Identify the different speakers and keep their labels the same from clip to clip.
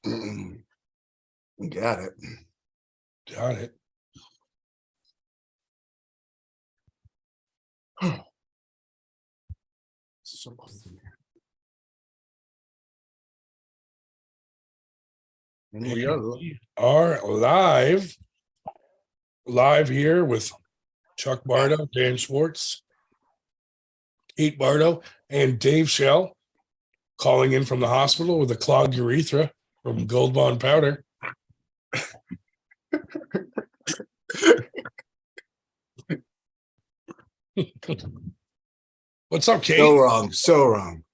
Speaker 1: Got it.
Speaker 2: Got it.
Speaker 1: So close in there. And we
Speaker 2: are live here with Chuck Bardo, Dan Schwartz, Pete Bardo, and Dave Shell calling in from the hospital with a clogged urethra from Gold Bond powder. What's up, Kate?
Speaker 1: So wrong. So wrong.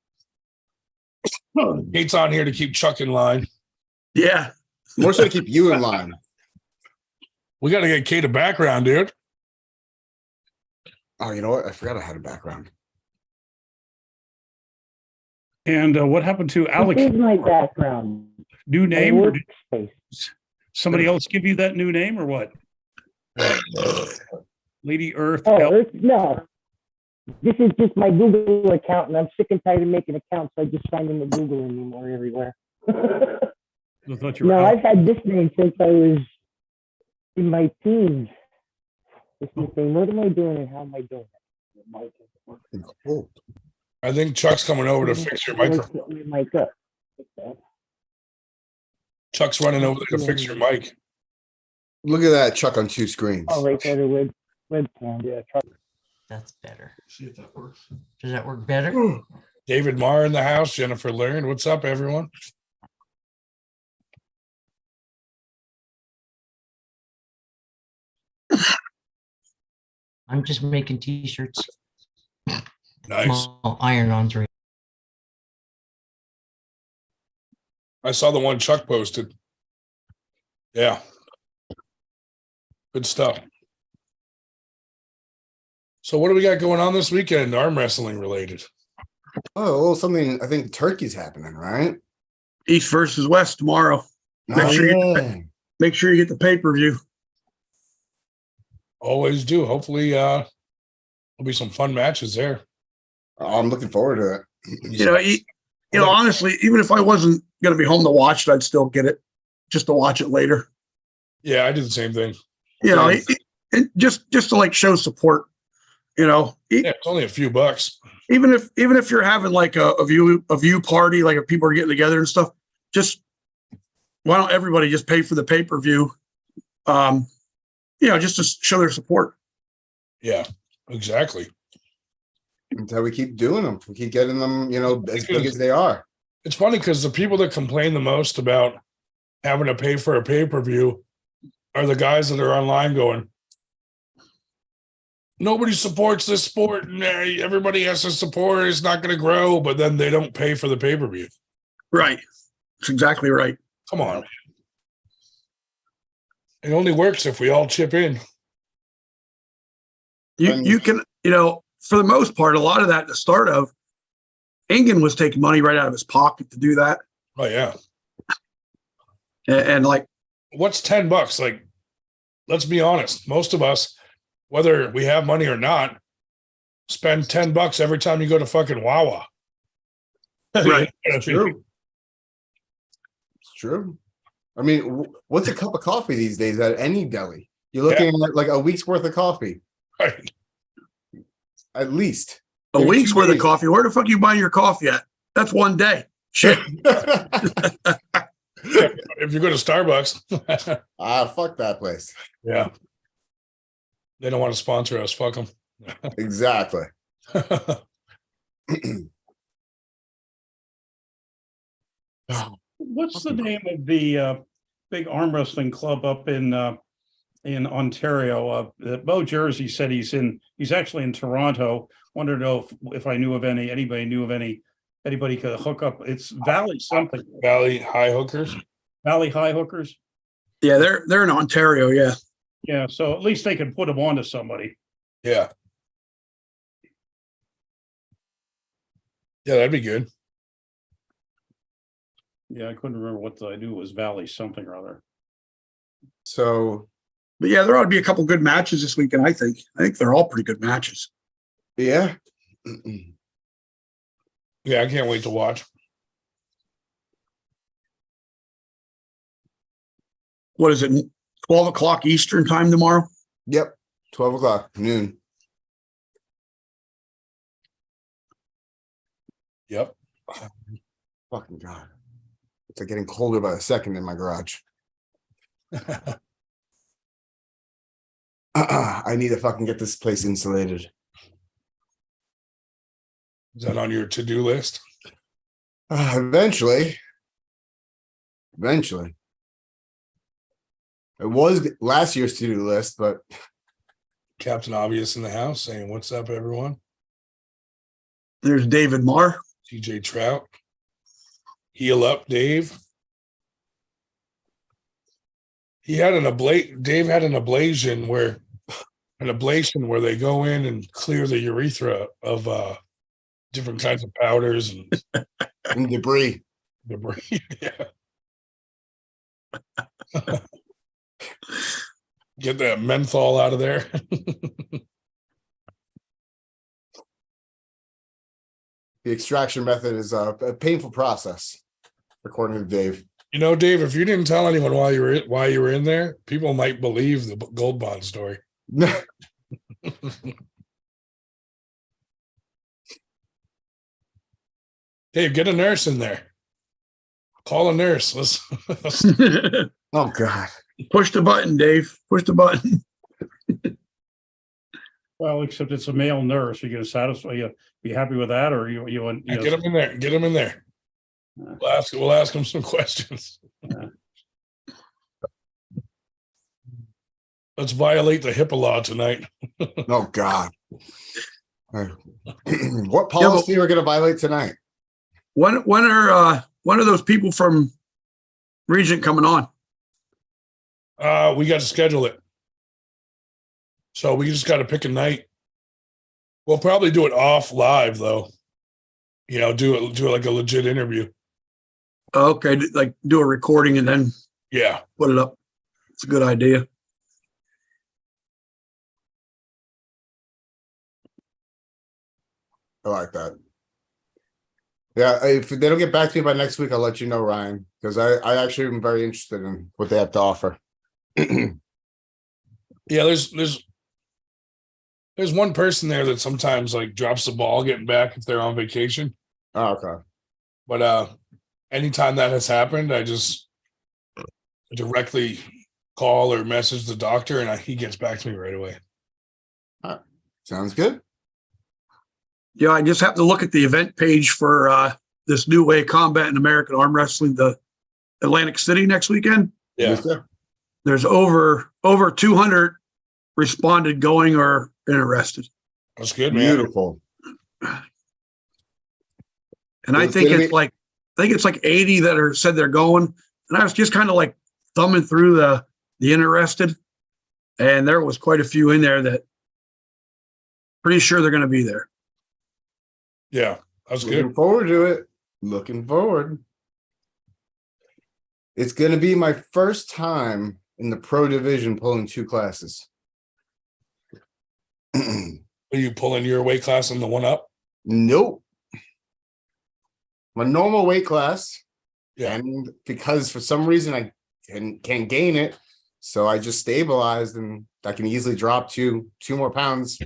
Speaker 2: Kate's on here to keep Chuck in line.
Speaker 3: Yeah.
Speaker 1: More so to keep you in line.
Speaker 2: We got to get Kate a background, dude.
Speaker 1: Oh, you know what? I forgot I had a background.
Speaker 3: And what happened to Alex?
Speaker 4: This is my background.
Speaker 3: New name? Or did
Speaker 4: Workspace.
Speaker 3: somebody else give you that new name or what? Lady Earth.
Speaker 4: Oh, no. This is just my Google account, and I'm sick and tired of making accounts, so I just signed into Google anymore everywhere.
Speaker 3: I thought you were
Speaker 4: No,
Speaker 3: out.
Speaker 4: I've had this name since I was in my teens. This is saying, what am I doing and how am I doing it?
Speaker 1: Oh,
Speaker 2: I think Chuck's coming over to fix your microphone.
Speaker 4: Mic up.
Speaker 2: Chuck's running over there to fix your mic.
Speaker 1: look at that, Chuck, on two screens.
Speaker 4: Oh, right there, the webcam. Yeah,
Speaker 5: That's better. See if that works. Does that work better?
Speaker 2: David Marr in the house. Jennifer Laird. What's up, everyone?
Speaker 5: I'm just making t-shirts.
Speaker 2: Nice.
Speaker 5: Small iron-ons.
Speaker 2: I saw the one Chuck posted. Yeah. Good stuff. So what do we got going on this weekend, arm wrestling related?
Speaker 1: Oh, well, something. I think Turkey's happening, right?
Speaker 3: East versus West tomorrow. Make sure you get the pay-per-view.
Speaker 2: Always do. Hopefully there'll be some fun matches there.
Speaker 1: Oh, I'm looking forward to it.
Speaker 3: Honestly, even if I wasn't going to be home to watch it, I'd still get it just to watch it later.
Speaker 2: Yeah, I do the same thing.
Speaker 3: Just to like show support.
Speaker 2: Yeah, it's only a few bucks.
Speaker 3: Even if you're having like a view party, like if people are getting together and stuff, just why don't everybody just pay for the pay-per-view? Just to show their support.
Speaker 2: Yeah, exactly.
Speaker 1: Until we keep doing them. We keep getting them, as big as they are.
Speaker 2: It's funny because the people that complain the most about having to pay for a pay-per-view are the guys that are online going, nobody supports this sport and everybody has to support. It's not going to grow, but then they don't pay for the pay-per-view.
Speaker 3: Right. That's exactly right.
Speaker 2: Come on. It only works if we all chip in.
Speaker 3: You can, for the most part, a lot of that at the start of Ingen was taking money right out of his pocket to do that.
Speaker 2: Oh yeah.
Speaker 3: And like,
Speaker 2: what's $10? Like, let's be honest. Most of us, whether we have money or not, spend $10 every time you go to fucking Wawa.
Speaker 3: Right.
Speaker 1: It's true. It's true. I mean, what's a cup of coffee these days at any deli? You're looking at like a week's worth of coffee.
Speaker 2: Right.
Speaker 1: At least.
Speaker 3: A week's worth of coffee. Where the fuck you buy your coffee at? That's one day. Shit.
Speaker 2: If you go to Starbucks.
Speaker 1: Fuck that place.
Speaker 2: Yeah. They don't want to sponsor us. Fuck them.
Speaker 1: Exactly.
Speaker 6: What's the name of the big arm wrestling club up in Ontario? Bo Jersey said he's actually in Toronto. Wanted to know if I knew of anybody knew of anybody could hook up. It's Valley something.
Speaker 2: Valley High Hookers.
Speaker 6: Valley High Hookers.
Speaker 3: Yeah, they're in Ontario. Yeah.
Speaker 6: Yeah, so at least they can put them on to somebody.
Speaker 2: Yeah. Yeah, that'd be good.
Speaker 6: Yeah, I couldn't remember what I knew was Valley something or other.
Speaker 1: So,
Speaker 3: but yeah, there ought to be a couple good matches this weekend. I think they're all pretty good matches.
Speaker 1: Yeah.
Speaker 2: Yeah, I can't wait to watch.
Speaker 3: what is it, 12 o'clock Eastern time tomorrow?
Speaker 1: Yep, 12 o'clock, noon.
Speaker 2: Yep.
Speaker 1: Fucking God. It's like getting colder by the second in my garage. I need to fucking get this place insulated.
Speaker 2: Is that on your to-do list?
Speaker 1: Eventually. Eventually. It was last year's to-do list, but
Speaker 2: Captain Obvious in the house saying, "What's up, everyone?"
Speaker 3: There's David Marr.
Speaker 2: TJ Trout. Heal up, Dave. Dave had an ablation where they go in and clear the urethra of different kinds of powders
Speaker 1: and debris.
Speaker 2: debris. Yeah. Get that menthol out of there.
Speaker 1: The extraction method is a painful process, according to Dave.
Speaker 2: You know, Dave, if you didn't tell anyone why you were in there, people might believe the gold bond story. Dave, get a nurse in there. Call a nurse. Let's
Speaker 1: Oh God.
Speaker 3: Push the button, Dave. Push the button.
Speaker 6: Well, except it's a male nurse. Are you gonna satisfy you? Be happy with that, or you want?
Speaker 2: get him in there. Get him in there. We'll ask him some questions. Let's violate the HIPAA law tonight.
Speaker 1: Oh God. What policy we're gonna violate tonight?
Speaker 3: When are those people from Regent coming on?
Speaker 2: We got to schedule it. So we just got to pick a night. We'll probably do it off live though. You know, do it like a legit interview.
Speaker 3: Okay, like do a recording and then
Speaker 2: Yeah.
Speaker 3: put it up. It's a good idea.
Speaker 1: I like that. Yeah, if they don't get back to me by next week, I'll let you know, Ryan, because I actually am very interested in what they have to offer.
Speaker 2: Yeah, there's one person there that sometimes like drops the ball getting back if they're on vacation.
Speaker 1: Oh, okay.
Speaker 2: But anytime that has happened, I just directly call or message the doctor and he gets back to me right away.
Speaker 1: Sounds good.
Speaker 3: Yeah, I just have to look at the event page for this new way of combat in American arm wrestling, the Atlantic City next weekend.
Speaker 2: Yeah.
Speaker 1: Yes, sir.
Speaker 3: There's over 200 responded going or interested.
Speaker 2: That's good, man.
Speaker 1: Beautiful.
Speaker 3: And I think it's like 80 that are said they're going. And I was just kind of like thumbing through the interested. And there was quite a few in there that pretty sure they're going to be there.
Speaker 2: Yeah, that's
Speaker 1: Looking
Speaker 2: good.
Speaker 1: forward to it. Looking forward. It's going to be my first time in the pro division pulling 2 classes.
Speaker 2: Are you pulling your weight class in the one up?
Speaker 1: Nope. My normal weight class.
Speaker 2: Yeah.
Speaker 1: And because for some reason I can't gain it, so I just stabilized and I can easily drop 2 more pounds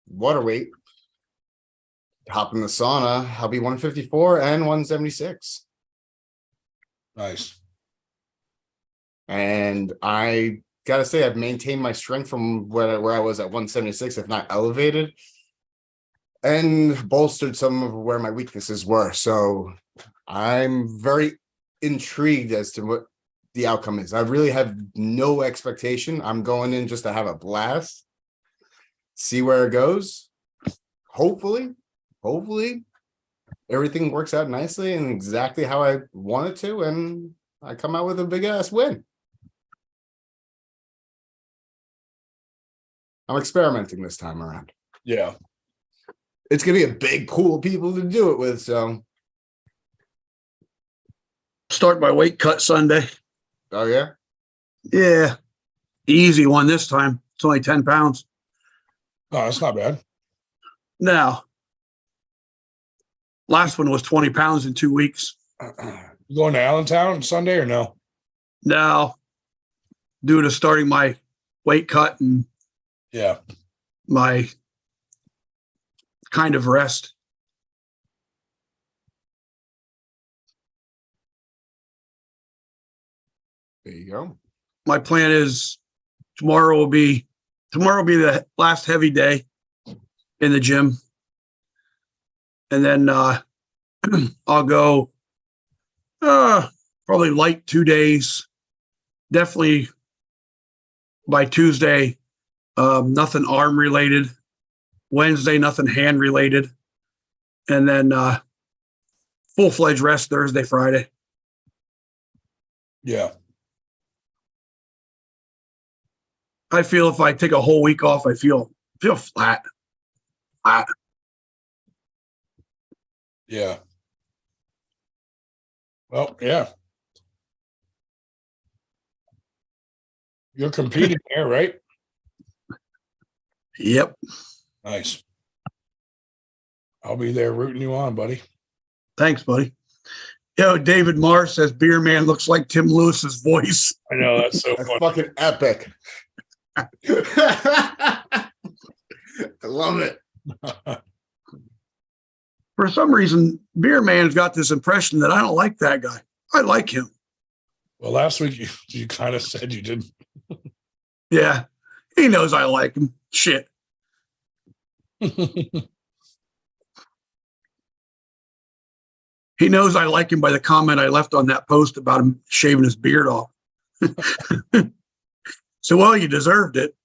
Speaker 1: water weight. Hop in the sauna. I'll be 154 and 176.
Speaker 2: Nice.
Speaker 1: And I gotta say, I've maintained my strength from where I was at 176, if not elevated, and bolstered some of where my weaknesses were. So I'm very intrigued as to what the outcome is. I really have no expectation. I'm going in just to have a blast, see where it goes. Hopefully everything works out nicely and exactly how I want it to, and I come out with a big ass win. I'm experimenting this time around.
Speaker 2: Yeah.
Speaker 1: It's gonna be a big pool of people to do it with, so.
Speaker 3: Start my weight cut Sunday.
Speaker 1: Oh yeah.
Speaker 3: Yeah. Easy one this time. It's only 10 pounds.
Speaker 2: Oh, that's not bad.
Speaker 3: Now, last one was 20 pounds in 2 weeks.
Speaker 2: You going to Allentown Sunday or no?
Speaker 3: Now, due to starting my weight cut and
Speaker 2: Yeah.
Speaker 3: my kind of rest.
Speaker 1: There you go.
Speaker 3: My plan is tomorrow will be the last heavy day in the gym. And then I'll go probably light 2 days. Definitely by Tuesday, nothing arm related. Wednesday, nothing hand related. And then full-fledged rest Thursday, Friday.
Speaker 2: Yeah.
Speaker 3: I feel if I take a whole week off, I feel flat.
Speaker 2: Yeah. Well, yeah. You're competing there, right?
Speaker 3: Yep.
Speaker 2: Nice. I'll be there rooting you on, buddy.
Speaker 3: Thanks, buddy. Yo, David Marr says Beer Man looks like Tim Lewis's voice.
Speaker 2: I know, that's so
Speaker 1: That's
Speaker 2: funny.
Speaker 1: fucking epic. I love it.
Speaker 3: For some reason, Beer Man's got this impression that I don't like that guy. I like him.
Speaker 2: Well, last week you kind of said you didn't.
Speaker 3: Yeah. He knows I like him. Shit. He knows I like him by the comment I left on that post about him shaving his beard off. So, well, you deserved it.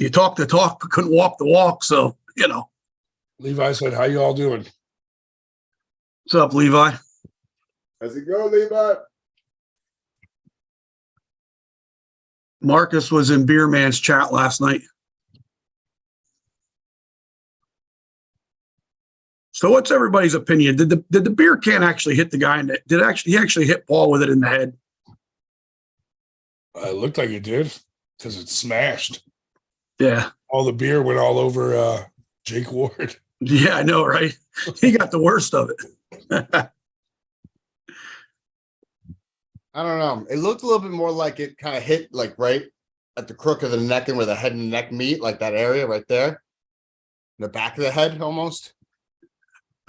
Speaker 3: You talked the talk, but couldn't walk the walk. So, you know.
Speaker 2: Levi said, how you all doing?
Speaker 3: What's up, Levi?
Speaker 1: How's it go, Levi?
Speaker 3: Marcus was in Beer Man's chat last night. So what's everybody's opinion? Did the beer can actually hit the guy in the, he actually hit Paul with it in the head?
Speaker 2: It looked like it did because it smashed.
Speaker 3: Yeah.
Speaker 2: All the beer went all over Jake Ward.
Speaker 3: Yeah, I know, right? He got the worst of it.
Speaker 1: I don't know. It looked a little bit more like it kind of hit like right at the crook of the neck and where the head and neck meet, like that area right there. The back of the head almost.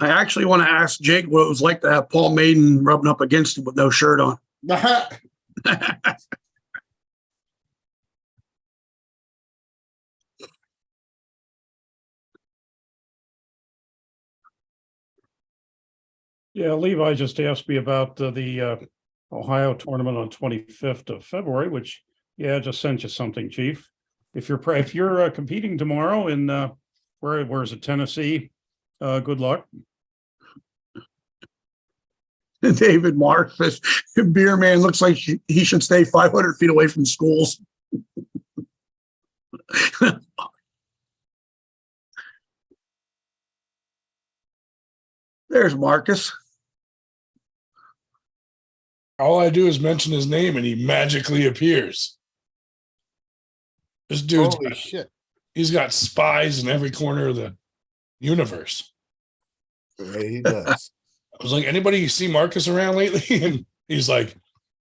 Speaker 3: I actually want to ask Jake what it was like to have Paul Maiden rubbing up against him with no shirt on.
Speaker 6: Yeah, Levi just asked me about the Ohio tournament on 25th of February, which, yeah, I just sent you something, Chief. If you're competing tomorrow in where's it, Tennessee? Good luck.
Speaker 3: David Mark says, Beer Man looks like he should stay 500 feet away from schools. There's Marcus.
Speaker 2: All I do is mention his name and he magically appears. This dude's
Speaker 1: Holy shit.
Speaker 2: he's got spies in every corner of the universe.
Speaker 1: Yeah, he does.
Speaker 2: I was like, anybody see Marcus around lately? And he's like,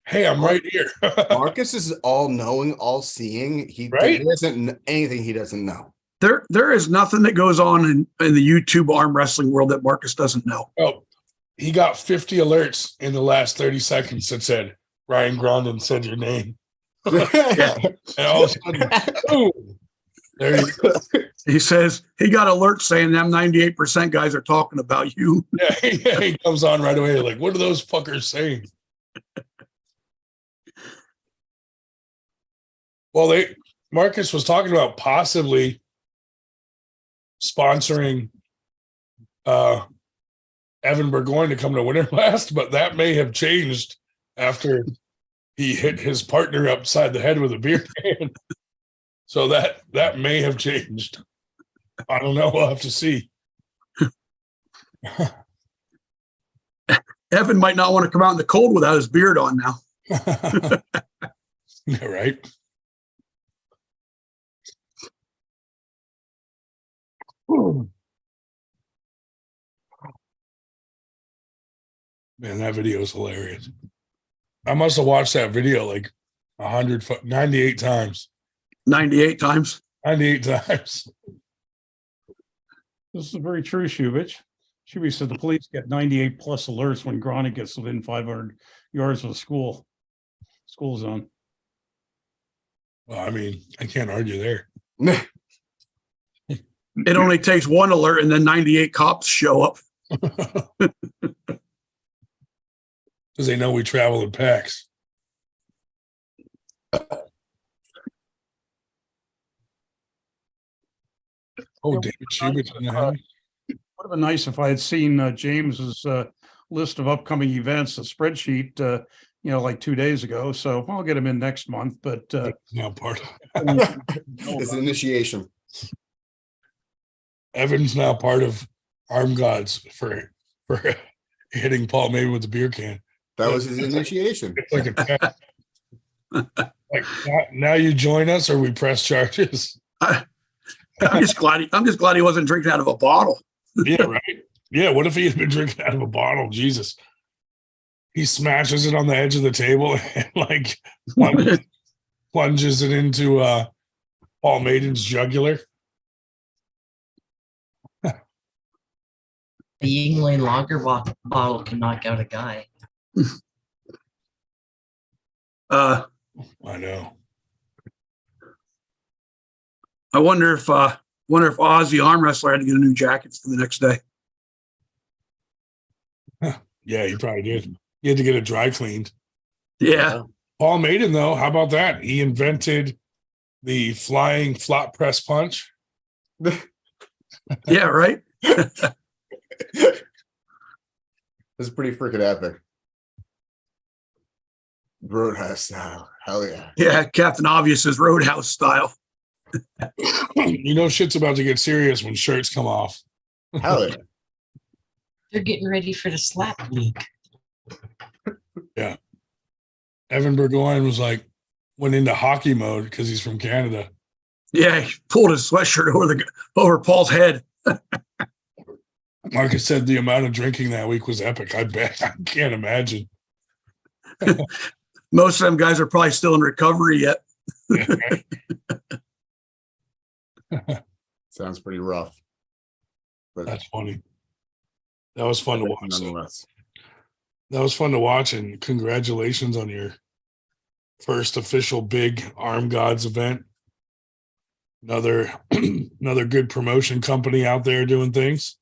Speaker 2: hey, I'm right here.
Speaker 1: Marcus is all knowing, all seeing. He
Speaker 2: Right?
Speaker 1: doesn't anything he doesn't know.
Speaker 3: There is nothing that goes on in the YouTube arm wrestling world that Marcus doesn't know.
Speaker 2: Oh, he got 50 alerts in the last 30 seconds that said, Ryan Grondin said your name. And all of a sudden, boom, there you go.
Speaker 3: He says he got alerts saying them 98% guys are talking about you.
Speaker 2: Yeah, he comes on right away. Like, what are those fuckers saying? Well, Marcus was talking about possibly sponsoring Evan Burgoyne to come to Winterlast, but that may have changed after he hit his partner upside the head with a beer can. So that may have changed. I don't know. We'll have to see.
Speaker 3: Evan might not want to come out in the cold without his beard on now.
Speaker 2: Yeah, right. Man, that video is hilarious. I must have watched that video like 100, 98 times.
Speaker 3: 98 times.
Speaker 2: 98 times.
Speaker 6: This is very true, Shubich. Shubich said the police get 98 plus alerts when Gronick gets within 500 yards of the school zone.
Speaker 2: Well, I mean, I can't argue there.
Speaker 3: It only takes one alert and then 98 cops show up.
Speaker 2: Because they know we travel in packs. Oh, David Schubert in the house.
Speaker 6: Would have been nice if I had seen James's list of upcoming events, a spreadsheet, like 2 days ago. So I'll get him in next month. But
Speaker 2: Now part of
Speaker 1: It's an initiation.
Speaker 2: Evan's now part of Armed Gods for hitting Paul maybe with the beer can.
Speaker 1: That was his initiation.
Speaker 2: It's like a test. Like now you join us or we press charges.
Speaker 3: I'm just glad he wasn't drinking out of a bottle.
Speaker 2: Yeah, right. Yeah, what if he had been drinking out of a bottle? Jesus. He smashes it on the edge of the table and like plunges it into Paul Maiden's jugular.
Speaker 5: The Yingling lager bottle can knock out a guy.
Speaker 2: I know.
Speaker 3: I wonder if Oz, the arm wrestler, had to get a new jacket for the next day.
Speaker 2: Yeah, he probably did. He had to get it dry cleaned.
Speaker 3: Yeah.
Speaker 2: Paul Maiden, though, how about that? He invented the flying flop press punch.
Speaker 3: Yeah, right.
Speaker 1: This is pretty freaking epic. Roadhouse style. Hell yeah.
Speaker 3: Yeah, Captain Obvious's Roadhouse style.
Speaker 2: Shit's about to get serious when shirts come off.
Speaker 1: Hell yeah.
Speaker 5: They're getting ready for the slap league.
Speaker 2: Yeah. Evan Burgoyne went into hockey mode because he's from Canada.
Speaker 3: Yeah, he pulled his sweatshirt over Paul's head.
Speaker 2: Like I said, the amount of drinking that week was epic. I bet. I can't imagine.
Speaker 3: Most of them guys are probably still in recovery yet.
Speaker 1: Sounds pretty rough. But
Speaker 2: That's funny. That was fun to watch.
Speaker 1: nonetheless.
Speaker 2: That was fun to watch, and congratulations on your first official big Armed Gods event. Another good promotion company out there doing things.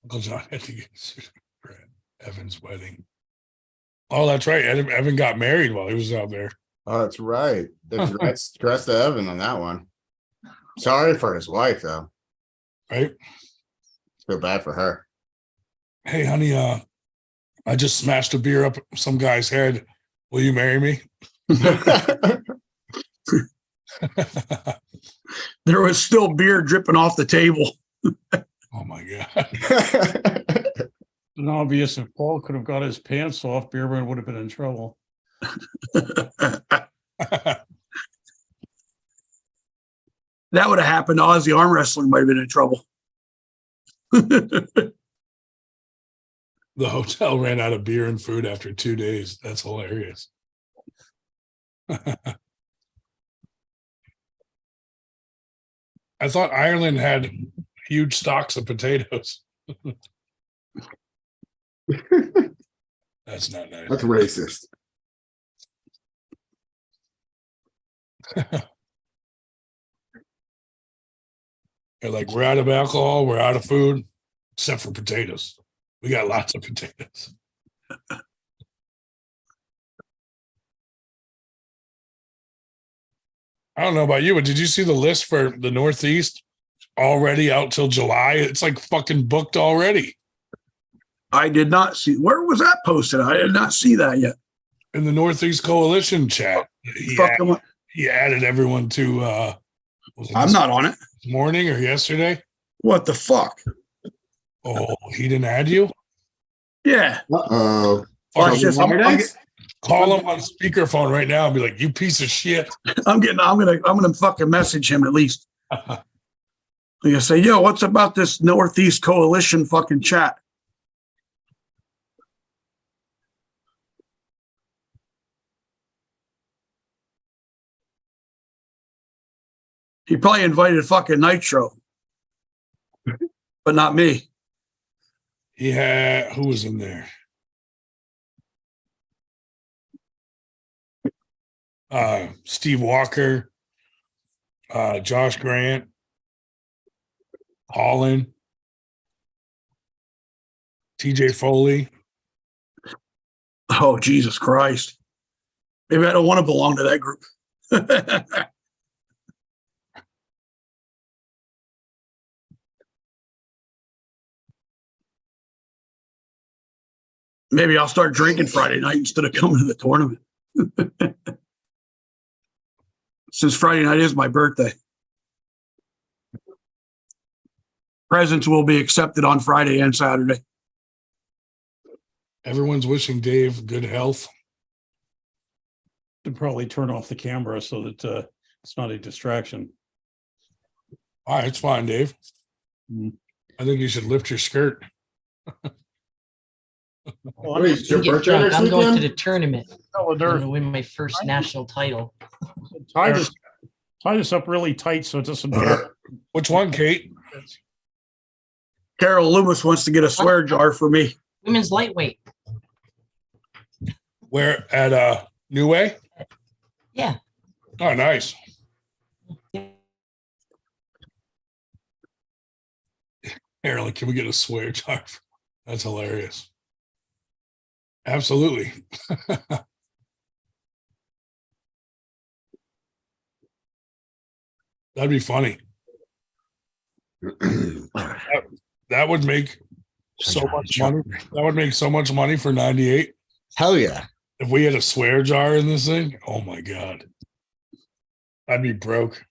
Speaker 2: Uncle John had to get suited for Evan's wedding. Oh, that's right. Evan got married while he was out there.
Speaker 1: Oh, that's right. Congrats to Evan on that one. Sorry for his wife, though.
Speaker 2: Right?
Speaker 1: Feel bad for her.
Speaker 2: Hey, honey, I just smashed a beer up some guy's head. Will you marry me?
Speaker 3: There was still beer dripping off the table.
Speaker 2: Oh my God.
Speaker 6: And obvious if Paul could have got his pants off, Beerman would have been in trouble.
Speaker 3: That would have happened. Aussie arm wrestling might have been in trouble.
Speaker 2: The hotel ran out of beer and food after 2 days. That's hilarious. I thought Ireland had huge stocks of potatoes. That's not nice.
Speaker 1: That's racist.
Speaker 2: They're like, we're out of alcohol, we're out of food, except for potatoes. We got lots of potatoes. I don't know about you, but did you see the list for the Northeast already out till July? It's like fucking booked already.
Speaker 3: I did not see. Where was that posted? I did not see that yet.
Speaker 2: In the Northeast Coalition chat, he added everyone to.
Speaker 3: I'm not on it.
Speaker 2: This morning or yesterday?
Speaker 3: What the fuck?
Speaker 2: Oh, he didn't add you?
Speaker 3: Yeah.
Speaker 1: Uh-oh.
Speaker 2: Call him on speakerphone right now and be like, "You piece of shit."
Speaker 3: I'm gonna fucking message him at least. I'm gonna say, yo, what's about this Northeast Coalition fucking chat? He probably invited fucking Nitro, but not me.
Speaker 2: He had, who was in there? Steve Walker, Josh Grant, Holland, TJ Foley.
Speaker 3: Oh, Jesus Christ. Maybe I don't want to belong to that group. Maybe I'll start drinking Friday night instead of coming to the tournament. Since Friday night is my birthday. Presents will be accepted on Friday and Saturday.
Speaker 2: Everyone's wishing Dave good health.
Speaker 6: Should probably turn off the camera so that it's not a distraction.
Speaker 2: All right, it's fine, Dave. I think you should lift your skirt.
Speaker 1: Wait, it's your
Speaker 5: You get
Speaker 1: birthday
Speaker 5: drunk.
Speaker 1: next
Speaker 5: I'm going to
Speaker 1: weekend?
Speaker 5: the tournament.
Speaker 6: Oh,
Speaker 5: I'm going to win my first national title.
Speaker 6: tie this up really tight so it doesn't.
Speaker 2: Which one, Kate?
Speaker 3: Carol Loomis wants to get a swear jar for me.
Speaker 5: Women's lightweight.
Speaker 2: Where at New Way?
Speaker 5: Yeah.
Speaker 2: Oh, nice. Carolyn, can we get a swear jar? That's hilarious. Absolutely. That'd be funny. That would make so much money. That would make so much money for 98.
Speaker 1: Hell yeah.
Speaker 2: If we had a swear jar in this thing, oh my God. I'd be broke.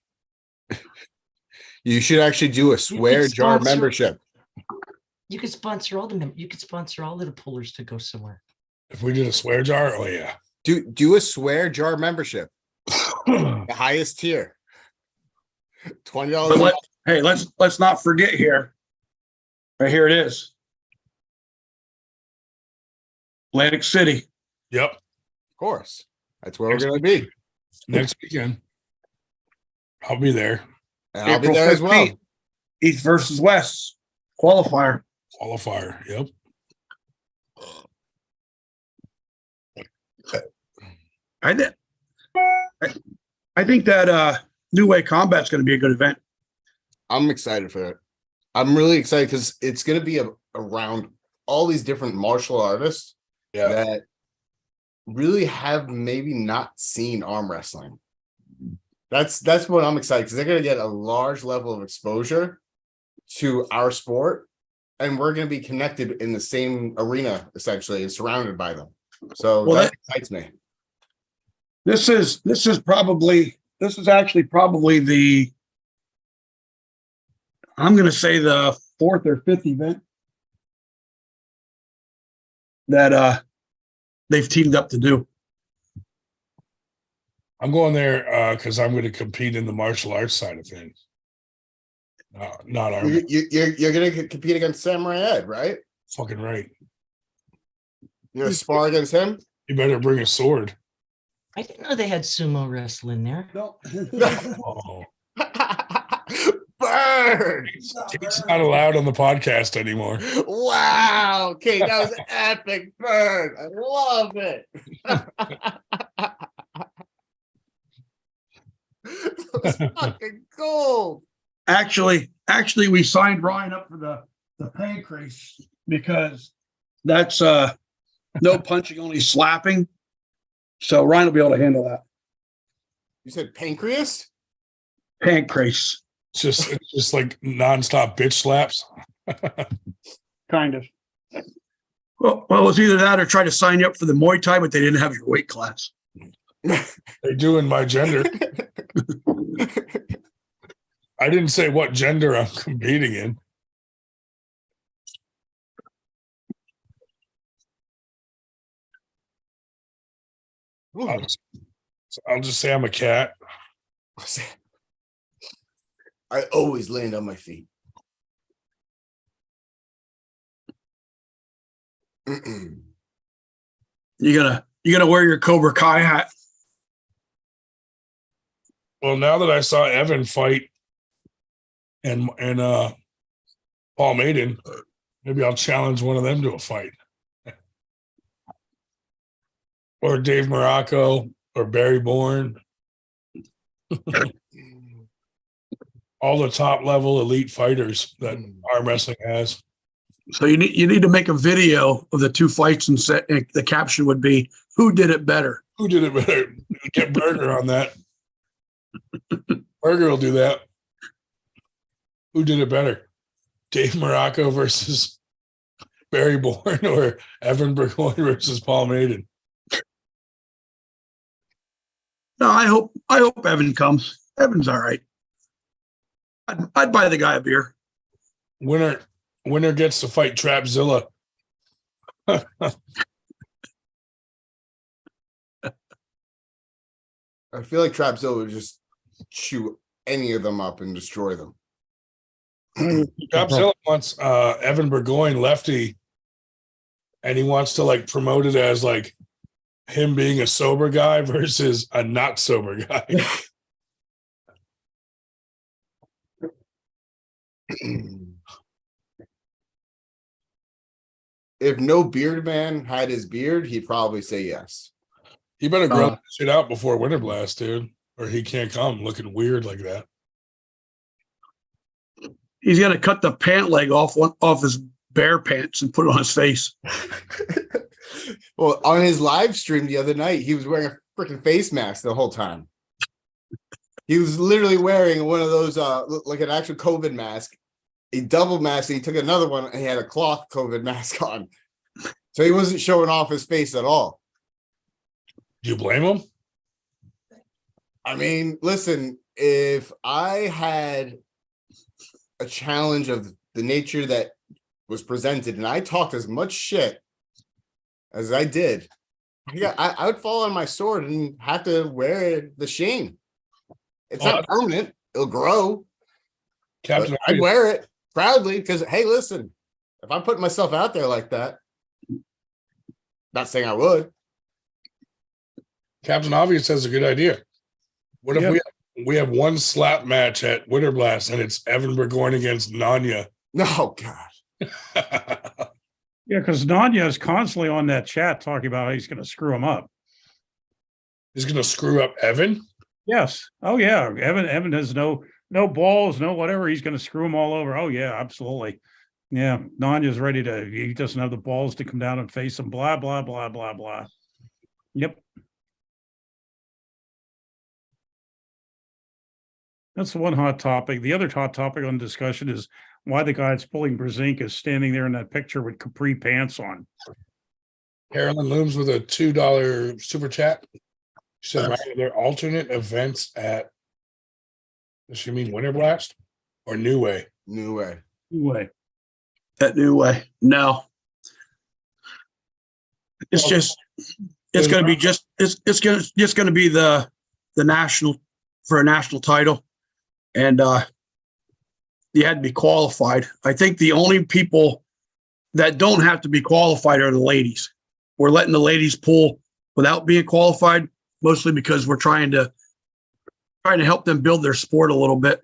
Speaker 1: You should actually do a swear jar
Speaker 5: sponsor-
Speaker 1: membership.
Speaker 5: You could sponsor all the you could sponsor all of the pullers to go somewhere.
Speaker 2: If we did a swear jar, oh yeah.
Speaker 1: Do a swear jar membership. The highest tier. $20.
Speaker 3: Hey, let's not forget here. Right here it is. Atlantic City.
Speaker 2: Yep.
Speaker 1: Of course. That's where we're going to be.
Speaker 2: Next weekend. I'll be there.
Speaker 1: And I'll be there as well.
Speaker 3: 15th, East versus West qualifier.
Speaker 2: Qualifier. Yep.
Speaker 3: I think that New Way Combat's going to be a good event.
Speaker 1: I'm excited for it. I'm really excited because it's going to be around all these different martial artists that really have maybe not seen arm wrestling. That's what I'm excited because they're going to get a large level of exposure to our sport, and we're going to be connected in the same arena essentially and surrounded by them. So that excites me.
Speaker 3: This is actually probably the, I'm going to say the 4th or 5th event that they've teamed up to do.
Speaker 2: I'm going there because I'm going to compete in the martial arts side of things. Not our
Speaker 1: You're going to compete against Samurai Ed, right?
Speaker 2: fucking right.
Speaker 1: You're going to spar against him?
Speaker 2: You better bring a sword.
Speaker 5: I didn't know they had sumo wrestling there.
Speaker 3: No.
Speaker 2: Oh,
Speaker 1: Burn!
Speaker 2: Kate's not allowed on the podcast anymore.
Speaker 1: Wow, Kate, that was epic burn. I love it. That was fucking cool.
Speaker 3: Actually, we signed Ryan up for the pancrase because that's no punching, only slapping. So Ryan will be able to handle that.
Speaker 1: You said pancreas?
Speaker 3: Pancrase.
Speaker 2: It's just like nonstop bitch slaps.
Speaker 3: Kind of. Well, it was either that or try to sign you up for the Muay Thai, but they didn't have your weight class.
Speaker 2: They do in my gender. I didn't say what gender I'm competing in. I'll just say I'm a cat.
Speaker 1: I always land on my feet.
Speaker 3: You gonna wear your Cobra Kai hat.
Speaker 2: Well, now that I saw Evan fight and Paul Maiden. Maybe I'll challenge one of them to a fight. Or Dave Morocco or Barry Bourne. All the top level elite fighters that arm wrestling has.
Speaker 3: So you need to make a video of the two fights and the caption would be, "Who did it better?"
Speaker 2: Who did it better? Get Burger on that. Burger will do that. Who did it better? Dave Morocco versus Barry Bourne or Evan Burgoyne versus Paul Maiden?
Speaker 3: No, I hope Evan comes. Evan's all right. I'd buy the guy a beer.
Speaker 2: Winner gets to fight Trapzilla.
Speaker 1: I feel like Trapzilla would just chew any of them up and destroy them.
Speaker 2: Trapzilla wants Evan Burgoyne lefty, and he wants to like promote it as like him being a sober guy versus a not sober guy.
Speaker 1: If no beard man had his beard, he'd probably say yes.
Speaker 2: He better grow that shit out before Winter Blast, dude, or he can't come looking weird like that.
Speaker 3: He's gonna cut the pant leg off his bare pants and put it on his face.
Speaker 1: Well, on his live stream the other night, he was wearing a freaking face mask the whole time. He was literally wearing one of those, like an actual COVID mask, a double mask. And he took another one and he had a cloth COVID mask on. So he wasn't showing off his face at all.
Speaker 2: Do you blame him?
Speaker 1: I mean, listen, if I had a challenge of the nature that was presented and I talked as much shit as I did, I would fall on my sword and have to wear the shame. It's not permanent. It'll grow.
Speaker 2: Captain,
Speaker 1: I'd wear it proudly because, hey, listen, if I'm putting myself out there like that, not saying I would.
Speaker 2: Captain Obvious has a good idea. What if we have one slap match at Winter Blast and it's Evan Burgoyne against Nanya?
Speaker 1: No, God.
Speaker 6: Yeah, because Nanya is constantly on that chat talking about how he's going to screw him up.
Speaker 2: He's going to screw up Evan?
Speaker 6: Yes. Oh, yeah. Evan has no balls, no whatever. He's going to screw him all over. Oh, yeah, absolutely. Yeah, Nanya's ready to, he doesn't have the balls to come down and face him, blah, blah, blah, blah, blah. Yep. That's the one hot topic. The other hot topic on discussion is why the guy that's pulling Brzezinski is standing there in that picture with capri pants on.
Speaker 2: Carolyn Looms with a $2 super chat. She said, right, are there alternate events at, does she mean Winter Blast or New Way?
Speaker 1: New Way.
Speaker 6: New Way.
Speaker 3: That New Way. No. It's just, it's going to be just, it's going to be the national, for a national title. And you had to be qualified. I think the only people that don't have to be qualified are the ladies. We're letting the ladies pull without being qualified, mostly because we're trying to help them build their sport a little bit.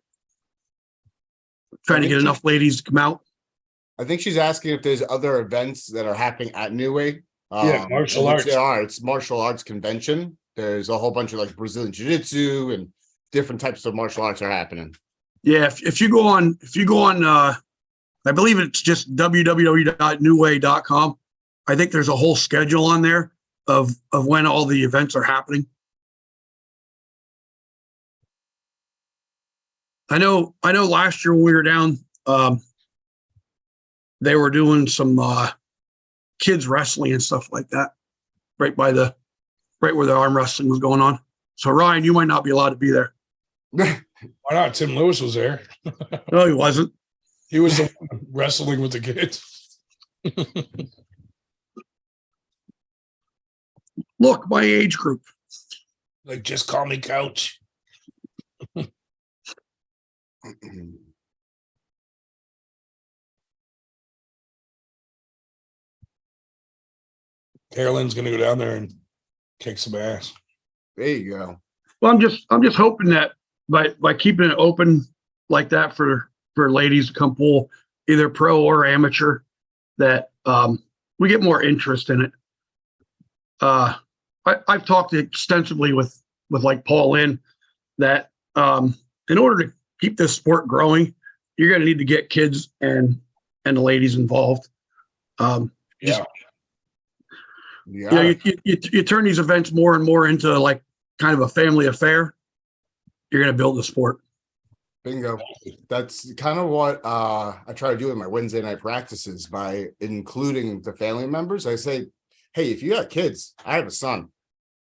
Speaker 3: Trying to get enough ladies to come out.
Speaker 1: I think she's asking if there's other events that are happening at New Way.
Speaker 2: Yeah, martial arts.
Speaker 1: There are. It's martial arts convention. There's a whole bunch of like Brazilian Jiu-Jitsu and different types of martial arts are happening.
Speaker 3: Yeah, if you go on, I believe it's just www.newway.com. I think there's a whole schedule on there of when all the events are happening. I know last year when we were down, they were doing some kids wrestling and stuff like that, right where the arm wrestling was going on. So Ryan, you might not be allowed to be there.
Speaker 2: Why not? Tim Lewis was there.
Speaker 3: No, he wasn't.
Speaker 2: He was the one wrestling with the kids.
Speaker 3: Look, my age group.
Speaker 2: Like, just call me Couch. Carolyn's gonna go down there and kick some ass.
Speaker 1: There you go.
Speaker 3: Well, I'm just hoping that by keeping it open like that for for ladies to come pool, either pro or amateur, that we get more interest in it. I've talked extensively with like Paul Lynn that in order to keep this sport growing, you're going to need to get kids and the ladies involved.
Speaker 2: Yeah.
Speaker 3: You know, you turn these events more and more into like kind of a family affair. You're going to build the sport.
Speaker 1: Bingo. That's kind of what I try to do in my Wednesday night practices by including the family members. I say, hey, if you got kids, I have a son.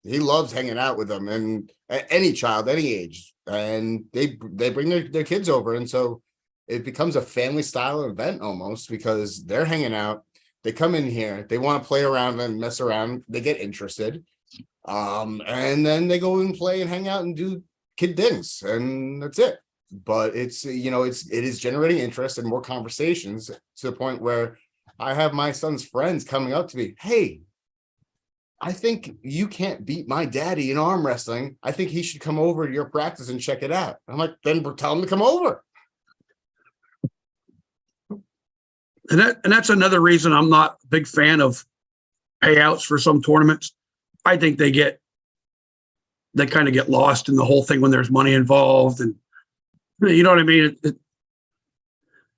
Speaker 1: He loves hanging out with them, and any child, any age, and they bring their kids over, and so it becomes a family style event almost because they're hanging out. They come in here, they want to play around and mess around, they get interested, and then they go and play and hang out and do kid things, and that's it. But it's, you know, it is generating interest and more conversations to the point where I have my son's friends coming up to me, hey, I think you can't beat my daddy in arm wrestling. I think he should come over to your practice and check it out. I'm like, then tell him to come over.
Speaker 3: And that's another reason I'm not a big fan of payouts for some tournaments. I think they kind of get lost in the whole thing when there's money involved, and you know what I mean?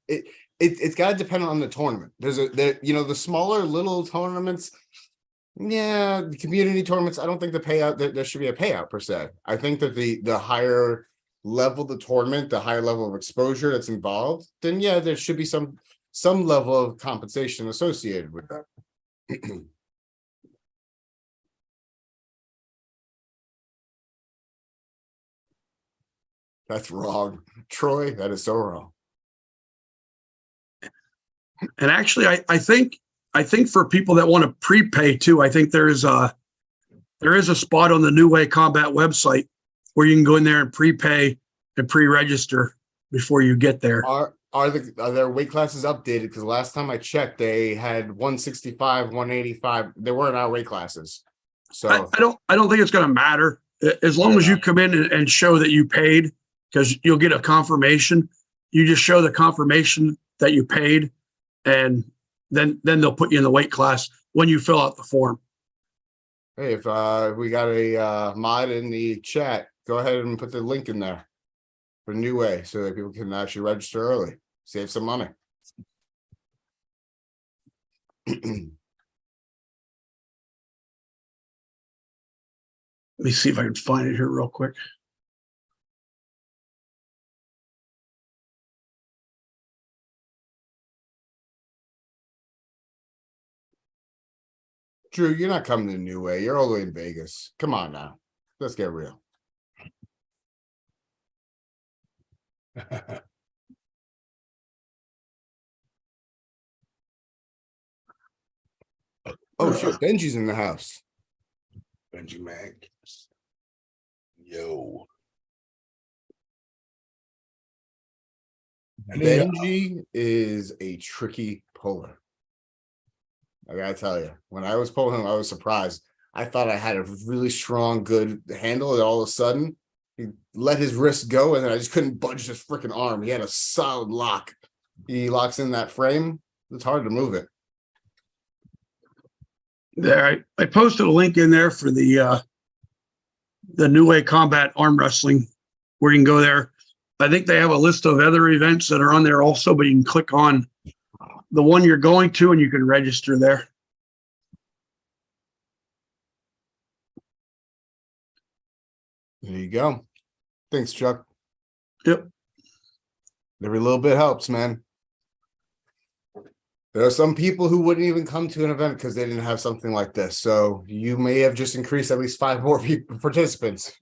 Speaker 1: It's got to depend on the tournament. The smaller little tournaments. Yeah, the community tournaments, I don't think the payout, there should be a payout per se. I think that the higher level the tournament, the higher level of exposure that's involved, then yeah, there should be some level of compensation associated with that. That's wrong, Troy. That is so wrong.
Speaker 3: And actually, I think for people that want to prepay too, I think there is a spot on the New Way Combat website where you can go in there and prepay and pre-register before you get there.
Speaker 1: Are their weight classes updated? Because last time I checked, they had 165, 185. They weren't our weight classes. So
Speaker 3: I don't think it's going to matter as long as you come in and show that you paid, because you'll get a confirmation. You just show the confirmation that you paid, and then they'll put you in the weight class when you fill out the form.
Speaker 1: Hey, if we got a mod in the chat, go ahead and put the link in there for New Way so that people can actually register early, save some money.
Speaker 3: Let me see if I can find it here real quick.
Speaker 1: Drew, you're not coming to New Way. You're all the way in Vegas. Come on now. Let's get real. Oh, shit. Benji's in the house.
Speaker 2: Benji Mac. Yo.
Speaker 1: Benji is a tricky puller. I gotta tell you, when I was pulling him, I was surprised. I thought I had a really strong, good handle, and all of a sudden, he let his wrist go, and then I just couldn't budge his freaking arm. He had a solid lock. He locks in that frame. It's hard to move it.
Speaker 3: There, I posted a link in there for the New Way Combat Arm Wrestling, where you can go there. I think they have a list of other events that are on there also, but you can click on the one you're going to and you can register there.
Speaker 1: There you go. Thanks, Chuck.
Speaker 3: Yep.
Speaker 1: Every little bit helps, man. There are some people who wouldn't even come to an event because they didn't have something like this. So you may have just increased at least 5 more participants.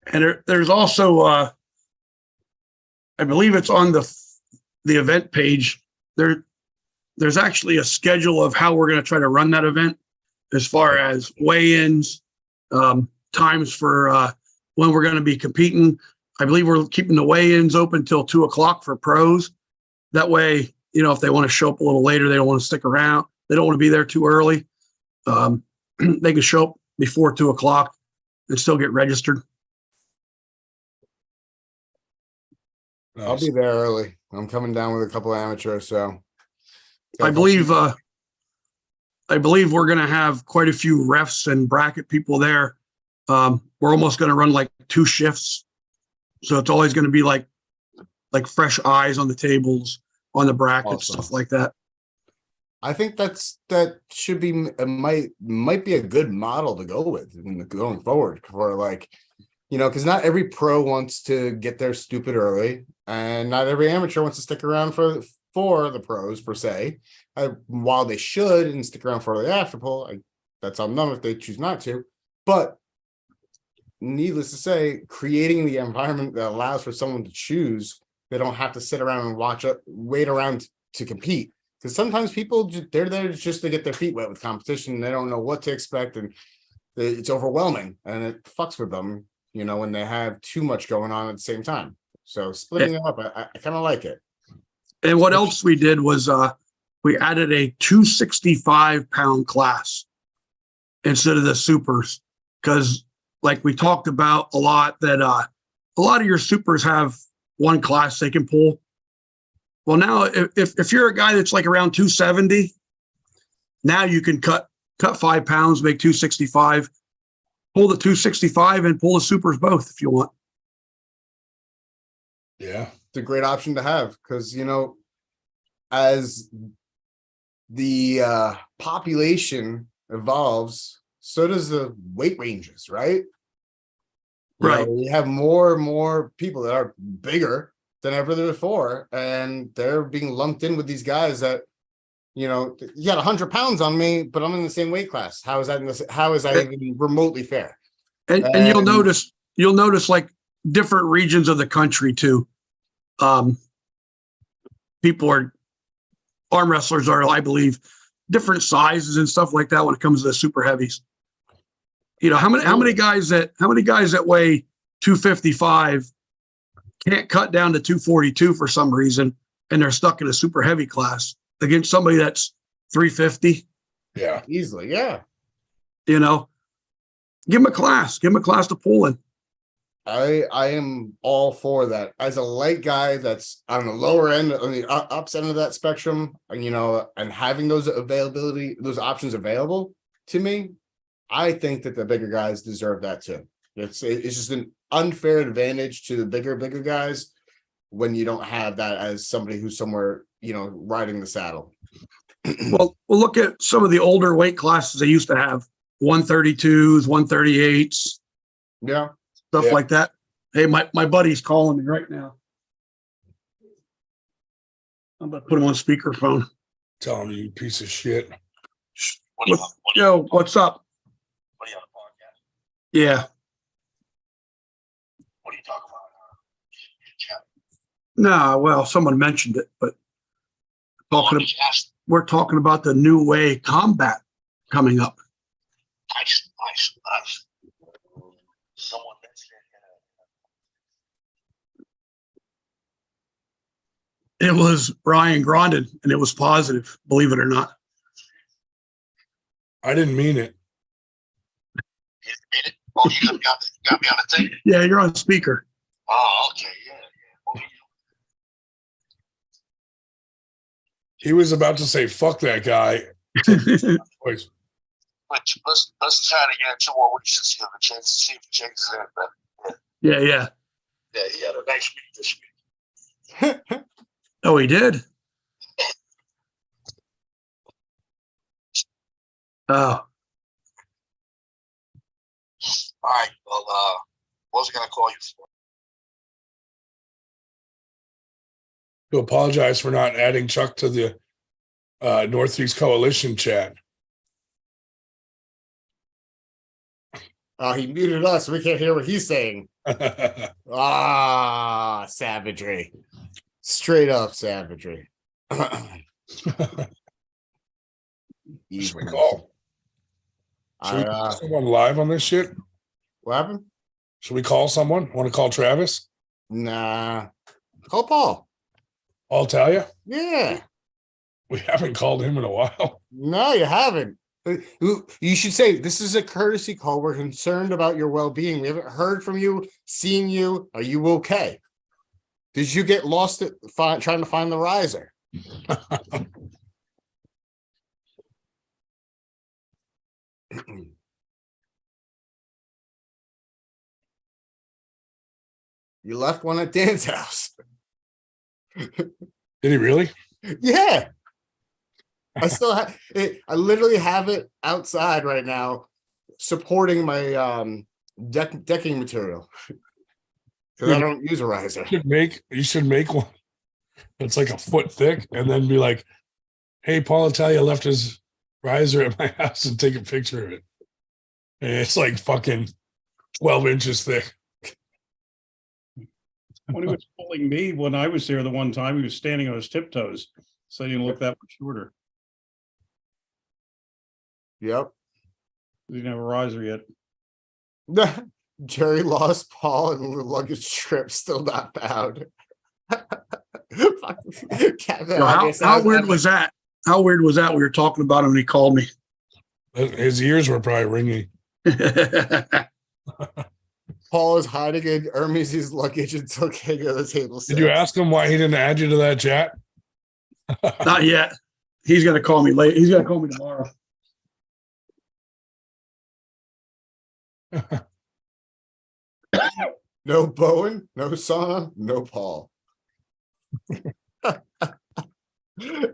Speaker 3: And there's also, I believe it's on the event page. There's actually a schedule of how we're going to try to run that event, as far as weigh-ins, times for when we're going to be competing. I believe we're keeping the weigh-ins open till 2:00 for pros. That way, you know, if they want to show up a little later, they don't want to stick around. They don't want to be there too early. They can show up before 2:00 and still get registered.
Speaker 1: I'll be there early. I'm coming down with a couple of amateurs, so.
Speaker 3: I believe we're going to have quite a few refs and bracket people there. We're almost going to run like 2 shifts. So it's always going to be like fresh eyes on the tables, on the brackets,
Speaker 1: Awesome.
Speaker 3: stuff like that.
Speaker 1: I think that should be might be a good model to go with going forward for like, because not every pro wants to get there stupid early, and not every amateur wants to stick around for the pros per se. While they should and stick around for the after poll, that's on them if they choose not to. But needless to say, creating the environment that allows for someone to choose, they don't have to sit around and wait around to compete. Because sometimes people, they're there just to get their feet wet with competition. And they don't know what to expect, and it's overwhelming, and it fucks with them, when they have too much going on at the same time. So splitting it up, I kind of like it.
Speaker 3: And what else we did was we added a 265-pound class instead of the supers, because like we talked about a lot, that a lot of your supers have one class they can pull. Well, now if you're a guy that's like around 270, now you can cut 5 pounds, make 265, pull the 265 and pull the supers both if you want.
Speaker 2: Yeah.
Speaker 1: It's a great option to have because, as the population evolves, so does the weight ranges, right?
Speaker 3: Right.
Speaker 1: We have more and more people that are bigger than ever before, and they're being lumped in with these guys that, you got 100 pounds on me, but I'm in the same weight class. How is that even remotely fair?
Speaker 3: And you'll notice like different regions of the country too. Arm wrestlers are, I believe, different sizes and stuff like that when it comes to the super heavies. How many guys that weigh 255 can't cut down to 242 for some reason, and they're stuck in a super heavy class against somebody that's 350?
Speaker 2: Yeah,
Speaker 1: easily. Yeah.
Speaker 3: Give them a class to pull in.
Speaker 1: I am all for that. As a light guy that's on the lower end, on the ups end of that spectrum, and having those options available to me, I think that the bigger guys deserve that too. It's just an unfair advantage to the bigger guys when you don't have that as somebody who's somewhere, riding the saddle.
Speaker 3: Well, we'll look at some of the older weight classes they used to have, 132s, 138s.
Speaker 1: Yeah.
Speaker 3: Stuff like that. Hey, my buddy's calling me right now. I'm about to put him on speakerphone.
Speaker 2: tell him, you piece of shit.
Speaker 3: Yo, what's up?
Speaker 7: What are you on a podcast?
Speaker 3: Yeah.
Speaker 7: What are you talking about?
Speaker 3: Nah, well, someone mentioned it, but we're talking about the new way combat coming up.
Speaker 7: Nice. Someone mentioned it.
Speaker 3: It was Brian Grondin, and it was positive, believe it or not.
Speaker 2: I didn't mean it.
Speaker 7: You didn't mean it? Oh, you got me on the thing?
Speaker 3: Yeah, you're on speaker.
Speaker 7: Oh, okay, yeah. Oh,
Speaker 2: He was about to say, fuck that guy. Voice.
Speaker 7: Let's try to get 2 more weeks to see if it changes it. But
Speaker 3: Yeah.
Speaker 7: yeah, he had a nice week this week.
Speaker 3: Oh, he did? Oh.
Speaker 7: All right. Well, what was I going to call you for?
Speaker 2: To apologize for not adding Chuck to the Northeast Coalition chat.
Speaker 1: Oh, he muted us. We can't hear what he's saying. Savagery. Straight up savagery.
Speaker 2: Should we call someone live on this shit?
Speaker 1: What happened?
Speaker 2: Should we call someone? Want to call Travis?
Speaker 1: Nah. Call Paul.
Speaker 2: I'll tell you.
Speaker 1: Yeah.
Speaker 2: We haven't called him in a while.
Speaker 1: No, you haven't. You should say, this is a courtesy call. We're concerned about your well-being. We haven't heard from you, seen you. Are you okay? Did you get lost at trying to find the riser? You left one at Dan's house.
Speaker 2: Did he really?
Speaker 1: Yeah. I still have it. I literally have it outside right now, supporting my decking material. Because I don't use a riser.
Speaker 2: You should make one. It's like a foot thick, and then be like, "Hey, Paul Italia left his riser at my house," and take a picture of it. And it's like fucking 12 inches thick.
Speaker 6: When he was pulling me, when I was there the one time, he was standing on his tiptoes, so he didn't look that much shorter.
Speaker 1: Yep.
Speaker 6: He didn't have a riser yet.
Speaker 1: Jerry lost Paul and the luggage trip still not found.
Speaker 3: How weird was that? How weird was that? We were talking about him and he called me.
Speaker 2: His ears were probably ringing.
Speaker 1: Paul is hiding in Hermes' luggage until King of the Table says.
Speaker 2: Did you ask him why he didn't add you to that chat?
Speaker 3: Not yet. He's gonna call me late. He's gonna call me tomorrow.
Speaker 1: No Bowen, no Sauna, no Paul.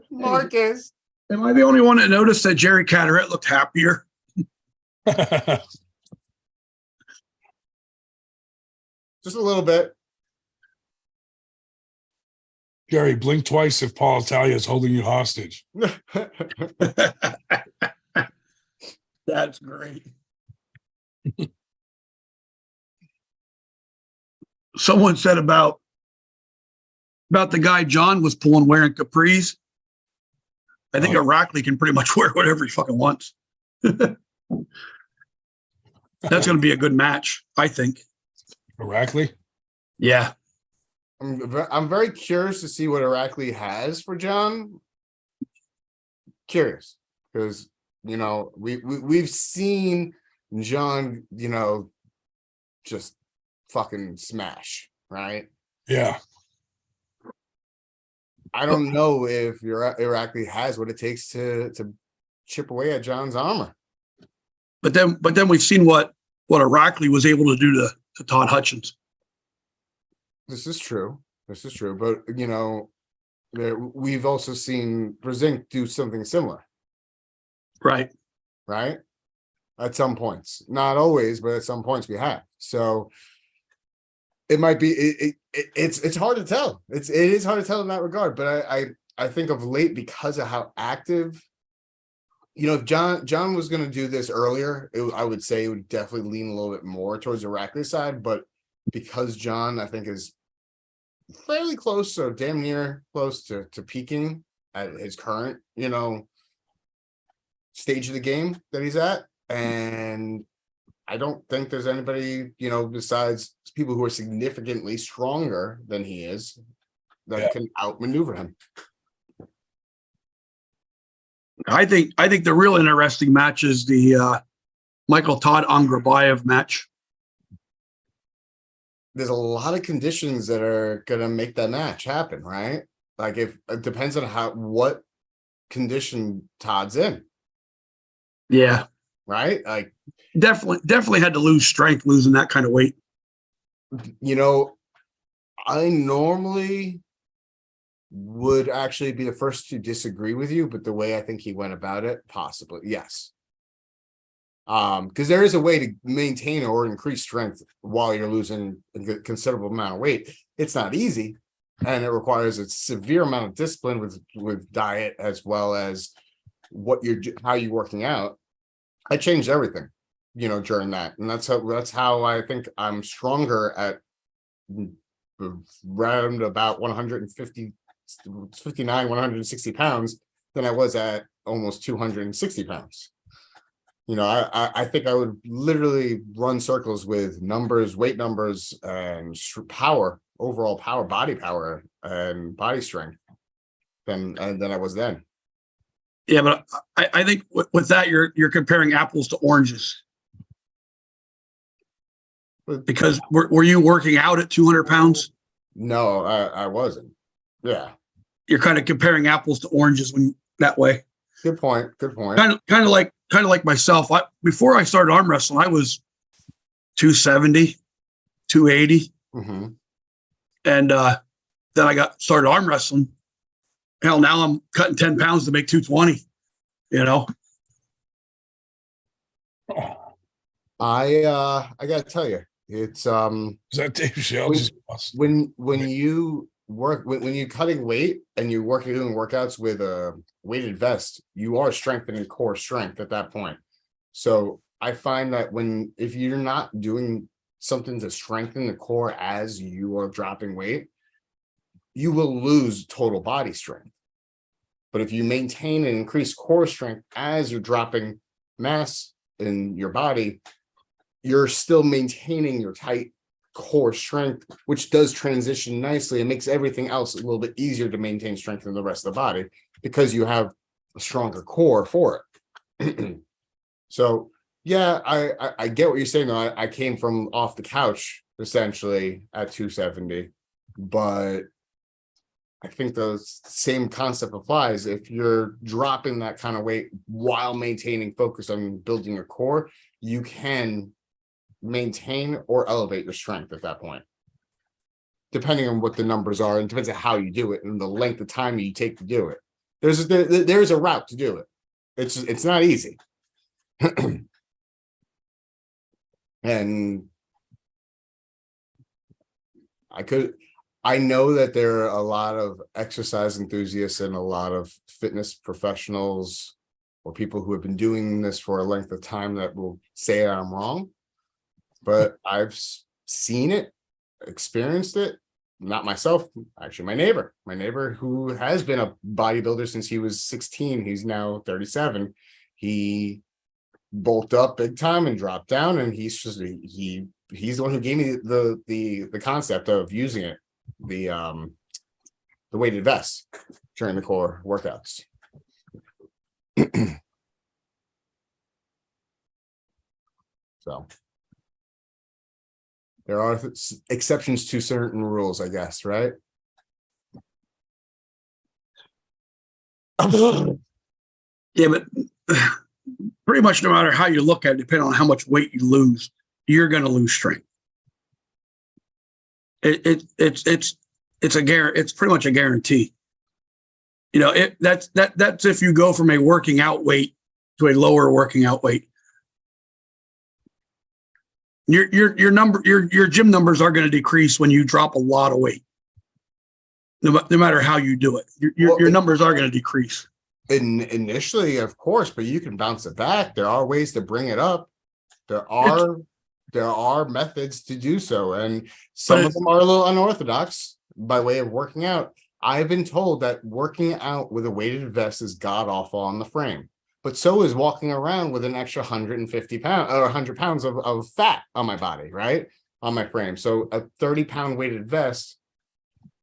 Speaker 1: Marcus.
Speaker 3: Am I the only one that noticed that Jerry Carteret looked happier?
Speaker 1: Just a little bit.
Speaker 2: Jerry, blink twice if Paul Italia is holding you hostage.
Speaker 3: That's great. Someone said about the guy John was pulling wearing capris. I think Arackley can pretty much wear whatever he fucking wants. That's going to be a good match, I think.
Speaker 2: Arackley?
Speaker 3: Yeah.
Speaker 1: I'm very curious to see what Arackley has for John. Curious, because we've seen John, just fucking smash, right?
Speaker 2: Yeah.
Speaker 1: I don't know if Iraqi has what it takes to chip away at John's armor.
Speaker 3: But then we've seen what Iraqi was able to do to Todd Hutchins.
Speaker 1: This is true. But we've also seen Brezink do something similar.
Speaker 3: Right.
Speaker 1: At some points, not always, but at some points we have. So it might be it's hard to tell. It is hard to tell in that regard. But I think of late, because of how active, if John was going to do this earlier, I would say it would definitely lean a little bit more towards the Rackley side. But because John, I think, is fairly close, so damn near close to peaking at his current, stage of the game that he's at, and I don't think there's anybody, besides people who are significantly stronger than he is that can outmaneuver him.
Speaker 3: I think the real interesting match is the Michael Todd Angrabayev match.
Speaker 1: There's a lot of conditions that are gonna make that match happen, right? Like, if it depends on what condition Todd's in.
Speaker 3: Yeah.
Speaker 1: Right? Like,
Speaker 3: definitely had to lose strength losing that kind of weight.
Speaker 1: I normally would actually be the first to disagree with you, but the way I think he went about it, possibly, yes. Because there is a way to maintain or increase strength while you're losing a considerable amount of weight. It's not easy, and it requires a severe amount of discipline with diet, as well as how you're working out. I changed everything, during that, and that's how I think I'm stronger at round about 160 pounds than I was at almost 260 pounds. I think I would literally run circles with numbers, weight numbers, and power, overall power, body power, and body strength than I was then.
Speaker 3: Yeah, but I think with that, you're comparing apples to oranges. Because were you working out at 200 pounds?
Speaker 1: No, I wasn't. Yeah,
Speaker 3: You're kind of comparing apples to oranges when that way.
Speaker 1: good point. Good point.
Speaker 3: Kind of like myself. Before I started arm wrestling, I was 270, 280.
Speaker 1: Hmm.
Speaker 3: And then I got started arm wrestling. Hell, now I'm cutting 10 pounds to make 220, you know?
Speaker 1: I gotta tell you, it's
Speaker 2: Is that Dave Shell?
Speaker 1: when
Speaker 2: Just lost.
Speaker 1: when you work when you're cutting weight and you're doing workouts with a weighted vest, you are strengthening core strength at that point. So I find that if you're not doing something to strengthen the core as you are dropping weight, you will lose total body strength. But if you maintain and increase core strength as you're dropping mass in your body, you're still maintaining your tight core strength, which does transition nicely and makes everything else a little bit easier to maintain strength in the rest of the body because you have a stronger core for it. So yeah, I get what you're saying. Though. I came from off the couch essentially at 270, but I think the same concept applies. If you're dropping that kind of weight while maintaining focus on building your core, you can maintain or elevate your strength at that point, depending on what the numbers are, and depends on how you do it and the length of time you take to do it. There's a route to do it. It's not easy. And I know that there are a lot of exercise enthusiasts and a lot of fitness professionals or people who have been doing this for a length of time that will say I'm wrong, but I've seen it, experienced it, not myself, actually my neighbor who has been a bodybuilder since he was 16, he's now 37. He bulked up big time and dropped down, and he's the one who gave me the concept of using it, the weighted vest during the core workouts. So there are exceptions to certain rules, I guess, right?
Speaker 3: Yeah, but pretty much no matter how you look at it, depending on how much weight you lose, you're going to lose strength. It's pretty much a guarantee. You know, that's if you go from a working out weight to a lower working out weight. Your gym numbers are going to decrease when you drop a lot of weight. No matter how you do it, your numbers are going to decrease.
Speaker 1: Initially, of course, but you can bounce it back. There are ways to bring it up. There are methods to do so, and some of them are a little unorthodox by way of working out. I've been told that working out with a weighted vest is god awful on the frame, but so is walking around with an extra 150 pounds or 100 pounds of fat on my body, right? On my frame. So a 30-pound weighted vest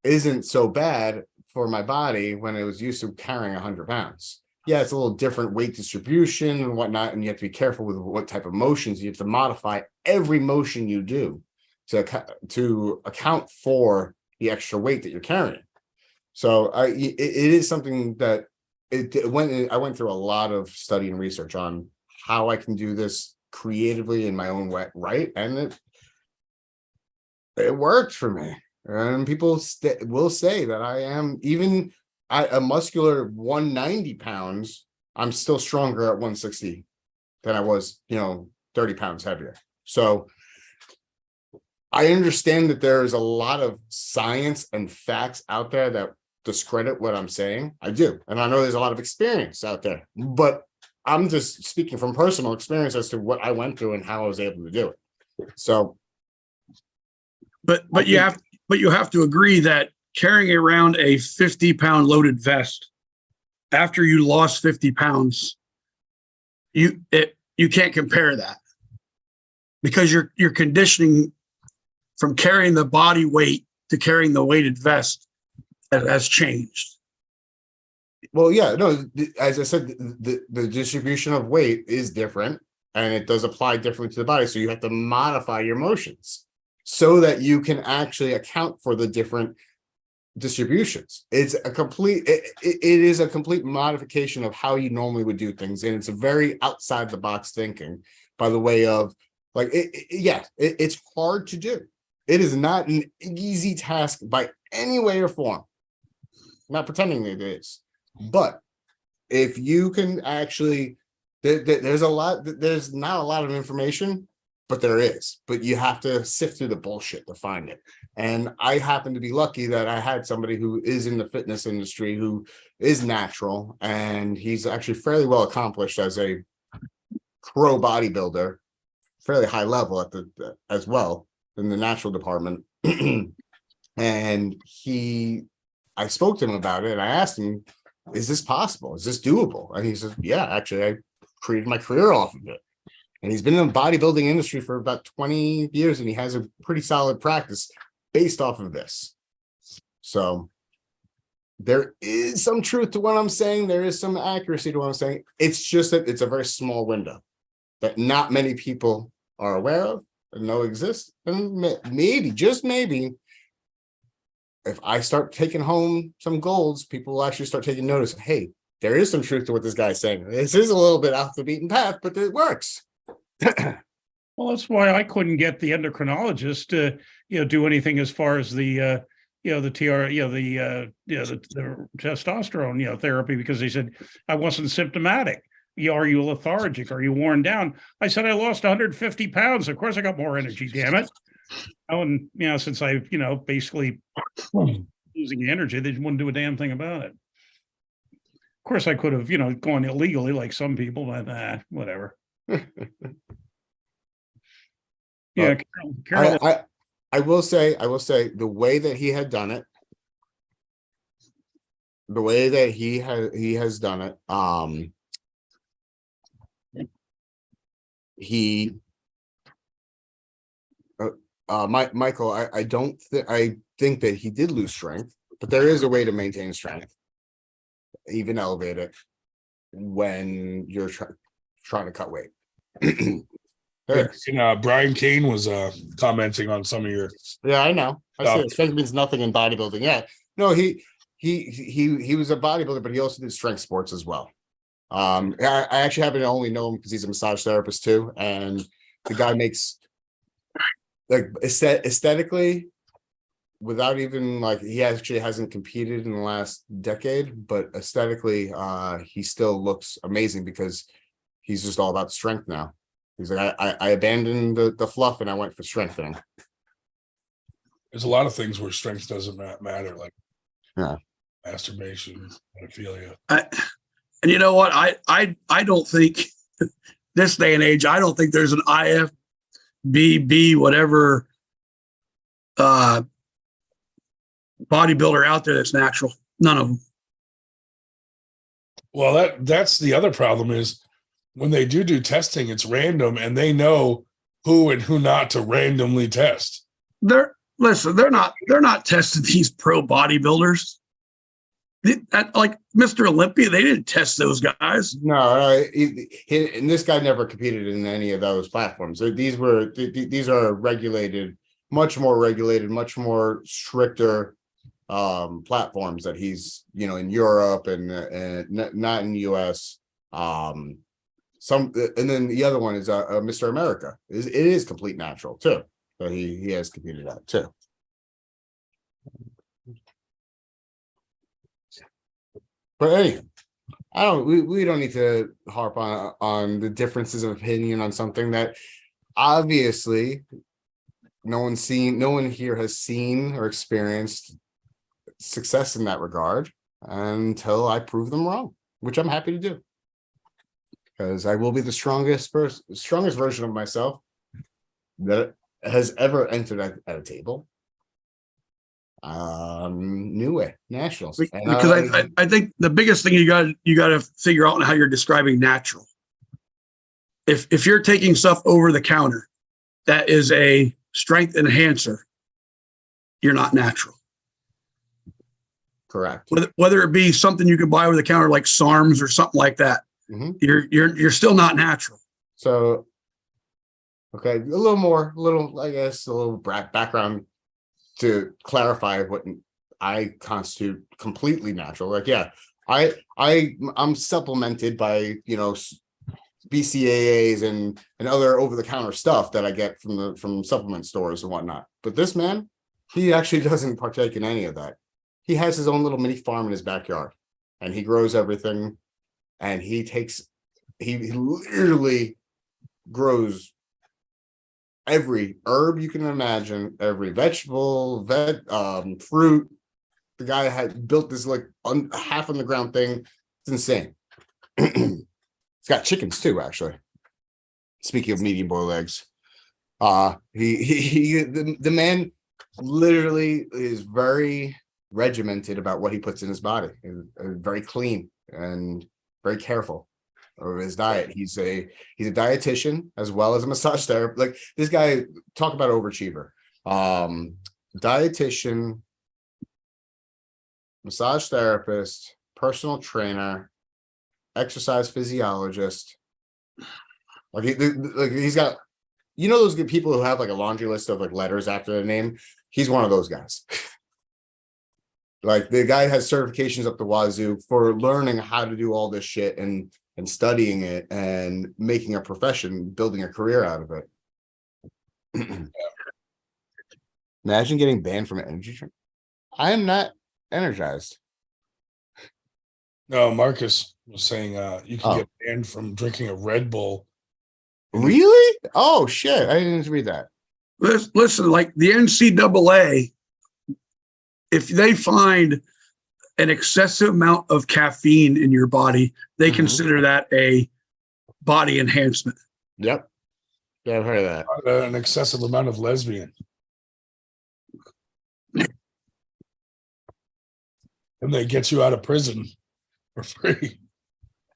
Speaker 1: isn't so bad for my body when it was used to carrying 100 pounds. Yeah, it's a little different weight distribution and whatnot, and you have to be careful with what type of motions. You have to modify every motion you do to account for the extra weight that you're carrying. So it is something that I went through a lot of study and research on how I can do this creatively in my own way, right? And it worked for me. And people will say that I am, even at a muscular 190 pounds, I'm still stronger at 160 than I was, 30 pounds heavier. So I understand that there is a lot of science and facts out there that discredit what I'm saying. I do. And I know there's a lot of experience out there, but I'm just speaking from personal experience as to what I went through and how I was able to do it. So,
Speaker 3: but you have to agree that carrying around a 50-pound loaded vest after you lost 50 pounds, you can't compare that, because your conditioning from carrying the body weight to carrying the weighted vest has changed.
Speaker 1: Well, yeah, no, as I said, the distribution of weight is different, and it does apply differently to the body. So you have to modify your motions. so that you can actually account for the different distributions. It's a complete, it is a complete modification of how you normally would do things. And it's a very outside the box thinking by the way of like, it's hard to do. It is not an easy task by any way or form. I'm not pretending it is, but if you can actually, there's not a lot of information, but there is, but you have to sift through the bullshit to find it. And I happen to be lucky that I had somebody who is in the fitness industry who is natural, and he's actually fairly well accomplished as a pro bodybuilder, fairly high level at the as well in the natural department. And I spoke to him about it, and I asked him, is this possible? Is this doable? And he says, yeah, actually, I created my career off of it. And he's been in the bodybuilding industry for about 20 years, and he has a pretty solid practice based off of this. So there is some truth to what I'm saying. There is some accuracy to what I'm saying. It's just that it's a very small window that not many people are aware of and know exist. And maybe, just maybe, if I start taking home some golds, people will actually start taking notice. Hey, there is some truth to what this guy's saying. This is a little bit off the beaten path, but it works.
Speaker 6: Well, that's why I couldn't get the endocrinologist to, do anything as far as the, the testosterone, therapy, because they said I wasn't symptomatic. Are you lethargic? Are you worn down? I said, I lost 150 pounds. Of course I got more energy, damn it. And, since I've, basically losing energy, they wouldn't do a damn thing about it. Of course I could have, gone illegally like some people, but whatever. Yeah. Carol,
Speaker 1: I will say the way that he had done it, the way that he has done it, Michael, I think that he did lose strength, but there is a way to maintain strength, even elevate it when you're trying to cut weight.
Speaker 2: Brian Kane was commenting on some of your.
Speaker 1: Yeah, I know. I say strength means nothing in bodybuilding. Yeah, no, he was a bodybuilder, but he also did strength sports as well. I actually happen to only know him because he's a massage therapist too, and the guy makes like aesthetically, without even like he actually hasn't competed in the last decade, but aesthetically, he still looks amazing because he's just all about strength now. He's like, I abandoned the fluff and I went for strengthening.
Speaker 2: There's a lot of things where strength doesn't matter, like masturbation, pedophilia.
Speaker 3: And you know what? I don't think this day and age, I don't think there's an IFBB whatever bodybuilder out there that's natural. None of them.
Speaker 2: Well, that's the other problem is when they do testing, it's random, and they know who and who not to randomly test.
Speaker 3: They're not testing these pro bodybuilders. Like Mr. Olympia, they didn't test those guys.
Speaker 1: No, and this guy never competed in any of those platforms. These are regulated, much more stricter platforms that he's in Europe and not in the US. And then the other one is Mr. America. It is complete natural too. So he has competed at too. But anyway, we don't need to harp on the differences of opinion on something that obviously no one here has seen or experienced success in that regard until I prove them wrong, which I'm happy to do. Because I will be the strongest version of myself that has ever entered at a table. New way nationals,
Speaker 3: because I think the biggest thing you got to figure out how you're describing natural. If you're taking stuff over the counter, that is a strength enhancer. You're not natural.
Speaker 1: Correct.
Speaker 3: Whether it be something you could buy over the counter like SARMs or something like that. Mm-hmm. You're still not natural.
Speaker 1: So Okay, a little, I guess, a little background to clarify what I constitute completely natural. Like, yeah, I'm supplemented by, BCAAs and other over-the-counter stuff that I get from supplement stores and whatnot. But this man, he actually doesn't partake in any of that. He has his own little mini farm in his backyard, and he grows everything. And he literally grows every herb you can imagine, every vegetable, fruit. The guy had built this like half on the ground thing. It's insane. It's got chickens too, actually. Speaking of medium boiled eggs, the man literally is very regimented about what he puts in his body, and very clean and very careful of his diet. He's a dietitian as well as a massage therapist. Like, this guy, talk about overachiever. Dietitian, massage therapist, personal trainer, exercise physiologist. Like, he's got, those good people who have like a laundry list of like letters after their name. He's one of those guys. Like, the guy has certifications up the wazoo for learning how to do all this shit and studying it and making a profession, building a career out of it. Imagine getting banned from an energy drink. I am not energized.
Speaker 2: No, Marcus was saying you can
Speaker 1: Oh.
Speaker 2: get banned from drinking a Red Bull.
Speaker 1: Really? Oh shit! I didn't read that.
Speaker 3: Listen, like the NCAA, if they find an excessive amount of caffeine in your body, they consider that a body enhancement.
Speaker 1: Yep. Yeah, I've heard of that.
Speaker 2: An excessive amount of lesbian. And they get you out of prison for free.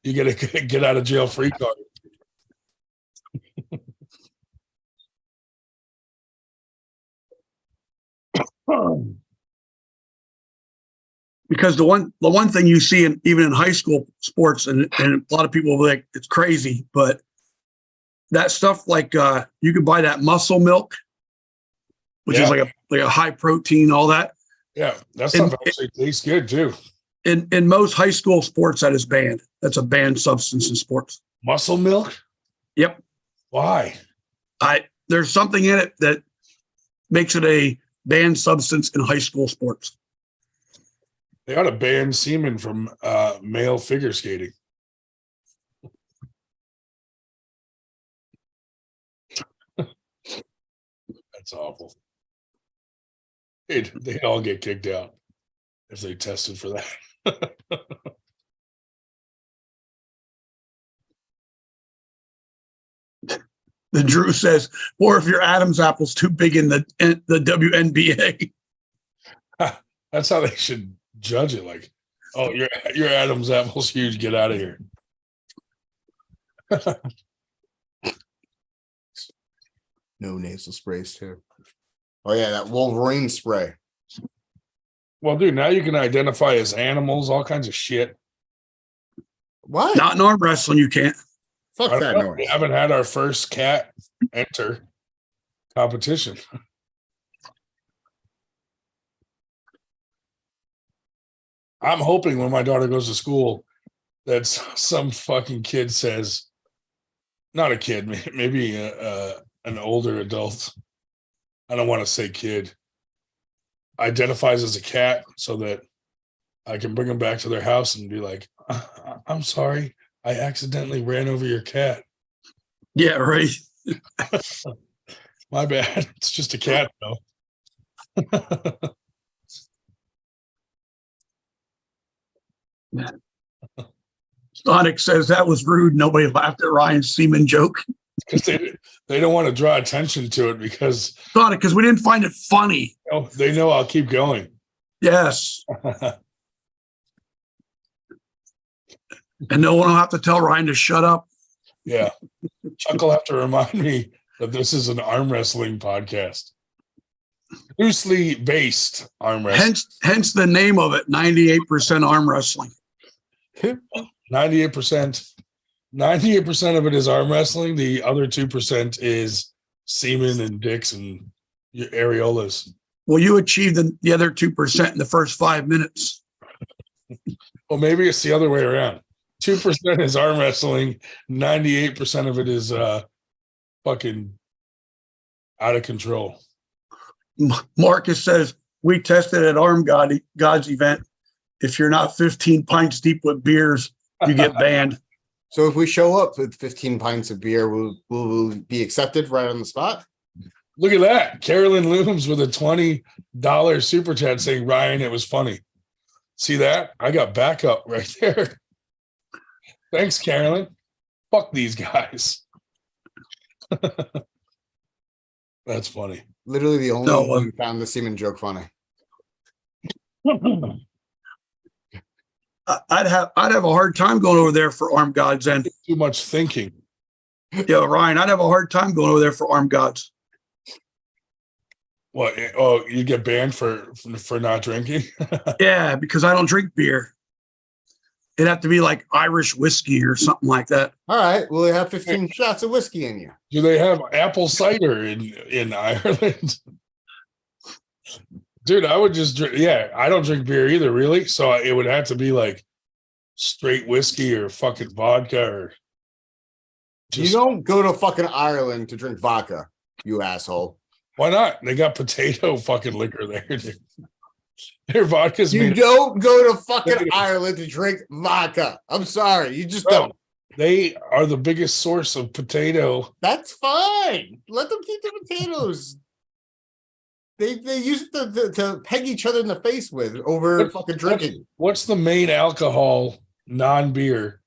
Speaker 2: You get a get out of jail free card.
Speaker 3: Because the one thing you see even in high school sports, and a lot of people will be like, it's crazy, but that stuff, like you can buy that muscle milk, which is like a high protein, all that.
Speaker 2: Yeah, that stuff actually tastes good too.
Speaker 3: In most high school sports, that is banned. That's a banned substance in sports.
Speaker 2: Muscle milk?
Speaker 3: Yep.
Speaker 2: Why?
Speaker 3: There's something in it that makes it a banned substance in high school sports.
Speaker 2: They ought to ban semen from male figure skating. That's awful. They'd all get kicked out if they tested for that.
Speaker 3: The Drew says, or if your Adam's apple's too big in the WNBA.
Speaker 2: That's how they should judge it. Like, oh, your Adam's apple's huge. Get out of here.
Speaker 1: No nasal sprays too. Oh yeah, that Wolverine spray.
Speaker 2: Well, dude, now you can identify as animals, all kinds of shit.
Speaker 1: What?
Speaker 3: Not in arm wrestling, you can't.
Speaker 1: Fuck that noise.
Speaker 2: We haven't had our first cat enter competition. I'm hoping when my daughter goes to school that some fucking kid says, not a kid, maybe an older adult. I don't want to say kid. Identifies as a cat so that I can bring them back to their house and be like, I'm sorry, I accidentally ran over your cat.
Speaker 3: Yeah, right.
Speaker 2: My bad. It's just a cat, though.
Speaker 3: Sonic says that was rude. Nobody laughed at Ryan's semen joke.
Speaker 2: Because they don't want to draw attention to it because
Speaker 3: Sonic, because we didn't find it funny.
Speaker 2: they know I'll keep going.
Speaker 3: Yes. And no one will have to tell Ryan to shut up.
Speaker 2: Yeah. Chuck will have to remind me that this is an arm wrestling podcast. Loosely based arm wrestling.
Speaker 3: Hence the name of it, 98% arm wrestling.
Speaker 2: 98% of it is arm wrestling. The other 2% is semen and dicks and your areolas.
Speaker 3: Well, you achieved the other 2% in the first 5 minutes.
Speaker 2: Well, maybe it's the other way around. 2% is arm wrestling. 98% of it is fucking out of control.
Speaker 3: Marcus says, we tested at God's event. If you're not 15 pints deep with beers, you get banned.
Speaker 1: So if we show up with 15 pints of beer, will we be accepted right on the spot?
Speaker 2: Look at that. Carolyn Looms with a $20 super chat saying, Ryan, it was funny. See that? I got backup right there. Thanks, Carolyn. Fuck these guys. That's funny.
Speaker 1: Literally the only one who found the semen joke funny.
Speaker 3: I'd have a hard time going over there for armed gods. And
Speaker 2: too much thinking.
Speaker 3: Yeah, Ryan, I'd have a hard time going over there for armed gods.
Speaker 2: What? Oh, you get banned for not drinking?
Speaker 3: Yeah, because I don't drink beer. It'd have to be like Irish whiskey or something like that.
Speaker 1: All right. Well, they have 15 shots of whiskey in you.
Speaker 2: Do they have apple cider in Ireland? Dude, I would just drink. Yeah, I don't drink beer either, really. So it would have to be like straight whiskey or fucking vodka or.
Speaker 1: You don't go to fucking Ireland to drink vodka, you asshole.
Speaker 2: Why not? They got potato fucking liquor there. Their vodka's
Speaker 1: You don't go to fucking Ireland to drink vodka. I'm sorry. You just don't.
Speaker 2: They are the biggest source of potato.
Speaker 1: That's fine. Let them keep the potatoes. They use it to peg each other in the face with over fucking drinking.
Speaker 2: What's the main alcohol, non-beer?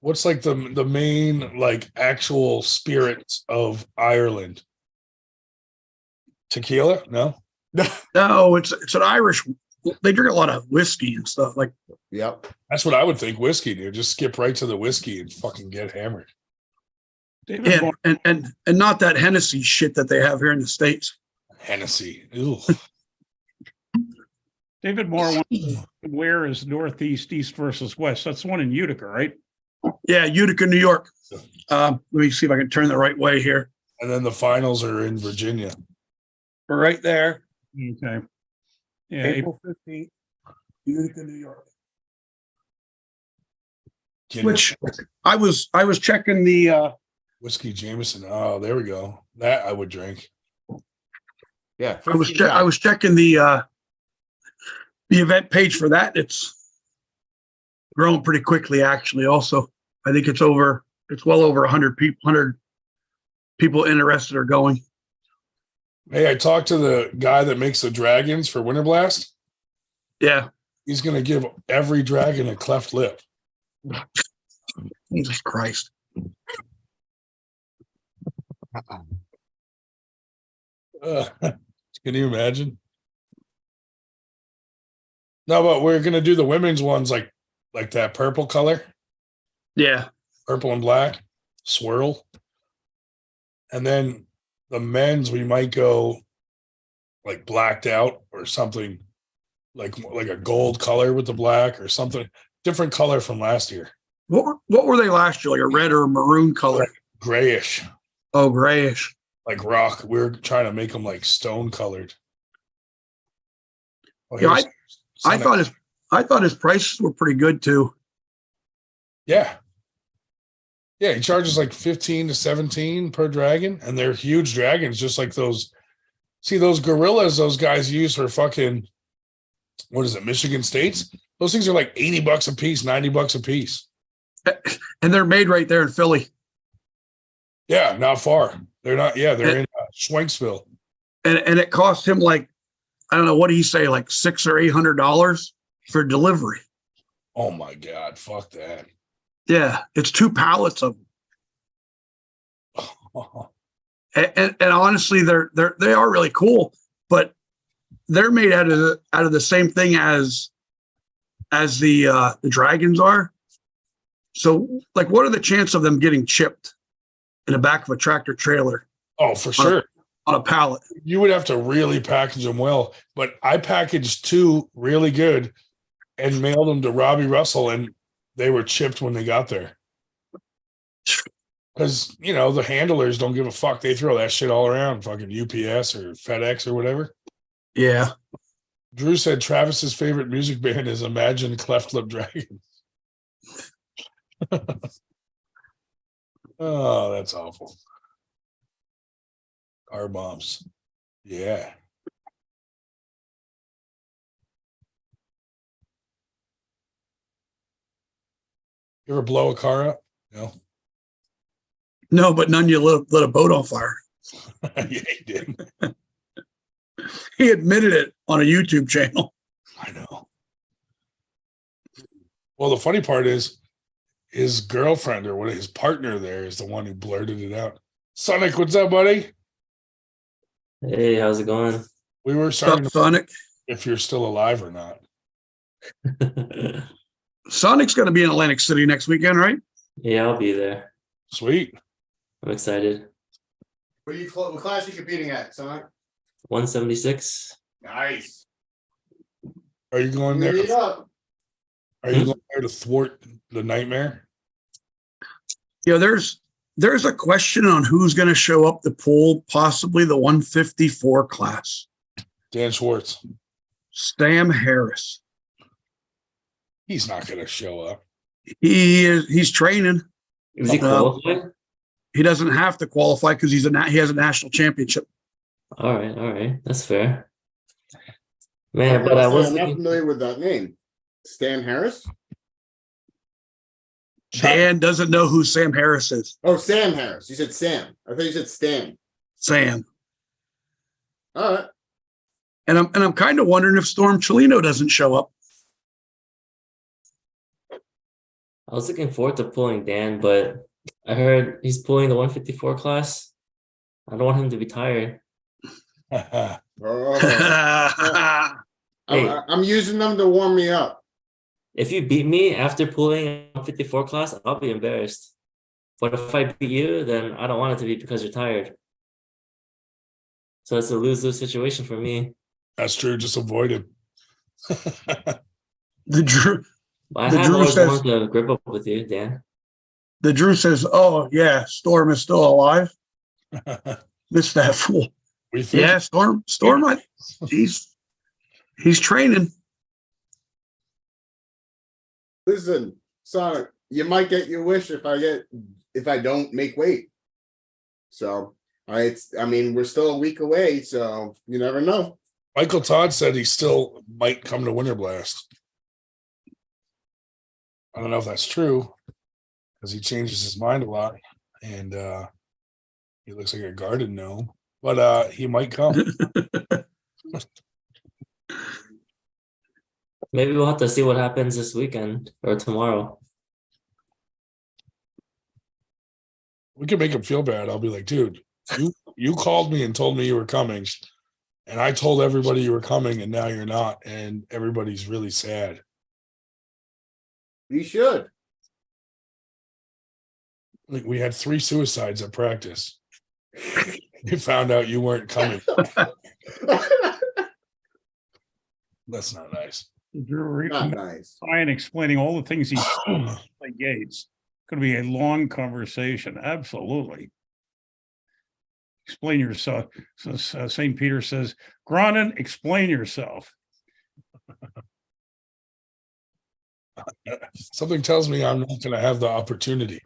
Speaker 2: What's like the main like actual spirits of Ireland? Tequila? No.
Speaker 3: No, it's an Irish. They drink a lot of whiskey and stuff. Like,
Speaker 1: yep.
Speaker 2: That's what I would think. Whiskey, dude. Just skip right to the whiskey and fucking get hammered.
Speaker 3: Yeah, and not that Hennessy shit that they have here in the States.
Speaker 2: Hennessy. Ew.
Speaker 6: David Moore wants to know where is Northeast, East versus West? That's the one in Utica, right?
Speaker 3: Yeah, Utica, New York. Let me see if I can turn the right way here.
Speaker 2: And then the finals are in Virginia.
Speaker 3: We're right there.
Speaker 6: Okay. Yeah,
Speaker 3: April 15th, Utica, New York.
Speaker 2: Which
Speaker 3: I was checking the
Speaker 2: whiskey Jameson. Oh, there we go. That I would drink.
Speaker 1: Yeah,
Speaker 3: I was checking the event page for that. It's growing pretty quickly, actually. Also, I think it's well over 100 people interested or going.
Speaker 2: Hey, I talked to the guy that makes the dragons for Winter Blast.
Speaker 3: Yeah,
Speaker 2: he's going to give every dragon a cleft lip.
Speaker 3: Jesus Christ.
Speaker 2: Can you imagine? No, but we're going to do the women's ones like that purple color.
Speaker 3: Yeah.
Speaker 2: Purple and black swirl. And then the men's, we might go like blacked out or something like a gold color with the black or something different color from last year.
Speaker 3: What were they last year? Like a red or a maroon color?
Speaker 2: Like grayish.
Speaker 3: Oh, grayish.
Speaker 2: Like rock. We're trying to make them like stone colored. Oh,
Speaker 3: yeah, I thought his prices were pretty good too.
Speaker 2: Yeah. Yeah, he charges like 15 to 17 per dragon, and they're huge dragons, just like those. See, those gorillas those guys use for fucking, what is it, Michigan States? Those things are like $80 a piece, $90 a piece.
Speaker 3: And they're made right there in Philly.
Speaker 2: Yeah, not far. They're not, yeah, they're in Schwenksville.
Speaker 3: And it cost him like, I don't know, what did he say, like $600 or $800 for delivery.
Speaker 2: Oh my God, fuck that.
Speaker 3: Yeah, it's 2 pallets of them. And honestly, they are really cool, but they're made out of the same thing as the dragons are. So, like, what are the chances of them getting chipped in the back of a tractor trailer?
Speaker 2: Oh, for sure.
Speaker 3: On a pallet.
Speaker 2: You would have to really package them well, but I packaged 2 really good and mailed them to Robbie Russell, and they were chipped when they got there. Because, you know, the handlers don't give a fuck. They throw that shit all around, fucking UPS or FedEx or whatever.
Speaker 3: Yeah.
Speaker 2: Drew said Travis's favorite music band is Imagine Cleft Lip Dragon. Oh, that's awful. Car bombs. Yeah. You ever blow a car up? No.
Speaker 3: No, but none you lit a boat on fire.
Speaker 2: Yeah, he did.
Speaker 3: He admitted it on a YouTube channel.
Speaker 2: I know. Well, the funny part is his girlfriend or what his partner there is the one who blurted it out. Sonic, what's up, buddy?
Speaker 8: Hey, how's it going?
Speaker 2: We were
Speaker 3: What's
Speaker 2: starting
Speaker 3: up,
Speaker 2: to
Speaker 3: Sonic?
Speaker 2: if you're still alive or not.
Speaker 3: Sonic's going to be in Atlantic City next weekend, right?
Speaker 8: Yeah, I'll be there.
Speaker 2: Sweet.
Speaker 8: I'm excited.
Speaker 1: What class are you competing at, son?
Speaker 8: 176.
Speaker 1: Nice.
Speaker 2: Are you going there?
Speaker 1: Read up.
Speaker 2: Are you going there to thwart the nightmare?
Speaker 3: You know, there's a question on who's going to show up the pool, possibly the 154 class.
Speaker 2: Dan Schwartz.
Speaker 3: Sam Harris.
Speaker 2: He's not going to show up.
Speaker 3: He's training.
Speaker 8: Is he qualified?
Speaker 3: He doesn't have to qualify because he has a national championship.
Speaker 8: All right. That's fair. Man, but I
Speaker 1: I'm
Speaker 8: was
Speaker 1: not
Speaker 8: looking,
Speaker 1: familiar with that name. Stan Harris?
Speaker 3: Dan doesn't know who Sam Harris is.
Speaker 1: Oh, Sam Harris. You said Sam. I thought you said Stan.
Speaker 3: Sam.
Speaker 1: All right.
Speaker 3: And I'm kind of wondering if Storm Chelino doesn't show up.
Speaker 8: I was looking forward to pulling Dan, but I heard he's pulling the 154 class. I don't want him to be tired.
Speaker 1: Oh.
Speaker 8: Hey.
Speaker 1: I'm using them to warm me up.
Speaker 8: If you beat me after pulling a 154 class, I'll be embarrassed. But if I beat you, then I don't want it to be because you're tired. So it's a lose-lose situation for me.
Speaker 2: That's true. Just avoid him.
Speaker 3: The Drew
Speaker 8: But I
Speaker 3: The
Speaker 8: have
Speaker 3: Drew
Speaker 8: always
Speaker 3: says-
Speaker 8: wanted to grip up with you, Dan.
Speaker 3: the Drew says, "Oh yeah, Storm is still alive." Missed that fool.
Speaker 2: We think
Speaker 3: Yeah, Storm. He's training.
Speaker 1: Listen, Sonic, you might get your wish if I don't make weight. So I mean, we're still a week away, so you never know.
Speaker 2: Michael Todd said he still might come to Winter Blast. I don't know if that's true because he changes his mind a lot and he looks like a garden gnome, but he might come.
Speaker 8: Maybe we'll have to see what happens this weekend or tomorrow.
Speaker 2: We can make him feel bad. I'll be like, dude, you called me and told me you were coming, and I told everybody you were coming, and now you're not, and everybody's really sad.
Speaker 1: You should.
Speaker 2: Like we had 3 suicides at practice. They found out you weren't coming. That's not nice.
Speaker 1: Not nice.
Speaker 6: Ryan explaining all the things he said by Gates. Going to be a long conversation. Absolutely. Explain yourself. So St. Peter says, Gronin, explain yourself.
Speaker 2: Something tells me I'm not going to have the opportunity.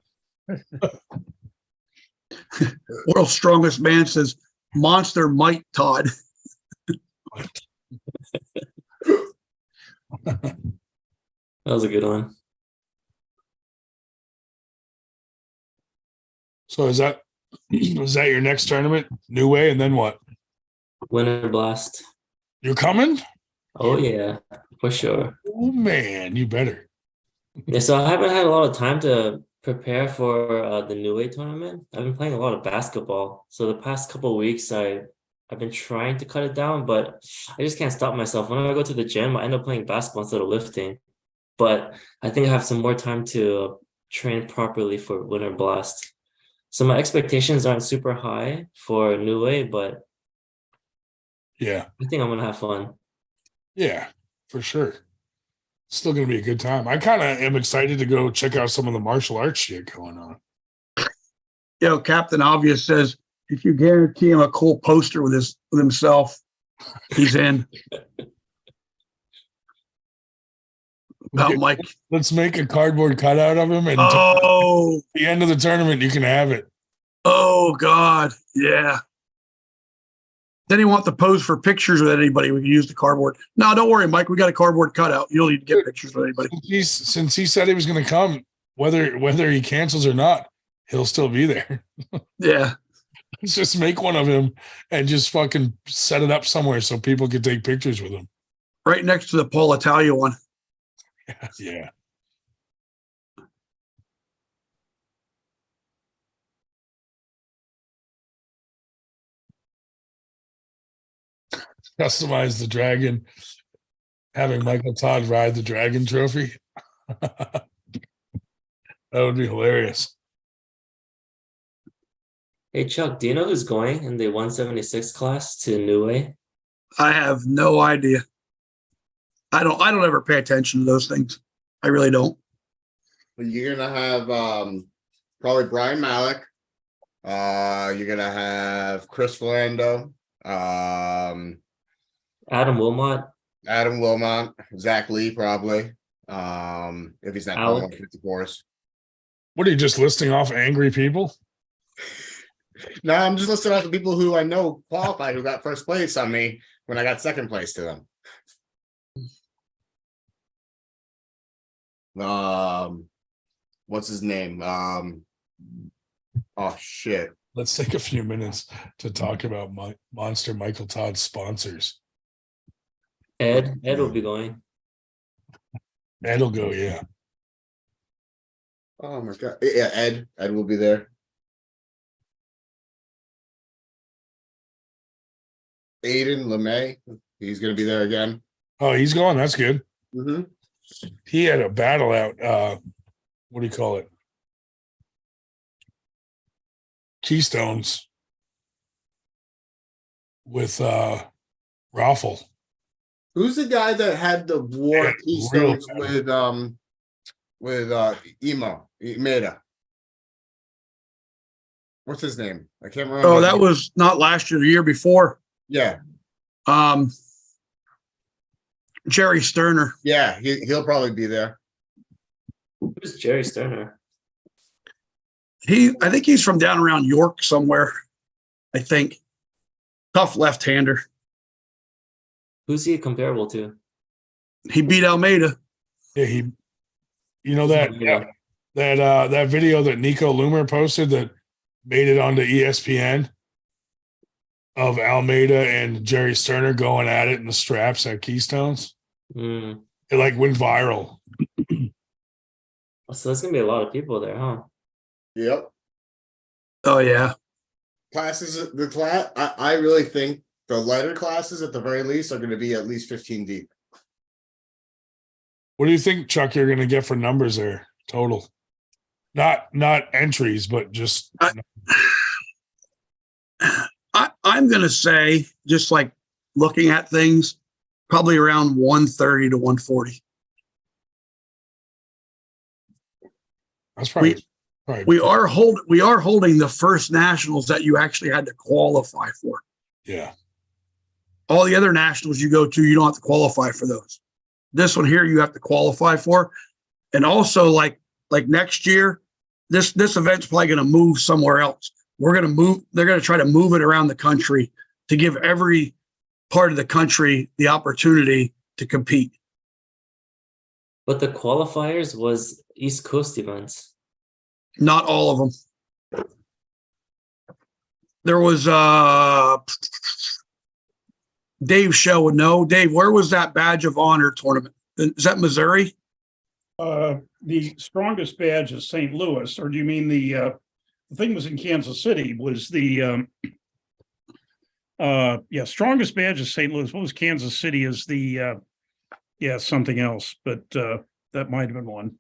Speaker 3: World's strongest man says, "Monster Mike Todd."
Speaker 8: That was a good one.
Speaker 2: So is that your next tournament? New Way, and then what?
Speaker 8: Winter Blast.
Speaker 2: You're coming?
Speaker 8: Oh, yeah, for sure.
Speaker 2: Oh man, you better.
Speaker 8: Yeah, so I haven't had a lot of time to prepare for the New Way tournament. I've been playing a lot of basketball. So the past couple of weeks, I've been trying to cut it down, but I just can't stop myself. When I go to the gym, I end up playing basketball instead of lifting. But I think I have some more time to train properly for Winter Blast. So my expectations aren't super high for New Way, but
Speaker 2: Yeah.
Speaker 8: I think I'm gonna have fun.
Speaker 2: Yeah, for sure. Still going to be a good time. I kind of am excited to go check out some of the martial arts shit going on.
Speaker 3: Captain Obvious says if you guarantee him a cool poster with himself, he's in.
Speaker 2: Okay,
Speaker 3: Mike.
Speaker 2: let's make a cardboard cutout of him, and at the end of the tournament, you can have it.
Speaker 3: Oh God, yeah. Then he want the pose for pictures with anybody. We can use the cardboard. No, don't worry, Mike. We got a cardboard cutout. You don't need to get pictures with anybody.
Speaker 2: Since he said he was going to come, whether he cancels or not, he'll still be there.
Speaker 3: Yeah.
Speaker 2: Let's just make one of him and just fucking set it up somewhere so people can take pictures with him.
Speaker 3: Right next to the Paul Italia one.
Speaker 2: Yeah. Customize the dragon, having Michael Todd ride the dragon trophy. That would be hilarious.
Speaker 8: Hey Chuck, do you know who's going in the 176 class to New Way?
Speaker 3: I have no idea. I don't ever pay attention to those things. I really don't.
Speaker 1: You're gonna have probably Brian Malik. You're gonna have Chris Philando,
Speaker 8: Adam Wilmot,
Speaker 1: Zach Lee, probably. If he's not
Speaker 8: Alec.
Speaker 1: calling 50 course.
Speaker 2: What are you just listing off angry people?
Speaker 1: No, I'm just listing out the people who I know qualified who got first place on me when I got second place to them. What's his name? Oh shit.
Speaker 2: Let's take a few minutes to talk about Monster Michael Todd sponsors.
Speaker 8: Ed will be going.
Speaker 2: Ed'll go, yeah.
Speaker 1: Oh my god. Yeah, Ed will be there. Aiden LeMay, he's gonna be there again.
Speaker 2: Oh, he's going. That's good.
Speaker 1: Mm-hmm.
Speaker 2: He had a battle out. What do you call it? Keystones with Raffle.
Speaker 1: Who's the guy that had the war
Speaker 2: Yeah,
Speaker 1: keystones
Speaker 2: real
Speaker 1: with Emo Meda? What's his name? I can't remember.
Speaker 3: Oh, that was not last year, the year before.
Speaker 1: Yeah.
Speaker 3: Jerry Sterner.
Speaker 1: Yeah, he'll probably be there.
Speaker 8: Who's Jerry Sterner?
Speaker 3: I think he's from down around York somewhere. I think. Tough left-hander.
Speaker 8: Who's he comparable to?
Speaker 3: He beat Almeida.
Speaker 2: Yeah, you know that that video that Nico Loomer posted that made it onto ESPN of Almeida and Jerry Sterner going at it in the straps at Keystones.
Speaker 8: Mm.
Speaker 2: It like went viral.
Speaker 8: So there's gonna be a lot of people there, huh?
Speaker 1: Yep.
Speaker 3: Oh yeah.
Speaker 1: I really think the lighter classes at the very least are going to be at least 15 deep.
Speaker 2: What do you think, Chuck, you're going to get for numbers there total? Not entries, but just.
Speaker 3: I'm going to say, just like looking at things, probably around 130 to 140.
Speaker 2: That's probably.
Speaker 3: We are holding the first nationals that you actually had to qualify for.
Speaker 2: Yeah.
Speaker 3: All the other nationals you go to, you don't have to qualify for those. This one here, you have to qualify for. And also, like next year, this event's probably going to move somewhere else. They're going to try to move it around the country to give every part of the country the opportunity to compete.
Speaker 8: But the qualifiers was East Coast events.
Speaker 3: Not all of them. There was Dave Shell would know. Dave, where was that badge of honor tournament? Is that Missouri?
Speaker 6: The strongest badge is St. Louis, or do you mean the thing was in Kansas City? Was the strongest badge is St. Louis. What was Kansas City? Is the something else, but that might have been one.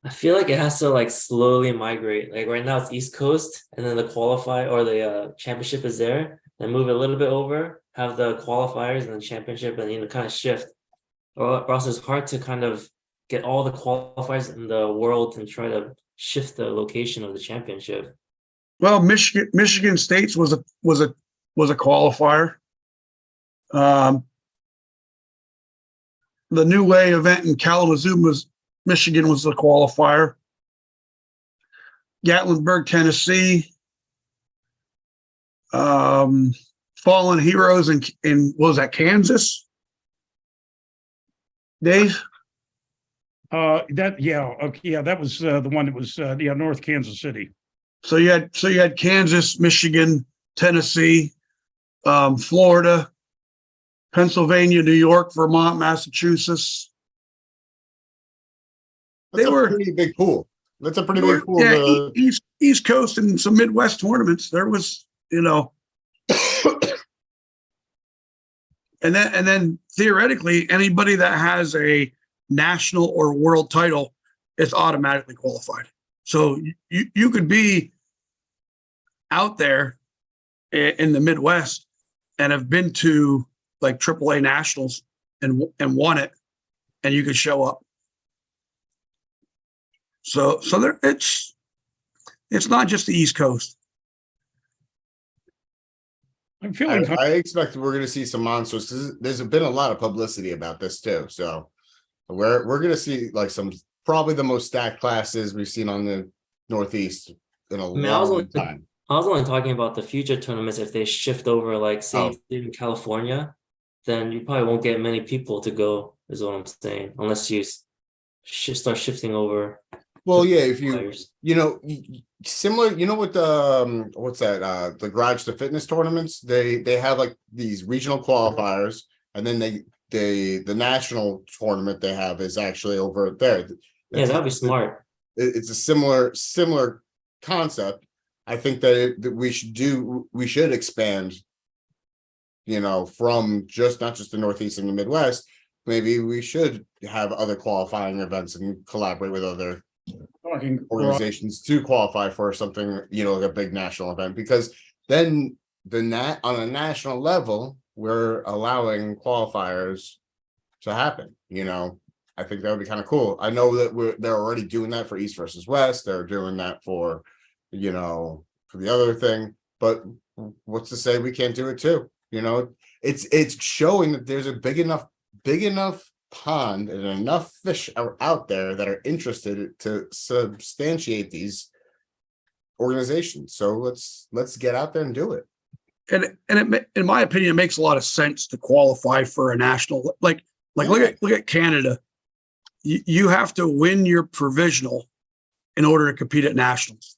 Speaker 8: I feel like it has to like slowly migrate. Like right now it's East Coast, and then the qualify or the championship is there. Then move it a little bit over, have the qualifiers and the championship, and kind of shift. Or else it's hard to kind of get all the qualifiers in the world and try to shift the location of the championship.
Speaker 3: Well, Michigan State's was a qualifier. The New Way event in Kalamazoo Michigan was the qualifier. Gatlinburg, Tennessee. Fallen Heroes in what was that, Kansas? Dave?
Speaker 6: That was the one that was North Kansas City.
Speaker 3: So you had Kansas, Michigan, Tennessee, Florida, Pennsylvania, New York, Vermont, Massachusetts.
Speaker 1: That's a pretty big pool. That's a pretty big pool.
Speaker 3: Yeah, East Coast and some Midwest tournaments. There was, and then theoretically, anybody that has a national or world title is automatically qualified. So you could be out there in the Midwest and have been to like AAA nationals and won it, and you could show up. So there, it's not just the East Coast.
Speaker 6: I'm feeling.
Speaker 1: I expect we're going to see some monsters. There's been a lot of publicity about this too, so we're going to see like some probably the most stacked classes we've seen on the Northeast in a long time.
Speaker 8: I was only talking about the future tournaments. If they shift over, like say in California, then you probably won't get many people to go. Is what I'm saying, unless you start shifting over.
Speaker 1: Well, yeah, if similar, with the what's that? The Garage to Fitness tournaments, they have like these regional qualifiers, and then the national tournament they have is actually over there.
Speaker 8: Yeah, that'd be smart.
Speaker 1: It's a similar concept. I think that we should expand, from not just the Northeast and the Midwest. Maybe we should have other qualifying events and collaborate with other organizations to qualify for something, like a big national event, because then on a national level, we're allowing qualifiers to happen. I think that would be kind of cool. I know that they're already doing that for East versus West. They're doing that for for the other thing, but what's to say we can't do it too? It's showing that there's a big enough pond and enough fish are out there that are interested to substantiate these organizations. So let's get out there and do it.
Speaker 3: And it, in my opinion, it makes a lot of sense to qualify for a national. Look at Canada. You have to win your provisional in order to compete at nationals.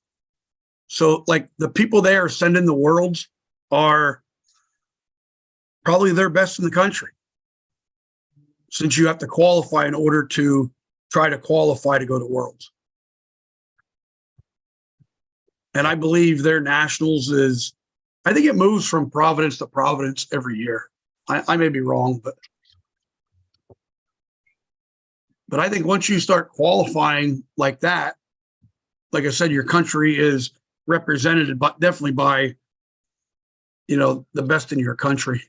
Speaker 3: So like the people there sending the worlds are probably their best in the country, since you have to qualify in order to try to qualify to go to Worlds. And I believe their nationals I think it moves from Providence to Providence every year. I may be wrong, but I think once you start qualifying like that, like I said, your country is represented, but definitely by, the best in your country.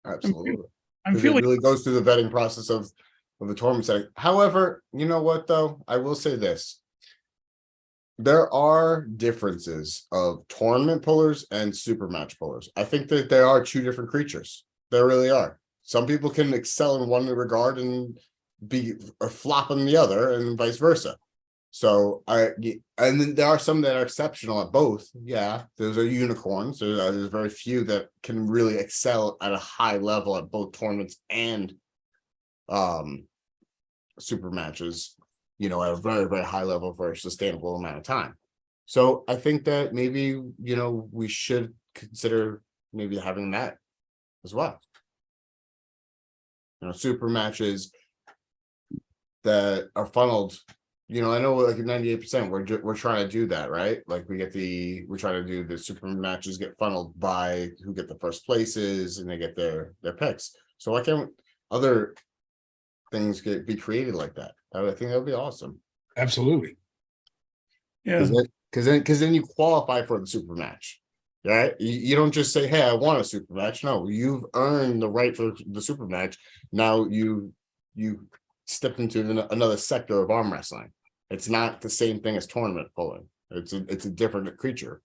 Speaker 1: Absolutely.
Speaker 6: I'm feeling
Speaker 1: it really goes through the vetting process of the tournament setting. However, you know what though? I will say this. There are differences of tournament pullers and super match pullers. I think that there are two different creatures. There really are. Some people can excel in one regard and be a flop in the other, and vice versa. So and then there are some that are exceptional at both. Yeah, those are unicorns. There's very few that can really excel at a high level at both tournaments and super matches, at a very, very high level for a sustainable amount of time. So I think that maybe, we should consider maybe having that as well. Super matches that are funneled. I know like 98%, we're trying to do that, right? Like we're trying to do the super matches get funneled by who get the first places and they get their picks. So why can't other things be created like that? I think that would be awesome.
Speaker 2: Absolutely.
Speaker 6: Yeah.
Speaker 1: Because then you qualify for the super match, right? You don't just say, hey, I want a super match. No, you've earned the right for the super match. Now you stepped into another sector of arm wrestling. It's not the same thing as tournament pulling. It's a different creature.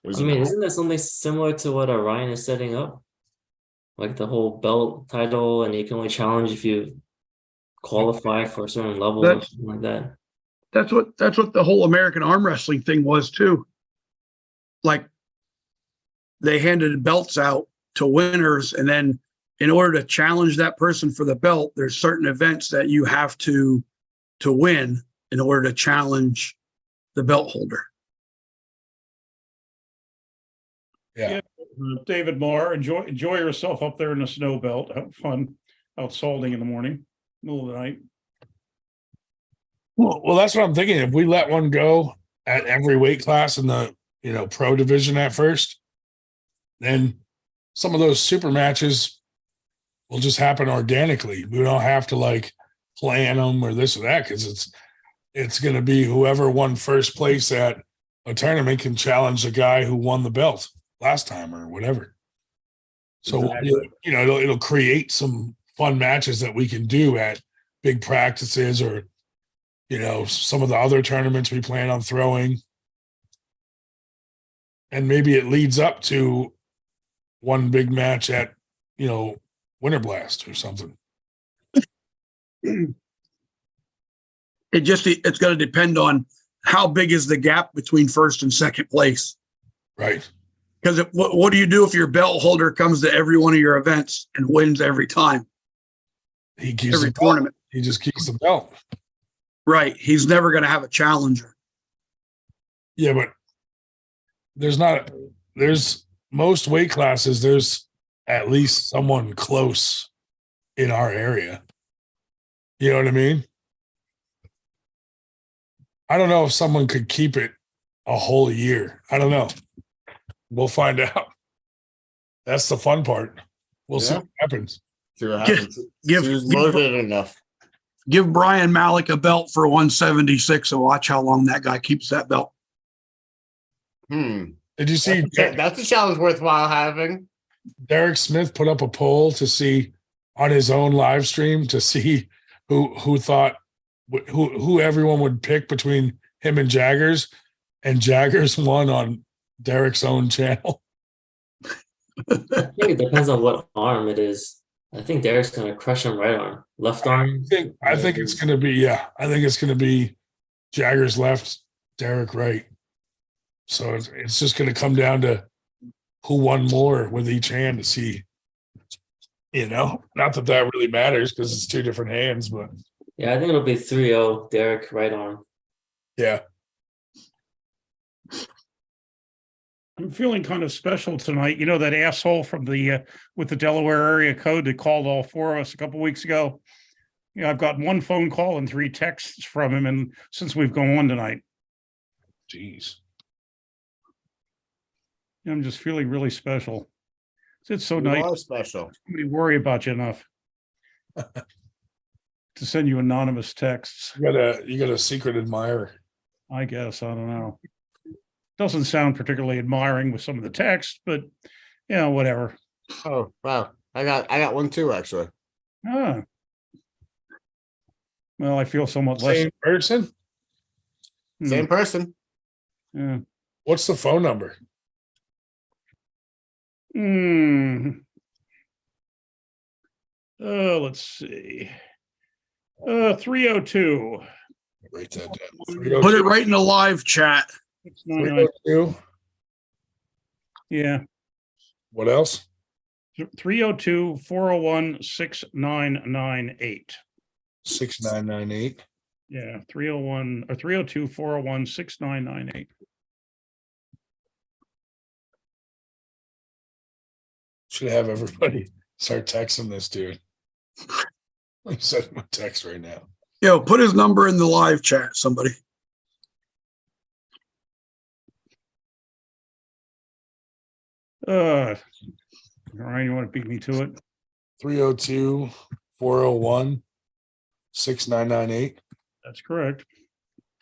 Speaker 8: I mean, isn't that something similar to what Orion is setting up? Like the whole belt title, and you can only challenge if you qualify for a certain level or
Speaker 3: That's-
Speaker 8: something like that.
Speaker 3: That's what the whole American arm wrestling thing was too. Like they handed belts out to winners, and then in order to challenge that person for the belt, there's certain events that you have to win in order to challenge the belt holder.
Speaker 2: Yeah.
Speaker 6: David Moore, enjoy yourself up there in the snow belt. Have fun out salting in the morning, middle of the night.
Speaker 2: Well, that's what I'm thinking. If we let one go at every weight class in the pro division at first, then some of those super matches will just happen organically. We don't have to like plan them or this or that, because it's going to be whoever won first place at a tournament can challenge the guy who won the belt last time or whatever. So
Speaker 1: Exactly.
Speaker 2: it'll create some fun matches that we can do at big practices or some of the other tournaments we plan on throwing. And maybe it leads up to one big match at, Winter Blast or something.
Speaker 3: It's going to depend on how big is the gap between first and second place.
Speaker 2: Right.
Speaker 3: Because what do you do if your belt holder comes to every one of your events and wins every time?
Speaker 2: He keeps
Speaker 3: Every
Speaker 2: the belt.
Speaker 3: tournament.
Speaker 2: He just keeps the belt.
Speaker 3: Right. He's never going to have a challenger.
Speaker 2: Yeah, but there's most weight classes, there's at least someone close in our area. You know what I mean? I don't know if someone could keep it a whole year. I don't know. We'll find out. That's the fun part. We'll see
Speaker 1: Yeah.
Speaker 2: what happens.
Speaker 1: See what happens.
Speaker 3: give-
Speaker 1: She was
Speaker 3: give-
Speaker 1: motivated enough.
Speaker 3: Give Brian Malik a belt for 176 and watch how long that guy keeps that belt.
Speaker 2: Did you see
Speaker 1: That's a challenge worthwhile having.
Speaker 2: Derek Smith put up a poll to see on his own live stream to see who thought who everyone would pick between him and Jaggers won on Derek's own channel.
Speaker 8: I think it depends on what arm it is. I think Derek's gonna crush him right arm, left arm.
Speaker 2: I think it's gonna be Jaggers left, Derek right. So it's just gonna come down to who won more with each hand to see. Not that really matters because it's two different hands, but
Speaker 8: Yeah, I think it'll be 3-0 Derek right arm.
Speaker 2: yeah.
Speaker 6: I'm feeling kind of special tonight. That asshole from with the Delaware area code that called all four of us a couple weeks ago. I've got one phone call and 3 texts from him, and since we've gone on tonight,
Speaker 2: Jeez.
Speaker 6: I'm just feeling really special. It's so
Speaker 1: You
Speaker 6: nice.
Speaker 1: are special.
Speaker 6: Nobody worry about you enough to send you anonymous texts.
Speaker 2: You got a secret admirer.
Speaker 6: I guess, I don't know. Doesn't sound particularly admiring with some of the text, but whatever.
Speaker 1: Oh wow. I got one too, actually.
Speaker 6: Ah. Well, I feel somewhat less.
Speaker 2: Same person?
Speaker 1: Same person.
Speaker 6: Yeah.
Speaker 2: What's the phone number?
Speaker 6: Let's see. 302.
Speaker 2: Write that down.
Speaker 3: Put it right in the live chat.
Speaker 6: 699.
Speaker 2: 302.
Speaker 6: Yeah.
Speaker 2: What else?
Speaker 6: 302-401-6998.
Speaker 2: 6998.
Speaker 6: Yeah, 301 or 302-401-6998.
Speaker 2: Should have everybody start texting this dude. I'm sending him a text right now.
Speaker 3: Put his number in the live chat, somebody.
Speaker 6: Ryan, you want to beat me to it?
Speaker 2: 302-401-6998.
Speaker 6: That's correct.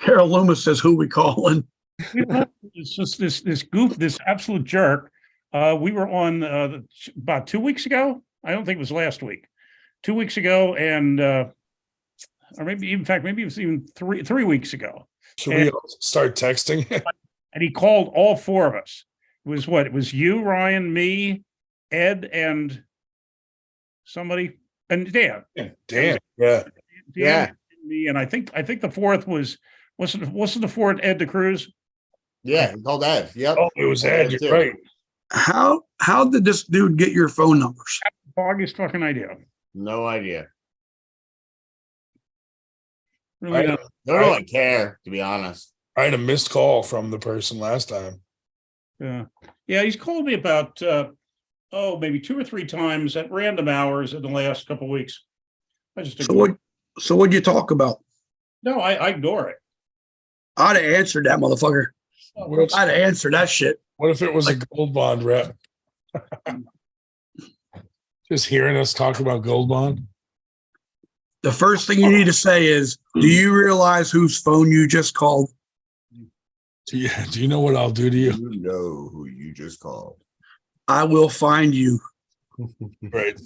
Speaker 3: Carol Loomis says, who we calling?
Speaker 6: It's just this absolute jerk. We were on about 2 weeks ago. I don't think it was last week. 2 weeks ago, and or maybe in fact, maybe it was even 3 weeks ago.
Speaker 2: Should we all start texting?
Speaker 6: And he called all four of us. It was what? It was you, Ryan, me, Ed, and somebody, and Dan.
Speaker 2: Dan. Yeah.
Speaker 6: Dan,
Speaker 1: Yeah.
Speaker 6: me, and I think the fourth wasn't the fourth Ed DeCruz?
Speaker 1: Yeah, he called Ed. Yep.
Speaker 2: Oh, it was Ed. You're right.
Speaker 3: How did this dude get your phone numbers?
Speaker 6: Foggiest fucking idea.
Speaker 1: No idea.
Speaker 6: Really
Speaker 2: I-
Speaker 6: not.
Speaker 1: Nor do I care, to be honest.
Speaker 2: I had a missed call from the person last time.
Speaker 6: Yeah, he's called me about maybe 2 or 3 times at random hours in the last couple of weeks. I just
Speaker 3: So what'd you talk about?
Speaker 6: no, I ignore it.
Speaker 3: I'd have answered that motherfucker. I'd have answered that shit.
Speaker 2: What if it was a gold bond rep? Just hearing us talk about gold bond.
Speaker 3: The first thing you need to say is, do you realize whose phone you just called?
Speaker 2: Do you know what I'll do to you?
Speaker 1: You know who you just called.
Speaker 3: I will find you.
Speaker 2: Right.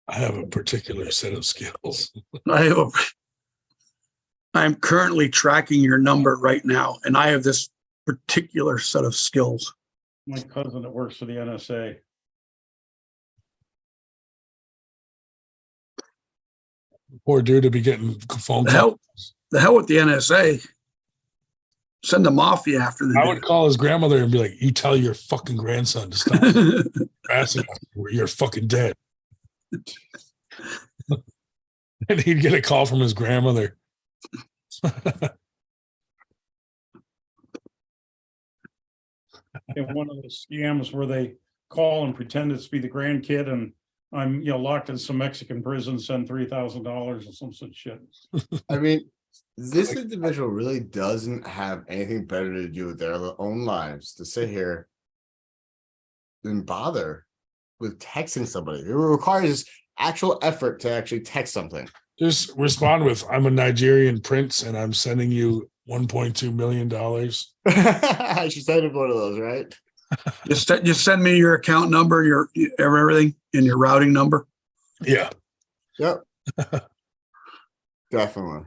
Speaker 2: I have a particular set of skills.
Speaker 3: I'm currently tracking your number right now, and I have this particular set of skills.
Speaker 6: My cousin that works for the NSA.
Speaker 2: Poor dude to be getting phone
Speaker 3: The
Speaker 2: calls.
Speaker 3: hell with the NSA. Send the mafia after the
Speaker 2: I would call his grandmother and be like, "You tell your fucking grandson to stop harassing us, or you're fucking dead." And he'd get a call from his grandmother.
Speaker 6: In one of the scams where they call and pretend it's be the grandkid, and I'm locked in some Mexican prison, send $3,000 or some such shit.
Speaker 1: I mean, this individual really doesn't have anything better to do with their own lives to sit here and bother with texting somebody. It requires actual effort to actually text something.
Speaker 2: Just respond with, "I'm a Nigerian prince and I'm sending you $1.2 million."
Speaker 1: I should send him one of those, right?
Speaker 3: Just send me your account number, your everything, and your routing number.
Speaker 2: Yeah.
Speaker 1: Yep. Definitely.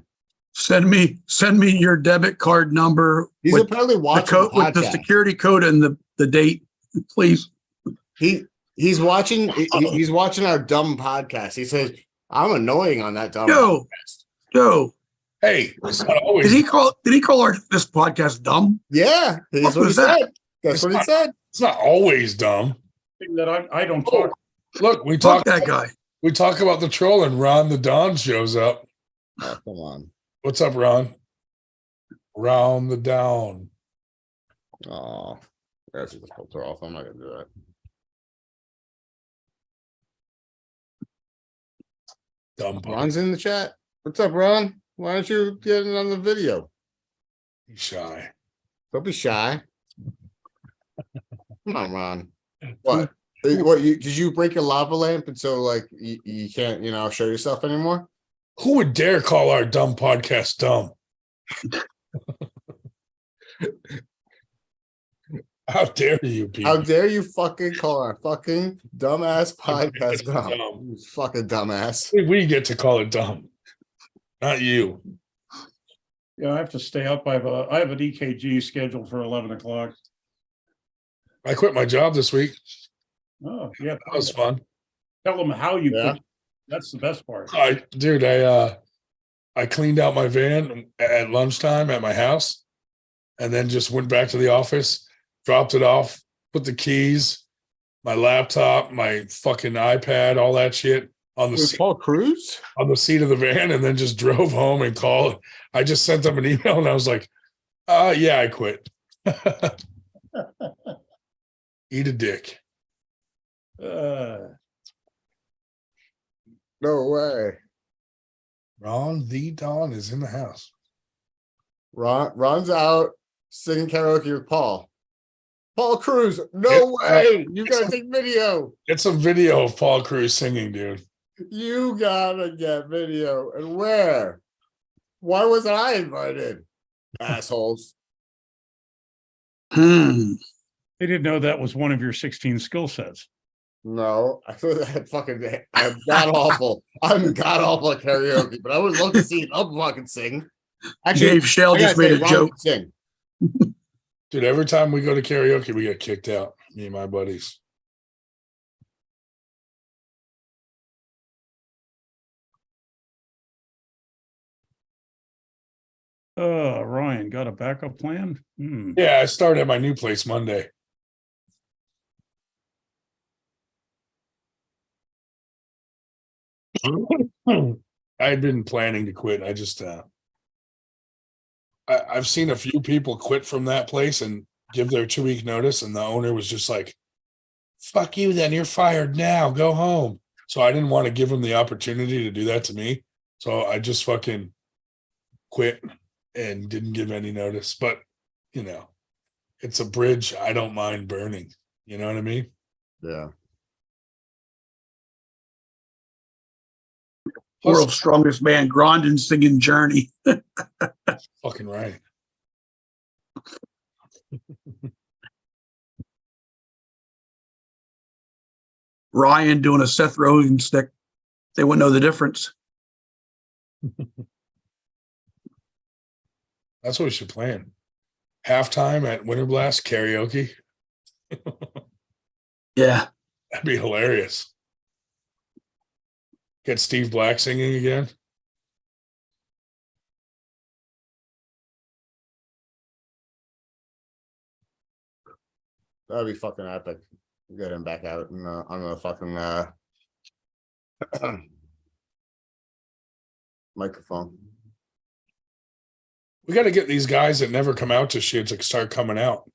Speaker 3: Send me your debit card number.
Speaker 1: He's
Speaker 3: with
Speaker 1: apparently
Speaker 3: the
Speaker 1: watching
Speaker 3: code, with the
Speaker 1: podcast.
Speaker 3: security code and the date, please.
Speaker 1: He's watching our dumb podcast. He says, "I'm annoying on that dumb
Speaker 3: Yo.
Speaker 1: podcast."
Speaker 3: Yo,
Speaker 2: Hey, it's not always.
Speaker 3: did he call this podcast dumb?
Speaker 1: Yeah, that's what he
Speaker 3: was that?
Speaker 1: said. That's what he said.
Speaker 2: It's not always dumb.
Speaker 6: Thing that I don't talk.
Speaker 2: Look, we
Speaker 3: Fuck
Speaker 2: talk
Speaker 3: that guy.
Speaker 2: We talk about the troll, and Ron the Don shows up.
Speaker 1: Oh, come on.
Speaker 2: What's up, Ron? Ron the Down.
Speaker 1: Oh, that's the filter off. I'm not gonna do that.
Speaker 2: Dumb.
Speaker 1: Ron's in the chat. What's up, Ron? Why don't you get it on the video?
Speaker 2: He's shy.
Speaker 1: Don't be shy. Come on, Ron. What? Did you break your lava lamp and so like you can't show yourself anymore?
Speaker 2: Who would dare call our dumb podcast dumb? How dare you, people?
Speaker 1: How dare you fucking call our fucking dumbass podcast dumb?
Speaker 2: Dumb.
Speaker 1: You fucking dumbass.
Speaker 2: We get to call it dumb, not you.
Speaker 6: Yeah, I have to stay up. I have an EKG scheduled for 11 o'clock.
Speaker 2: I quit my job this week.
Speaker 6: Oh, yeah.
Speaker 2: That was fun.
Speaker 6: Tell them how you
Speaker 1: Yeah.
Speaker 6: quit. That's the best part.
Speaker 2: I cleaned out my van at lunchtime at my house, and then just went back to the office, dropped it off, put the keys, my laptop, my fucking iPad, all that shit on the seat,
Speaker 1: Paul Cruz?
Speaker 2: on the seat of the van, and then just drove home and called. I just sent them an email, and I was like, yeah, I quit." Eat a dick.
Speaker 1: No way.
Speaker 2: Ron the Don is in the house.
Speaker 1: Ron's out singing karaoke with Paul. Paul Cruz, no way. You gotta take video.
Speaker 2: Get some video of Paul Cruz singing, dude.
Speaker 1: You gotta get video. And where? Why wasn't I invited? Assholes.
Speaker 3: Hmm.
Speaker 6: They didn't know that was one of your 16 skill sets.
Speaker 1: No, I thought that fucking. I'm god awful. I'm god awful at karaoke, but I would love to see him fucking sing. Actually,
Speaker 3: Dave Shell
Speaker 1: I gotta
Speaker 3: just made
Speaker 1: say,
Speaker 3: a
Speaker 1: Ron
Speaker 3: joke.
Speaker 1: can sing.
Speaker 2: Dude, every time we go to karaoke, we get kicked out. Me and my buddies.
Speaker 6: Ryan, got a backup plan? Hmm.
Speaker 2: Yeah, I start at my new place Monday. I had been planning to quit. I just I've seen a few people quit from that place and give their 2-week notice, and the owner was just like, fuck you, then you're fired now. Go home. So I didn't want to give him the opportunity to do that to me. So I just fucking quit and didn't give any notice. But you know, it's a bridge I don't mind burning. You know what I mean?
Speaker 1: Yeah.
Speaker 2: Plus,
Speaker 3: World's strongest man, Grondin singing Journey.
Speaker 2: fucking right.
Speaker 3: Ryan doing a Seth Rogen stick. They wouldn't know the difference.
Speaker 2: That's what we should plan. Halftime at Winter Blast karaoke.
Speaker 3: Yeah.
Speaker 2: That'd be hilarious. Get Steve Black singing again.
Speaker 1: That'd be fucking epic. Get him back out and on the fucking microphone.
Speaker 2: We got to get these guys that never come out to shit to start coming out.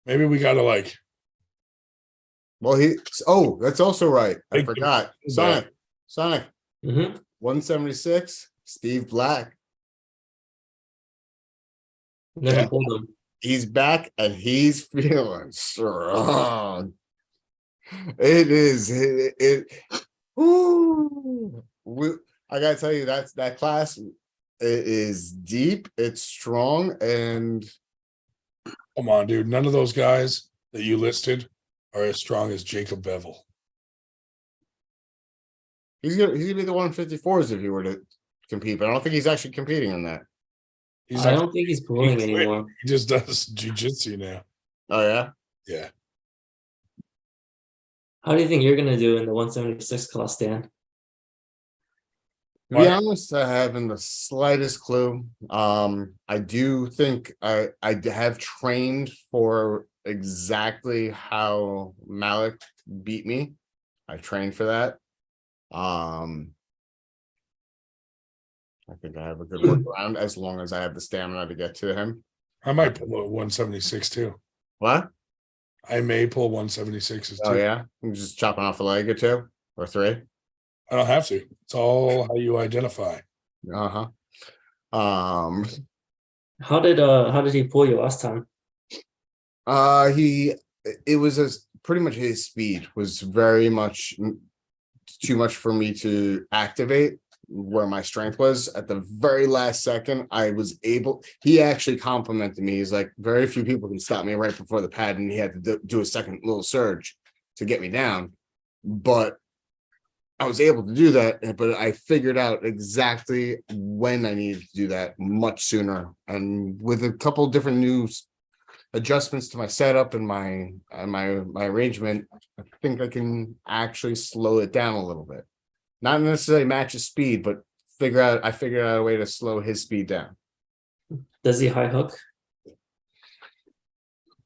Speaker 2: Maybe we got to like.
Speaker 1: Well, that's also right. I
Speaker 2: Thank you.
Speaker 1: forgot.
Speaker 2: Yeah.
Speaker 1: Sonic,
Speaker 8: Mm-hmm.
Speaker 1: 176, Steve Black.
Speaker 8: Never
Speaker 2: Yeah.
Speaker 8: pulled them.
Speaker 1: He's back and he's feeling strong. It is woo. I gotta tell you, that class is deep, it's strong, and
Speaker 2: Come on, dude. None of those guys that you listed are as strong as Jacob Bevel.
Speaker 1: he's gonna be the 154s if he were to compete, but I don't think he's actually competing in that.
Speaker 2: He's
Speaker 8: I
Speaker 2: not,
Speaker 8: don't think he's pulling
Speaker 2: quit.
Speaker 8: anymore.
Speaker 2: He just does jujitsu now.
Speaker 1: Oh yeah.
Speaker 2: Yeah.
Speaker 8: How do you think you're gonna do in the 176 class, Dan?
Speaker 1: To be honest, I haven't the slightest clue. I do think I have trained for exactly how Malik beat me. I trained for that. I think I have a good workaround as long as I have the stamina to get to him.
Speaker 2: I might pull a 176 too.
Speaker 1: What?
Speaker 2: I may pull 176s
Speaker 1: Oh
Speaker 2: too.
Speaker 1: yeah, I'm just chopping off a leg or two or three.
Speaker 2: I don't have to. It's all how you identify.
Speaker 1: Uh-huh.
Speaker 8: How did he pull you last time?
Speaker 1: It was pretty much his speed was very much too much for me to activate where my strength was. At the very last second, he actually complimented me. He's like, very few people can stop me right before the pad, and he had to do a second little surge to get me down. But I was able to do that, but I figured out exactly when I needed to do that much sooner. And with a couple different new adjustments to my setup and my arrangement, I think I can actually slow it down a little bit. Not necessarily match his speed, but I figured out a way to slow his speed down.
Speaker 8: Does he high hook?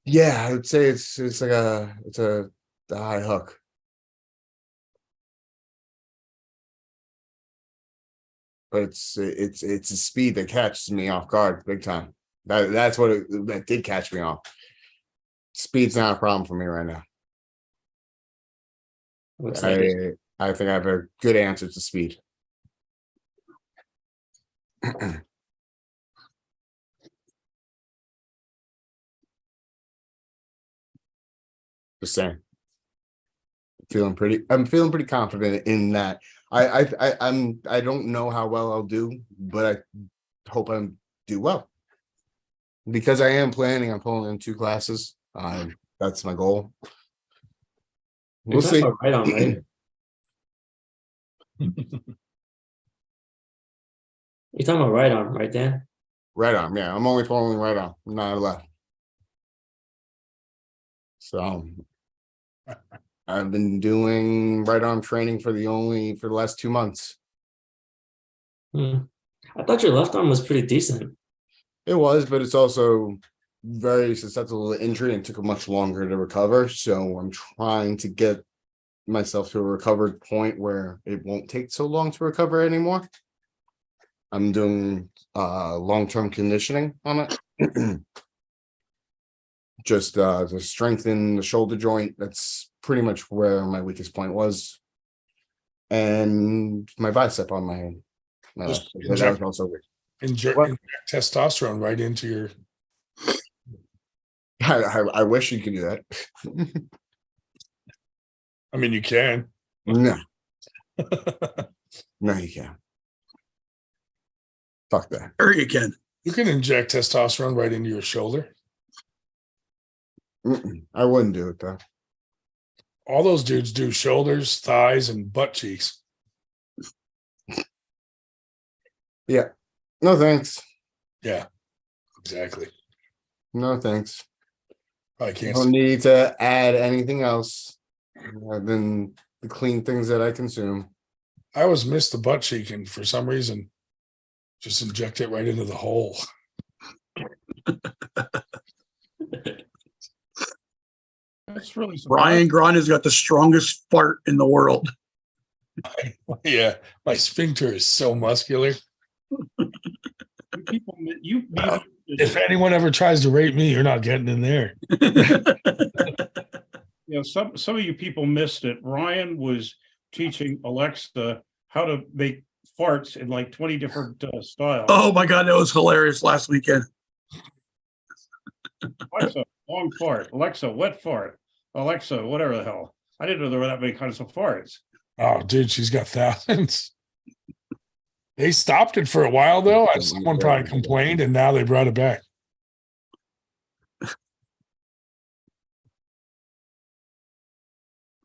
Speaker 1: Yeah, I would say it's like a high hook. But it's a speed that catches me off guard big time. That's what that did catch me off. Speed's not a problem for me right now.
Speaker 8: Looks like it.
Speaker 1: I think I have a good answer to speed. Just saying. I'm feeling pretty confident in that. I don't know how well I'll do, but I hope I do well. Because I am planning on pulling in 2 classes. That's my goal. We'll see.
Speaker 8: Right on, right? You're talking about right arm, right, Dan?
Speaker 1: Right arm, yeah. I'm only throwing right arm, not left. So I've been doing right arm training for the last 2 months.
Speaker 8: Hmm. I thought your left arm was pretty decent.
Speaker 1: It was, but it's also very susceptible to injury and took much longer to recover. So I'm trying to get myself to a recovered point where it won't take so long to recover anymore. I'm doing long-term conditioning on it. Just to strengthen the shoulder joint. That's pretty much where my weakest point was. And my bicep on my
Speaker 2: Just
Speaker 1: left. That was also weak.
Speaker 2: Inject testosterone right into your.
Speaker 1: I wish you could do that.
Speaker 2: I mean, you can.
Speaker 1: No, no, you can't. Fuck that.
Speaker 3: Sure you can.
Speaker 2: You can inject testosterone right into your shoulder.
Speaker 1: I wouldn't do it though.
Speaker 2: All those dudes do shoulders, thighs, and butt cheeks.
Speaker 1: Yeah. No thanks.
Speaker 2: Yeah, exactly.
Speaker 1: No thanks.
Speaker 2: I
Speaker 1: I
Speaker 2: can't.
Speaker 1: don't need to add anything else than the clean things that I consume.
Speaker 2: I always miss the butt cheek, and for some reason, just inject it right into the hole.
Speaker 6: That's really
Speaker 3: Brian Grant has got the strongest fart in the world.
Speaker 2: Yeah, my sphincter is so muscular.
Speaker 6: people.
Speaker 2: If anyone ever tries to rape me, you're not getting in there.
Speaker 6: You know, some of you people missed it. Ryan was teaching Alexa how to make farts in like 20 different styles.
Speaker 3: Oh my God, that was hilarious last weekend.
Speaker 6: Alexa, long fart. Alexa, wet fart. Alexa, whatever the hell. I didn't know there were that many kinds of farts.
Speaker 2: Oh, dude, she's got thousands. They stopped it for a while though. Someone probably complained, and now they brought it back.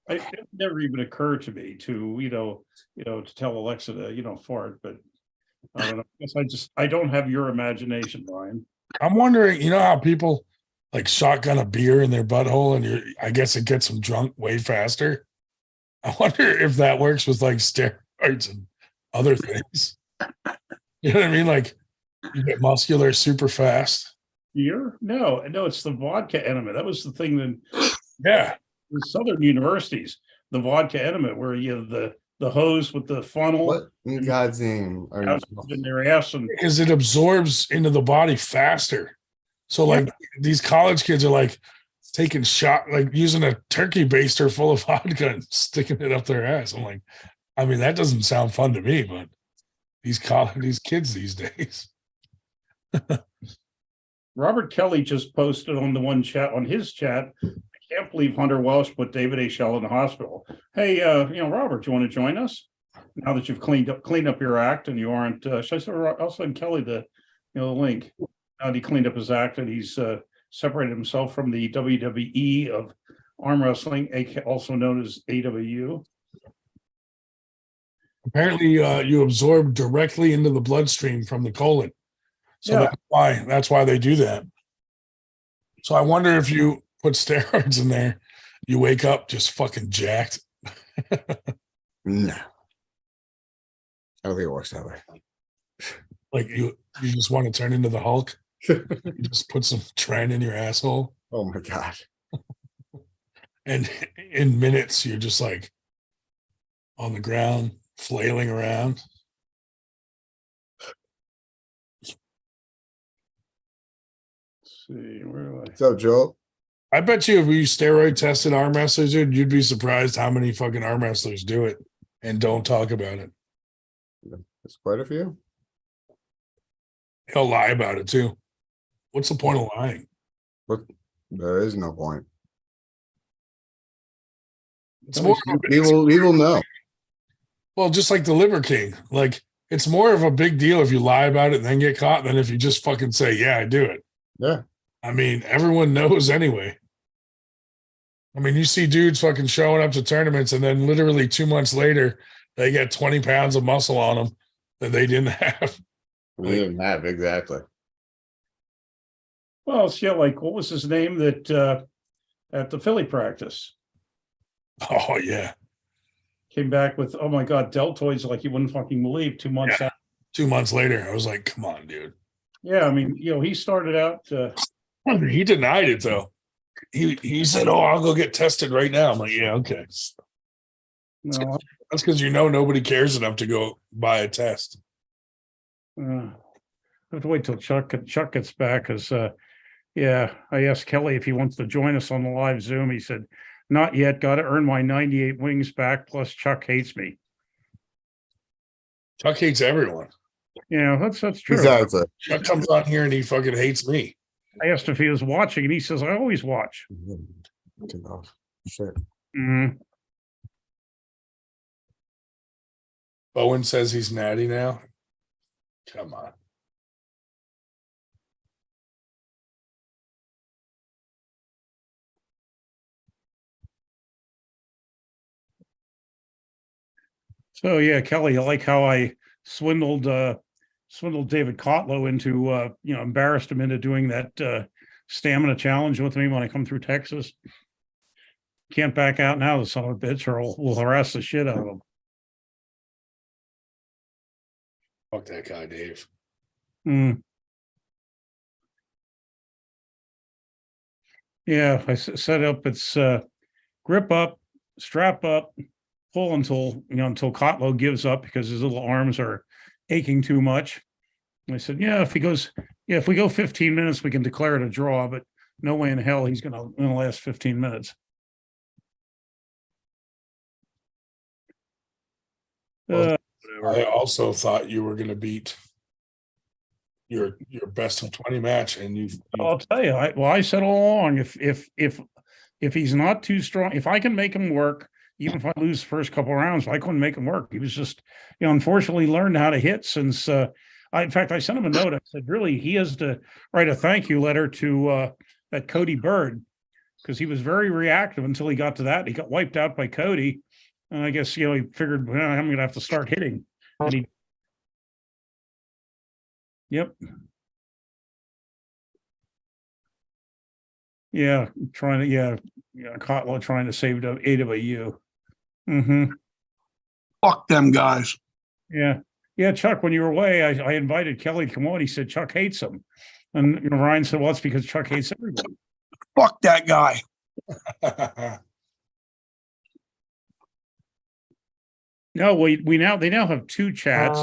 Speaker 6: It never even occurred to me to to tell Alexa to fart, but I don't know. I guess I don't have your imagination, Brian.
Speaker 2: I'm wondering, you know how people like shotgun a beer in their butthole, and I guess it gets them drunk way faster. I wonder if that works with like steroids and other things. You know what I mean? Like you get muscular super fast.
Speaker 6: Beer? No, it's the vodka enema. That was the thing that
Speaker 2: Yeah.
Speaker 6: the Southern universities, the vodka enema, where you have the hose with the funnel.
Speaker 1: What in God's name are you?
Speaker 6: In their ass and
Speaker 2: Because it absorbs into the body faster. So like these college kids are like taking like using a turkey baster full of vodka and sticking it up their ass. I'm like, I mean, that doesn't sound fun to me, but these kids these days.
Speaker 6: Robert Kelly just posted on his chat. I can't believe Hunter Welsh put David A. Shell in the hospital. Hey, Robert, you want to join us now that you've cleaned up your act and you aren't? I'll send Kelly the link. Now that he cleaned up his act and he's separated himself from the WWE of arm wrestling, also known as AWU.
Speaker 2: Apparently, you absorb directly into the bloodstream from the colon, so that's why they do that. So I wonder if you put steroids in there, you wake up just fucking jacked.
Speaker 1: No, I don't think it works that way.
Speaker 2: Like you just want to turn into the Hulk. You just put some tren in your asshole.
Speaker 1: Oh my God.
Speaker 2: And in minutes, you're just like on the ground, flailing around.
Speaker 6: Let's see, where do I?
Speaker 1: What's up, Joel?
Speaker 2: I bet you if we steroid tested arm wrestlers, dude, you'd be surprised how many fucking arm wrestlers do it and don't talk about it.
Speaker 1: There's quite a few.
Speaker 2: He'll lie about it too. What's the point of lying?
Speaker 1: But there is no point.
Speaker 2: It's more
Speaker 1: We will know.
Speaker 2: well, just like the Liver King. Like it's more of a big deal if you lie about it and then get caught than if you just fucking say, yeah, I do it.
Speaker 1: Yeah.
Speaker 2: I mean, everyone knows anyway. I mean, you see dudes fucking showing up to tournaments, and then literally 2 months later, they get 20 pounds of muscle on them that they didn't have.
Speaker 1: We didn't have exactly.
Speaker 6: Well, it's like what was his name that at the Philly practice
Speaker 2: Oh yeah,
Speaker 6: came back with, oh my God, deltoids like you wouldn't fucking believe 2 months
Speaker 2: Yeah.
Speaker 6: out.
Speaker 2: 2 months later, I was like, come on, dude.
Speaker 6: Yeah, I mean, he started out
Speaker 2: He denied it though. He said, "Oh, I'll go get tested right now." I'm like, "Yeah, okay." That's because nobody cares enough to go buy a test.
Speaker 6: I have to wait till Chuck gets back because yeah, I asked Kelly if he wants to join us on the live Zoom. He said, not yet, gotta earn my 98 wings back, plus Chuck hates me.
Speaker 2: Chuck hates everyone.
Speaker 6: Yeah, that's true.
Speaker 1: Exactly.
Speaker 2: Chuck comes on here and he fucking hates me.
Speaker 6: I asked if he was watching, and he says, I always watch.
Speaker 1: Take off. Shit.
Speaker 6: Mhm.
Speaker 2: Bowen says he's natty now. Come on.
Speaker 6: So yeah, Kelly, I like how I swindled David Kotlow into embarrassed him into doing that stamina challenge with me when I come through Texas. Can't back out now, the son of a bitch, or we'll harass the shit out of him.
Speaker 2: Fuck that guy, Dave.
Speaker 6: Yeah, I set up. It's grip up, strap up, pull until Kotlow gives up because his little arms are aching too much. And I said, yeah, if we go 15 minutes, we can declare it a draw, but no way in hell he's gonna last 15 minutes.
Speaker 2: I also thought you were going to beat your best of 20 match, and you.
Speaker 6: I'll tell you. I said all along, if he's not too strong, if I can make him work, even if I lose the first couple of rounds, I couldn't make him work. He was just, unfortunately learned how to hit since. In fact, I sent him a note. I said, really, he has to write a thank you letter to that Cody Bird, because he was very reactive until he got to that. He got wiped out by Cody. And I guess, he figured, well, I'm going to have to start hitting. And yep. Yeah, Kotlow trying to save AWU. Mm-hmm.
Speaker 3: Fuck them guys.
Speaker 6: Yeah, Chuck, when you were away, I invited Kelly to come on. He said Chuck hates him. And Ryan said, well, it's because Chuck hates everybody.
Speaker 3: Fuck that guy.
Speaker 6: No, they now have two chats.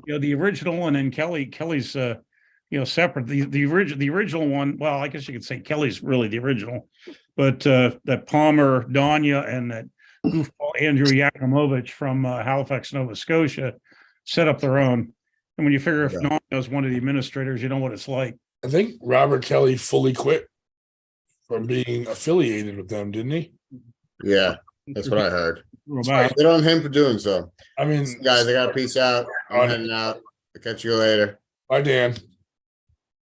Speaker 6: The original and then Kelly's separate. The original one, well, I guess you could say Kelly's really the original, but that Palmer, Danya, and that goofball Andrew Yakimovich from Halifax, Nova Scotia set up their own. And when you figure if Danya is one of the administrators, you know what it's like.
Speaker 2: I think Robert Kelly fully quit from being affiliated with them, didn't he?
Speaker 1: Yeah, that's what I heard.
Speaker 6: About.
Speaker 1: Good on him for doing so.
Speaker 2: I mean,
Speaker 1: Guys, I got to peace out. I'm heading out. I'll catch you later.
Speaker 2: Bye, Dan.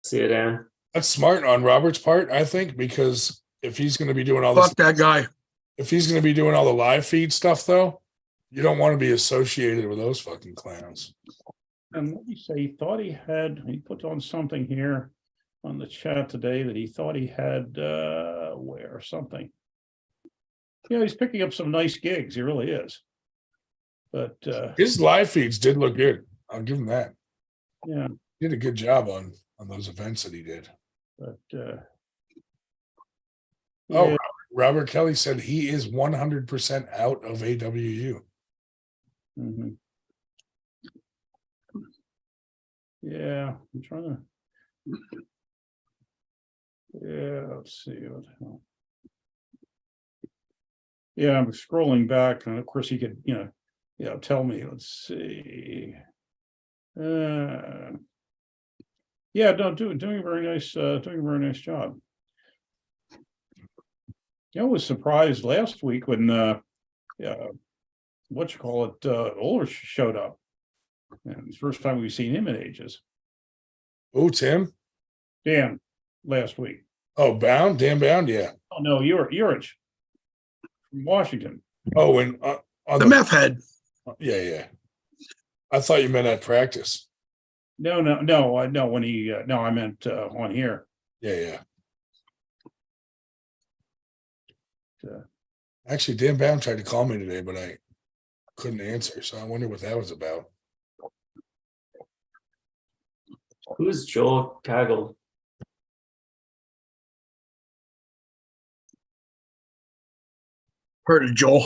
Speaker 8: See you, Dan.
Speaker 2: That's smart on Robert's part, I think, because if he's going to be doing all this,
Speaker 3: Fuck that guy.
Speaker 2: if he's going to be doing all the live feed stuff, though, you don't want to be associated with those fucking clowns.
Speaker 6: And what did he say? He thought he put on something here on the chat today that he thought he had where something. Yeah, he's picking up some nice gigs. He really is. But
Speaker 2: His live feeds did look good. I'll give him that.
Speaker 6: Yeah,
Speaker 2: He did a good job on those events that he did.
Speaker 6: but
Speaker 2: Oh, Robert Kelly said he is 100% out of AWU.
Speaker 6: mhm. Yeah, I'm trying to. Yeah, let's see what the hell. Yeah, I'm scrolling back, and of course he could, tell me. Let's see. Yeah, no, doing a very nice, job. I was surprised last week when Ulrich showed up. And it's the first time we've seen him in ages.
Speaker 2: Oh, Tim?
Speaker 6: Dan, last week.
Speaker 2: Oh, Dan Bound, yeah.
Speaker 6: Oh no, Urich. from Washington.
Speaker 2: Oh, and on
Speaker 3: The meth head.
Speaker 2: yeah. I thought you meant at practice.
Speaker 6: No. When he no, I meant on here.
Speaker 2: Yeah.
Speaker 6: Uh,
Speaker 2: Actually, Dan Bam tried to call me today, but I couldn't answer. So I wonder what that was about.
Speaker 8: Who's Joel Kaggle?
Speaker 3: Heard of Joel.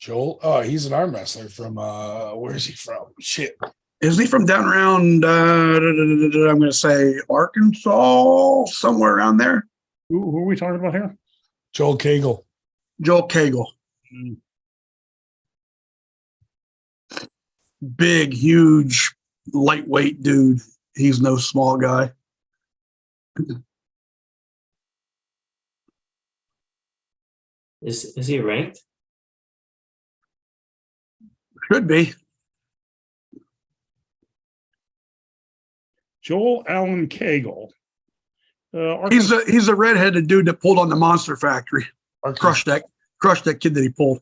Speaker 2: Joel? Oh, he's an arm wrestler from where is he from? Shit.
Speaker 3: Isn't he from down around, I'm going to say Arkansas, somewhere around there?
Speaker 6: who are we talking about here?
Speaker 2: Joel Cagle.
Speaker 3: Joel Cagle.
Speaker 6: Mm.
Speaker 3: Big, huge, lightweight dude. He's no small guy.
Speaker 8: Is he ranked?
Speaker 3: Should be.
Speaker 6: Joel Allen Cagle.
Speaker 3: He's a redheaded dude that pulled on the Monster Factory. Crushed that kid that he pulled.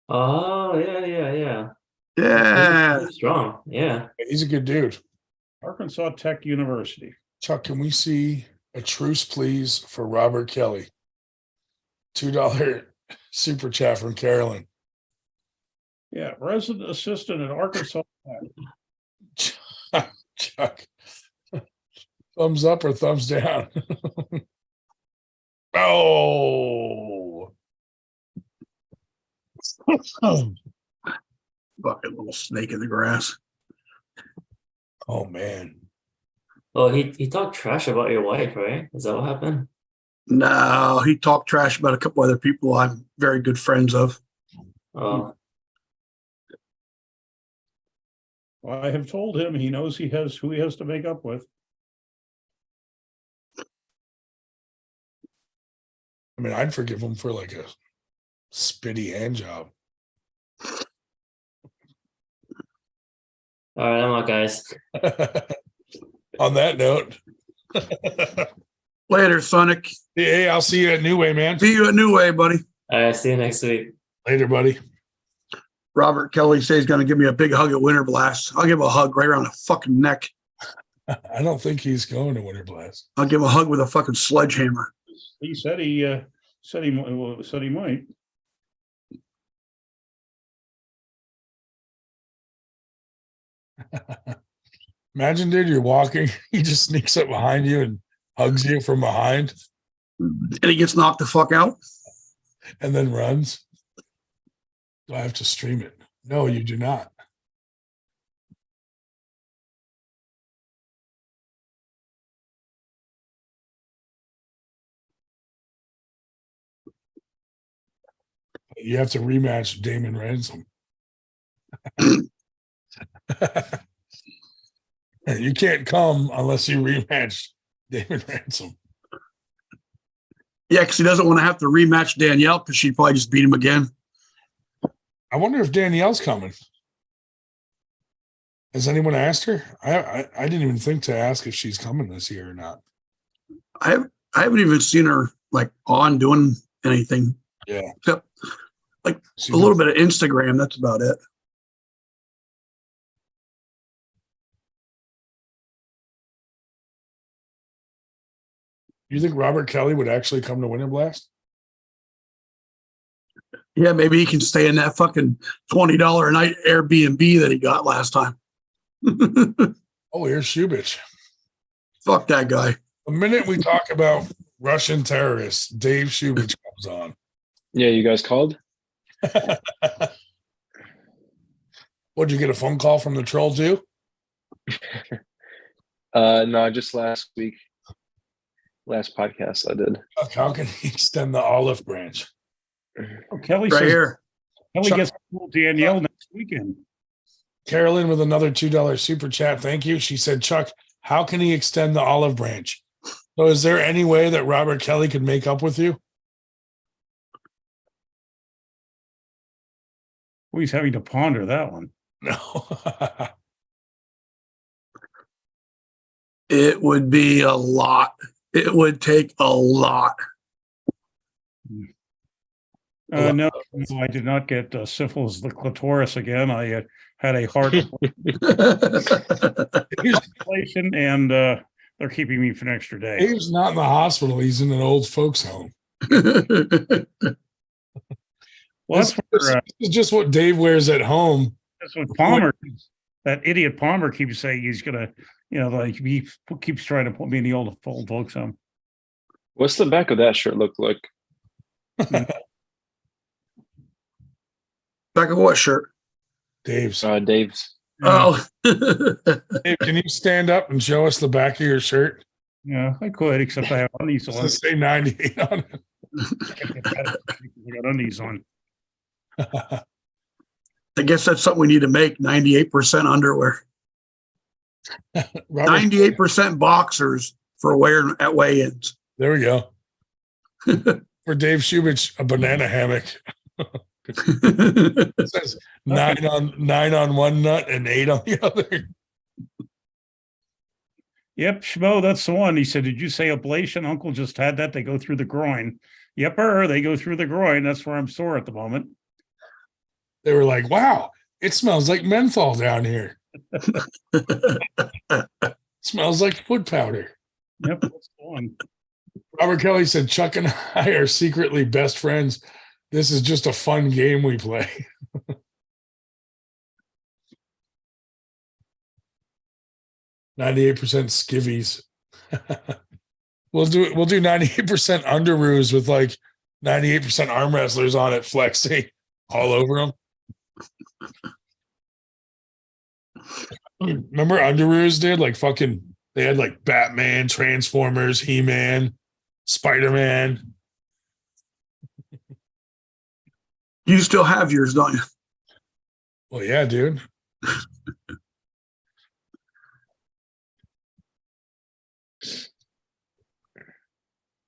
Speaker 8: Oh, yeah.
Speaker 3: Yeah.
Speaker 8: He's strong. Yeah.
Speaker 2: He's a good dude.
Speaker 6: Arkansas Tech University.
Speaker 2: Chuck, can we see a truce, please, for Robert Kelly? $2 super chat from Carolyn.
Speaker 6: Yeah, resident assistant at Arkansas Tech.
Speaker 2: Chuck, thumbs up or thumbs down? Oh.
Speaker 3: Fucking little snake in the grass.
Speaker 2: Oh man.
Speaker 8: Oh, he talked trash about your wife, right? Is that what happened?
Speaker 3: No, he talked trash about a couple other people I'm very good friends of.
Speaker 8: Oh,
Speaker 6: I have told him he knows he has who he has to make up with.
Speaker 2: I mean, I'd forgive him for like a spitty hand job.
Speaker 8: all right, I'm out, guys.
Speaker 2: On that note,
Speaker 3: Later, Sonic.
Speaker 2: hey, I'll see you at New Way, man.
Speaker 3: See you at New Way, buddy.
Speaker 8: All right, see you next week.
Speaker 2: Later, buddy.
Speaker 3: Robert Kelly says he's going to give me a big hug at Winter Blast. I'll give him a hug right around the fucking neck.
Speaker 2: I don't think he's going to Winter Blast.
Speaker 3: I'll give him a hug with a fucking sledgehammer.
Speaker 6: He said he might.
Speaker 2: Imagine, dude, you're walking, he just sneaks up behind you and hugs you from behind
Speaker 3: And he gets knocked the fuck out.
Speaker 2: and then runs. Do I have to stream it? No, you do not. You have to rematch Damon Ransom. You can't come unless you rematch Damon Ransom.
Speaker 3: Yeah, because he doesn't want to have to rematch Danielle because she'd probably just beat him again.
Speaker 2: I wonder if Danielle's coming. Has anyone asked her? I didn't even think to ask if she's coming this year or not.
Speaker 3: I haven't even seen her like on doing anything.
Speaker 2: Yeah.
Speaker 3: Except like a little bit of Instagram. That's about it.
Speaker 2: You think Robert Kelly would actually come to Winter Blast?
Speaker 3: Yeah, maybe he can stay in that fucking $20 a night Airbnb that he got last time.
Speaker 2: Oh, here's Shubich.
Speaker 3: Fuck that guy.
Speaker 2: The minute we talk about Russian terrorists, Dave Shubich comes on.
Speaker 9: Yeah, you guys called?
Speaker 2: What'd you get a phone call from the troll too?
Speaker 9: No, just last week. Last podcast I did.
Speaker 2: How can he extend the olive branch?
Speaker 6: Oh, Kelly
Speaker 3: Right
Speaker 6: says
Speaker 3: here.
Speaker 6: Kelly gets to pull Danielle next weekend.
Speaker 2: Carolyn with another $2 super chat. Thank you. She said, Chuck, how can he extend the olive branch? So is there any way that Robert Kelly could make up with you?
Speaker 6: Oh, he's having to ponder that one.
Speaker 2: No.
Speaker 3: It would be a lot. It would take a lot.
Speaker 6: No, I did not get syphilis of the clitoris again. I had a heart inflation, and they're keeping me for an extra day.
Speaker 2: Dave's not in the hospital. He's in an old folks home.
Speaker 6: Well, that's
Speaker 2: This is just what Dave wears at home.
Speaker 6: that's what Palmer, that idiot Palmer keeps saying he's gonna, like he keeps trying to put me in the old folks home.
Speaker 9: What's the back of that shirt look like?
Speaker 3: Back of what shirt?
Speaker 2: Dave's.
Speaker 9: Dave's.
Speaker 3: Oh,
Speaker 2: Dave, can you stand up and show us the back of your shirt?
Speaker 6: Yeah, I could, except I have undies
Speaker 2: Does
Speaker 6: on.
Speaker 2: it say 98 on it?
Speaker 6: I got undies on.
Speaker 3: I guess that's something we need to make. 98% underwear,
Speaker 2: Robert,
Speaker 3: 98% boxers for wearing at weigh-ins.
Speaker 2: there we go. For Dave Shubich, a banana hammock. It says 9 on one nut and 8 on the other.
Speaker 6: Yep, Schmo, that's the one. He said, "Did you say ablation? Uncle just had that. They go through the groin." Yepper, they go through the groin. That's where I'm sore at the moment.
Speaker 2: They were like, wow, it smells like menthol down here. Smells like foot powder.
Speaker 6: Yep, that's the one.
Speaker 2: Robert Kelly said, Chuck and I are secretly best friends. This is just a fun game we play. 98% skivvies. We'll do 98% underoos with like 98% arm wrestlers on it flexing all over them. Remember underoos, dude? Like fucking, they had like Batman, Transformers, He-Man, Spider-Man.
Speaker 3: You still have yours, don't you?
Speaker 2: Well, yeah, dude.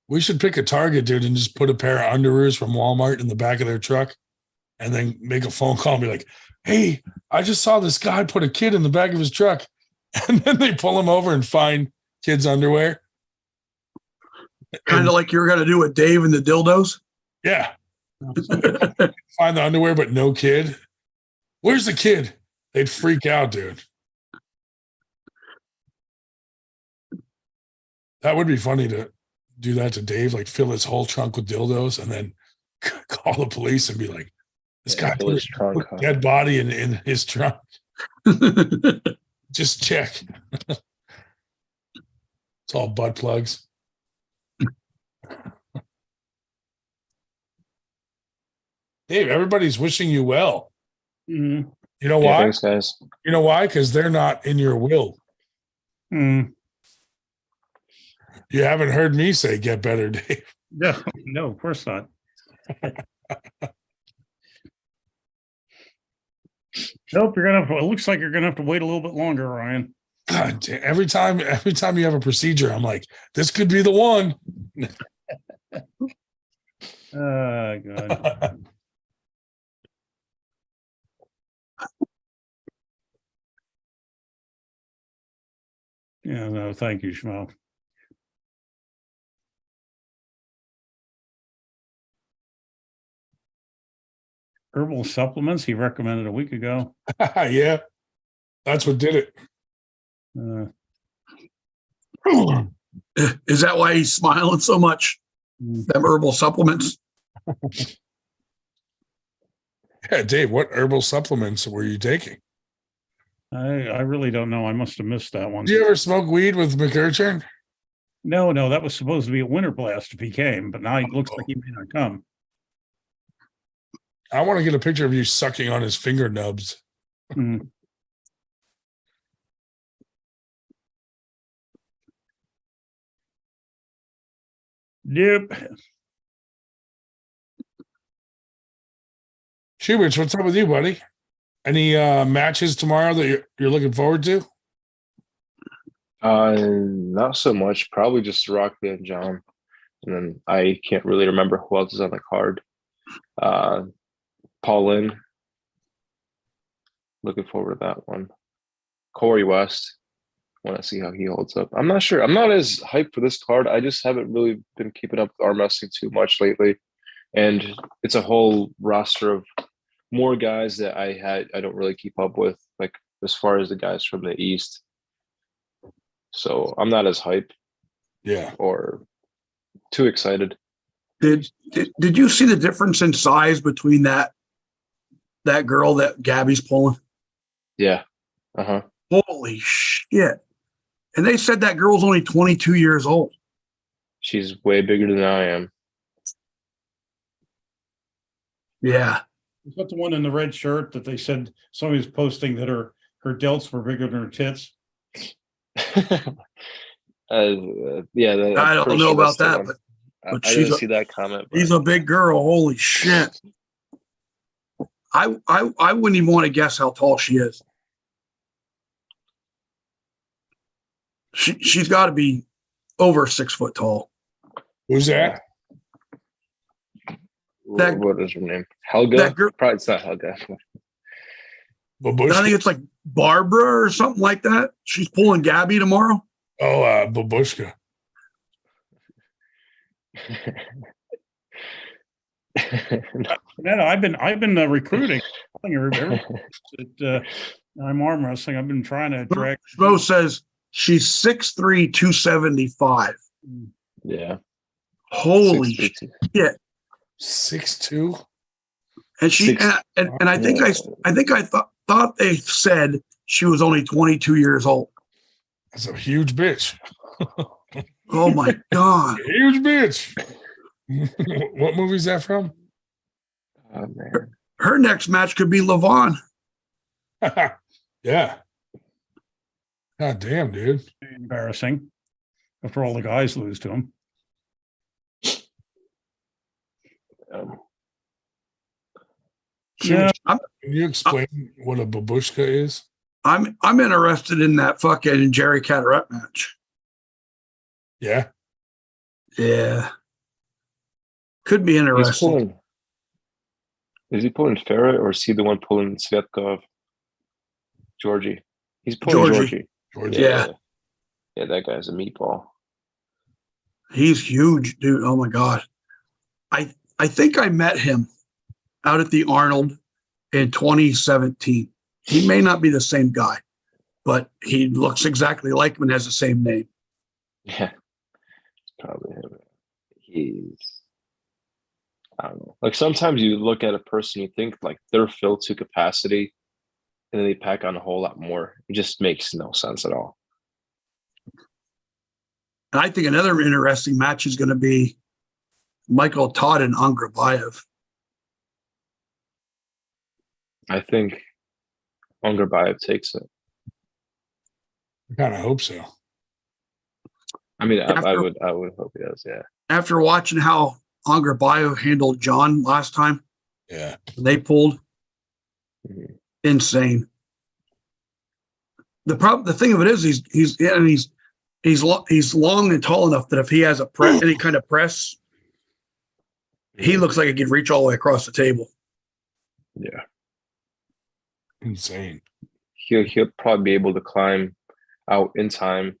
Speaker 2: We should pick a Target, dude, and just put a pair of underoos from Walmart in the back of their truck and then make a phone call and be like, hey, I just saw this guy put a kid in the back of his truck. And then they pull him over and find kids' underwear.
Speaker 3: Kind of like you're going to do with Dave and the dildos.
Speaker 2: Yeah. Find the underwear, but no kid. Where's the kid? They'd freak out, dude. That would be funny to do that to Dave, like fill his whole trunk with dildos and then call the police and be like, this guy put a dead body in his trunk. Just check. It's all butt plugs. Dave, everybody's wishing you well.
Speaker 6: Mm-hmm.
Speaker 2: You know why?
Speaker 9: Thanks, guys.
Speaker 2: You know why? Because they're not in your will.
Speaker 6: Mm.
Speaker 2: You haven't heard me say get better, Dave.
Speaker 6: No, of course not. Nope, it looks like you're gonna have to wait a little bit longer, Ryan.
Speaker 2: God damn, every time you have a procedure, I'm like, this could be the one.
Speaker 6: God. Yeah, no, thank you, Schmo. Herbal supplements he recommended a week ago.
Speaker 2: Yeah, that's what did it.
Speaker 3: Is that why he's smiling so much? Them herbal supplements.
Speaker 2: Yeah, Dave, what herbal supplements were you taking?
Speaker 6: I really don't know. I must have missed that one.
Speaker 2: Did you ever smoke weed with McEachern?
Speaker 6: No, that was supposed to be a winter blast if he came, but now it looks like he may not come.
Speaker 2: I want to get a picture of you sucking on his finger nubs.
Speaker 6: Mm. Yep.
Speaker 2: Shubich, what's up with you, buddy? Any matches tomorrow that you're looking forward to?
Speaker 9: Not so much. Probably just Rockby and John. And then I can't really remember who else is on the card. Paul Lynn. Looking forward to that one. Corey West. Want to see how he holds up. I'm not sure. I'm not as hyped for this card. I just haven't really been keeping up with arm wrestling too much lately. and it's a whole roster of more guys that I don't really keep up with, like as far as the guys from the East. So I'm not as hype
Speaker 2: Yeah.
Speaker 9: or too excited.
Speaker 3: Did you see the difference in size between that girl that Gabby's pulling?
Speaker 9: Yeah. Uh-huh.
Speaker 3: Holy shit. And they said that girl's only 22 years old.
Speaker 9: She's way bigger than I am.
Speaker 3: Yeah.
Speaker 6: Is that the one in the red shirt that they said somebody was posting that her delts were bigger than her tits?
Speaker 9: Yeah,
Speaker 3: I don't know about that, but
Speaker 9: I didn't see that comment.
Speaker 3: She's a big girl. Holy shit. I wouldn't even want to guess how tall she is. She's got to be over 6 foot tall.
Speaker 2: Who's that?
Speaker 9: What is her name? Helga?
Speaker 3: That girl,
Speaker 9: Probably it's not Helga.
Speaker 3: I think it's like Barbara or something like that. She's pulling Gabby tomorrow.
Speaker 2: Oh, Babushka.
Speaker 6: No, I've been recruiting. I'm arm wrestling. I've been trying to drag.
Speaker 3: Spo says she's 6'3", 275.
Speaker 9: Yeah.
Speaker 3: Holy shit.
Speaker 2: 6'2".
Speaker 3: And she and I think I thought they said she was only 22 years old.
Speaker 2: That's a huge bitch.
Speaker 3: Oh my god.
Speaker 2: Huge bitch. What movie is that from?
Speaker 9: Oh man.
Speaker 3: Her next match could be Levon.
Speaker 2: Yeah. God damn, dude.
Speaker 6: Embarrassing. After all the guys lose to him.
Speaker 3: Yeah.
Speaker 2: Can you explain what a babushka is?
Speaker 3: I'm interested in that fucking Jerry Caderet match.
Speaker 2: Yeah.
Speaker 3: Yeah. Could be interesting.
Speaker 9: Is he pulling Ferret or is he the one pulling Svetkov? Georgie. He's pulling Georgie.
Speaker 3: Yeah.
Speaker 9: Yeah, that guy's a meatball.
Speaker 3: He's huge, dude. Oh my god. I think I met him out at the Arnold in 2017. He may not be the same guy, but he looks exactly like him and has the same name.
Speaker 9: Yeah. It's probably him. I don't know. Like sometimes you look at a person, you think like they're filled to capacity, and then they pack on a whole lot more. It just makes no sense at all.
Speaker 3: And I think another interesting match is going to be Michael Todd and Angrabayev.
Speaker 9: I think Angrabayev takes it.
Speaker 2: I kind of hope so.
Speaker 9: I mean, I would hope he does. Yeah.
Speaker 3: After watching how Angrabayev handled John last time,
Speaker 2: yeah,
Speaker 3: they pulled insane. The thing of it is he's long and tall enough that if he has any kind of press, he looks like he could reach all the way across the table.
Speaker 9: Yeah.
Speaker 2: Insane.
Speaker 9: He'll probably be able to climb out in time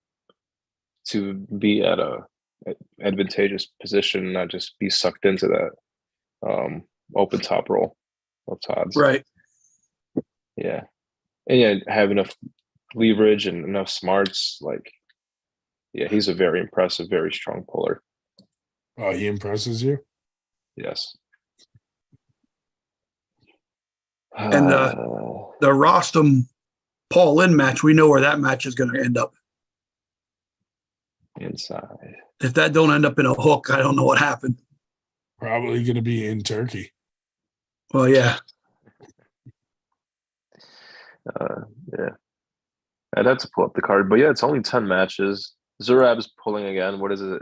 Speaker 9: to be at a advantageous position, not just be sucked into that open top roll of Todd's.
Speaker 3: Right.
Speaker 9: Yeah. And yeah, have enough leverage and enough smarts. Like, yeah, he's a very impressive, very strong puller.
Speaker 2: Oh, he impresses you?
Speaker 9: Yes.
Speaker 3: And the Rostam Paul Lynn match, we know where that match is going to end up.
Speaker 9: Inside.
Speaker 3: If that don't end up in a hook, I don't know what happened.
Speaker 2: Probably going to be in Turkey.
Speaker 3: Well, yeah.
Speaker 9: Yeah. I'd have to pull up the card, but yeah, it's only 10 matches. Zurab's pulling again. What is it?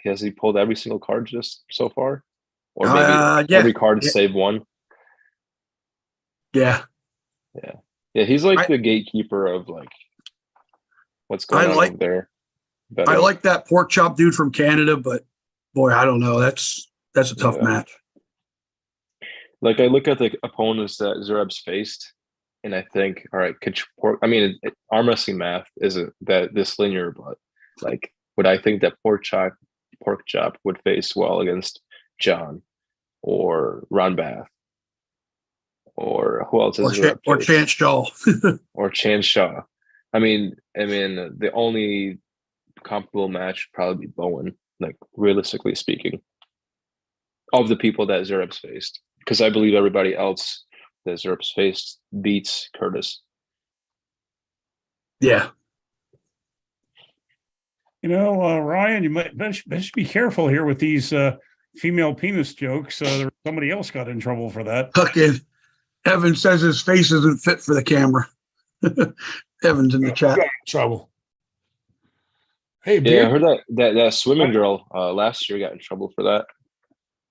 Speaker 9: Has he pulled every single card just so far? Or maybe every card save one?
Speaker 3: Yeah.
Speaker 9: Yeah. Yeah, he's like the gatekeeper of like what's going on over there.
Speaker 3: I like that pork chop dude from Canada, but boy, I don't know. That's a tough match.
Speaker 9: Like I look at the opponents that Zurab's faced, and I think, all right, arm wrestling math isn't that this linear, but like, would I think that pork chop would face well against John or Ron Bath, or who else
Speaker 3: Or,
Speaker 9: is there?
Speaker 3: or Chance Shaw.
Speaker 9: Or Chan Shaw. I mean, the only comparable match would probably be Bowen, like realistically speaking, of the people that Zerub's faced, because I believe everybody else that Zerub's faced beats Curtis.
Speaker 3: Yeah.
Speaker 6: Ryan, you might best be careful here with these female penis jokes. Somebody else got in trouble for that.
Speaker 3: Fucking Evan says his face isn't fit for the camera. Evan's in the chat.
Speaker 2: Got in trouble. Hey,
Speaker 9: Yeah,
Speaker 2: beard.
Speaker 9: I heard that swimming girl last year got in trouble for that,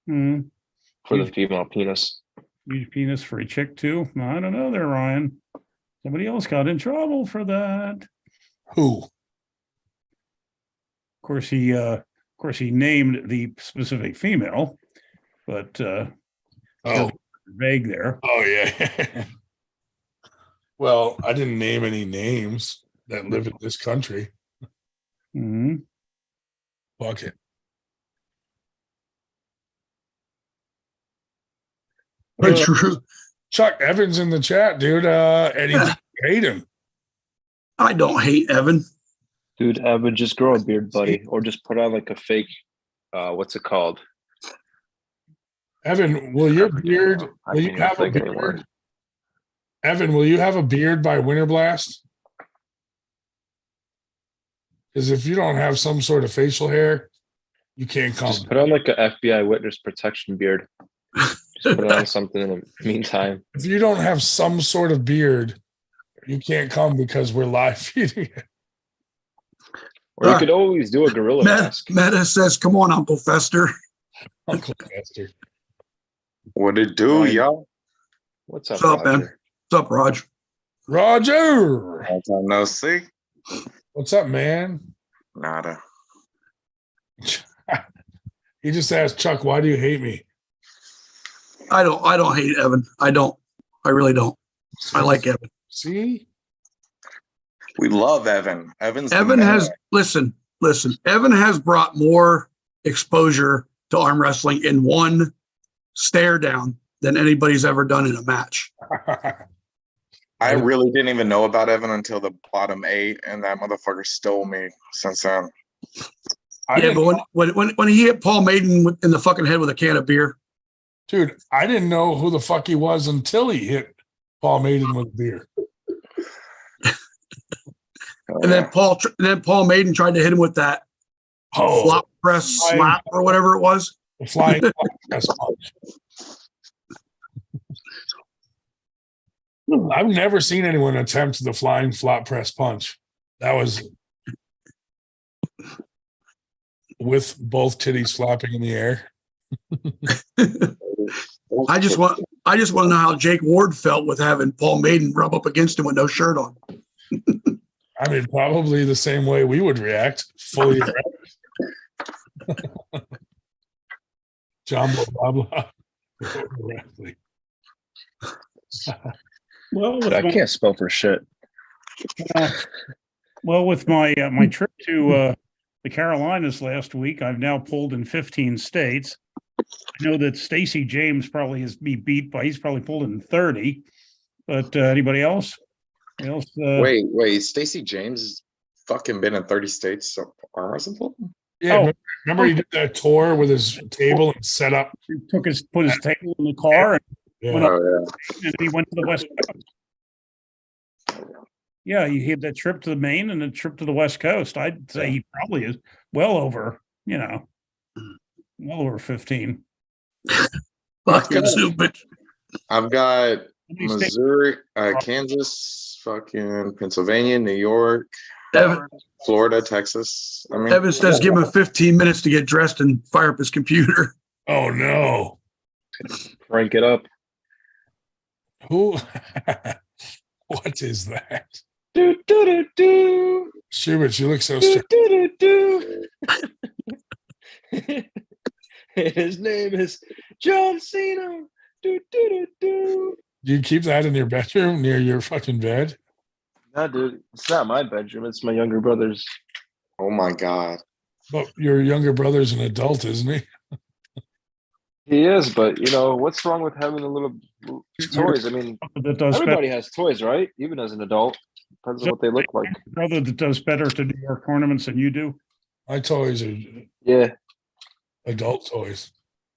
Speaker 9: for the female penis.
Speaker 6: Huge penis for a chick too. I don't know there, Ryan. Somebody else got in trouble for that.
Speaker 2: Who?
Speaker 6: Of course, he named the specific female, but vague there.
Speaker 2: Oh yeah. Well, I didn't name any names that live in this country.
Speaker 6: Mm-hmm.
Speaker 2: Fuck it. But true. Chuck Evans in the chat, dude. Anything you hate him?
Speaker 3: I don't hate Evan.
Speaker 9: Dude, Evan, just grow a beard, buddy, or just put on like a fake. What's it called?
Speaker 2: Evan, will your beard? Will you have a beard? Evan, will you have a beard by Winter Blast? Because if you don't have some sort of facial hair, you can't come.
Speaker 9: Just put on like a FBI witness protection beard. Just put on something in the meantime.
Speaker 2: If you don't have some sort of beard, you can't come because we're live feeding it.
Speaker 9: Or you could always do a gorilla mask.
Speaker 3: Meta says, "Come on, Uncle Fester."
Speaker 2: Uncle Fester.
Speaker 10: What it do, y'all?
Speaker 9: What's up,
Speaker 3: What's up, man?
Speaker 9: Roger?
Speaker 3: What's up, Raj?
Speaker 2: Roger.
Speaker 10: Long time no see.
Speaker 2: What's up, man?
Speaker 10: Nada.
Speaker 2: He just asked Chuck, "Why do you hate me?"
Speaker 3: I don't hate Evan. I don't. I really don't. I like Evan.
Speaker 2: See?
Speaker 10: We love Evan.
Speaker 3: Evan has listen. Evan has brought more exposure to arm wrestling in one stare down than anybody's ever done in a match.
Speaker 10: I really didn't even know about Evan until the bottom 8, and that motherfucker stole me since then.
Speaker 3: Yeah, but when he hit Paul Maiden in the fucking head with a can of beer,
Speaker 2: dude, I didn't know who the fuck he was until he hit Paul Maiden with beer.
Speaker 3: and then Paul Maiden tried to hit him with that flop press slap or whatever it was.
Speaker 2: The flying flop press punch. I've never seen anyone attempt the flying flop press punch. That was with both titties flapping in the air.
Speaker 3: I just want to know how Jake Ward felt with having Paul Maiden rub up against him with no shirt on.
Speaker 2: I mean, probably the same way we would react, fully erect. John blah blah.
Speaker 6: Well,
Speaker 9: I can't spell for shit.
Speaker 6: Well, with my my trip to the Carolinas last week, I've now pulled in 15 states. I know that Stacey James probably has be beat by. He's probably pulled in 30. But anybody else?
Speaker 10: Wait. Stacey James has fucking been in 30 states. So arm wrestling?
Speaker 2: Yeah, remember he did that tour with his table and set up.
Speaker 6: He put his table in the car and went up, and he went to the West Coast. Yeah, he had that trip to the Maine and a trip to the West Coast. I'd say he probably is well over, well over 15.
Speaker 3: Fucking stupid.
Speaker 10: I've got Missouri, Kansas, fucking Pennsylvania, New York, Florida, Texas. I mean,
Speaker 3: Evan says give him 15 minutes to get dressed and fire up his computer.
Speaker 2: Oh no!
Speaker 9: Crank it up.
Speaker 2: Who? What is that?
Speaker 9: Do do do do.
Speaker 2: Schubert, you look so
Speaker 9: do, do, do, do. His name is John Cena. Do, do, do, do.
Speaker 2: Do you keep that in your bedroom near your fucking bed?
Speaker 9: No, dude, it's not my bedroom. It's my younger brother's.
Speaker 10: Oh my god!
Speaker 2: But your younger brother's an adult, isn't he?
Speaker 9: He is, but you know what's wrong with having a little toys? I mean,
Speaker 6: That does better,
Speaker 9: everybody has toys, right? Even as an adult, depends on what they look like.
Speaker 6: brother that does better to New York tournaments than you do.
Speaker 2: My toys are
Speaker 9: Yeah.
Speaker 2: adult toys.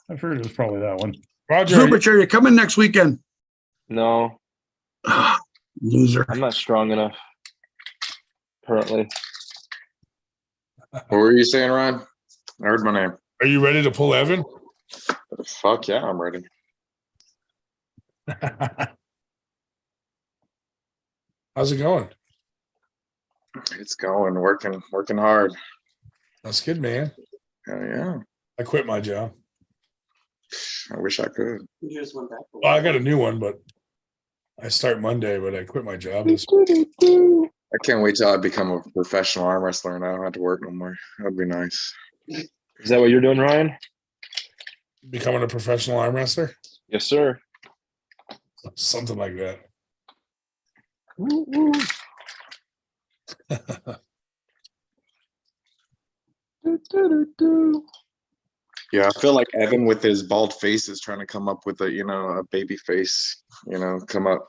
Speaker 6: I figured it was probably that one.
Speaker 2: Roger,
Speaker 3: Zubich, are you coming next weekend?
Speaker 9: No,
Speaker 3: Loser.
Speaker 9: I'm not strong enough currently.
Speaker 10: What were you saying, Ryan? I heard my name.
Speaker 2: are you ready to pull Evan?
Speaker 10: Fuck yeah, I'm ready.
Speaker 2: How's it going?
Speaker 10: It's going, working hard.
Speaker 2: That's good, man.
Speaker 10: Hell yeah.
Speaker 2: I quit my job.
Speaker 10: I wish I could.
Speaker 2: Well, I got a new one, but I start Monday, but I quit my job.
Speaker 10: I can't wait till I become a professional arm wrestler and I don't have to work no more. That'd be nice.
Speaker 9: Is that what you're doing, Ryan?
Speaker 2: Becoming a professional arm wrestler?
Speaker 9: Yes, sir.
Speaker 2: Something like that.
Speaker 10: Yeah, I feel like Evan with his bald face is trying to come up with a baby face, come up.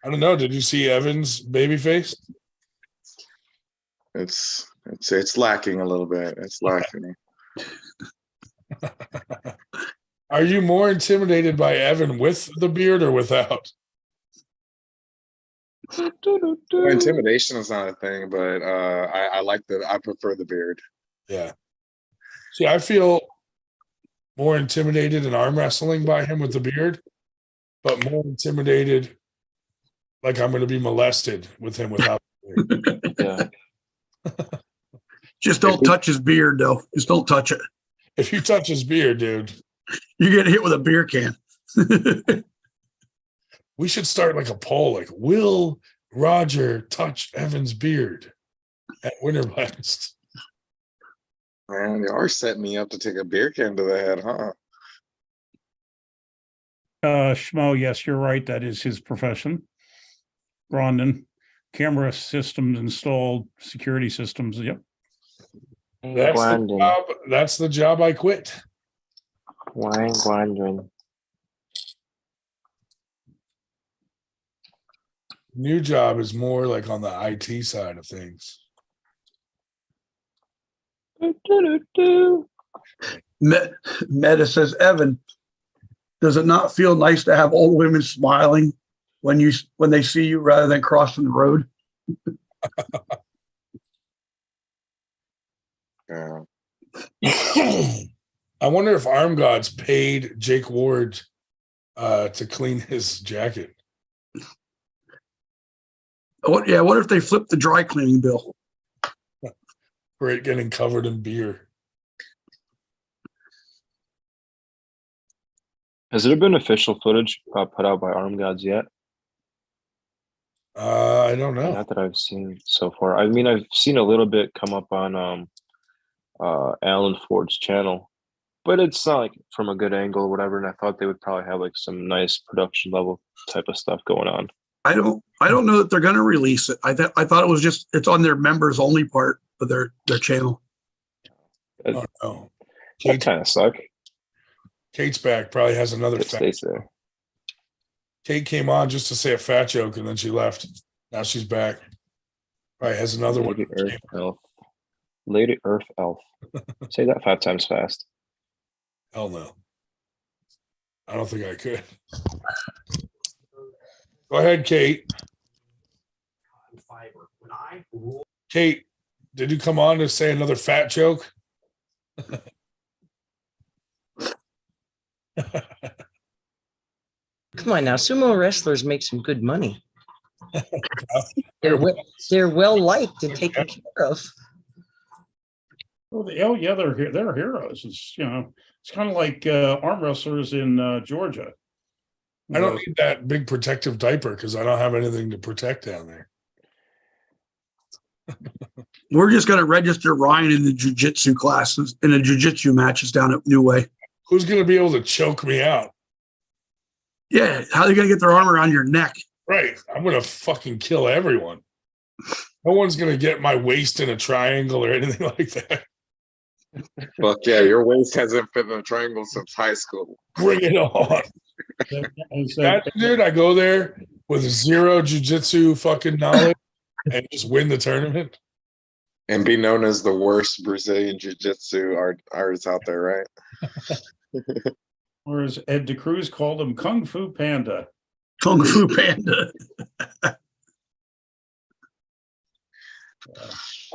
Speaker 2: I don't know. Did you see Evan's baby face?
Speaker 10: It's lacking a little bit. It's lacking.
Speaker 2: Are you more intimidated by Evan with the beard or without?
Speaker 10: Intimidation is not a thing, but I prefer the beard.
Speaker 2: Yeah. See, I feel more intimidated in arm wrestling by him with the beard, but more intimidated like I'm going to be molested with him without the beard.
Speaker 9: Yeah.
Speaker 3: Just don't touch his beard, though. Just don't touch it.
Speaker 2: If you touch his beard, dude,
Speaker 3: You get hit with a beer can.
Speaker 2: we should start like a poll, like, will Roger touch Evan's beard at Winter Blast?
Speaker 10: Man, you are setting me up to take a beer can to the head, huh?
Speaker 6: Schmo, yes, you're right. That is his profession. Rondon, camera systems installed, security systems. Yep.
Speaker 2: That's the job I quit. New job is more like on the IT side of things.
Speaker 3: Meta says, Evan, does it not feel nice to have old women smiling when they see you rather than crossing the road?
Speaker 10: Yeah.
Speaker 2: I wonder if Arm Gods paid Jake Ward to clean his jacket.
Speaker 3: What if they flip the dry cleaning bill?
Speaker 2: For it getting covered in beer.
Speaker 9: Has there been official footage put out by Arm Gods yet?
Speaker 2: I don't know.
Speaker 9: Not that I've seen so far. I mean, I've seen a little bit come up on Alan Ford's channel, but it's not like from a good angle or whatever. And I thought they would probably have like some nice production level type of stuff going on.
Speaker 3: I don't know that they're going to release it. I thought it was just it's on their members only part of their channel.
Speaker 2: Oh no,
Speaker 9: That kind of suck.
Speaker 2: Kate's back. Probably has another
Speaker 9: It
Speaker 2: fat.
Speaker 9: stays there.
Speaker 2: Kate came on just to say a fat joke and then she left. Now she's back. Probably has another one.
Speaker 9: Lady Earth Elf. Lady Earth Elf. Say that 5 times fast.
Speaker 2: Hell no. I don't think I could. Go ahead, Kate. Kate, did you come on to say another fat joke?
Speaker 5: Come on now, sumo wrestlers make some good money. They're well liked and taken care of.
Speaker 6: Oh yeah, they're heroes. It's it's kind of like arm wrestlers in Georgia.
Speaker 2: I don't need that big protective diaper because I don't have anything to protect down there.
Speaker 3: We're just going to register Ryan in the jiu-jitsu classes, in the jiu-jitsu matches down at New Way.
Speaker 2: Who's going to be able to choke me out?
Speaker 3: Yeah, how are they going to get their arm around your neck?
Speaker 2: Right. I'm going to fucking kill everyone. No one's going to get my waist in a triangle or anything like that.
Speaker 10: Fuck yeah, your waist hasn't fit in a triangle since high school.
Speaker 2: Bring it on.
Speaker 6: I said,
Speaker 2: Imagine, dude, I go there with zero jujitsu fucking knowledge and just win the tournament.
Speaker 10: And be known as the worst Brazilian jiu-jitsu artist out there, right?
Speaker 6: whereas Ed DeCruz called him Kung Fu Panda.
Speaker 3: Kung Fu Panda.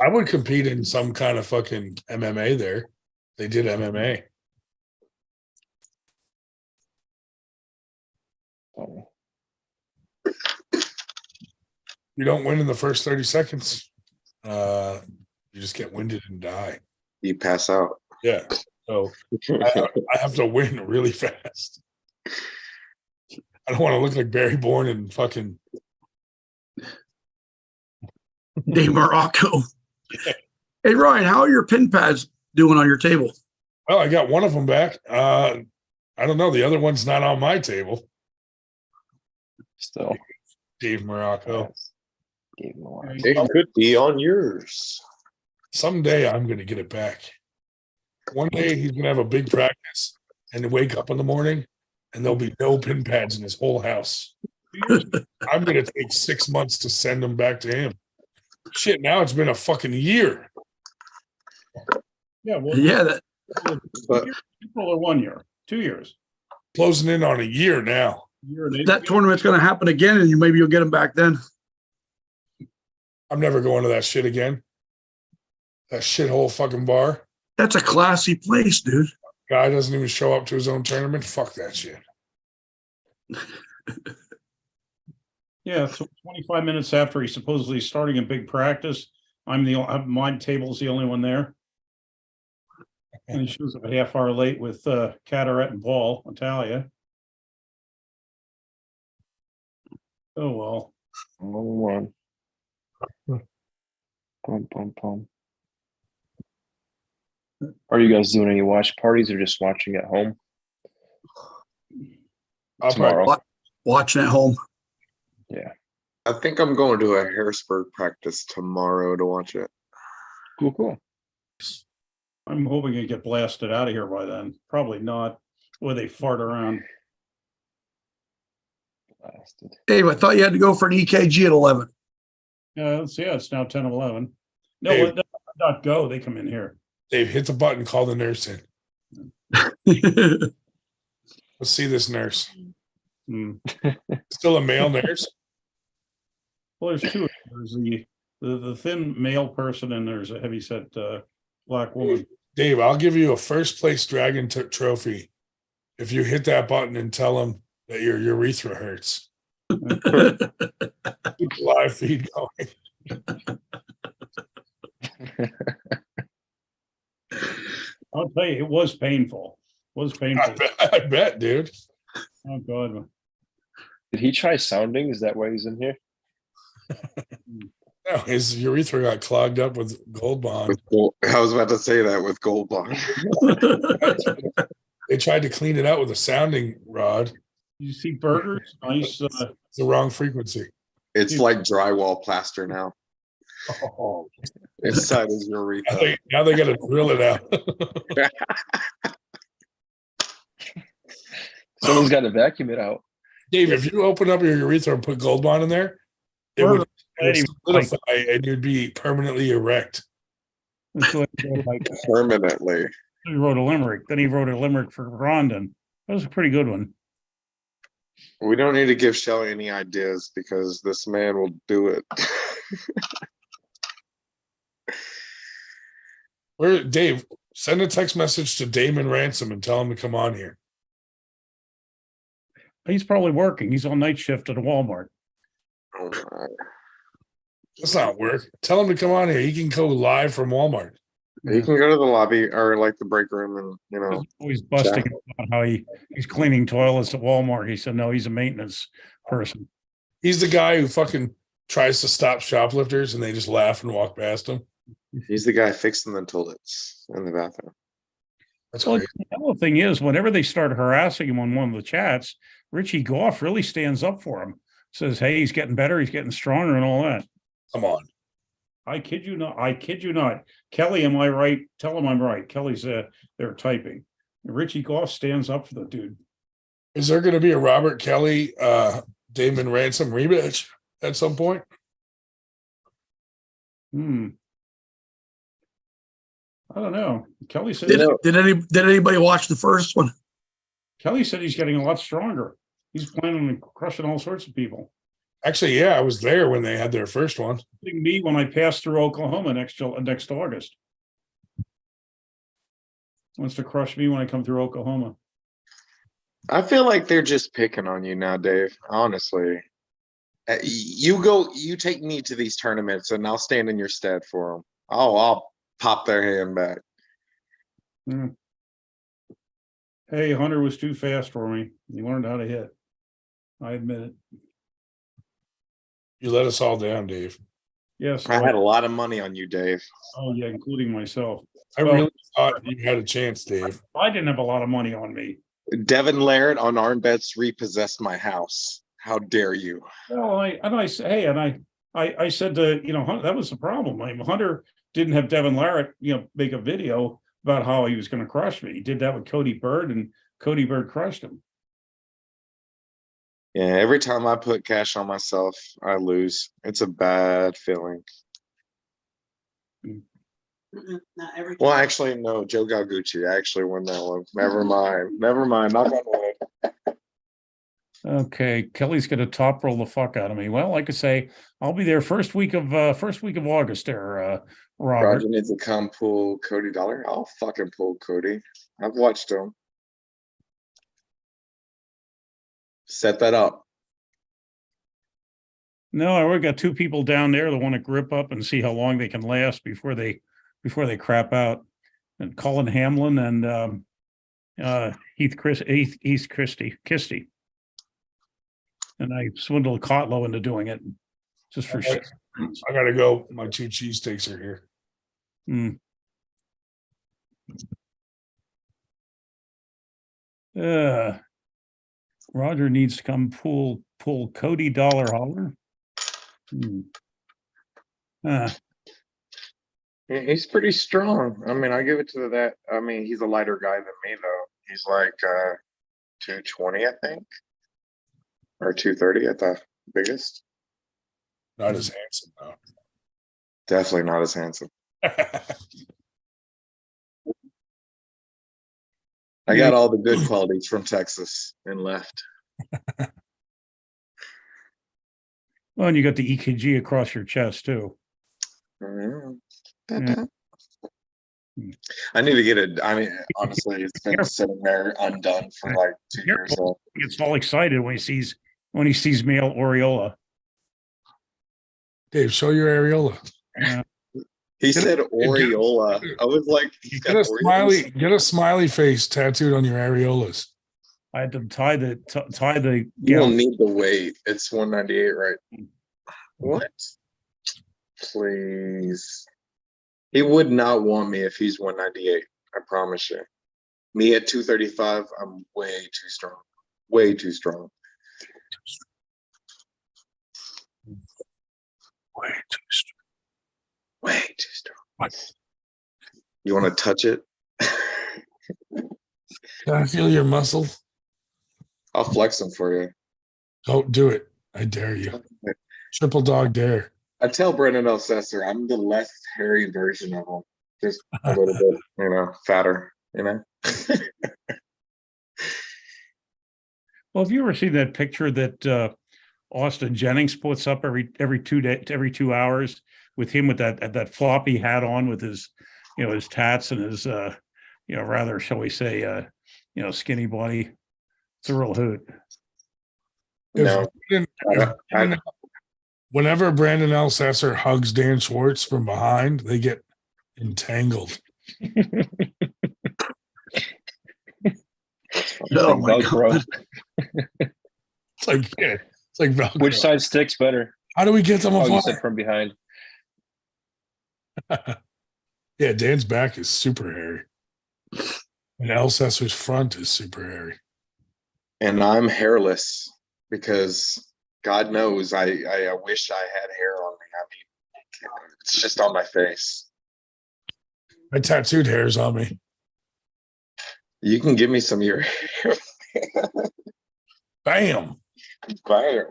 Speaker 2: I would compete in some kind of fucking MMA there. They did MMA.
Speaker 9: Oh,
Speaker 2: You don't win in the first 30 seconds. You just get winded and die.
Speaker 10: You pass out.
Speaker 2: Yeah. So I have to win really fast. I don't want to look like Barry Bourne and fucking
Speaker 3: Dave Morocco. Hey, Ryan, how are your pin pads doing on your table?
Speaker 2: well, I got one of them back. I don't know. The other one's not on my table.
Speaker 9: still.
Speaker 2: Dave Morocco.
Speaker 9: Yes. Gave him a lot.
Speaker 10: It could be on yours.
Speaker 2: Someday I'm going to get it back. One day he's going to have a big practice and wake up in the morning and there'll be no pin pads in his whole house. I'm going to take 6 months to send them back to him. Shit, now it's been a fucking year.
Speaker 6: Yeah, well,
Speaker 3: Yeah, that,
Speaker 10: But
Speaker 6: April or 1 year, 2 years.
Speaker 2: Closing in on a year now.
Speaker 6: Year and 8
Speaker 3: that tournament's going to happen again, and maybe you'll get them back then.
Speaker 2: I'm never going to that shit again. That shithole fucking bar.
Speaker 3: That's a classy place, dude.
Speaker 2: Guy doesn't even show up to his own tournament. Fuck that shit.
Speaker 6: Yeah, so 25 minutes after he's supposedly starting a big practice, my table's the only one there. And he shows up a half hour late with Cataret and Paul, Natalia. Oh well.
Speaker 9: One. Boom, boom, boom. Are you guys doing any watch parties or just watching at home
Speaker 2: I'll
Speaker 9: tomorrow?
Speaker 2: probably,
Speaker 3: Watching at home.
Speaker 9: Yeah.
Speaker 10: I think I'm going to a Harrisburg practice tomorrow to watch it.
Speaker 9: Cool, cool.
Speaker 6: I'm hoping to get blasted out of here by then. Probably not. Or they fart around.
Speaker 9: Blasted.
Speaker 3: Dave, I thought you had to go for an EKG at 11.
Speaker 6: It's now 10 of 11. No,
Speaker 2: Hey.
Speaker 6: let not go. They come in here.
Speaker 2: Dave, hit the button, call the nurse in. Let's see this nurse.
Speaker 6: Hmm.
Speaker 2: Still a male nurse?
Speaker 6: Well, there's two. There's the thin male person, and there's a heavyset black woman.
Speaker 2: Dave, I'll give you a first place dragon trophy if you hit that button and tell them that your urethra hurts. Keep the live feed going.
Speaker 6: I'll tell you, it was painful. It was painful.
Speaker 2: I bet, dude.
Speaker 6: Oh God.
Speaker 9: Did he try sounding? Is that why he's in here?
Speaker 2: No, his urethra got clogged up with Gold Bond.
Speaker 10: I was about to say that with Gold Bond.
Speaker 2: They tried to clean it out with a sounding rod.
Speaker 6: You see burgers? Nice.
Speaker 2: It's the wrong frequency.
Speaker 10: It's like drywall plaster now.
Speaker 2: Oh,
Speaker 10: Inside his urethra.
Speaker 2: now they got to drill it out.
Speaker 9: Someone's got to vacuum it out.
Speaker 2: Dave, if you open up your urethra and put Gold Bond in there, it would solidify and you'd be permanently erect.
Speaker 10: Permanently.
Speaker 6: He wrote a limerick. Then he wrote a limerick for Rondon. That was a pretty good one.
Speaker 10: We don't need to give Shelly any ideas because this man will do it.
Speaker 2: Where Dave, send a text message to Damon Ransom and tell him to come on here.
Speaker 6: He's probably working. He's on night shift at a Walmart.
Speaker 10: Oh my.
Speaker 2: That's not work. Tell him to come on here. He can go live from Walmart.
Speaker 10: You can go to the lobby or like the break room and
Speaker 6: He's always busting about how he's cleaning toilets at Walmart. He said, no, he's a maintenance person.
Speaker 2: He's the guy who fucking tries to stop shoplifters and they just laugh and walk past him.
Speaker 10: he's the guy fixing the toilets in the bathroom.
Speaker 2: That's
Speaker 6: Well,
Speaker 2: great.
Speaker 6: the other thing is, whenever they start harassing him on one of the chats, Richie Goff really stands up for him. Says, hey, he's getting better. He's getting stronger and all that.
Speaker 2: Come on.
Speaker 6: I kid you not. I kid you not. Kelly, am I right? Tell him I'm right. Kelly's they're typing. Richie Goff stands up for the dude.
Speaker 2: Is there going to be a Robert Kelly, Damon Ransom rematch at some point?
Speaker 6: I don't know. Kelly said
Speaker 3: Did anybody watch the first one?
Speaker 6: Kelly said he's getting a lot stronger. He's planning on crushing all sorts of people.
Speaker 2: Actually, yeah, I was there when they had their first one.
Speaker 6: Me when I pass through Oklahoma next August. Wants to crush me when I come through Oklahoma.
Speaker 10: I feel like they're just picking on you now, Dave. Honestly, you take me to these tournaments, and I'll stand in your stead for them. I'll pop their hand back.
Speaker 6: Hey, Hunter was too fast for me. He learned how to hit. I admit it.
Speaker 2: You let us all down, Dave.
Speaker 6: Yes,
Speaker 10: I had a lot of money on you, Dave.
Speaker 6: Oh yeah, including myself.
Speaker 2: I really thought you had a chance, Dave.
Speaker 6: I didn't have a lot of money on me.
Speaker 10: Devin Laird on arm bets repossessed my house. How dare you?
Speaker 6: Well, I said to Hunter, that was the problem. Hunter didn't have Devin Larratt, make a video about how he was going to crush me. He did that with Cody Bird, and Cody Bird crushed him.
Speaker 10: Yeah, every time I put cash on myself, I lose. It's a bad feeling.
Speaker 5: Not every time.
Speaker 10: Well, actually, no. Joe Galgucci actually won that one. Never mind. Knock on wood.
Speaker 6: Okay, Kelly's going to top roll the fuck out of me. Well, like I say, I'll be there first week of August. There, Robert.
Speaker 10: Roger needs to come pull Cody Dollar. I'll fucking pull Cody. I've watched him. Set that up.
Speaker 6: No, I already got two people down there that want to grip up and see how long they can last before they crap out. And Colin Hamlin and Heath Kisty. And I swindled Kotlow into doing it just for shit.
Speaker 2: I gotta go. My 2 cheesesteaks are here.
Speaker 6: Roger needs to come pull Cody Dollar Holler.
Speaker 10: He's pretty strong. I mean, I give it to that. I mean, he's a lighter guy than me, though. He's like 220, I think, or 230 at the biggest.
Speaker 2: Not as handsome, though.
Speaker 10: Definitely not as handsome. I got all the good qualities from Texas and left.
Speaker 6: Well, and you got the EKG across your chest too.
Speaker 10: I need to get it. I mean, honestly, it's been sitting there undone for like 2 years. So.
Speaker 6: He gets all excited when he sees male areola.
Speaker 2: Dave, show your areola.
Speaker 10: He said Oriola. I was like,
Speaker 2: get a smiley face tattooed on your areolas.
Speaker 6: I had to tie the.
Speaker 10: You don't need the weight. It's 198, right? What? Please. He would not want me if he's 198. I promise you. Me at 235, I'm way too strong. Way too strong.
Speaker 2: Way too strong.
Speaker 10: Way too strong. What? You want to touch it?
Speaker 2: Can I feel your muscle?
Speaker 10: I'll flex them for you.
Speaker 2: Don't do it. I dare you. Triple dog dare.
Speaker 10: I tell Brendan Elsesser I'm the less hairy version of him. Just a little bit, fatter,
Speaker 6: Well, have you ever seen that picture that Austin Jennings puts up every 2 hours with him with that floppy hat on with his his tats and his rather, shall we say, skinny body? It's a real hoot.
Speaker 10: No.
Speaker 2: Whenever Brandon Elsesser hugs Dan Schwartz from behind, they get entangled.
Speaker 3: Oh my God.
Speaker 2: It's like Velcro.
Speaker 9: Which side sticks better?
Speaker 2: How do we get them apart?
Speaker 9: You said from behind.
Speaker 2: Yeah, Dan's back is super hairy. And Elsesser's front is super hairy.
Speaker 10: And I'm hairless because God knows I wish I had hair on me. I mean, It's just on my face.
Speaker 2: I tattooed hairs on me.
Speaker 10: You can give me some of your
Speaker 2: Bam.
Speaker 10: fire.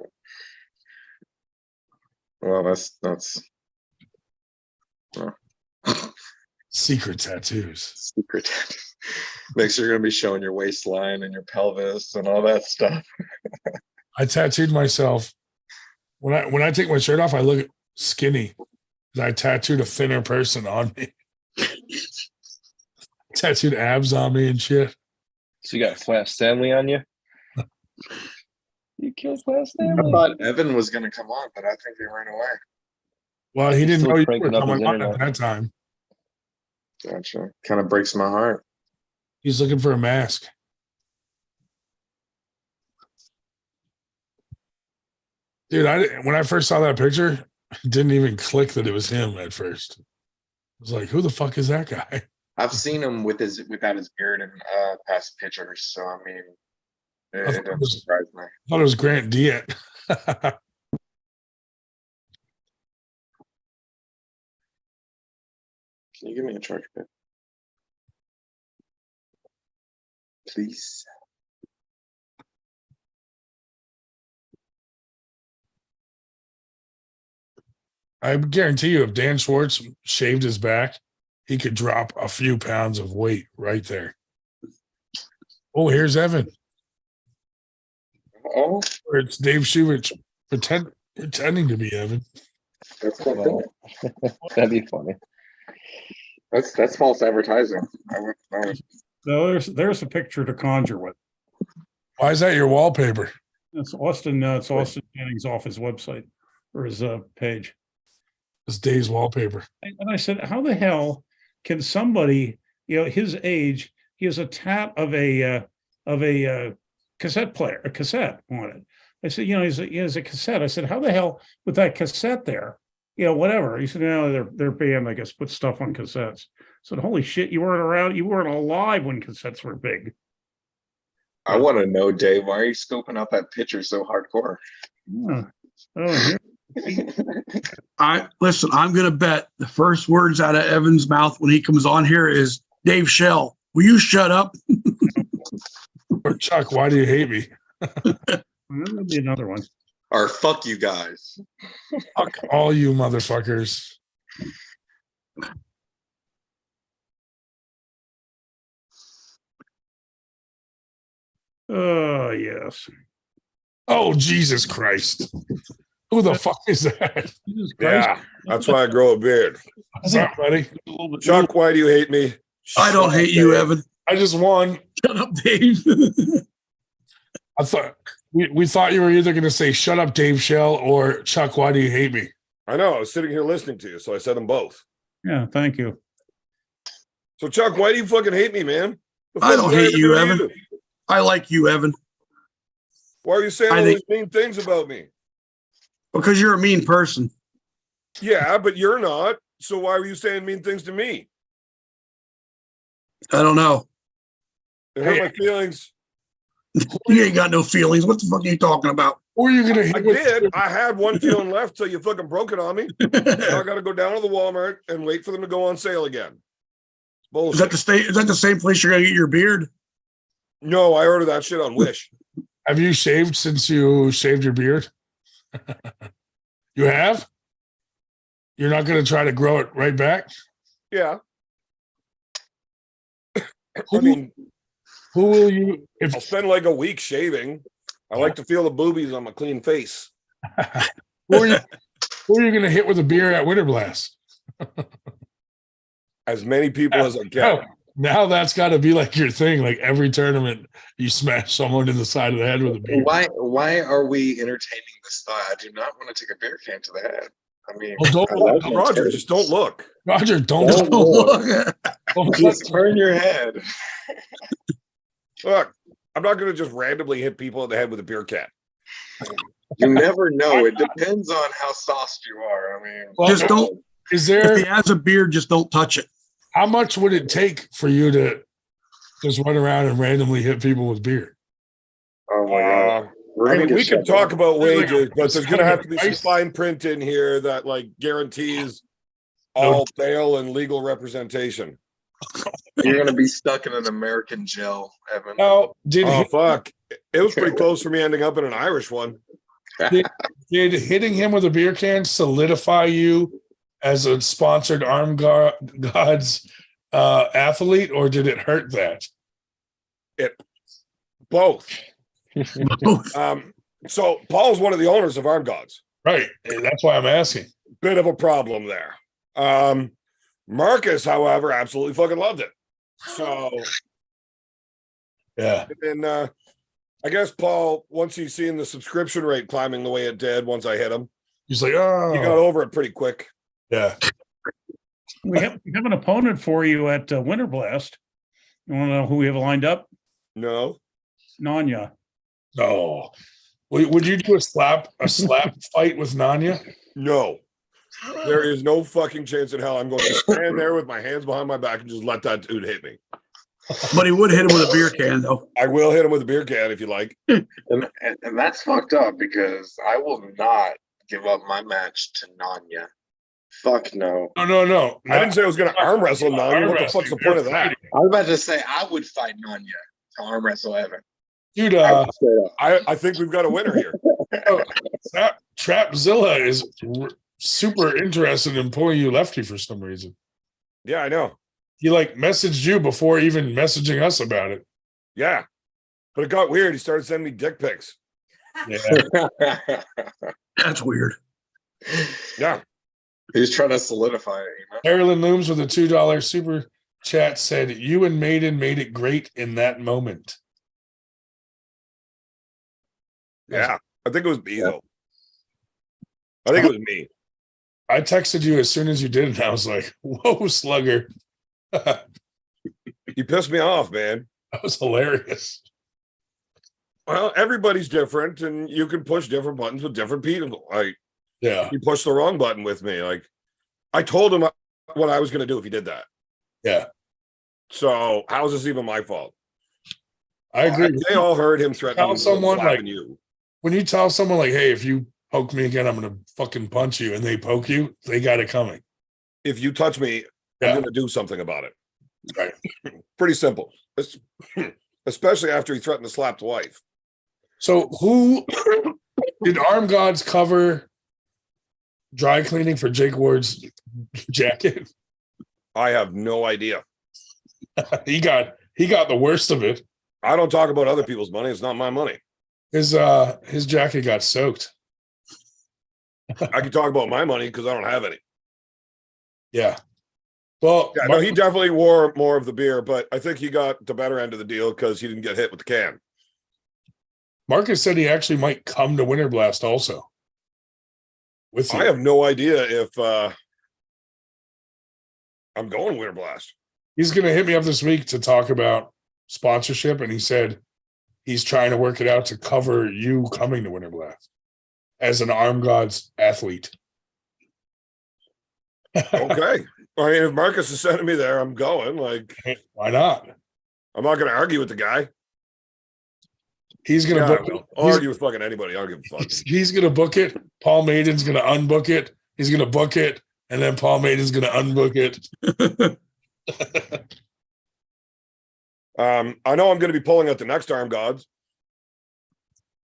Speaker 10: Well, that's
Speaker 2: Secret tattoos.
Speaker 10: secret. Next, you're gonna be showing your waistline and your pelvis and all that stuff.
Speaker 2: I tattooed myself. When I take my shirt off, I look skinny. I tattooed a thinner person on me. Tattooed abs on me and shit.
Speaker 9: So you got Flash Stanley on you? You killed Flash
Speaker 10: I
Speaker 9: Stanley.
Speaker 10: thought Evan was gonna come on, but I think he ran away.
Speaker 2: Well, he
Speaker 9: He's
Speaker 2: didn't
Speaker 9: still
Speaker 2: know you were
Speaker 9: cranking up his
Speaker 2: coming on at
Speaker 9: internet.
Speaker 2: that time.
Speaker 10: Gotcha. Kind of breaks my heart.
Speaker 2: He's looking for a mask. Dude, when I first saw that picture, it didn't even click that it was him at first. I was like, who the fuck is that guy?
Speaker 10: I've seen him without his beard in past pictures, so I mean,
Speaker 2: I
Speaker 10: it
Speaker 2: thought it
Speaker 10: doesn't
Speaker 2: was-
Speaker 10: surprise me.
Speaker 2: I thought it was Grant Diet.
Speaker 10: Can you give me a charge bit? Please.
Speaker 2: I guarantee you, if Dan Schwartz shaved his back, he could drop a few pounds of weight right there. Oh, here's Evan.
Speaker 10: Oh,
Speaker 2: Or it's Dave Shuvich pretending to be Evan.
Speaker 10: that's cool.
Speaker 9: Well, that'd be funny.
Speaker 10: That's false advertising. I would
Speaker 6: So there's a picture to conjure with.
Speaker 2: Why is that your wallpaper?
Speaker 6: It's Austin Jennings off his website or his page.
Speaker 2: It's Dave's wallpaper.
Speaker 6: And I said, how the hell can somebody, his age, he has a tat of a cassette player, a cassette on it. I said, he has a cassette. I said, how the hell with that cassette there? Whatever. He said, their band, I guess, put stuff on cassettes. I said, holy shit, you weren't alive when cassettes were big.
Speaker 10: I want to know, Dave, why are you scoping out that picture so hardcore?
Speaker 6: Yeah. Oh, here.
Speaker 3: I'm gonna bet the first words out of Evan's mouth when he comes on here is Dave Shell. Will you shut up?
Speaker 2: Or Chuck, why do you hate me?
Speaker 6: That'll be another one.
Speaker 10: Or fuck you guys.
Speaker 2: Fuck all you motherfuckers.
Speaker 6: Oh, yes.
Speaker 2: Oh, Jesus Christ. Who the fuck is that?
Speaker 6: Jesus Christ.
Speaker 11: Yeah, that's why I grow a beard.
Speaker 2: What's up, buddy?
Speaker 6: A little bit-
Speaker 11: Chuck, why do you hate me?
Speaker 3: I don't hate you,
Speaker 11: Dave.
Speaker 3: Evan.
Speaker 2: I just won.
Speaker 3: Shut up, Dave.
Speaker 2: I thought we thought you were either going to say "Shut up, Dave Shell" or "Chuck, why do you hate me?"
Speaker 11: I know. I was sitting here listening to you, so I said them both.
Speaker 6: Yeah, thank you.
Speaker 11: So, Chuck, why do you fucking hate me, man? The
Speaker 3: I
Speaker 11: fuck
Speaker 3: don't
Speaker 11: did
Speaker 3: hate
Speaker 11: ever
Speaker 3: you,
Speaker 11: do to
Speaker 3: Evan. I like you, Evan,
Speaker 11: Why are you saying
Speaker 3: I
Speaker 11: all
Speaker 3: think-
Speaker 11: these mean things about me?
Speaker 3: because you're a mean person.
Speaker 11: Yeah, but you're not. So why were you saying mean things to me?
Speaker 3: I don't know.
Speaker 11: It hurt my feelings.
Speaker 3: You ain't got no feelings. What the fuck are you talking about?
Speaker 2: Who are you going to
Speaker 11: I
Speaker 2: hit with?
Speaker 11: did. I had one feeling left till you fucking broke it on me. Now I got to go down to the Walmart and wait for them to go on sale again.
Speaker 3: Is that
Speaker 11: Bullshit.
Speaker 3: the same place you're gonna get your beard?
Speaker 11: No, I ordered that shit on Wish.
Speaker 2: Have you shaved since you shaved your beard? You have? You're not going to try to grow it right back?
Speaker 11: Yeah. I
Speaker 2: Who,
Speaker 11: mean,
Speaker 2: who will you?
Speaker 11: I'll spend like a week shaving. I like to feel the boobies on my clean face.
Speaker 2: Who are you going to hit with a beer at Winter Blast?
Speaker 11: As many people as I
Speaker 2: No,
Speaker 11: can.
Speaker 2: now that's got to be like your thing. Like every tournament, you smash someone in the side of the head with a beer.
Speaker 10: Why are we entertaining this thought? I do not want to take a beer can to the head. I mean,
Speaker 2: Well, don't
Speaker 10: I
Speaker 2: look.
Speaker 10: like
Speaker 11: Roger,
Speaker 10: it.
Speaker 11: just don't look.
Speaker 2: Roger, don't.
Speaker 10: Don't look.
Speaker 2: don't
Speaker 10: Just turn your head.
Speaker 11: Look, I'm not going to just randomly hit people in the head with a beer can.
Speaker 10: You never know. It depends on how sauced you are. I mean,
Speaker 2: Well,
Speaker 3: Just don't.
Speaker 2: Is
Speaker 3: If
Speaker 2: there?
Speaker 3: he has a beard, just don't touch it.
Speaker 2: How much would it take for you to just run around and randomly hit people with beer?
Speaker 10: oh my god. We're
Speaker 11: I
Speaker 10: gonna
Speaker 11: mean,
Speaker 10: get
Speaker 11: we can
Speaker 10: shut
Speaker 11: talk
Speaker 10: down.
Speaker 11: about wages, but
Speaker 2: It's
Speaker 11: there's going to
Speaker 2: kind of
Speaker 11: have to be some
Speaker 2: nice.
Speaker 11: fine print in here that like guarantees all bail and legal representation.
Speaker 10: You're gonna be stuck in an American jail, Evan.
Speaker 2: Now, did
Speaker 11: Oh fuck! It was pretty close for me ending up in an Irish one.
Speaker 2: did hitting him with a beer can solidify you as a sponsored gods athlete, or did it hurt that?
Speaker 11: Both. So Paul's one of the owners of Armed Gods.
Speaker 2: Right. That's why I'm asking.
Speaker 11: Bit of a problem there. Marcus, however, absolutely fucking loved it. So
Speaker 2: yeah.
Speaker 11: And I guess Paul, once he's seen the subscription rate climbing the way it did, once I hit him,
Speaker 2: he's like, oh,
Speaker 11: he got over it pretty quick.
Speaker 2: Yeah.
Speaker 6: We have an opponent for you at Winter Blast. You want to know who we have lined up?
Speaker 11: No.
Speaker 6: Nanya.
Speaker 2: No. Would you do a slap fight with Nanya?
Speaker 11: No. There is no fucking chance in hell I'm going to stand there with my hands behind my back and just let that dude hit me.
Speaker 3: But he would hit him with a beer can, though.
Speaker 11: I will hit him with a beer can if you like.
Speaker 10: And that's fucked up because I will not give up my match to Nanya. Fuck no.
Speaker 2: No.
Speaker 11: I didn't say I was going to arm wrestle Nanya. What the fuck's the point of that?
Speaker 10: I was about to say I would fight Nanya to arm wrestle Evan.
Speaker 2: Dude,
Speaker 11: I think we've got a winner here.
Speaker 2: Trapzilla is super interested in pulling you lefty for some reason.
Speaker 11: Yeah, I know.
Speaker 2: He messaged you before even messaging us about it.
Speaker 11: Yeah. But it got weird. He started sending me dick pics.
Speaker 2: Yeah.
Speaker 3: That's weird.
Speaker 11: Yeah.
Speaker 10: He's trying to solidify it, you know?
Speaker 2: Carolyn Looms with a $2 super chat said, "You and Maiden made it great in that moment."
Speaker 11: Yeah. I think it was me, though. I think it was me.
Speaker 2: I texted you as soon as you did, and I was like, whoa, slugger.
Speaker 11: You pissed me off, man.
Speaker 2: That was hilarious.
Speaker 11: Well, everybody's different, and you can push different buttons with different people.
Speaker 2: Yeah.
Speaker 11: He pushed the wrong button with me. I told him what I was going to do if he did that.
Speaker 2: Yeah.
Speaker 11: So how is this even my fault?
Speaker 2: I agree.
Speaker 11: They all heard him threatening
Speaker 2: Tell someone
Speaker 11: you.
Speaker 2: When you tell someone hey, if you poke me again, I'm going to fucking punch you, and they poke you, they got it coming.
Speaker 11: If you touch me, I'm going to do something about it.
Speaker 2: Right.
Speaker 11: Pretty simple. Especially after he threatened to slap the wife.
Speaker 2: So who did Arm Gods cover dry cleaning for Jake Ward's jacket?
Speaker 11: I have no idea.
Speaker 2: He got the worst of it.
Speaker 11: I don't talk about other people's money. It's not my money.
Speaker 2: His jacket got soaked.
Speaker 11: I can talk about my money because I don't have any.
Speaker 2: Yeah. Well,
Speaker 11: yeah, no, he definitely wore more of the beer, but I think he got the better end of the deal because he didn't get hit with the can.
Speaker 2: Marcus said he actually might come to Winter Blast also. With you.
Speaker 11: I have no idea if I'm going to Winter Blast.
Speaker 2: He's going to hit me up this week to talk about sponsorship, and he said he's trying to work it out to cover you coming to Winter Blast as an Arm Gods athlete.
Speaker 11: Okay. I mean, if Marcus is sending me there, I'm going.
Speaker 2: Why not?
Speaker 11: I'm not going to argue with the guy.
Speaker 2: He's going to book it.
Speaker 11: I'll argue with fucking anybody. I don't give a fuck.
Speaker 2: He's going to book it. Paul Maiden's going to unbook it. He's going to book it. And then Paul Maiden's going to unbook it.
Speaker 11: I know I'm going to be pulling out the next Arm Gods.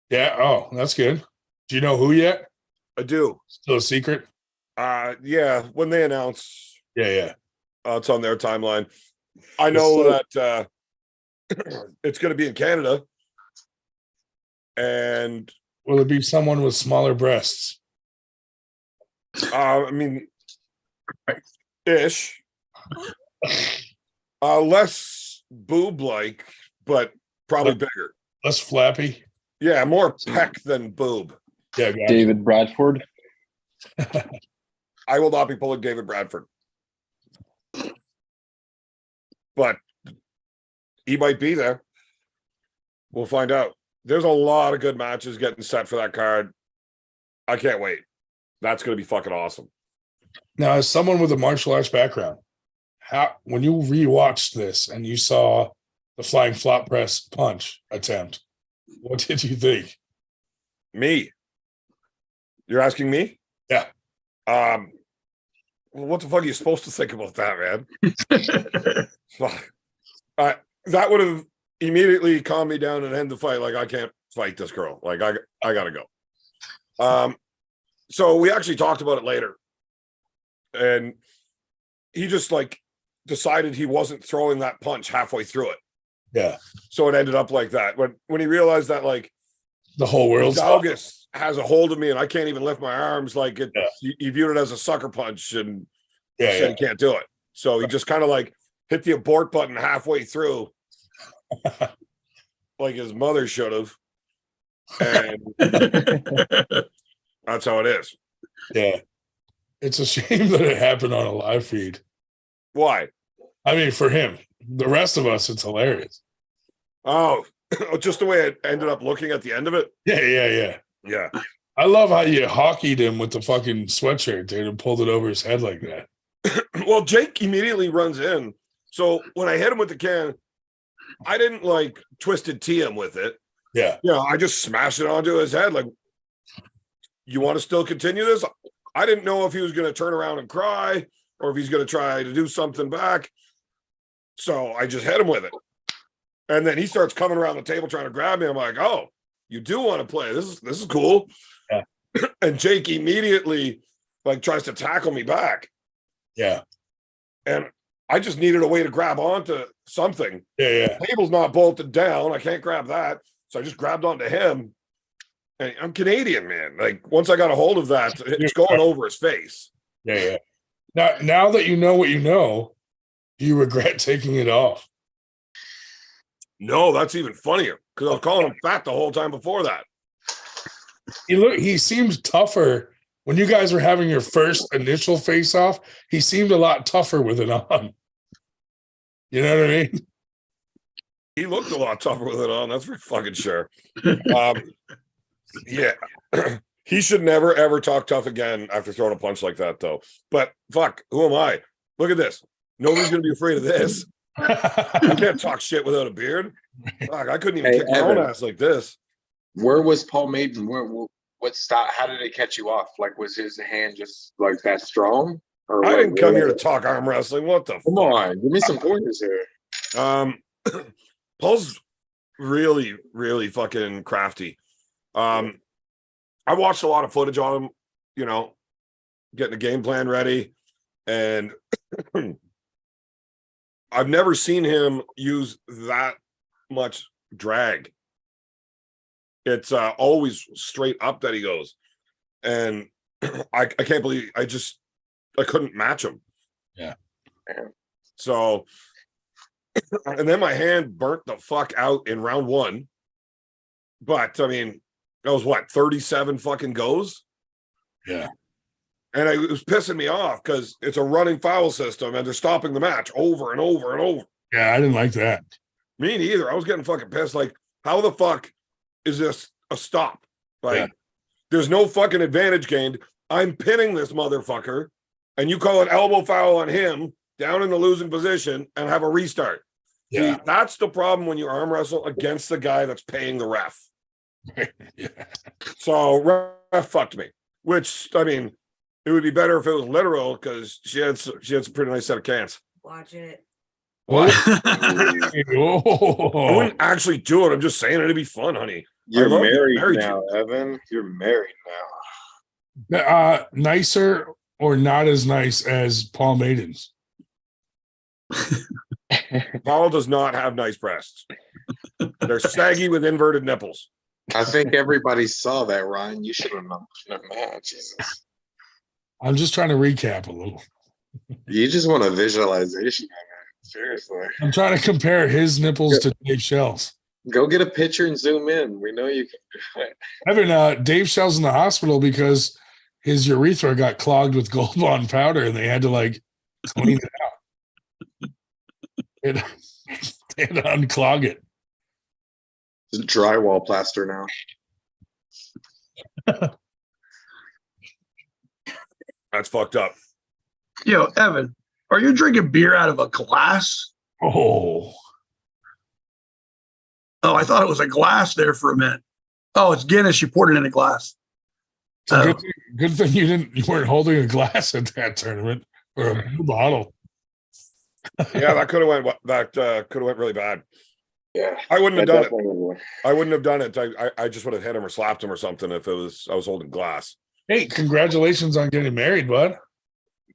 Speaker 2: Yeah. Oh, that's good. Do you know who yet?
Speaker 11: I do.
Speaker 2: Still a secret?
Speaker 11: Yeah. When they announce.
Speaker 2: Yeah.
Speaker 11: It's on their timeline. I know that it's going to be in Canada. And
Speaker 2: will it be someone with smaller breasts?
Speaker 11: I mean, ish. Less boob-like, but probably bigger.
Speaker 2: Less flappy.
Speaker 11: Yeah, more peck than boob.
Speaker 2: Yeah,
Speaker 9: David Bradford.
Speaker 11: I will not be pulling David Bradford, but he might be there. We'll find out. There's a lot of good matches getting set for that card. I can't wait. That's going to be fucking awesome.
Speaker 2: Now, as someone with a martial arts background, when you rewatched this and you saw the flying flop press punch attempt, what did you think?
Speaker 11: Me? You're asking me?
Speaker 2: Yeah.
Speaker 11: Well, what the fuck are you supposed to think about that, man? Fuck. That would have immediately calmed me down and end the fight. Like, I can't fight this girl. Like, I gotta go. So we actually talked about it later, and he just like decided he wasn't throwing that punch halfway through it.
Speaker 2: Yeah.
Speaker 11: So it ended up like that. When he realized that, like,
Speaker 2: The whole world's
Speaker 11: Daugus has a hold of me and I can't even lift my arms, like he viewed it as a sucker punch and said he can't do it. So he just kind of like hit the abort button halfway through, like his mother should have. And that's how it is.
Speaker 2: Yeah. It's a shame that it happened on a live feed.
Speaker 11: Why?
Speaker 2: I mean, for him. The rest of us, it's hilarious.
Speaker 11: Oh, just the way it ended up looking at the end of it.
Speaker 2: Yeah. I love how you hockeyed him with the fucking sweatshirt, dude, and pulled it over his head like that.
Speaker 11: Well, Jake immediately runs in. So when I hit him with the can, I didn't like twisted T him with it.
Speaker 2: Yeah.
Speaker 11: I just smashed it onto his head. Like, you want to still continue this? I didn't know if he was going to turn around and cry or if he's going to try to do something back. So I just hit him with it. And then he starts coming around the table trying to grab me. I'm like, oh, you do want to play. This is cool.
Speaker 2: Yeah.
Speaker 11: And Jake immediately like tries to tackle me back.
Speaker 2: Yeah.
Speaker 11: And I just needed a way to grab onto something.
Speaker 2: Yeah.
Speaker 11: The table's not bolted down. I can't grab that. So I just grabbed onto him. And I'm Canadian, man. Like, once I got a hold of that, it's going over his face.
Speaker 2: Yeah. Now that you know what you know, do you regret taking it off?
Speaker 11: No, that's even funnier because I was calling him fat the whole time before that.
Speaker 2: He seemed tougher when you guys were having your first initial face off. He seemed a lot tougher with it on. You know what I mean?
Speaker 11: He looked a lot tougher with it on. That's for fucking sure. Yeah. He should never, ever talk tough again after throwing a punch like that, though. But fuck, who am I? Look at this. Nobody's going to be afraid of this. You can't talk shit without a beard. Fuck, I couldn't even kick my own ass like this.
Speaker 10: Where was Paul Maiden? What stop? How did it catch you off? Like, was his hand just like that strong? Or
Speaker 11: I didn't come here to talk arm wrestling. What the
Speaker 10: Come on, give me some pointers here.
Speaker 11: Paul's really, really fucking crafty. I watched a lot of footage on him, getting the game plan ready. And I've never seen him use that much drag. It's always straight up that he goes. And I can't believe I couldn't match him.
Speaker 2: Yeah.
Speaker 11: So, and then my hand burnt the fuck out in round one. But I mean, that was what, 37 fucking goes?
Speaker 2: Yeah.
Speaker 11: And it was pissing me off because it's a running foul system and they're stopping the match over and over and over.
Speaker 2: Yeah, I didn't like that.
Speaker 11: Me neither. I was getting fucking pissed. Like, how the fuck is this a stop? Like, there's no fucking advantage gained. I'm pinning this motherfucker, and you call an elbow foul on him down in the losing position and have a restart.
Speaker 2: Yeah.
Speaker 11: See, that's the problem when you arm wrestle against the guy that's paying the ref.
Speaker 2: Yeah.
Speaker 11: So ref fucked me, which, I mean, it would be better if it was literal because she had some pretty nice set of cans.
Speaker 12: Watch it.
Speaker 11: What?
Speaker 2: Oh.
Speaker 11: I wouldn't actually do it. I'm just saying it'd be fun, honey.
Speaker 10: You're married
Speaker 11: to
Speaker 10: now, Evan. You're married now.
Speaker 2: Nicer or not as nice as Paul Maiden's?
Speaker 11: Paul does not have nice breasts. They're saggy with inverted nipples.
Speaker 10: I think everybody saw that, Ryan. You should have known that, man. Jesus.
Speaker 2: I'm just trying to recap a little.
Speaker 10: You just want a visualization, man. Seriously.
Speaker 2: I'm trying to compare his nipples to Dave Shell's.
Speaker 10: Go get a picture and zoom in. We know you can do it.
Speaker 2: Evan, Dave Shell's in the hospital because his urethra got clogged with Gold Bond powder and they had to clean it out. They had to unclog it.
Speaker 10: It's drywall plaster now.
Speaker 11: That's fucked up.
Speaker 3: Yo, Evan, are you drinking beer out of a glass?
Speaker 2: Oh,
Speaker 3: I thought it was a glass there for a minute. Oh, it's Guinness. You poured it in a glass.
Speaker 2: it's a good thing you weren't holding a glass at that tournament. or a blue bottle.
Speaker 11: Yeah, that could have went really bad.
Speaker 10: Yeah.
Speaker 11: I wouldn't have
Speaker 10: that
Speaker 11: done it.
Speaker 10: definitely would work.
Speaker 11: I wouldn't have done it. I just would have hit him or slapped him or something if I was holding glass.
Speaker 2: Hey, congratulations on getting married, bud.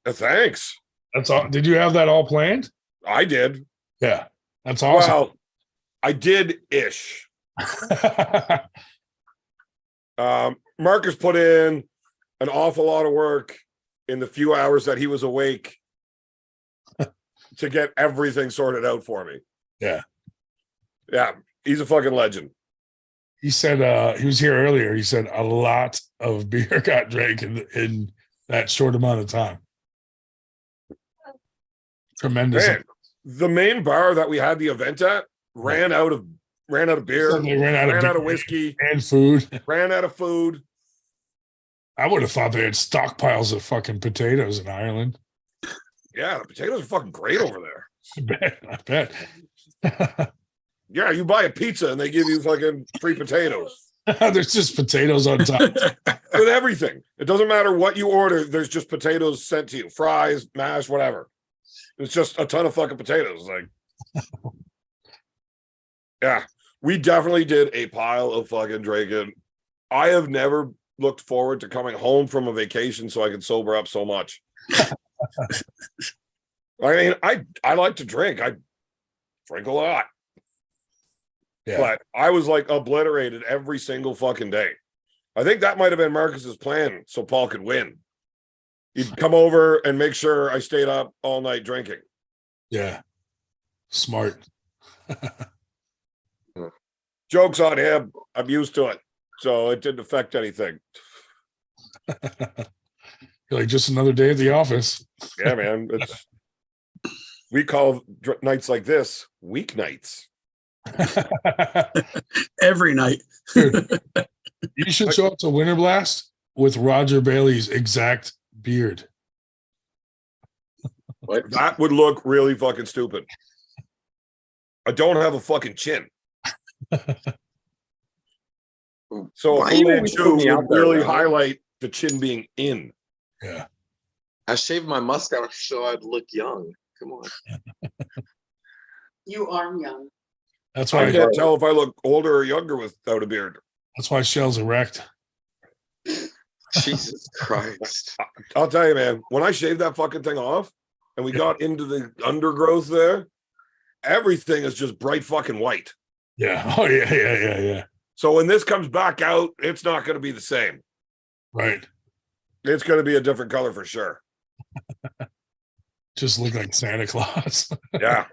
Speaker 11: Thanks.
Speaker 2: That's all. Did you have that all planned?
Speaker 11: I did.
Speaker 2: Yeah, that's awesome.
Speaker 11: Well, I did ish. Marcus put in an awful lot of work in the few hours that he was awake to get everything sorted out for me.
Speaker 2: Yeah.
Speaker 11: Yeah. He's a fucking legend.
Speaker 2: He said he was here earlier. He said a lot of beer got drank in that short amount of time. Tremendous.
Speaker 11: Man, the main bar that we had the event at ran out of beer,
Speaker 2: So they ran out of
Speaker 11: whiskey
Speaker 2: and food.
Speaker 11: ran out of food.
Speaker 2: I would have thought they had stockpiles of fucking potatoes in Ireland.
Speaker 11: Yeah, the potatoes are fucking great over there.
Speaker 2: I bet.
Speaker 11: Yeah, you buy a pizza and they give you fucking free potatoes
Speaker 2: There's just potatoes on top.
Speaker 11: with everything. It doesn't matter what you order. There's just potatoes sent to you, fries, mash, whatever. It's just a ton of fucking potatoes. Like, yeah, we definitely did a pile of fucking drinking. I have never looked forward to coming home from a vacation so I could sober up so much. I mean, I like to drink. I drink a lot.
Speaker 2: Yeah.
Speaker 11: But I was like obliterated every single fucking day. I think that might have been Marcus's plan so Paul could win. He'd come over and make sure I stayed up all night drinking.
Speaker 2: Yeah. Smart.
Speaker 11: Joke's on him. I'm used to it. So it didn't affect anything.
Speaker 2: You're like, just another day at the office.
Speaker 11: Yeah, man. We call nights like this weeknights.
Speaker 3: Every night.
Speaker 2: Dude, you should show up to Winter Blast with Roger Bailey's exact beard.
Speaker 10: What?
Speaker 11: That would look really fucking stupid. I don't have a fucking chin. So
Speaker 10: Why
Speaker 11: a
Speaker 10: you
Speaker 11: full
Speaker 10: always
Speaker 11: shoe
Speaker 10: put me out
Speaker 11: would
Speaker 10: there,
Speaker 11: really
Speaker 10: man?
Speaker 11: highlight the chin being in.
Speaker 2: Yeah.
Speaker 10: I shaved my mustache so I'd look young. Come on.
Speaker 12: You are young.
Speaker 2: That's
Speaker 11: I
Speaker 2: why
Speaker 11: can't tell if I look older or younger without a beard.
Speaker 2: that's why Shell's erect.
Speaker 10: Jesus Christ.
Speaker 11: I'll tell you, man, when I shaved that fucking thing off and we got into the undergrowth there, everything is just bright fucking white.
Speaker 2: Yeah. Oh yeah.
Speaker 11: So when this comes back out, it's not going to be the same.
Speaker 2: Right.
Speaker 11: It's going to be a different color for sure.
Speaker 2: Just look like Santa Claus.
Speaker 11: Yeah.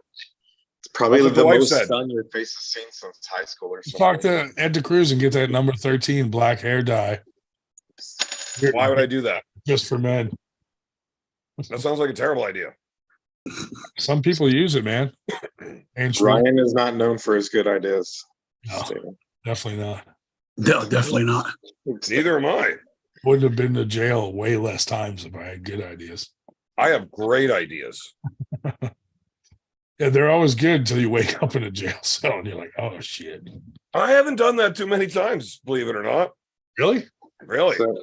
Speaker 10: It's probably
Speaker 11: That's what
Speaker 10: the
Speaker 11: the wife
Speaker 10: most
Speaker 11: said.
Speaker 10: sun your face has seen since high school or something.
Speaker 2: Talk to Ed DeCruz and get that number 13 black hair dye.
Speaker 11: Why would I do that?
Speaker 2: Just for men.
Speaker 11: That sounds like a terrible idea.
Speaker 2: Some people use it, man. And
Speaker 10: Ryan is not known for his good ideas.
Speaker 2: No, definitely not.
Speaker 3: No, definitely not.
Speaker 11: Neither am I.
Speaker 2: Wouldn't have been to jail way less times if I had good ideas.
Speaker 11: I have great ideas.
Speaker 2: Yeah, they're always good until you wake up in a jail cell and you're like, oh shit.
Speaker 11: I haven't done that too many times, believe it or not.
Speaker 2: Really?
Speaker 11: Really?
Speaker 10: So,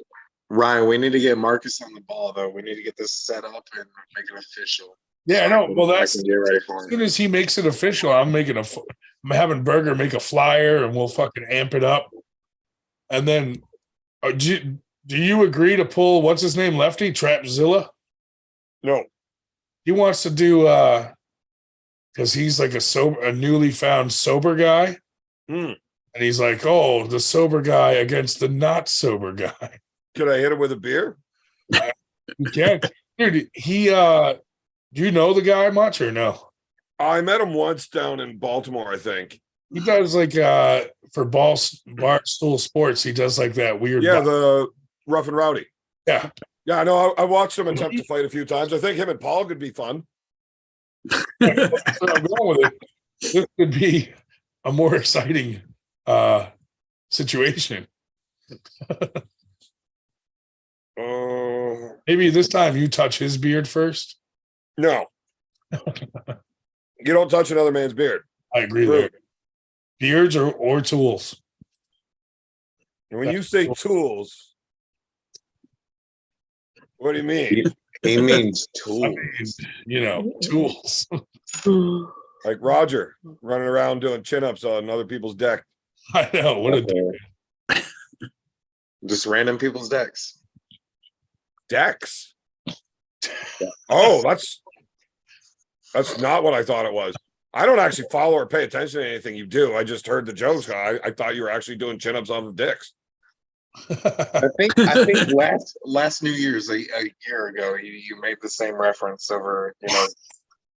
Speaker 10: Ryan, we need to get Marcus on the ball, though. We need to get this set up and make it official.
Speaker 2: Yeah, I know. Well,
Speaker 10: I
Speaker 2: that's
Speaker 10: can get ready for
Speaker 2: as
Speaker 10: him.
Speaker 2: soon as he makes it official, I'm having Berger make a flyer and we'll fucking amp it up. And then do you agree to pull what's his name, Lefty Trapzilla?
Speaker 11: No.
Speaker 2: He wants to do because he's like a newly found sober guy.
Speaker 11: Hmm.
Speaker 2: And he's like, oh, the sober guy against the not sober guy.
Speaker 11: Could I hit him with a beer?
Speaker 2: You can. Dude, do you know the guy much or no?
Speaker 11: I met him once down in Baltimore, I think.
Speaker 2: He does like for Barstool Sports, he does like that weird.
Speaker 11: Yeah, the Rough and Rowdy.
Speaker 2: Yeah.
Speaker 11: Yeah, I know. I watched him attempt to fight a few times. I think him and Paul could be fun.
Speaker 2: That's where I'm going with it. This could be a more exciting situation. Maybe this time you touch his beard first.
Speaker 11: No. You don't touch another man's beard.
Speaker 2: I agree there. Beards or tools.
Speaker 11: And when you say tools, what do you mean?
Speaker 10: He means
Speaker 2: I
Speaker 10: tools.
Speaker 2: mean, tools.
Speaker 11: Like Roger running around doing chin-ups on other people's deck.
Speaker 2: I know. What a
Speaker 10: Just random people's decks.
Speaker 11: Decks. Oh, that's not what I thought it was. I don't actually follow or pay attention to anything you do. I just heard the jokes. I thought you were actually doing chin-ups off of dicks.
Speaker 10: I think last New Year's a year ago, you made the same reference over,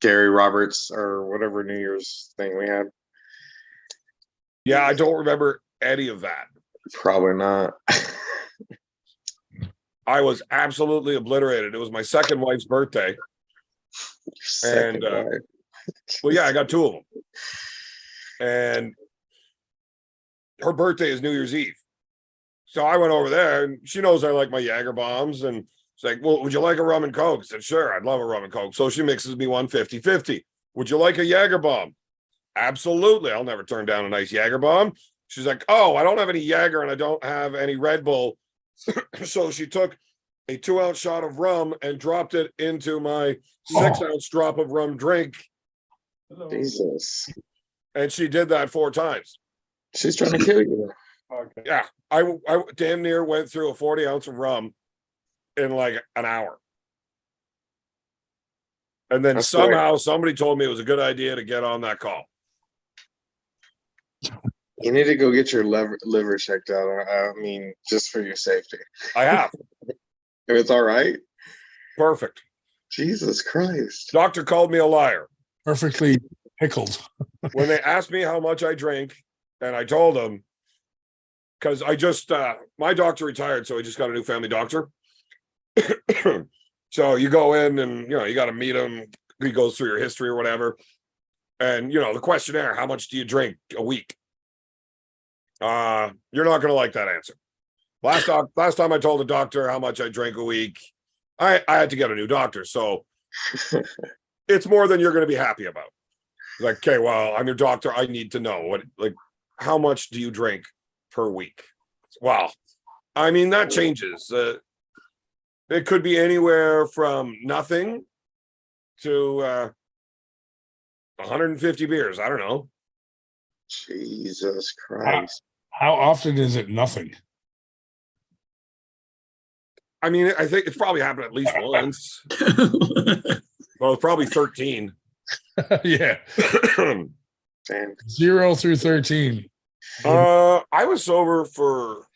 Speaker 10: Gary Roberts or whatever New Year's thing we had.
Speaker 11: Yeah, I don't remember any of that.
Speaker 10: Probably not.
Speaker 11: I was absolutely obliterated. It was my second wife's birthday.
Speaker 10: Second wife.
Speaker 11: Well, yeah, I got two of them. And her birthday is New Year's Eve. So I went over there and she knows I like my Jager bombs. And she's like, well, would you like a rum and Coke? I said, sure, I'd love a rum and Coke. So she mixes me one 50-50. Would you like a Jager bomb? Absolutely. I'll never turn down a nice Jager bomb. She's like, oh, I don't have any Jager and I don't have any Red Bull. So she took a 2-ounce shot of rum and dropped it into my 6-ounce drop of rum drink.
Speaker 10: Jesus.
Speaker 11: And she did that 4 times.
Speaker 10: She's trying to kill you.
Speaker 6: Okay.
Speaker 11: Yeah. I damn near went through a 40-ounce of rum in like an hour. And then somehow somebody told me it was a good idea to get on that call.
Speaker 10: You need to go get your liver checked out. I mean, just for your safety.
Speaker 11: I have.
Speaker 10: If it's all right.
Speaker 11: Perfect.
Speaker 10: Jesus Christ.
Speaker 11: Doctor called me a liar.
Speaker 2: Perfectly pickled.
Speaker 11: When they asked me how much I drink, and I told them, because I just, my doctor retired, so I just got a new family doctor. So you go in and, you got to meet him. He goes through your history or whatever. And, the questionnaire, how much do you drink a week? You're not going to like that answer. Last time I told the doctor how much I drank a week, I had to get a new doctor. So it's more than you're going to be happy about. Like, okay, well, I'm your doctor. I need to know how much do you drink per week? Wow. I mean, that changes. It could be anywhere from nothing to 150 beers. I don't know.
Speaker 10: Jesus Christ.
Speaker 2: How often is it nothing?
Speaker 11: I mean, I think it's probably happened at least once. Well, it's probably 13.
Speaker 2: Yeah. 0 through 13.
Speaker 11: I was sober for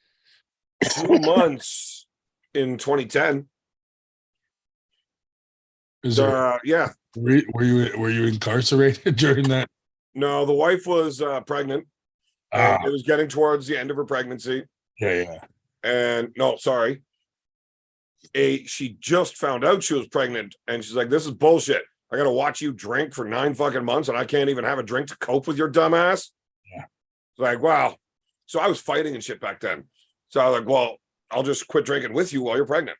Speaker 11: 2 months in 2010. Yeah.
Speaker 2: Were you incarcerated during that?
Speaker 11: No, the wife was pregnant. And it was getting towards the end of her pregnancy.
Speaker 2: Yeah.
Speaker 11: And no, sorry. She just found out she was pregnant, and she's like, "This is bullshit. I got to watch you drink for 9 fucking months, and I can't even have a drink to cope with your dumb ass."
Speaker 2: Yeah.
Speaker 11: It's like, wow. So I was fighting and shit back then. So I was like, well, I'll just quit drinking with you while you're pregnant.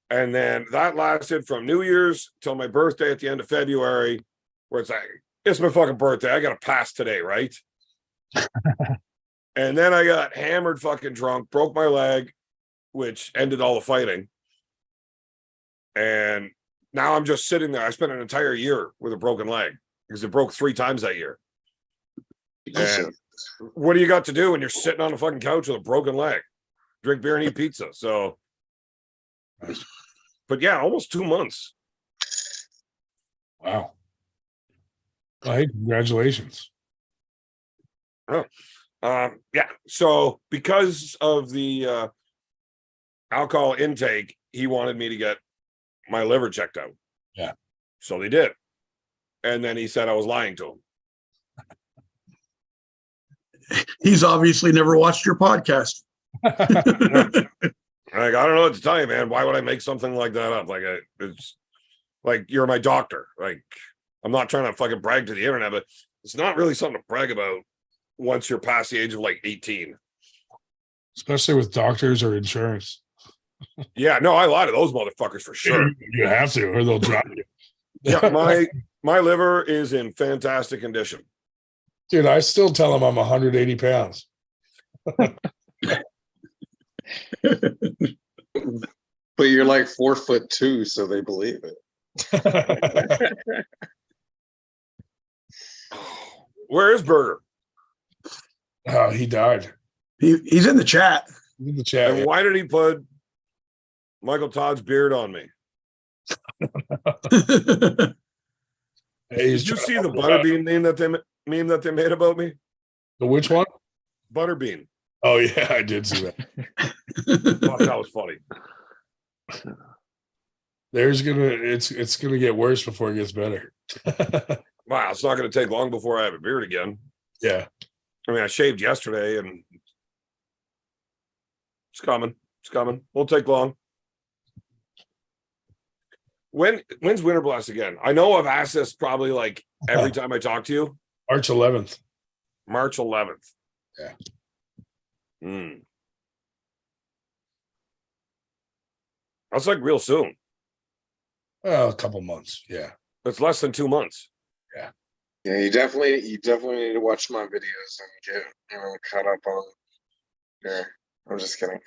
Speaker 11: And then that lasted from New Year's till my birthday at the end of February, where it's like, it's my fucking birthday. I got to pass today, right? And then I got hammered fucking drunk, broke my leg, which ended all the fighting. And now I'm just sitting there. I spent an entire year with a broken leg because it broke 3 times that year. And what do you got to do when you're sitting on a fucking couch with a broken leg? Drink beer and eat pizza. So, but yeah, almost 2 months.
Speaker 2: Wow. Well, hey, congratulations.
Speaker 11: Oh, yeah. So because of the alcohol intake, he wanted me to get my liver checked out.
Speaker 2: Yeah.
Speaker 11: So they did. And then he said I was lying to him.
Speaker 3: He's obviously never watched your podcast.
Speaker 11: Like, I don't know what to tell you, man. Why would I make something like that up? Like, it's like, you're my doctor. Like, I'm not trying to fucking brag to the internet, but it's not really something to brag about once you're past the age of like 18.
Speaker 2: Especially with doctors or insurance.
Speaker 11: Yeah, no, I lie to those motherfuckers for sure.
Speaker 2: You have to, or they'll drop you.
Speaker 11: Yeah, my liver is in fantastic condition.
Speaker 2: Dude, I still tell them I'm 180 pounds.
Speaker 10: But you're like 4'2", so they believe it.
Speaker 11: Where is Burger?
Speaker 2: Oh, he died.
Speaker 3: He's in the chat.
Speaker 2: In the chat.
Speaker 11: And why did he put Michael Todd's beard on me?
Speaker 2: Hey,
Speaker 11: Did you see the butterbean meme that they made about me?
Speaker 2: The which one?
Speaker 11: Butterbean.
Speaker 2: Oh yeah, I did see that.
Speaker 11: Thought that was funny.
Speaker 2: It's gonna get worse before it gets better.
Speaker 11: Wow, it's not going to take long before I have a beard again.
Speaker 2: Yeah.
Speaker 11: I mean, I shaved yesterday, and it's coming. It's coming. Won't take long. When's Winter Blast again? I know I've asked this probably like every time I talk to you.
Speaker 2: March 11th.
Speaker 11: March 11th.
Speaker 2: Yeah.
Speaker 11: That's like real soon.
Speaker 2: Well, a couple months. Yeah.
Speaker 11: It's less than 2 months.
Speaker 10: Yeah, you definitely need to watch my videos and get caught up on. Yeah, I'm just kidding.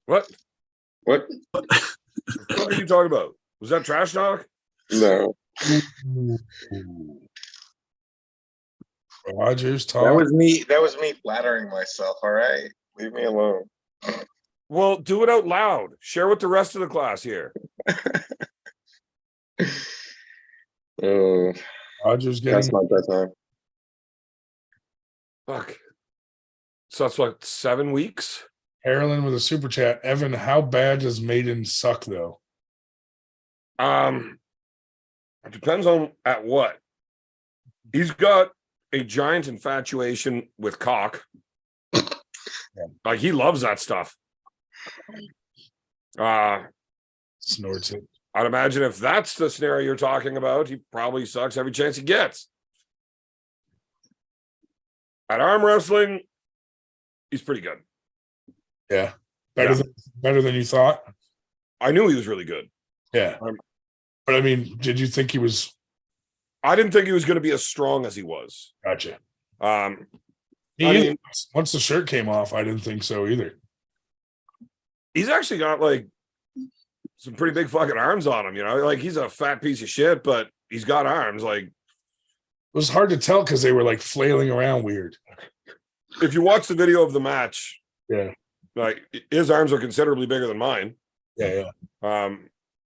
Speaker 11: What?
Speaker 10: What?
Speaker 11: What are you talking about? Was that trash talk?
Speaker 10: No.
Speaker 2: Rogers talk.
Speaker 10: That was me. That was me flattering myself. All right, leave me alone.
Speaker 11: Well, do it out loud. Share with the rest of the class here.
Speaker 2: Rogers
Speaker 10: That's
Speaker 2: getting
Speaker 10: my bedtime.
Speaker 11: Fuck. So that's what, 7 weeks?
Speaker 2: Carolyn with a super chat. Evan, how bad does Maiden suck though?
Speaker 11: It depends on at what. He's got a giant infatuation with cock. Like he loves that stuff.
Speaker 2: Snorts it.
Speaker 11: I'd imagine if that's the scenario you're talking about, he probably sucks every chance he gets. At arm wrestling, he's pretty good.
Speaker 2: Yeah. Better than you thought?
Speaker 11: I knew he was really good.
Speaker 2: Yeah. But I mean, did you think he was?
Speaker 11: I didn't think he was going to be as strong as he was.
Speaker 2: Gotcha.
Speaker 11: I mean,
Speaker 2: Once the shirt came off, I didn't think so either.
Speaker 11: He's actually got like some pretty big fucking arms on him, like he's a fat piece of shit, but he's got arms. Like
Speaker 2: it was hard to tell because they were like flailing around weird.
Speaker 11: If you watch the video of the match,
Speaker 2: yeah,
Speaker 11: like his arms are considerably bigger than mine.
Speaker 2: Yeah.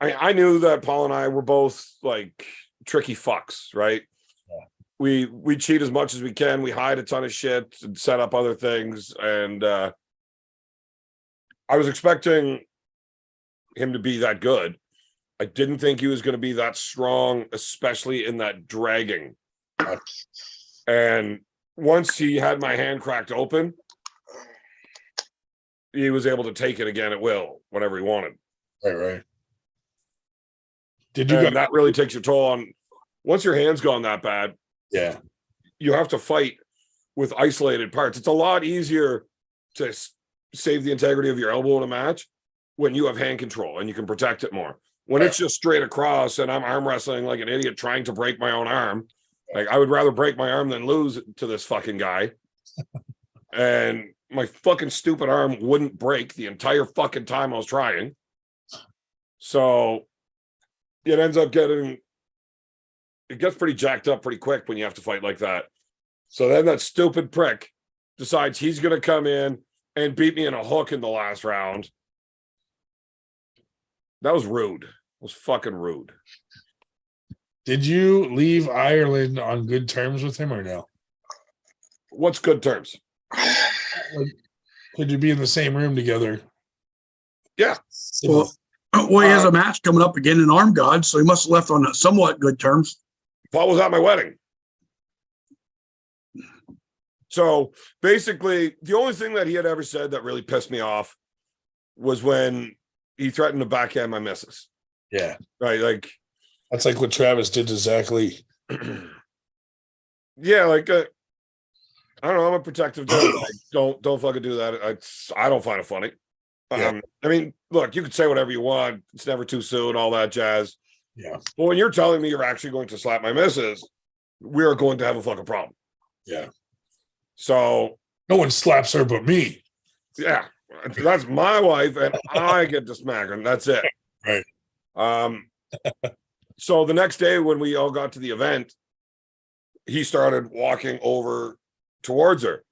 Speaker 11: I knew that Paul and I were both like tricky fucks, right? Yeah. We cheat as much as we can. We hide a ton of shit and set up other things. And I was expecting him to be that good. I didn't think he was going to be that strong, especially in that dragging. And once he had my hand cracked open, he was able to take it again at will, whenever he wanted.
Speaker 2: Right.
Speaker 11: That really takes your toll on once your hand's gone that bad.
Speaker 2: Yeah.
Speaker 11: You have to fight with isolated parts. It's a lot easier to save the integrity of your elbow in a match when you have hand control and you can protect it more. When it's just straight across and I'm arm wrestling like an idiot trying to break my own arm, like I would rather break my arm than lose to this fucking guy. And my fucking stupid arm wouldn't break the entire fucking time I was trying. So it ends up it gets pretty jacked up pretty quick when you have to fight like that. So then that stupid prick decides he's going to come in and beat me in a hook in the last round. That was rude. It was fucking rude.
Speaker 2: Did you leave Ireland on good terms with him or no?
Speaker 11: What's good terms?
Speaker 2: Could you be in the same room together?
Speaker 11: Yeah.
Speaker 3: Well, he has a match coming up again in Arm God, so he must have left on somewhat good terms.
Speaker 11: Paul was at my wedding. So basically, the only thing that he had ever said that really pissed me off was when he threatened to backhand my missus.
Speaker 2: Yeah.
Speaker 11: Right. Like
Speaker 2: that's like what Travis did to Zach Lee.
Speaker 11: Yeah. Like, I don't know. I'm a protective dude. Like, don't fucking do that. I don't find it funny.
Speaker 2: Yeah.
Speaker 11: I mean, look, you can say whatever you want. It's never too soon, all that jazz.
Speaker 2: Yeah.
Speaker 11: But when you're telling me you're actually going to slap my missus, we are going to have a fucking problem.
Speaker 2: Yeah.
Speaker 11: So
Speaker 2: no one slaps her but me.
Speaker 11: Yeah. That's my wife, and I get to smack her, and that's it.
Speaker 2: Right.
Speaker 11: So the next day when we all got to the event, he started walking over towards her.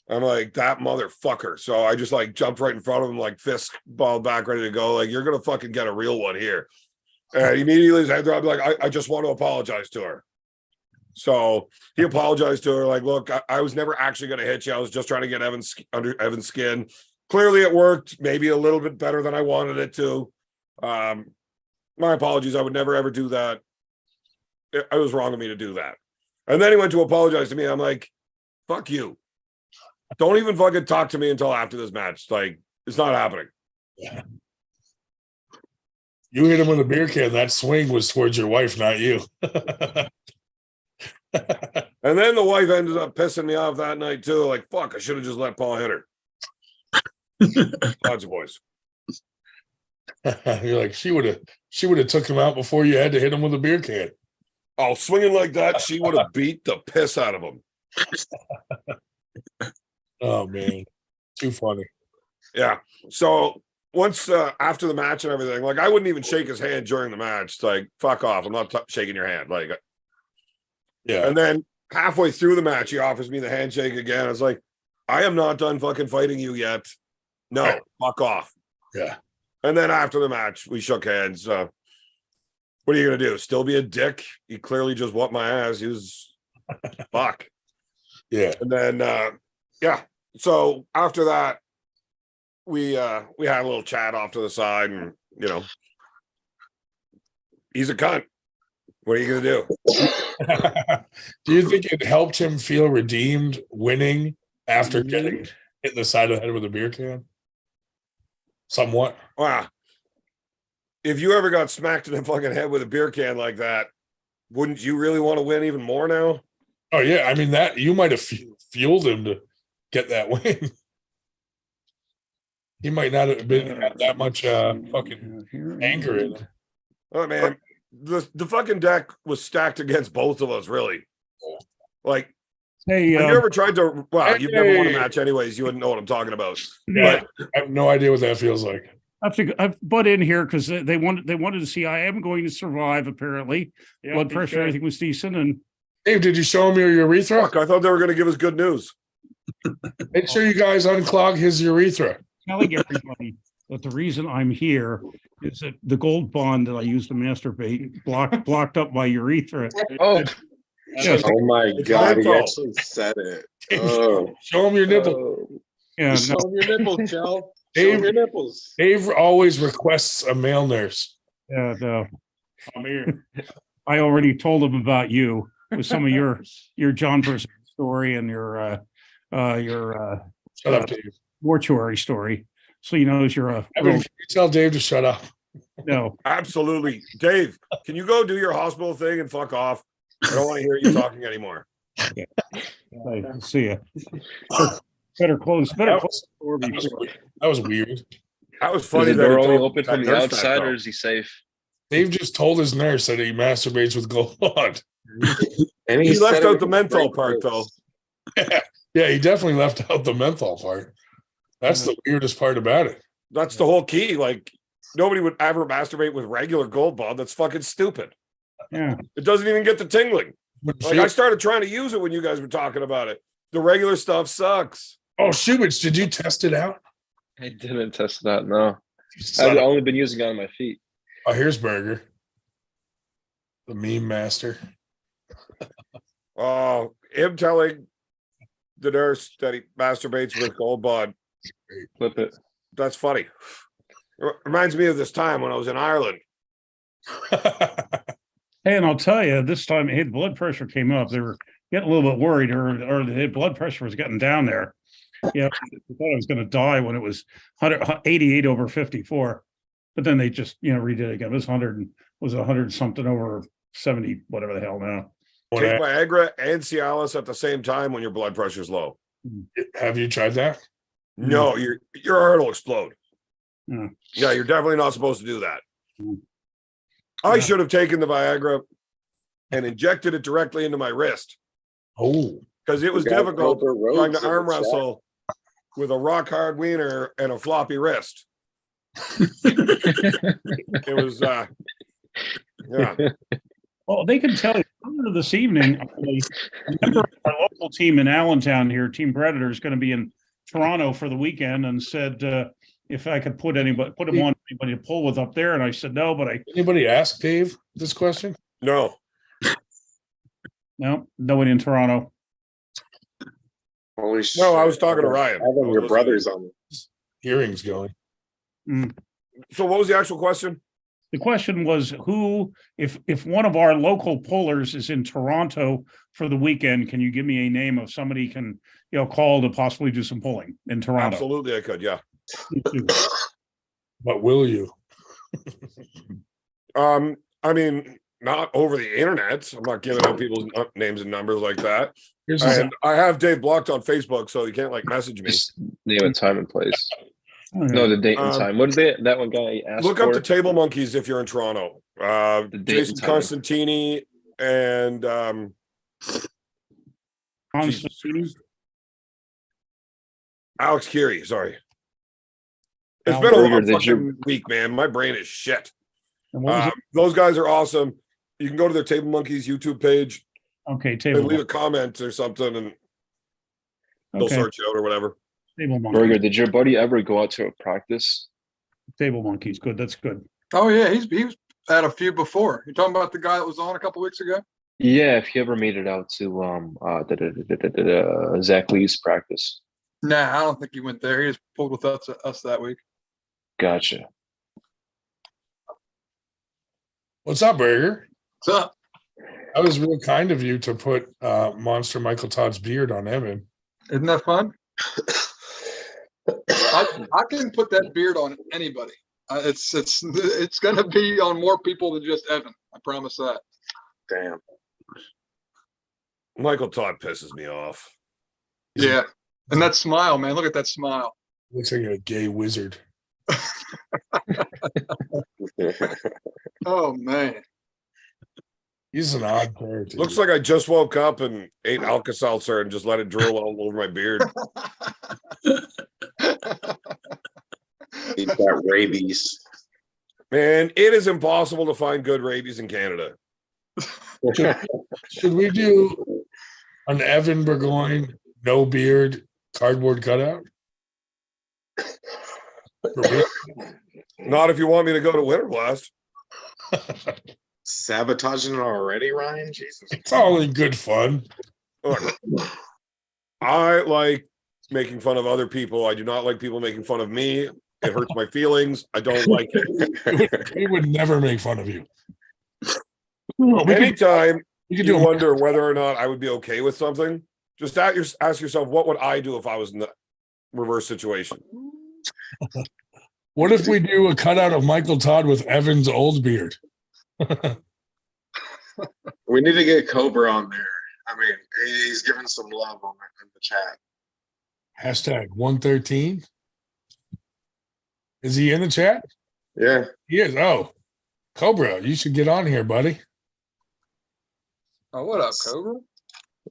Speaker 11: I'm like, that motherfucker. So I just like jumped right in front of him, like fist ball back, ready to go. Like, you're gonna fucking get a real one here. And immediately his hands up, like, I just want to apologize to her. So he apologized to her, like, look, I was never actually gonna hit you. I was just trying to get under Evan's skin. Clearly it worked, maybe a little bit better than I wanted it to. My apologies. I would never ever do that. It was wrong of me to do that. And then he went to apologize to me. I'm like, fuck you. Don't even fucking talk to me until after this match. Like, it's not happening.
Speaker 2: Yeah. You hit him with a beer can. That swing was towards your wife, not you.
Speaker 11: And then the wife ended up pissing me off that night too. Like, fuck, I should have just let Paul hit her. Lots of boys.
Speaker 2: You're like, she would have took him out before you had to hit him with a beer can.
Speaker 11: Oh, swinging like that, she would have beat the piss out of him.
Speaker 2: Oh man, too funny.
Speaker 11: Yeah. So once after the match and everything, like, I wouldn't even shake his hand during the match. It's like, fuck off. I'm not shaking your hand. Like,
Speaker 2: yeah.
Speaker 11: And then halfway through the match, he offers me the handshake again. I was like, I am not done fucking fighting you yet. No,
Speaker 2: Right.
Speaker 11: Fuck off.
Speaker 2: Yeah.
Speaker 11: And then after the match, we shook hands. What are you gonna do? Still be a dick? He clearly just whooped my ass. He was fuck.
Speaker 2: Yeah.
Speaker 11: And then yeah. So after that, we had a little chat off to the side, and he's a cunt. What are you gonna do?
Speaker 2: Do you think it helped him feel redeemed winning after getting hit in the side of the head with a beer can? Somewhat.
Speaker 11: Wow. If you ever got smacked in the fucking head with a beer can like that, wouldn't you really want to win even more now?
Speaker 2: Oh yeah, I mean that you might have fueled him to get that win. He might not have been had that much fucking anger in him.
Speaker 11: Oh man, the fucking deck was stacked against both of us, really. Like,
Speaker 6: Hey,
Speaker 11: have you ever tried to? Well, you've never won a
Speaker 2: Hey.
Speaker 11: match, anyways. You wouldn't know what I'm talking about.
Speaker 2: Yeah, I have no idea what that feels like.
Speaker 6: I've butt in here because they wanted to see I am going to survive. Apparently, blood pressure, everything was decent, and
Speaker 2: Dave, did you show him your urethra?
Speaker 11: Fuck, I thought they were going to give us good news.
Speaker 2: Make sure you guys unclog his urethra.
Speaker 6: telling everybody that the reason I'm here is that the gold bond that I used to masturbate blocked up my urethra.
Speaker 10: Oh,
Speaker 6: Yes.
Speaker 10: oh my
Speaker 11: It's
Speaker 10: God, he
Speaker 11: mental.
Speaker 10: actually said it. Oh,
Speaker 2: Show him your nipple.
Speaker 10: oh.
Speaker 6: Yeah,
Speaker 10: Show
Speaker 6: no,
Speaker 10: him your nipples, Joe. Show
Speaker 2: Dave-
Speaker 10: him your nipples.
Speaker 2: Dave always requests a male nurse.
Speaker 6: yeah, no.
Speaker 2: I'm here.
Speaker 6: I already told him about you with some of your John person story and your
Speaker 2: Shut up, Dave.
Speaker 6: mortuary story. So he knows you're a
Speaker 2: I mean, if you tell Dave to shut up.
Speaker 6: no.
Speaker 11: Absolutely. Dave, can you go do your hospital thing and fuck off? I don't want to hear you talking anymore.
Speaker 6: I see you. Better close the door before.
Speaker 2: That was weird.
Speaker 11: That was
Speaker 9: Is
Speaker 11: funny.
Speaker 9: the
Speaker 11: that he
Speaker 9: door only
Speaker 11: told
Speaker 9: open
Speaker 11: that
Speaker 9: from the
Speaker 11: nurse that,
Speaker 9: outside,
Speaker 11: though.
Speaker 9: or is he safe?
Speaker 2: Dave just told his nurse that he masturbates with gold bond.
Speaker 10: And
Speaker 11: He left
Speaker 10: said
Speaker 11: out
Speaker 10: it
Speaker 11: the
Speaker 10: with
Speaker 11: menthol
Speaker 10: great
Speaker 11: part, though.
Speaker 10: voice.
Speaker 2: Yeah, he definitely left out the menthol part. That's the weirdest part about it.
Speaker 11: That's the whole key. Like, nobody would ever masturbate with regular gold bond. That's fucking stupid.
Speaker 6: Yeah.
Speaker 11: It doesn't even get the tingling.
Speaker 2: Wouldn't
Speaker 11: Like,
Speaker 2: feel-
Speaker 11: I started trying to use it when you guys were talking about it. The regular stuff sucks.
Speaker 2: Oh, Shubits, did you test it out?
Speaker 9: I didn't test that. No,
Speaker 2: You son
Speaker 9: I've
Speaker 2: of-
Speaker 9: only been using it on my feet.
Speaker 2: Oh, here's Burger, the meme master.
Speaker 11: Oh, him telling the nurse that he masturbates with gold bond.
Speaker 9: Flip it.
Speaker 11: That's funny. Reminds me of this time when I was in Ireland.
Speaker 6: Hey, and I'll tell you, this time his blood pressure came up. They were getting a little bit worried, or the blood pressure was getting down there. Yeah, I thought I was going to die when it was 188 over 54, but then they just redid it again. It was 100 something over 70, whatever the hell now.
Speaker 11: Take Viagra and Cialis at the same time when your blood pressure's low.
Speaker 2: Have you tried that?
Speaker 11: No, your heart will explode.
Speaker 6: Yeah.
Speaker 11: Yeah, you're definitely not supposed to do that.
Speaker 6: Mm.
Speaker 11: I should have taken the Viagra and injected it directly into my wrist
Speaker 2: Oh,
Speaker 11: because it was
Speaker 10: Got
Speaker 11: difficult
Speaker 10: Cobra Rhodes
Speaker 11: trying to
Speaker 10: in the
Speaker 11: arm
Speaker 10: chat.
Speaker 11: wrestle with a rock hard wiener and a floppy wrist. It was, yeah.
Speaker 6: Well, they can tell you earlier this evening, a member of our local team in Allentown here, Team Predator, is going to be in Toronto for the weekend and said if I could put him on anybody to pull with up there. And I said, no, but
Speaker 2: Anybody ask Dave this question?
Speaker 11: No.
Speaker 6: no, nobody in Toronto.
Speaker 10: Holy shit.
Speaker 11: No, I was talking to Ryan.
Speaker 10: Having your brothers on.
Speaker 2: Hearings going.
Speaker 11: So what was the actual question?
Speaker 6: The question was who, if one of our local pullers is in Toronto for the weekend, can you give me a name of somebody can, call to possibly do some pulling in Toronto?
Speaker 11: Absolutely, I could. Yeah.
Speaker 2: But will you?
Speaker 11: I mean, not over the internet. I'm not giving out people's names and numbers like that. And I have Dave blocked on Facebook, so you can't message me.
Speaker 9: Just name a time and place. No, the date and time. What did that one guy ask
Speaker 11: Look
Speaker 9: for?
Speaker 11: up the Table Monkeys if you're in Toronto. Jason Constantini and Alex Curie. Sorry, it's been a long fucking week, man. My brain is shit. Those guys are awesome. You can go to their Table Monkeys YouTube page.
Speaker 6: Okay,
Speaker 11: and leave a comment or something, and they'll sort you out or whatever.
Speaker 6: Table Monkeys.
Speaker 9: Burger, did your buddy ever go out to a practice?
Speaker 6: Table Monkeys, good. That's good.
Speaker 12: Oh yeah, he was at a few before. You're talking about the guy that was on a couple weeks ago?
Speaker 9: Yeah, if he ever made it out to Zach Lee's practice.
Speaker 12: Nah, I don't think he went there. He just pulled with us that week.
Speaker 9: Gotcha.
Speaker 2: What's up, Burger?
Speaker 12: What's up?
Speaker 2: That was real kind of you to put Monster Michael Todd's beard on Evan.
Speaker 12: Isn't that fun? I can put that beard on anybody. It's going to be on more people than just Evan. I promise that.
Speaker 10: Damn.
Speaker 11: Michael Todd pisses me off.
Speaker 12: Yeah, and that smile, man. Look at that smile.
Speaker 2: Looks like a gay wizard.
Speaker 12: Oh man.
Speaker 2: He's an odd character.
Speaker 11: Looks like I just woke up and ate Alka-Seltzer and just let it drool all over my beard.
Speaker 10: He's got rabies.
Speaker 11: Man, it is impossible to find good rabies in Canada.
Speaker 2: Should we do an Evan Burgoyne, no beard, cardboard cutout?
Speaker 11: Not if you want me to go to Winter Blast.
Speaker 10: Sabotaging it already, Ryan? Jesus.
Speaker 2: It's all in good fun.
Speaker 11: Look, I like making fun of other people. I do not like people making fun of me. It hurts my feelings. I don't like it.
Speaker 2: We would never make fun of you.
Speaker 11: Anytime you wonder whether or not I would be okay with something, just ask yourself, what would I do if I was in the reverse situation?
Speaker 2: What if we do a cutout of Michael Todd with Evan's old beard?
Speaker 10: We need to get Cobra on there. I mean, he's giving some love in the chat.
Speaker 2: Hashtag 113. Is he in the chat?
Speaker 10: Yeah.
Speaker 2: He is. Oh, Cobra, you should get on here, buddy.
Speaker 12: Oh, what up, Cobra?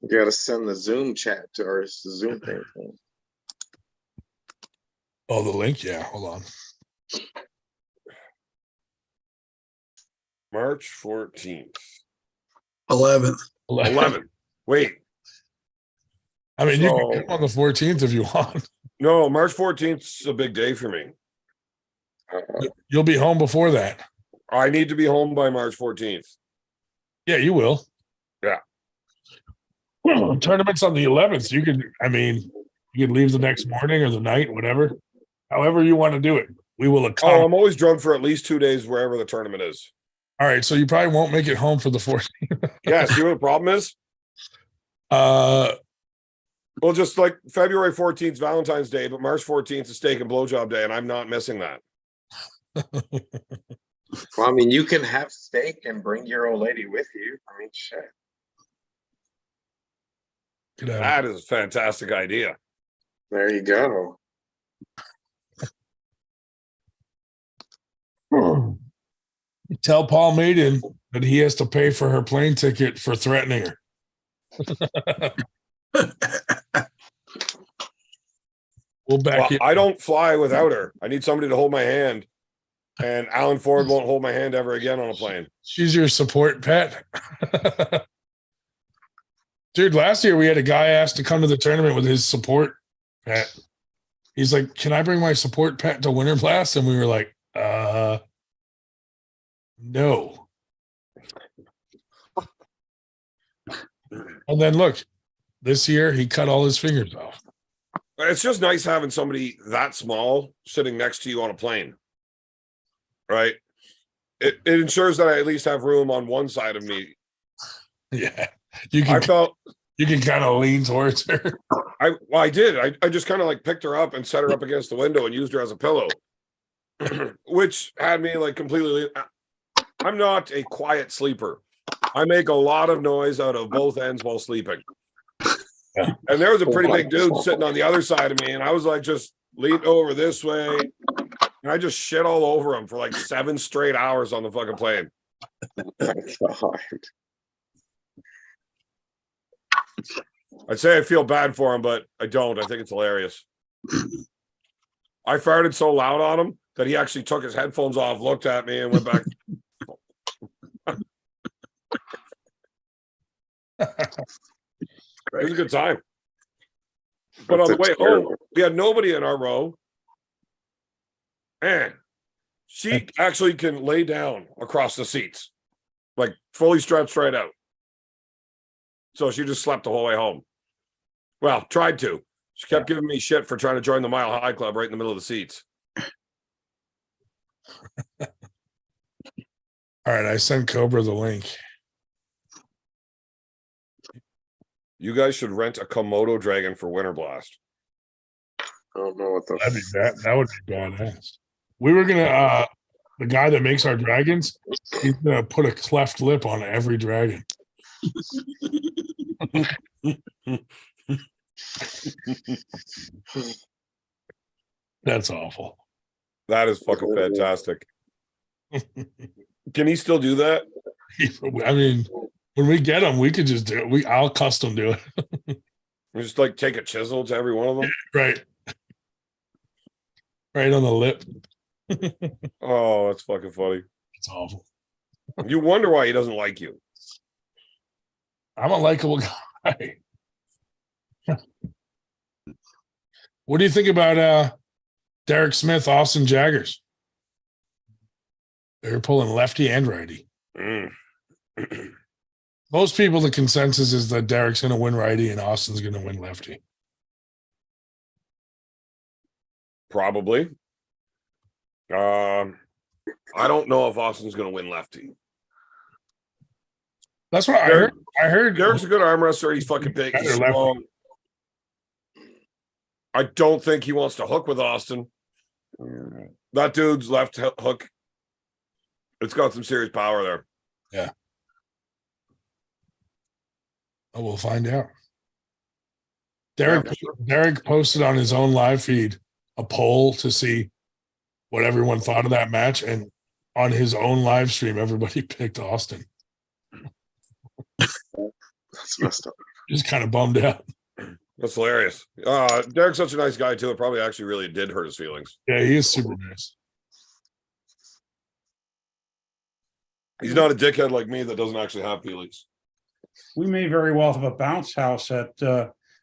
Speaker 10: You got to send the Zoom chat to our Zoom thing.
Speaker 2: Oh, the link? Yeah, hold on.
Speaker 11: March 14th.
Speaker 12: 11th.
Speaker 11: 11. Wait.
Speaker 2: I mean, you can come on the 14th if you want.
Speaker 11: No, March 14th is a big day for me.
Speaker 2: You'll be home before that.
Speaker 11: I need to be home by March 14th.
Speaker 2: Yeah, you will.
Speaker 11: Yeah.
Speaker 2: Well, tournament's on the 11th. You could leave the next morning or the night, whatever. However you want to do it. We will accommodate.
Speaker 11: Oh, I'm always drunk for at least 2 days wherever the tournament is.
Speaker 2: All right, so you probably won't make it home for the 14th.
Speaker 11: Yeah, see what the problem is? Well, just like February 14th is Valentine's Day, but March 14th is steak and blowjob day, and I'm not missing that.
Speaker 10: Well, I mean, you can have steak and bring your old lady with you. I mean, shit.
Speaker 11: That is a fantastic idea.
Speaker 10: There you go.
Speaker 2: Tell Paul Maiden that he has to pay for her plane ticket for threatening her. We'll back
Speaker 11: Well,
Speaker 2: you.
Speaker 11: I don't fly without her. I need somebody to hold my hand. And Alan Ford won't hold my hand ever again on a plane.
Speaker 2: She's your support pet. Dude, last year we had a guy asked to come to the tournament with his support pet. He's like, "Can I bring my support pet to Winter Blast?" And we were like, no. And then look, this year he cut all his fingers off.
Speaker 11: It's just nice having somebody that small sitting next to you on a plane. Right? It ensures that I at least have room on one side of me.
Speaker 2: Yeah. You can kind of lean towards her.
Speaker 11: I did. I just kind of like picked her up and set her up against the window and used her as a pillow. Which had me like completely. I'm not a quiet sleeper. I make a lot of noise out of both ends while sleeping.
Speaker 2: Yeah.
Speaker 11: And there was a pretty big dude sitting on the other side of me, and I was like just leaned over this way, and I just shit all over him for like 7 straight hours on the fucking plane. I'd say I feel bad for him, but I don't. I think it's hilarious. I farted so loud on him that he actually took his headphones off, looked at me, and went back. It was a good time. But on the way home, we had nobody in our row. And she actually can lay down across the seats, like fully stretched right out. So she just slept the whole way home. Well, tried to. She kept giving me shit for trying to join the Mile High Club right in the middle of the seats.
Speaker 2: All right, I sent Cobra the link.
Speaker 11: You guys should rent a Komodo dragon for Winter Blast.
Speaker 10: I don't know what the
Speaker 2: That would be badass. We were gonna the guy that makes our dragons, he's gonna put a cleft lip on every dragon. That's awful.
Speaker 11: That is fucking fantastic. Can he still do that?
Speaker 2: I mean, when we get them, we could just do it. I'll custom do it.
Speaker 11: Just like take a chisel to every one of them.
Speaker 2: Right. Right on the lip.
Speaker 11: Oh, that's fucking funny.
Speaker 2: It's awful.
Speaker 11: You wonder why he doesn't like you.
Speaker 2: I'm a likable guy. What do you think about Derek Smith, Austin Jaggers? They're pulling lefty and righty. Most people, the consensus is that Derek's going to win righty and Austin's going to win lefty.
Speaker 11: Probably. I don't know if Austin's going to win lefty.
Speaker 2: That's what I heard. I heard
Speaker 11: Derek's a good arm wrestler. He's fucking big. He's strong. I don't think he wants to hook with Austin. That dude's left hook. It's got some serious power there.
Speaker 2: Yeah. Oh, we'll find out. Derek posted on his own live feed a poll to see what everyone thought of that match, and on his own live stream, everybody picked Austin.
Speaker 10: That's messed up.
Speaker 2: Just kind of bummed out.
Speaker 11: That's hilarious. Derek's such a nice guy too. It probably actually really did hurt his feelings.
Speaker 2: Yeah, he is super nice.
Speaker 11: He's not a dickhead like me that doesn't actually have feelings.
Speaker 6: We may very well have a bounce house at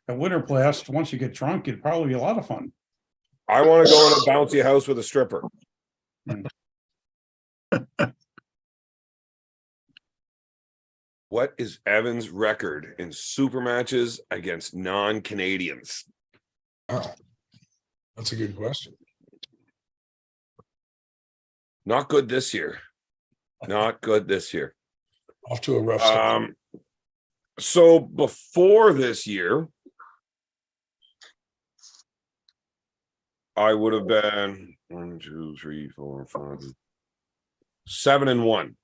Speaker 6: Winter Blast. Once you get drunk, it'd probably be a lot of fun.
Speaker 11: I want to go in a bouncy house with a stripper. What is Evan's record in super matches against non-Canadians?
Speaker 2: Oh, that's a good question.
Speaker 11: Not good this year. Not good this year.
Speaker 2: Off to a rough start.
Speaker 11: So before this year, I would have been 1, 2, 3, 4, 5, 7-1.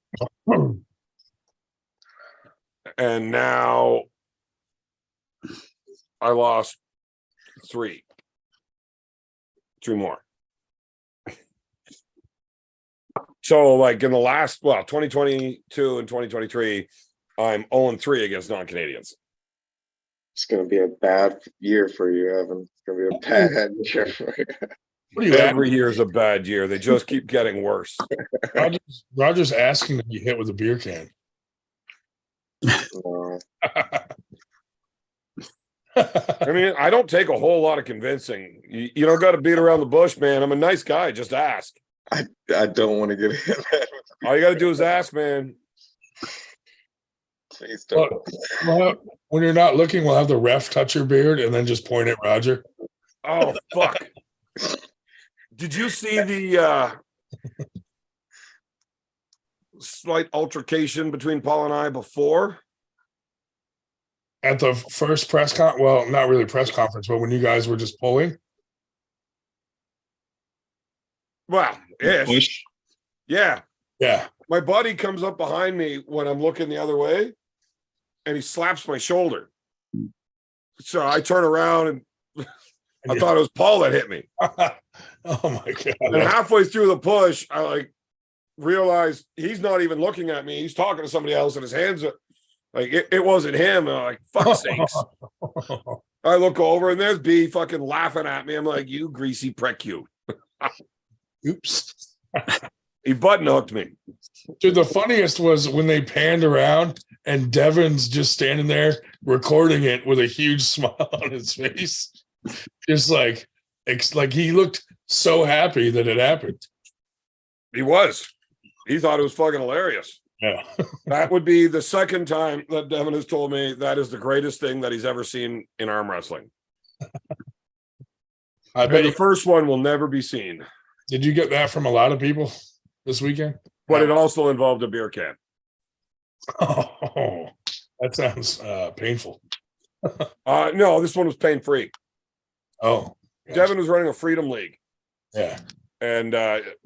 Speaker 11: And now I lost 3 more. So like in the last, 2022 and 2023, I'm 0-3 against non-Canadians.
Speaker 10: It's gonna be a bad year for you, Evan. It's gonna be a bad year for you.
Speaker 2: What are you
Speaker 11: Every year is a bad year. They just keep getting worse.
Speaker 2: Roger's asking to be hit with a beer can.
Speaker 11: I mean, I don't take a whole lot of convincing. You don't got to beat around the bush, man. I'm a nice guy. Just ask.
Speaker 10: I don't want to get hit.
Speaker 11: All you got to do is ask, man.
Speaker 10: Please don't.
Speaker 2: Well, when you're not looking, we'll have the ref touch your beard and then just point at Roger.
Speaker 11: Oh, fuck. Did you see the slight altercation between Paul and I before?
Speaker 2: At the first press con, well, not really press conference, but when you guys were just pulling.
Speaker 11: Well, ish.
Speaker 9: Push.
Speaker 11: Yeah.
Speaker 2: Yeah.
Speaker 11: My buddy comes up behind me when I'm looking the other way, and he slaps my shoulder. So I turn around and I thought it was Paul that hit me.
Speaker 2: Oh my God.
Speaker 11: And halfway through the push, I like realized he's not even looking at me. He's talking to somebody else, and his hands are like it wasn't him. And I'm like, fuck sakes. I look over and there's B fucking laughing at me. I'm like, you greasy prick, you.
Speaker 2: Oops.
Speaker 11: He button hooked me.
Speaker 2: Dude, the funniest was when they panned around and Devin's just standing there recording it with a huge smile on his face. Just like he looked so happy that it happened.
Speaker 11: He was. He thought it was fucking hilarious.
Speaker 2: Yeah.
Speaker 11: That would be the second time that Devin has told me that is the greatest thing that he's ever seen in arm wrestling.
Speaker 2: I bet
Speaker 11: the first one will never be seen.
Speaker 2: Did you get that from a lot of people this weekend?
Speaker 11: But it also involved a beer can.
Speaker 2: Oh, that sounds painful.
Speaker 11: No, this one was pain-free.
Speaker 2: Oh.
Speaker 11: Gotcha. Devin was running a Freedom League.
Speaker 2: Yeah.
Speaker 11: And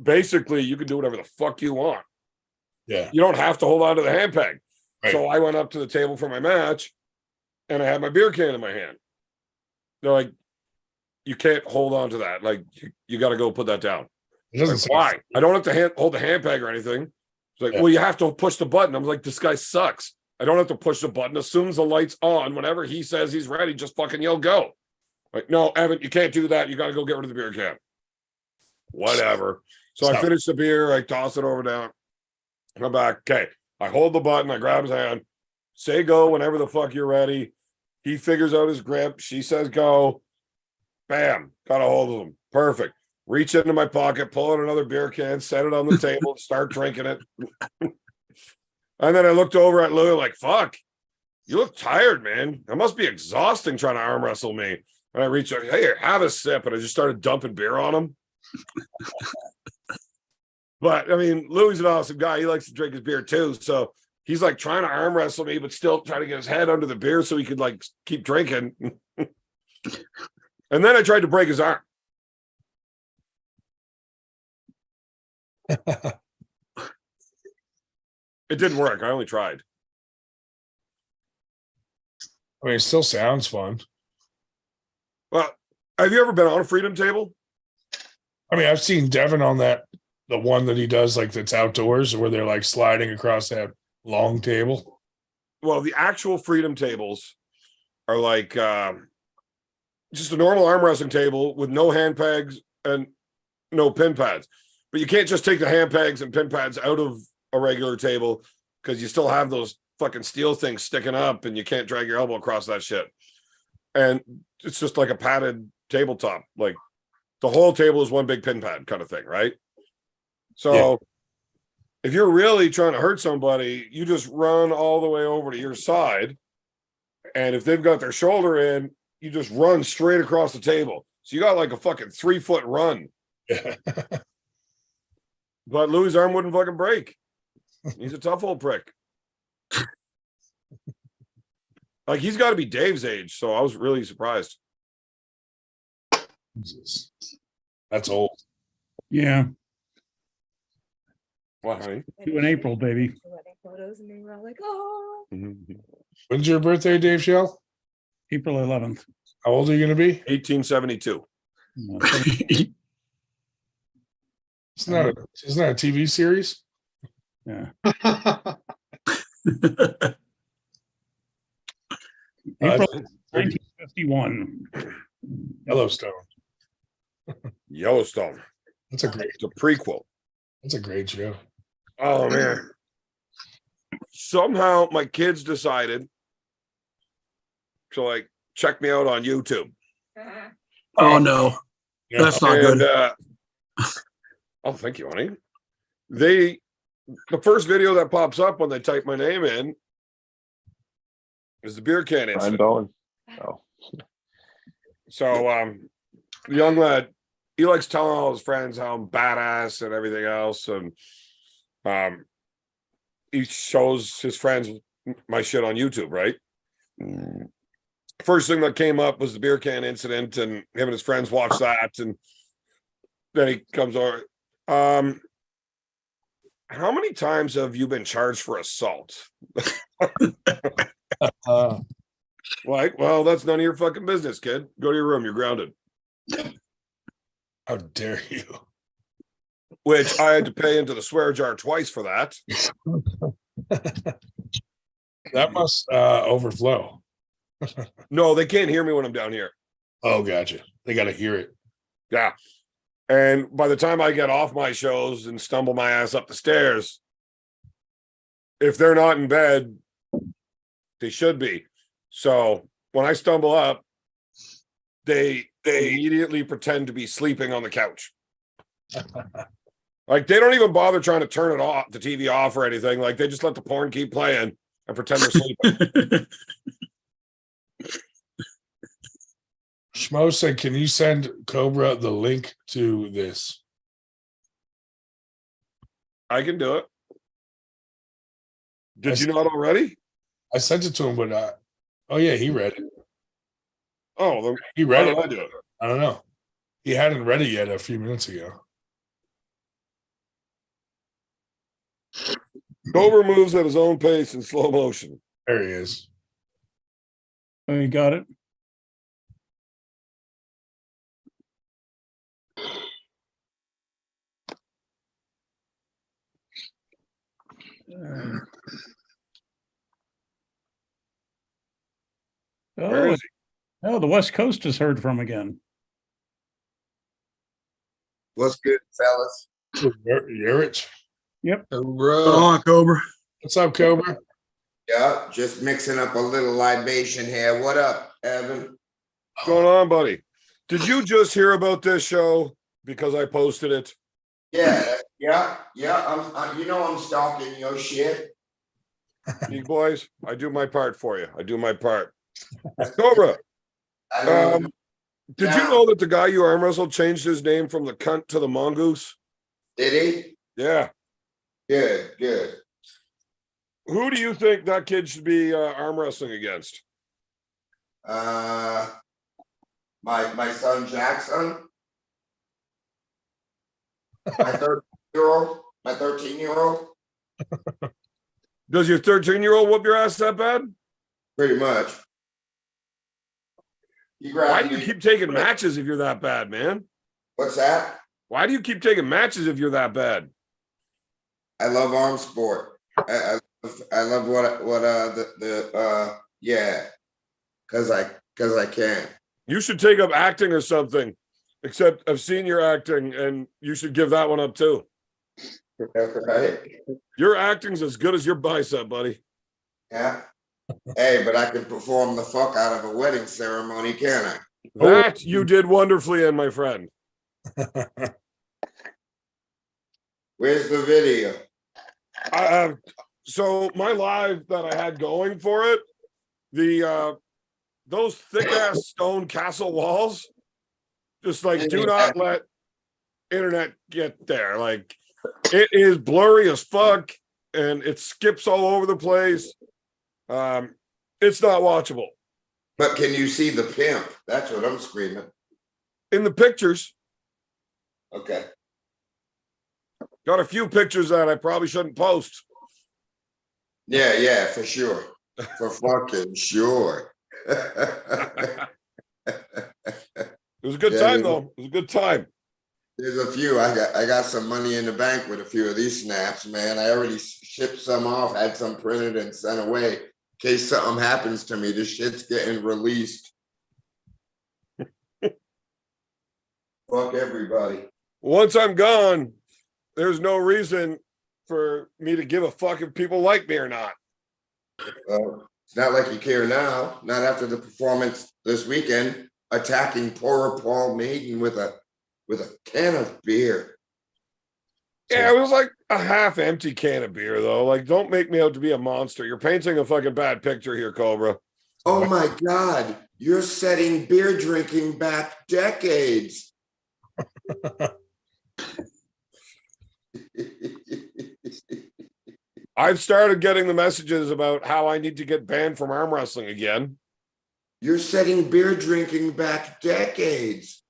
Speaker 11: basically, you can do whatever the fuck you want.
Speaker 2: Yeah.
Speaker 11: You don't have to hold on to the hand peg.
Speaker 2: Right.
Speaker 11: So I went up to the table for my match, and I had my beer can in my hand. They're like, you can't hold on to that. Like, you got to go put that down.
Speaker 2: It doesn't
Speaker 11: like, why? I don't have to hold the hand peg or anything. It's like, well, you have to push the button. I'm like, this guy sucks. I don't have to push the button. As soon as the light's on, whenever he says he's ready, just fucking yell go. Like, no, Evan, you can't do that. You got to go get rid of the beer can. Whatever. So I finish the beer. I toss it over down. Come back. Okay. I hold the button. I grab his hand. Say go whenever the fuck you're ready. He figures out his grip. She says go. Bam. Got a hold of him. Perfect. Reach into my pocket, pull out another beer can, set it on the table, and start drinking it. And then I looked over at Lou like, fuck, you look tired, man. That must be exhausting trying to arm wrestle me. And I reached out, hey, have a sip. And I just started dumping beer on him. But I mean, Louis an awesome guy. He likes to drink his beer too. So he's like trying to arm wrestle me, but still trying to get his head under the beer so he could like keep drinking. And then I tried to break his arm. It didn't work. I only tried.
Speaker 2: I mean, it still sounds fun.
Speaker 11: Well, have you ever been on a Freedom table?
Speaker 2: I mean, I've seen Devin on the one that he does, like that's outdoors, where they're like sliding across that long table.
Speaker 11: Well, the actual Freedom tables are like just a normal arm wrestling table with no hand pegs and no pin pads. But you can't just take the hand pegs and pin pads out of a regular table because you still have those fucking steel things sticking up and you can't drag your elbow across that shit. And it's just like a padded tabletop. Like the whole table is one big pin pad kind of thing, right? So if you're really trying to hurt somebody, you just run all the way over to your side. And if they've got their shoulder in, you just run straight across the table. So you got like a fucking 3-foot run.
Speaker 2: Yeah.
Speaker 11: But Louis' arm wouldn't fucking break. He's a tough old prick. Like he's got to be Dave's age, so I was really surprised.
Speaker 2: Jesus. That's old.
Speaker 6: Yeah.
Speaker 11: What, honey?
Speaker 6: Due in April, baby.
Speaker 13: Photos and they were all like, oh.
Speaker 2: When's your birthday, Dave Shell?
Speaker 6: April 11th.
Speaker 2: How old are you going to be?
Speaker 11: 1872.
Speaker 2: Isn't that a TV series?
Speaker 6: Yeah.
Speaker 2: April,
Speaker 6: 61.
Speaker 2: Yellowstone.
Speaker 11: Yellowstone.
Speaker 2: That's a great.
Speaker 11: It's a prequel.
Speaker 2: That's a great show.
Speaker 11: Oh man. Somehow my kids decided to like check me out on YouTube.
Speaker 3: Oh no, that's not
Speaker 11: And
Speaker 3: good.
Speaker 11: oh, thank you, honey. The first video that pops up when they type my name in is the beer can
Speaker 9: Brian
Speaker 11: incident.
Speaker 9: Bowen. Oh,
Speaker 11: So the young lad, he likes telling all his friends how I'm badass and everything else. And he shows his friends my shit on YouTube, right? First thing that came up was the beer can incident, and him and his friends watched that, and then he comes over. How many times have you been charged for assault? Like, well, that's none of your fucking business, kid. Go to your room. You're grounded.
Speaker 2: How dare you?
Speaker 11: Which I had to pay into the swear jar twice for that.
Speaker 2: That must overflow.
Speaker 11: No, they can't hear me when I'm down here.
Speaker 2: Oh, gotcha. They got to hear it.
Speaker 11: Yeah. And by the time I get off my shows and stumble my ass up the stairs, if they're not in bed, they should be. So when I stumble up, they immediately pretend to be sleeping on the couch. Like they don't even bother trying to turn it off, the TV off or anything. Like they just let the porn keep playing and pretend they're sleeping.
Speaker 2: Schmo said, can you send Cobra the link to this?
Speaker 11: I can do it. Did you not already?
Speaker 2: I sent it to him, but oh yeah, he read it.
Speaker 11: Oh, then
Speaker 2: He read
Speaker 11: how
Speaker 2: it.
Speaker 11: did I do it?
Speaker 2: I don't know. He hadn't read it yet a few minutes ago.
Speaker 11: Cobra moves at his own pace in slow motion.
Speaker 2: There he is.
Speaker 6: Oh, you got it.
Speaker 11: Where
Speaker 6: Oh,
Speaker 11: is he?
Speaker 6: oh, the West Coast is heard from again.
Speaker 1: What's good, fellas?
Speaker 2: Yerich.
Speaker 6: Yep.
Speaker 3: Oh, Cobra.
Speaker 2: What's up, Cobra?
Speaker 1: Yeah, just mixing up a little libation here. What up, Evan?
Speaker 11: What's going on, buddy? Did you just hear about this show because I posted it?
Speaker 1: Yeah. I'm stalking your shit.
Speaker 11: Big boys, I do my part for you. I do my part. Cobra,
Speaker 1: I don't know.
Speaker 11: did you know that the guy you arm wrestled changed his name from the cunt to the mongoose?
Speaker 1: Did he?
Speaker 11: Yeah.
Speaker 1: Good.
Speaker 11: Who do you think that kid should be arm wrestling against?
Speaker 1: My son Jackson. My 13-year-old.
Speaker 11: Does your 13-year-old whoop your ass that bad?
Speaker 1: Pretty much.
Speaker 11: Why do you keep taking matches if you're that bad, man?
Speaker 1: What's that?
Speaker 11: Why do you keep taking matches if you're that bad?
Speaker 1: I love arm sport. I love because I can.
Speaker 11: You should take up acting or something. Except I've seen your acting, and you should give that one up too.
Speaker 1: Right?
Speaker 11: Your acting's as good as your bicep, buddy.
Speaker 1: Yeah. Hey, but I can perform the fuck out of a wedding ceremony, can I?
Speaker 11: That you did wonderfully in, my friend.
Speaker 1: Where's the video?
Speaker 11: So my live that I had going for it, those thick ass stone castle walls, just like do not let internet get there. Like it is blurry as fuck and it skips all over the place. It's not watchable.
Speaker 1: But can you see the pimp? That's what I'm screaming.
Speaker 11: In the pictures.
Speaker 1: Okay.
Speaker 11: Got a few pictures that I probably shouldn't post.
Speaker 1: Yeah, for sure. For fucking sure.
Speaker 11: It was a good time though. It was a good time.
Speaker 1: There's a few. I got some money in the bank with a few of these snaps, man. I already shipped some off, had some printed and sent away. In case something happens to me, this shit's getting released.
Speaker 14: Fuck everybody.
Speaker 11: Once I'm gone, there's no reason for me to give a fuck if people like me or not.
Speaker 14: Well, it's not like you care now. Not after the performance this weekend, attacking poor Paul Maiden with a can of beer.
Speaker 11: Yeah, it was like a half empty can of beer, though. Like, don't make me out to be a monster. You're painting a fucking bad picture here, Cobra.
Speaker 14: Oh my God, you're setting beer drinking back decades.
Speaker 11: I've started getting the messages about how I need to get banned from arm wrestling again.
Speaker 14: You're setting beer drinking back decades.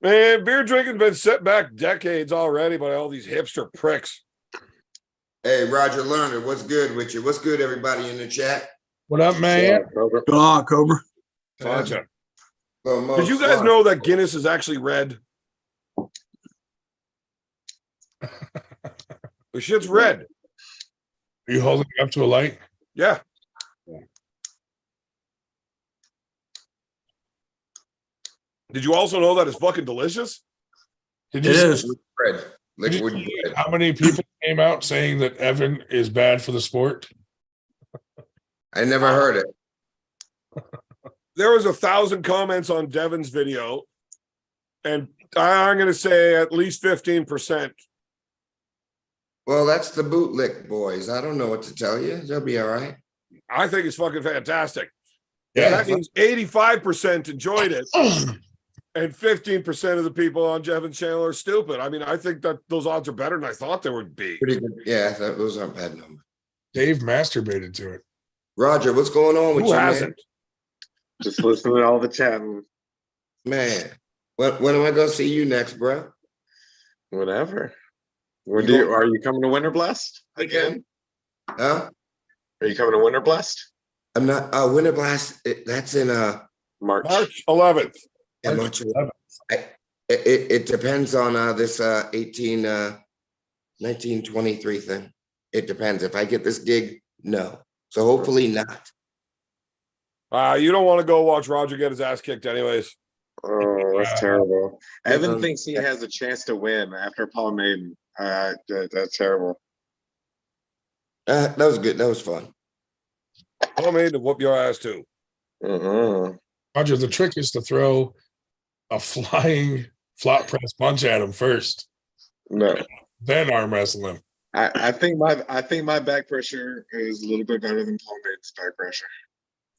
Speaker 11: Man, beer drinking's been set back decades already by all these hipster pricks.
Speaker 14: Hey, Roger Lerner, what's good with you? What's good, everybody in the chat?
Speaker 2: What up, man?
Speaker 3: Good on, Cobra.
Speaker 11: Gotcha.
Speaker 14: Well,
Speaker 11: Did you guys know that Guinness is actually red? The shit's red.
Speaker 2: Are you holding it up to a light?
Speaker 11: Yeah. Did you also know that it's fucking delicious?
Speaker 2: Did
Speaker 3: It
Speaker 2: you
Speaker 3: is.
Speaker 14: Bread,
Speaker 2: Did you
Speaker 14: liquid
Speaker 2: see
Speaker 14: bread.
Speaker 2: how many people came out saying that Evan is bad for the sport?
Speaker 14: I never heard it.
Speaker 11: There was 1,000 comments on Devin's video, and I'm going to say at least 15%.
Speaker 14: Well, that's the bootlick boys. I don't know what to tell you. They'll be all right.
Speaker 11: I think it's fucking fantastic.
Speaker 2: Yeah.
Speaker 11: That means 85% enjoyed it, and 15% of the people on Devin's channel are stupid. I mean, I think that those odds are better than I thought they would be.
Speaker 14: Pretty good. Yeah, those aren't bad numbers.
Speaker 2: Dave masturbated to it.
Speaker 14: Roger, what's going on with
Speaker 11: Who
Speaker 14: you,
Speaker 11: hasn't?
Speaker 10: Just listening to all the chatting.
Speaker 14: man? When am I gonna see you next, bro?
Speaker 10: Whatever. When
Speaker 14: You
Speaker 10: are you coming to Winter Blast again?
Speaker 14: Huh?
Speaker 10: Are you coming to Winter Blast?
Speaker 14: I'm not. Winter Blast. That's in
Speaker 10: March.
Speaker 11: March 11th.
Speaker 14: in March. It depends on this 1923 thing. It depends. If I get this gig, no. So hopefully not.
Speaker 11: You don't want to go watch Roger get his ass kicked anyways.
Speaker 10: Oh, that's terrible. Evan
Speaker 14: Um,
Speaker 10: thinks he has a chance to win after Paul Maiden. That's terrible.
Speaker 14: That was good. That was fun.
Speaker 11: I made to whoop your ass too.
Speaker 2: Roger, the trick is to throw a flying flop press punch at him first,
Speaker 10: No,
Speaker 2: then arm wrestle him.
Speaker 10: I think my back pressure is a little bit better than Paul Maiden's back pressure.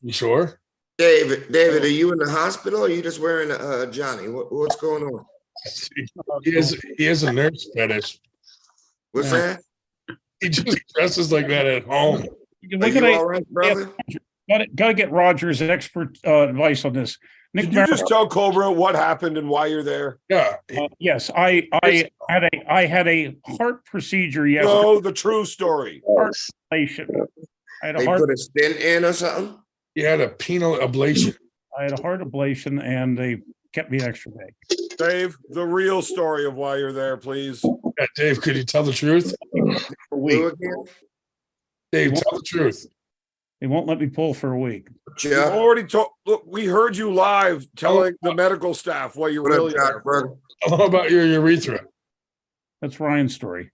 Speaker 2: You sure?
Speaker 14: David, are you in the hospital or are you just wearing a Johnny? What's going on?
Speaker 2: He has a nurse fetish.
Speaker 14: What's that?
Speaker 2: He just dresses like that at home.
Speaker 14: Are you all right, brother?
Speaker 6: Got to get Roger's expert advice on this. Nick
Speaker 11: Did you just tell Cobra what happened and why you're there?
Speaker 2: Yeah.
Speaker 6: Yes, I had a heart procedure yesterday.
Speaker 11: No, the true story.
Speaker 6: Heart ablation. I had a
Speaker 14: They
Speaker 6: heart.
Speaker 14: put a stent in or something?
Speaker 2: He had a penal ablation.
Speaker 6: I had a heart ablation, and they kept me an extra day.
Speaker 11: Dave, the real story of why you're there, please.
Speaker 2: Yeah, Dave, could you tell the truth?
Speaker 6: For a week.
Speaker 2: Dave, tell the truth.
Speaker 6: They won't let me pull for a week.
Speaker 11: You already told. Look, we heard you live telling the medical staff why you're really there.
Speaker 2: Tell them about your urethra.
Speaker 6: That's Ryan's story.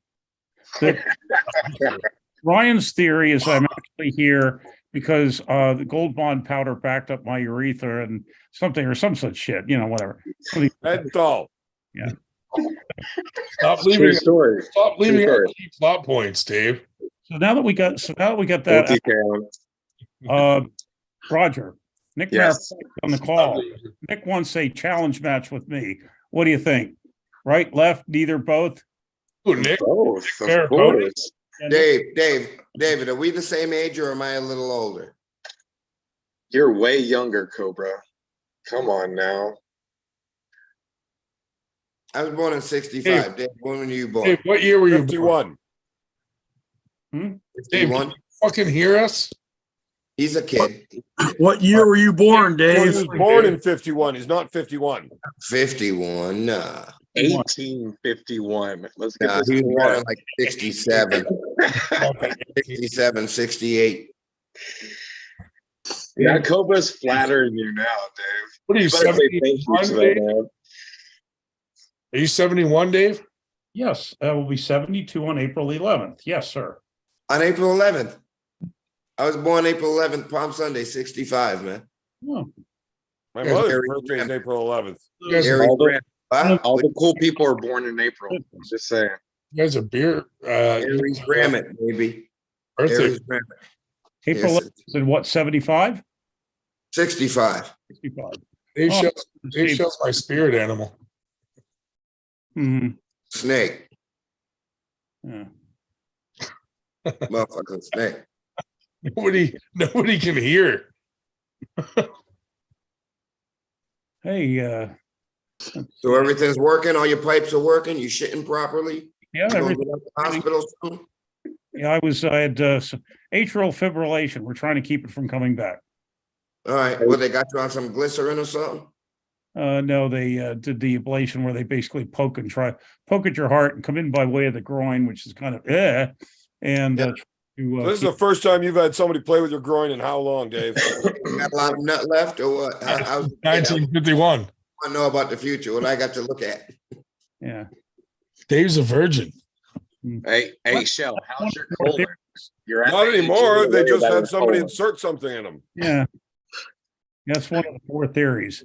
Speaker 6: Ryan's theory is I'm actually here because the gold bond powder backed up my urethra and something or some such shit, whatever.
Speaker 11: Menthol.
Speaker 6: Yeah.
Speaker 2: Stop leaving.
Speaker 10: Story.
Speaker 2: Stop leaving out key plot points, Dave.
Speaker 6: So now that we got that, Roger, Nick
Speaker 10: Yes.
Speaker 6: on the call. Nick wants a challenge match with me. What do you think? Right, left, neither, both?
Speaker 2: Ooh, Nick.
Speaker 10: Both,
Speaker 2: Fair
Speaker 10: of course.
Speaker 14: David, are we the same age or am I a little older?
Speaker 10: You're way younger, Cobra. Come on now.
Speaker 14: I was born in 65. Dave, when were you born?
Speaker 2: Dave, what year were you
Speaker 11: 51.
Speaker 2: Dave,
Speaker 14: 51?
Speaker 2: can you fucking hear us?
Speaker 14: He's a kid.
Speaker 3: What year were you born,
Speaker 11: He
Speaker 3: Dave?
Speaker 11: was born in 51. He's not 51.
Speaker 14: 51, nah.
Speaker 10: 1851. Let's get
Speaker 14: Nah,
Speaker 10: this
Speaker 14: he was born in
Speaker 10: correct.
Speaker 14: like 67. 67, 68.
Speaker 10: Yeah, Cobra's flattering you now, Dave.
Speaker 2: What are you,
Speaker 10: better say thank you
Speaker 2: 71,
Speaker 10: to that, man.
Speaker 2: Are you 71, Dave?
Speaker 6: Yes, that will be 72 on April 11th. Yes, sir.
Speaker 14: On April 11th. I was born April 11th, Palm Sunday, 65, man.
Speaker 6: Oh,
Speaker 11: My
Speaker 2: Yes,
Speaker 11: mother's
Speaker 14: Eric
Speaker 11: birthday is
Speaker 14: Graham.
Speaker 11: April 11th.
Speaker 2: You guys,
Speaker 14: Eric
Speaker 10: all the-
Speaker 14: Graham. Huh?
Speaker 10: All the cool people are born in April. Just saying.
Speaker 2: you guys are beer.
Speaker 14: Aries Grammit, baby.
Speaker 2: Birthday.
Speaker 14: Aries Grammit.
Speaker 6: April
Speaker 14: Yes,
Speaker 6: 11th is what, 75?
Speaker 14: 65.
Speaker 6: 65.
Speaker 2: Dave,
Speaker 6: Oh,
Speaker 2: shows my spirit animal.
Speaker 6: Mhm.
Speaker 14: Snake.
Speaker 6: Yeah.
Speaker 14: Motherfucking snake.
Speaker 2: Nobody can hear.
Speaker 6: Hey,
Speaker 14: So everything's working, all your pipes are working, you shitting properly?
Speaker 6: yeah,
Speaker 14: You gonna
Speaker 6: everything.
Speaker 14: go to the hospital soon?
Speaker 6: Yeah, I had atrial fibrillation. We're trying to keep it from coming back.
Speaker 14: All right, well, they got you on some glycerin or something?
Speaker 6: No, they did the ablation where they basically poke at your heart and come in by way of the groin, which is kind of and
Speaker 14: Yeah.
Speaker 11: So this is the first time you've had somebody play with your groin in how long, Dave?
Speaker 14: Got a lot of nut left or what? How's it?
Speaker 2: 1951.
Speaker 14: I know about the future, what I got to look at.
Speaker 6: yeah.
Speaker 2: Dave's a virgin.
Speaker 10: Hey, Shell, how's your colon? You're at
Speaker 11: Not
Speaker 10: the age
Speaker 11: anymore.
Speaker 10: where
Speaker 11: They just
Speaker 10: that
Speaker 11: had
Speaker 10: is
Speaker 11: somebody
Speaker 10: colon.
Speaker 11: insert something in them.
Speaker 6: Yeah. That's one of the four theories.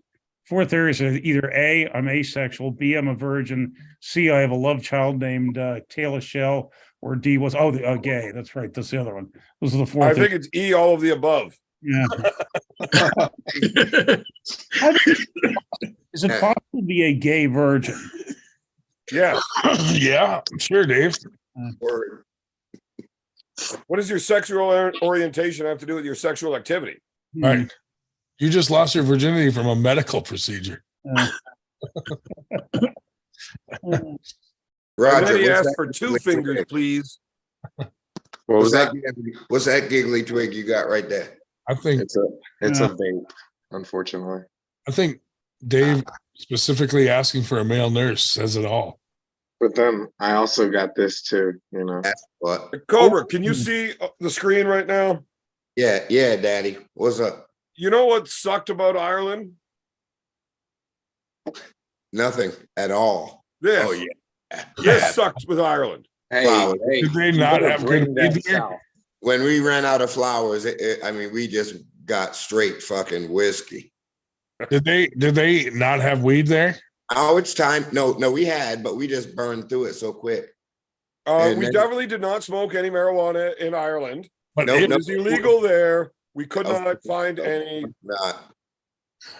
Speaker 6: Four theories are either A, I'm asexual, B, I'm a virgin, C, I have a love child named Taylor Shell, or D was gay. That's right. That's the other one. Those are the four
Speaker 11: I
Speaker 6: theories.
Speaker 11: think it's E, all of the above.
Speaker 6: Yeah. Is it possible to be a gay virgin?
Speaker 11: Yeah.
Speaker 2: Yeah, sure, Dave.
Speaker 14: Word.
Speaker 11: What does your sexual orientation have to do with your sexual activity?
Speaker 2: Right. You just lost your virginity from a medical procedure.
Speaker 11: And
Speaker 14: Roger,
Speaker 11: then he
Speaker 14: what's
Speaker 11: asked
Speaker 14: that
Speaker 11: for 2
Speaker 14: giggly
Speaker 11: fingers,
Speaker 14: twig?
Speaker 11: please.
Speaker 10: What was that?
Speaker 14: What's that giggly twig you got right there?
Speaker 2: I think
Speaker 10: It's a vape, unfortunately.
Speaker 2: I think Dave specifically asking for a male nurse says it all.
Speaker 10: But then I also got this too, you know.
Speaker 14: That's what.
Speaker 11: Cobra, can you see the screen right now?
Speaker 14: Yeah, daddy. What's up?
Speaker 11: You know what sucked about Ireland?
Speaker 14: Nothing at all.
Speaker 11: This.
Speaker 14: Oh yeah.
Speaker 11: This sucked with Ireland.
Speaker 10: Hey,
Speaker 14: Wow.
Speaker 10: hey,
Speaker 2: Did they
Speaker 10: you
Speaker 2: not
Speaker 10: better
Speaker 2: have
Speaker 10: bring
Speaker 2: good
Speaker 10: that
Speaker 2: weed there?
Speaker 10: south.
Speaker 14: When we ran out of flowers, I mean, we just got straight fucking whiskey.
Speaker 2: Did they not have weed there?
Speaker 14: Oh, it's time. No, we had, but we just burned through it so quick.
Speaker 11: We
Speaker 14: And then-
Speaker 11: definitely did not smoke any marijuana in Ireland.
Speaker 2: But
Speaker 14: Nope,
Speaker 11: It
Speaker 14: nope.
Speaker 11: is illegal there. We could
Speaker 14: Nope.
Speaker 11: not find any.
Speaker 14: Not.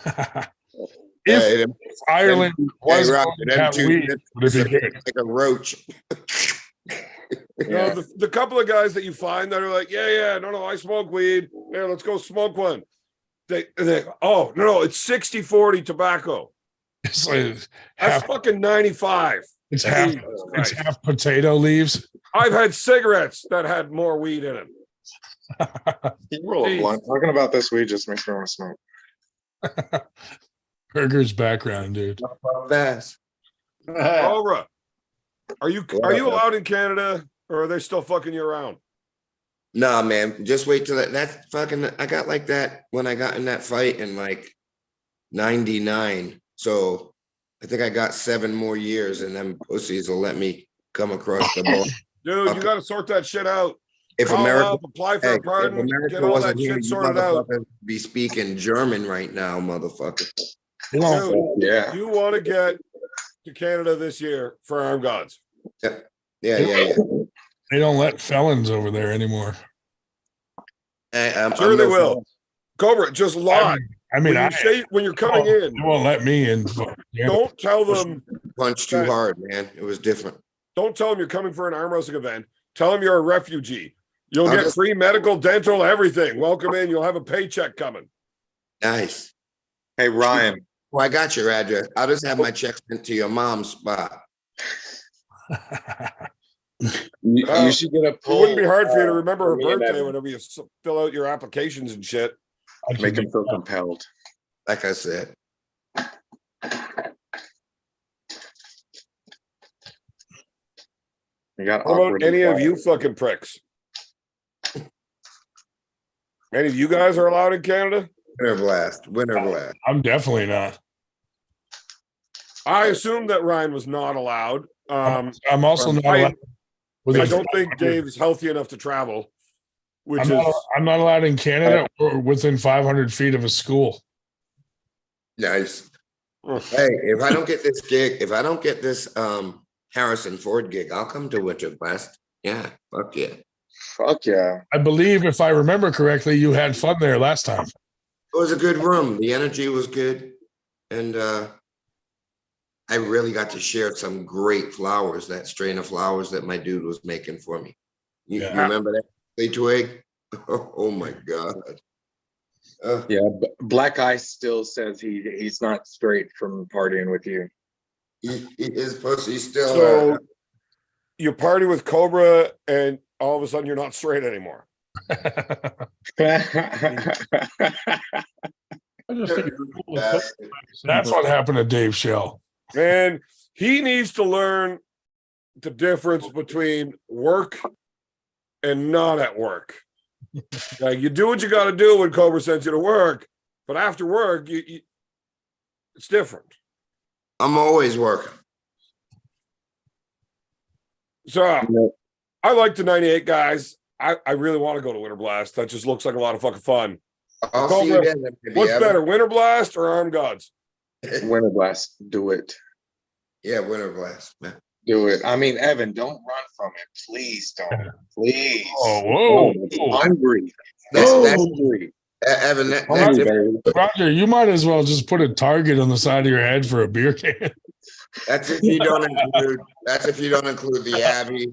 Speaker 2: if
Speaker 14: Hey,
Speaker 2: Ireland was
Speaker 14: Roger,
Speaker 2: going to
Speaker 14: them
Speaker 2: have
Speaker 14: two
Speaker 2: weed, would it be good?
Speaker 14: like a roach.
Speaker 11: You know, the couple of guys that you find that are like, yeah, no, I smoke weed. Yeah, let's go smoke one. They oh, no, it's 60-40 tobacco.
Speaker 2: It's like
Speaker 11: That's
Speaker 2: half,
Speaker 11: fucking 95.
Speaker 2: it's half,
Speaker 11: Jesus
Speaker 2: it's
Speaker 11: Christ.
Speaker 2: half potato leaves.
Speaker 11: I've had cigarettes that had more weed in them.
Speaker 10: You roll a blunt. Talking about this weed just makes me want to smoke.
Speaker 2: Burger's background, dude.
Speaker 14: Fast.
Speaker 11: Cobra, are you allowed in Canada, or are they still fucking you around?
Speaker 14: Nah, man, just wait till that fucking. I got like that when I got in that fight in like 99. So I think I got 7 more years, and them pussies will let me come across the border.
Speaker 11: Dude, you got to sort that shit out.
Speaker 14: If
Speaker 11: Call
Speaker 14: America,
Speaker 11: up, apply for
Speaker 14: hey,
Speaker 11: a
Speaker 14: if
Speaker 11: pardon,
Speaker 14: America
Speaker 11: get all that
Speaker 14: wasn't here,
Speaker 11: shit
Speaker 14: you
Speaker 11: sorted out.
Speaker 14: motherfuckers be speaking German right now, motherfucker.
Speaker 2: They don't,
Speaker 11: Dude,
Speaker 10: Yeah.
Speaker 11: you want to get to Canada this year for Armed Gods.
Speaker 14: Yeah.
Speaker 2: they don't let felons over there anymore.
Speaker 11: Sure they will. Cobra, just lie.
Speaker 2: I mean,
Speaker 11: when you're coming in,
Speaker 2: they won't let me in.
Speaker 11: don't tell them.
Speaker 14: Punch too hard, man. It was different.
Speaker 11: Don't tell them you're coming for an arm wrestling event. Tell them you're a refugee. You'll
Speaker 14: I'll
Speaker 11: get
Speaker 14: just-
Speaker 11: free medical, dental, everything. Welcome in. You'll have a paycheck coming.
Speaker 14: Nice.
Speaker 10: Hey, Ryan.
Speaker 14: Well, I got your address. I'll just have my check sent to your mom's spot.
Speaker 10: You should get a
Speaker 11: It
Speaker 10: poll.
Speaker 11: wouldn't be hard for you to remember her
Speaker 10: for me and
Speaker 11: birthday
Speaker 10: Evan.
Speaker 11: whenever you fill out your applications and shit.
Speaker 10: Make him feel compelled.
Speaker 14: Like I said.
Speaker 10: You got
Speaker 11: What about
Speaker 10: awkward
Speaker 11: any of
Speaker 10: quiet.
Speaker 11: you fucking pricks? Any of you guys are allowed in Canada?
Speaker 14: Winter blast. Winter blast.
Speaker 2: I'm definitely not.
Speaker 11: I assumed that Ryan was not allowed.
Speaker 2: I'm also not
Speaker 11: I,
Speaker 2: allowed.
Speaker 11: I don't think Dave's healthy enough to travel, which
Speaker 2: I'm not allowed in Canada or within 500 feet of a school.
Speaker 14: Nice. Hey, if I don't get this gig, if I don't get this Harrison Ford gig, I'll come to Winter Blast. Yeah, fuck yeah.
Speaker 10: Fuck yeah.
Speaker 2: I believe, if I remember correctly, you had fun there last time.
Speaker 14: It was a good room. The energy was good. And I really got to share some great flowers, that strain of flowers that my dude was making for me. You remember that? Clay twig? Oh my God.
Speaker 10: Yeah, Black Ice still says he's not straight from partying with you.
Speaker 14: His pussy still.
Speaker 11: So you party with Cobra, and all of a sudden you're not straight anymore.
Speaker 2: That's what happened to Dave Shell.
Speaker 11: Man, he needs to learn the difference between work and not at work. Like, you do what you got to do when Cobra sends you to work, but after work, it's different.
Speaker 14: I'm always working.
Speaker 11: So I like the 98 guys. I really want to go to Winter Blast. That just looks like a lot of fucking fun.
Speaker 14: I'll
Speaker 11: Cobra,
Speaker 14: see you then.
Speaker 11: what's better, Winter Blast or Armed Gods?
Speaker 10: Winter Blast, do it.
Speaker 14: Yeah, Winter Blast, man.
Speaker 10: Do it. I mean, Evan, don't run from it. Please don't. Please.
Speaker 2: Oh, whoa.
Speaker 10: I'm hungry.
Speaker 14: That's
Speaker 10: Hungry.
Speaker 14: Evan.
Speaker 2: Roger, you might as well just put a target on the side of your head for a beer can.
Speaker 14: That's if you don't include. That's if you don't include the Abbey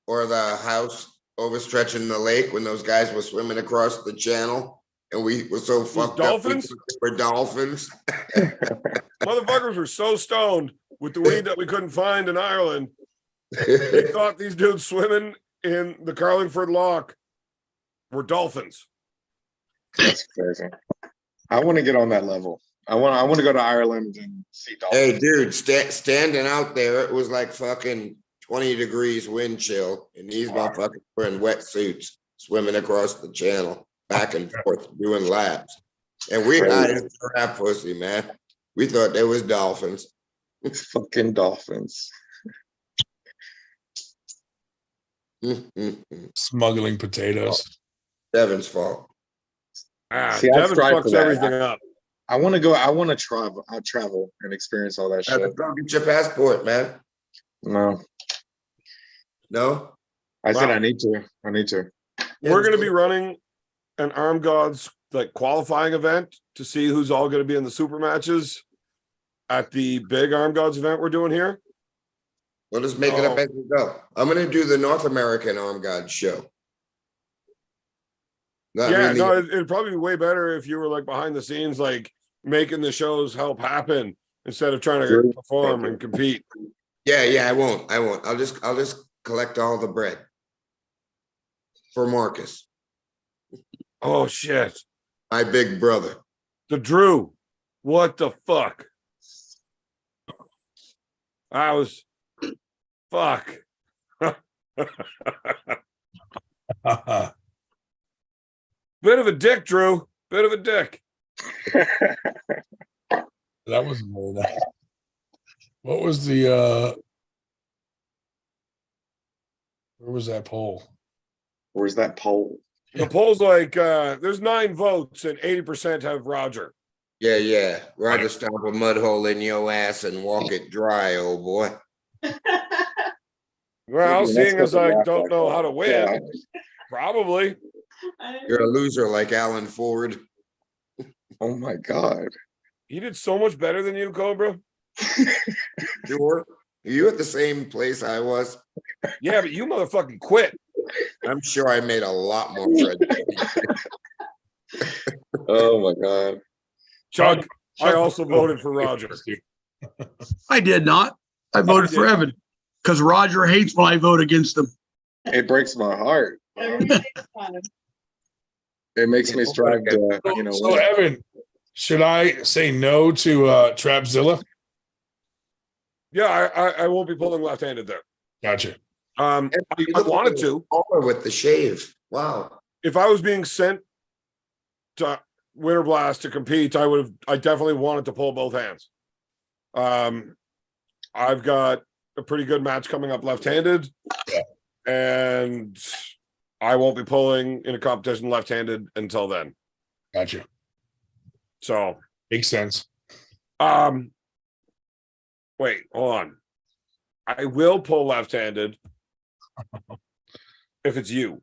Speaker 14: or the house overstretching the lake when those guys were swimming across the channel and we were so fucked
Speaker 11: dolphins?
Speaker 14: up. We're dolphins.
Speaker 11: Motherfuckers were so stoned with the weed that we couldn't find in Ireland. They thought these dudes swimming in the Carlingford Loch were dolphins.
Speaker 10: That's crazy. I want to get on that level. I want to go to Ireland and see dolphins.
Speaker 14: Hey, dude, standing out there, it was like fucking 20 degrees wind chill, and these motherfuckers were in wetsuits swimming across the channel, back and forth, doing laps. And we got into that pussy, man. We thought they was dolphins.
Speaker 10: Fucking dolphins.
Speaker 2: Smuggling potatoes.
Speaker 14: Devin's fault.
Speaker 10: See,
Speaker 11: Devin fucks everything up.
Speaker 10: I want to go. I want to travel. I'll travel and experience all that shit.
Speaker 14: Go get your passport, man.
Speaker 10: No.
Speaker 14: No?
Speaker 10: I said I need to. I need to.
Speaker 11: We're going to be running an Armed Gods like qualifying event to see who's all going to be in the super matches at the big Armed Gods event we're doing here.
Speaker 14: We'll just make it up as we go. I'm going to do the North American Armed Gods show.
Speaker 11: It'd probably be way better if you were like behind the scenes, like making the shows help happen instead of trying to perform and compete.
Speaker 14: Yeah, I won't. I'll just collect all the bread for Marcus.
Speaker 11: Oh shit.
Speaker 14: My big brother.
Speaker 11: The Drew. What the fuck? I was fuck. Bit of a dick, Drew. Bit of a dick.
Speaker 2: That was very nice. What was the where was that poll?
Speaker 10: Where's that poll?
Speaker 11: The poll's like there's 9 votes and 80% have Roger.
Speaker 14: Yeah. Roger stomp a mud hole in your ass and walk it dry, old boy.
Speaker 11: Well, seeing as I don't know how to win, probably.
Speaker 14: You're a loser like Alan Ford.
Speaker 10: Oh my God.
Speaker 11: He did so much better than you, Cobra.
Speaker 14: Sure. Are you at the same place I was?
Speaker 11: Yeah, but you motherfucking quit.
Speaker 14: I'm sure I made a lot more bread.
Speaker 10: Oh my God.
Speaker 11: Chuck, I also voted for Roger.
Speaker 3: I did not. I voted for Evan because Roger hates when I vote against him.
Speaker 10: It breaks my heart. It makes me strive to,
Speaker 2: So Evan, should I say no to Trapzilla?
Speaker 11: Yeah, I won't be pulling left-handed there.
Speaker 2: Gotcha.
Speaker 11: I wanted to.
Speaker 14: With the shave. Wow.
Speaker 11: If I was being sent to Winter Blast to compete, I definitely wanted to pull both hands. I've got a pretty good match coming up left-handed, and I won't be pulling in a competition left-handed until then.
Speaker 2: Gotcha.
Speaker 11: So
Speaker 2: Makes sense.
Speaker 11: Wait, hold on. I will pull left-handed if it's you.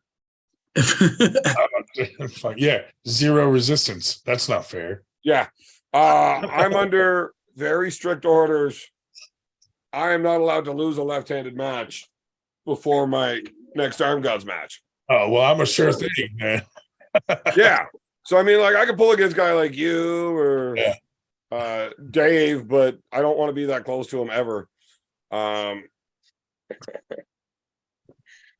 Speaker 2: Fine. Yeah, zero resistance. That's not fair.
Speaker 11: Yeah. I'm under very strict orders. I am not allowed to lose a left-handed match before my next Arm Gods match.
Speaker 2: Oh, well, I'm a sure thing, man.
Speaker 11: Yeah. So I mean, like, I could pull against a guy like you or Dave, but I don't want to be that close to him ever.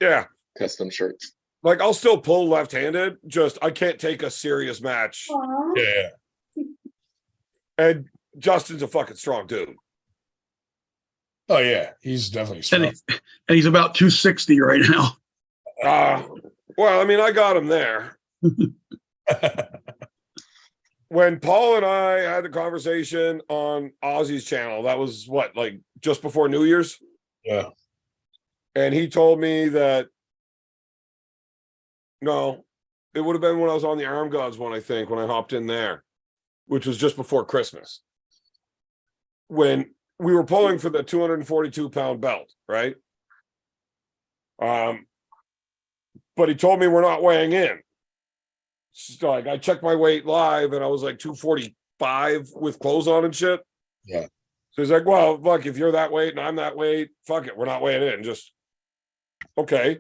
Speaker 11: Yeah.
Speaker 10: Custom shirts.
Speaker 11: Like, I'll still pull left-handed, just I can't take a serious match.
Speaker 2: Yeah.
Speaker 11: And Justin's a fucking strong dude.
Speaker 2: Oh yeah, he's definitely strong.
Speaker 3: And he's about 260 right now.
Speaker 11: Well, I mean, I got him there. When Paul and I had the conversation on Ozzy's channel, that was what, like just before New Year's?
Speaker 2: Yeah.
Speaker 11: And he told me that, no, it would have been when I was on the Arm Gods one, I think, when I hopped in there, which was just before Christmas. When we were pulling for the 242-pound belt, right? But he told me we're not weighing in. So, like, I checked my weight live and I was like 245 with clothes on and shit.
Speaker 2: Yeah.
Speaker 11: So he's like, well, fuck, if you're that weight and I'm that weight, fuck it, we're not weighing in. Just, okay.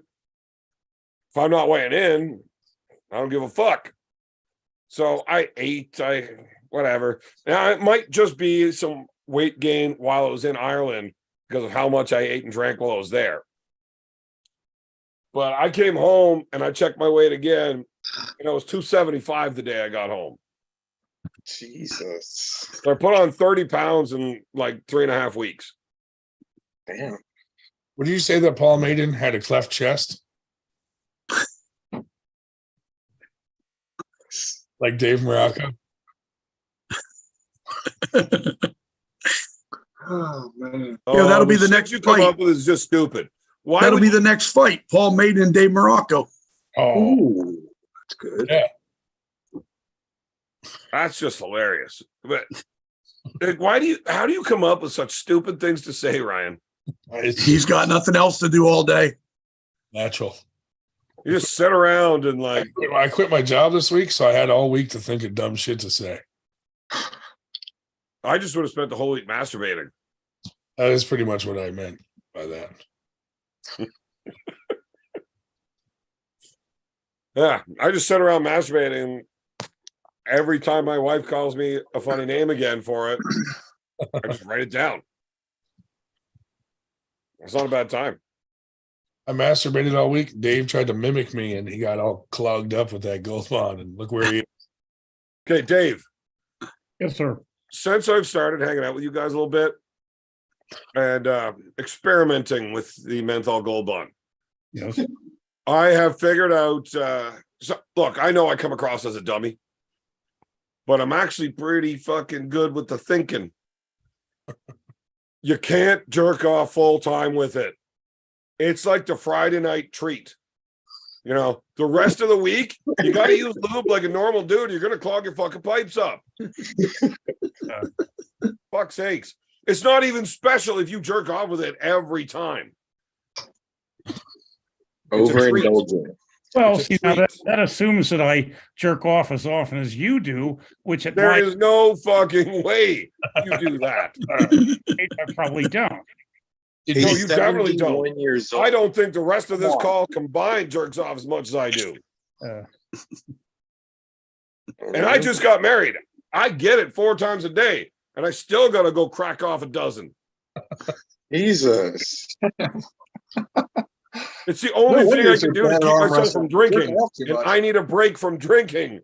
Speaker 11: If I'm not weighing in, I don't give a fuck. So I ate, whatever. Now, it might just be some weight gain while I was in Ireland because of how much I ate and drank while I was there. But I came home and I checked my weight again, and I was 275 the day I got home.
Speaker 10: Jesus.
Speaker 11: So I put on 30 pounds in like 3.5 weeks.
Speaker 10: Damn.
Speaker 2: Would you say that Paul Maiden had a cleft chest? Like Dave Morocco?
Speaker 10: Oh man.
Speaker 3: Yeah, that'll be the
Speaker 11: shit
Speaker 3: next
Speaker 11: you come
Speaker 3: fight.
Speaker 11: up with is just stupid. Why
Speaker 3: That'll
Speaker 11: would
Speaker 3: be the next fight. Paul Maiden and Dave Morocco.
Speaker 2: Oh,
Speaker 10: Ooh, that's good.
Speaker 2: yeah.
Speaker 11: That's just hilarious. But like, how do you come up with such stupid things to say, Ryan?
Speaker 3: He's got nothing else to do all day.
Speaker 2: Natural.
Speaker 11: You just sit around and like,
Speaker 2: I quit my job this week, so I had all week to think of dumb shit to say.
Speaker 11: I just would have spent the whole week masturbating.
Speaker 2: That is pretty much what I meant by that.
Speaker 11: Yeah, I just sit around masturbating. Every time my wife calls me a funny name again for it, I just write it down. It's not a bad time.
Speaker 2: I masturbated all week. Dave tried to mimic me, and he got all clogged up with that gold bond. And look where he is.
Speaker 11: Okay, Dave.
Speaker 6: Yes, sir.
Speaker 11: Since I've started hanging out with you guys a little bit and experimenting with the menthol gold bond,
Speaker 6: Yes.
Speaker 11: I have figured out. So, look, I know I come across as a dummy, but I'm actually pretty fucking good with the thinking. You can't jerk off full time with it. It's like the Friday night treat. You know, the rest of the week, you got to use lube like a normal dude. You're going to clog your fucking pipes up. Fuck's sakes. It's not even special if you jerk off with it every time.
Speaker 10: Overindulgent.
Speaker 6: Well, see, now that assumes that I jerk off as often as you do, which at
Speaker 11: There
Speaker 6: my
Speaker 11: is no fucking way you do that.
Speaker 6: age, I probably don't.
Speaker 11: No, you definitely don't.
Speaker 10: 71 years old.
Speaker 11: I don't think the rest of this
Speaker 10: Come on.
Speaker 11: call combined jerks off as much as I do.
Speaker 6: Uh,
Speaker 11: And I just got married. I get it 4 times a day, and I still got to go crack off a dozen.
Speaker 10: Jesus.
Speaker 11: It's the only
Speaker 10: No
Speaker 11: thing
Speaker 10: wonder
Speaker 11: I
Speaker 10: you're
Speaker 11: can do
Speaker 10: bad
Speaker 11: to
Speaker 10: at
Speaker 11: keep
Speaker 10: arm
Speaker 11: myself
Speaker 10: wrestling.
Speaker 11: from drinking.
Speaker 10: Jerking off too
Speaker 11: And
Speaker 10: much.
Speaker 11: I need a break from drinking.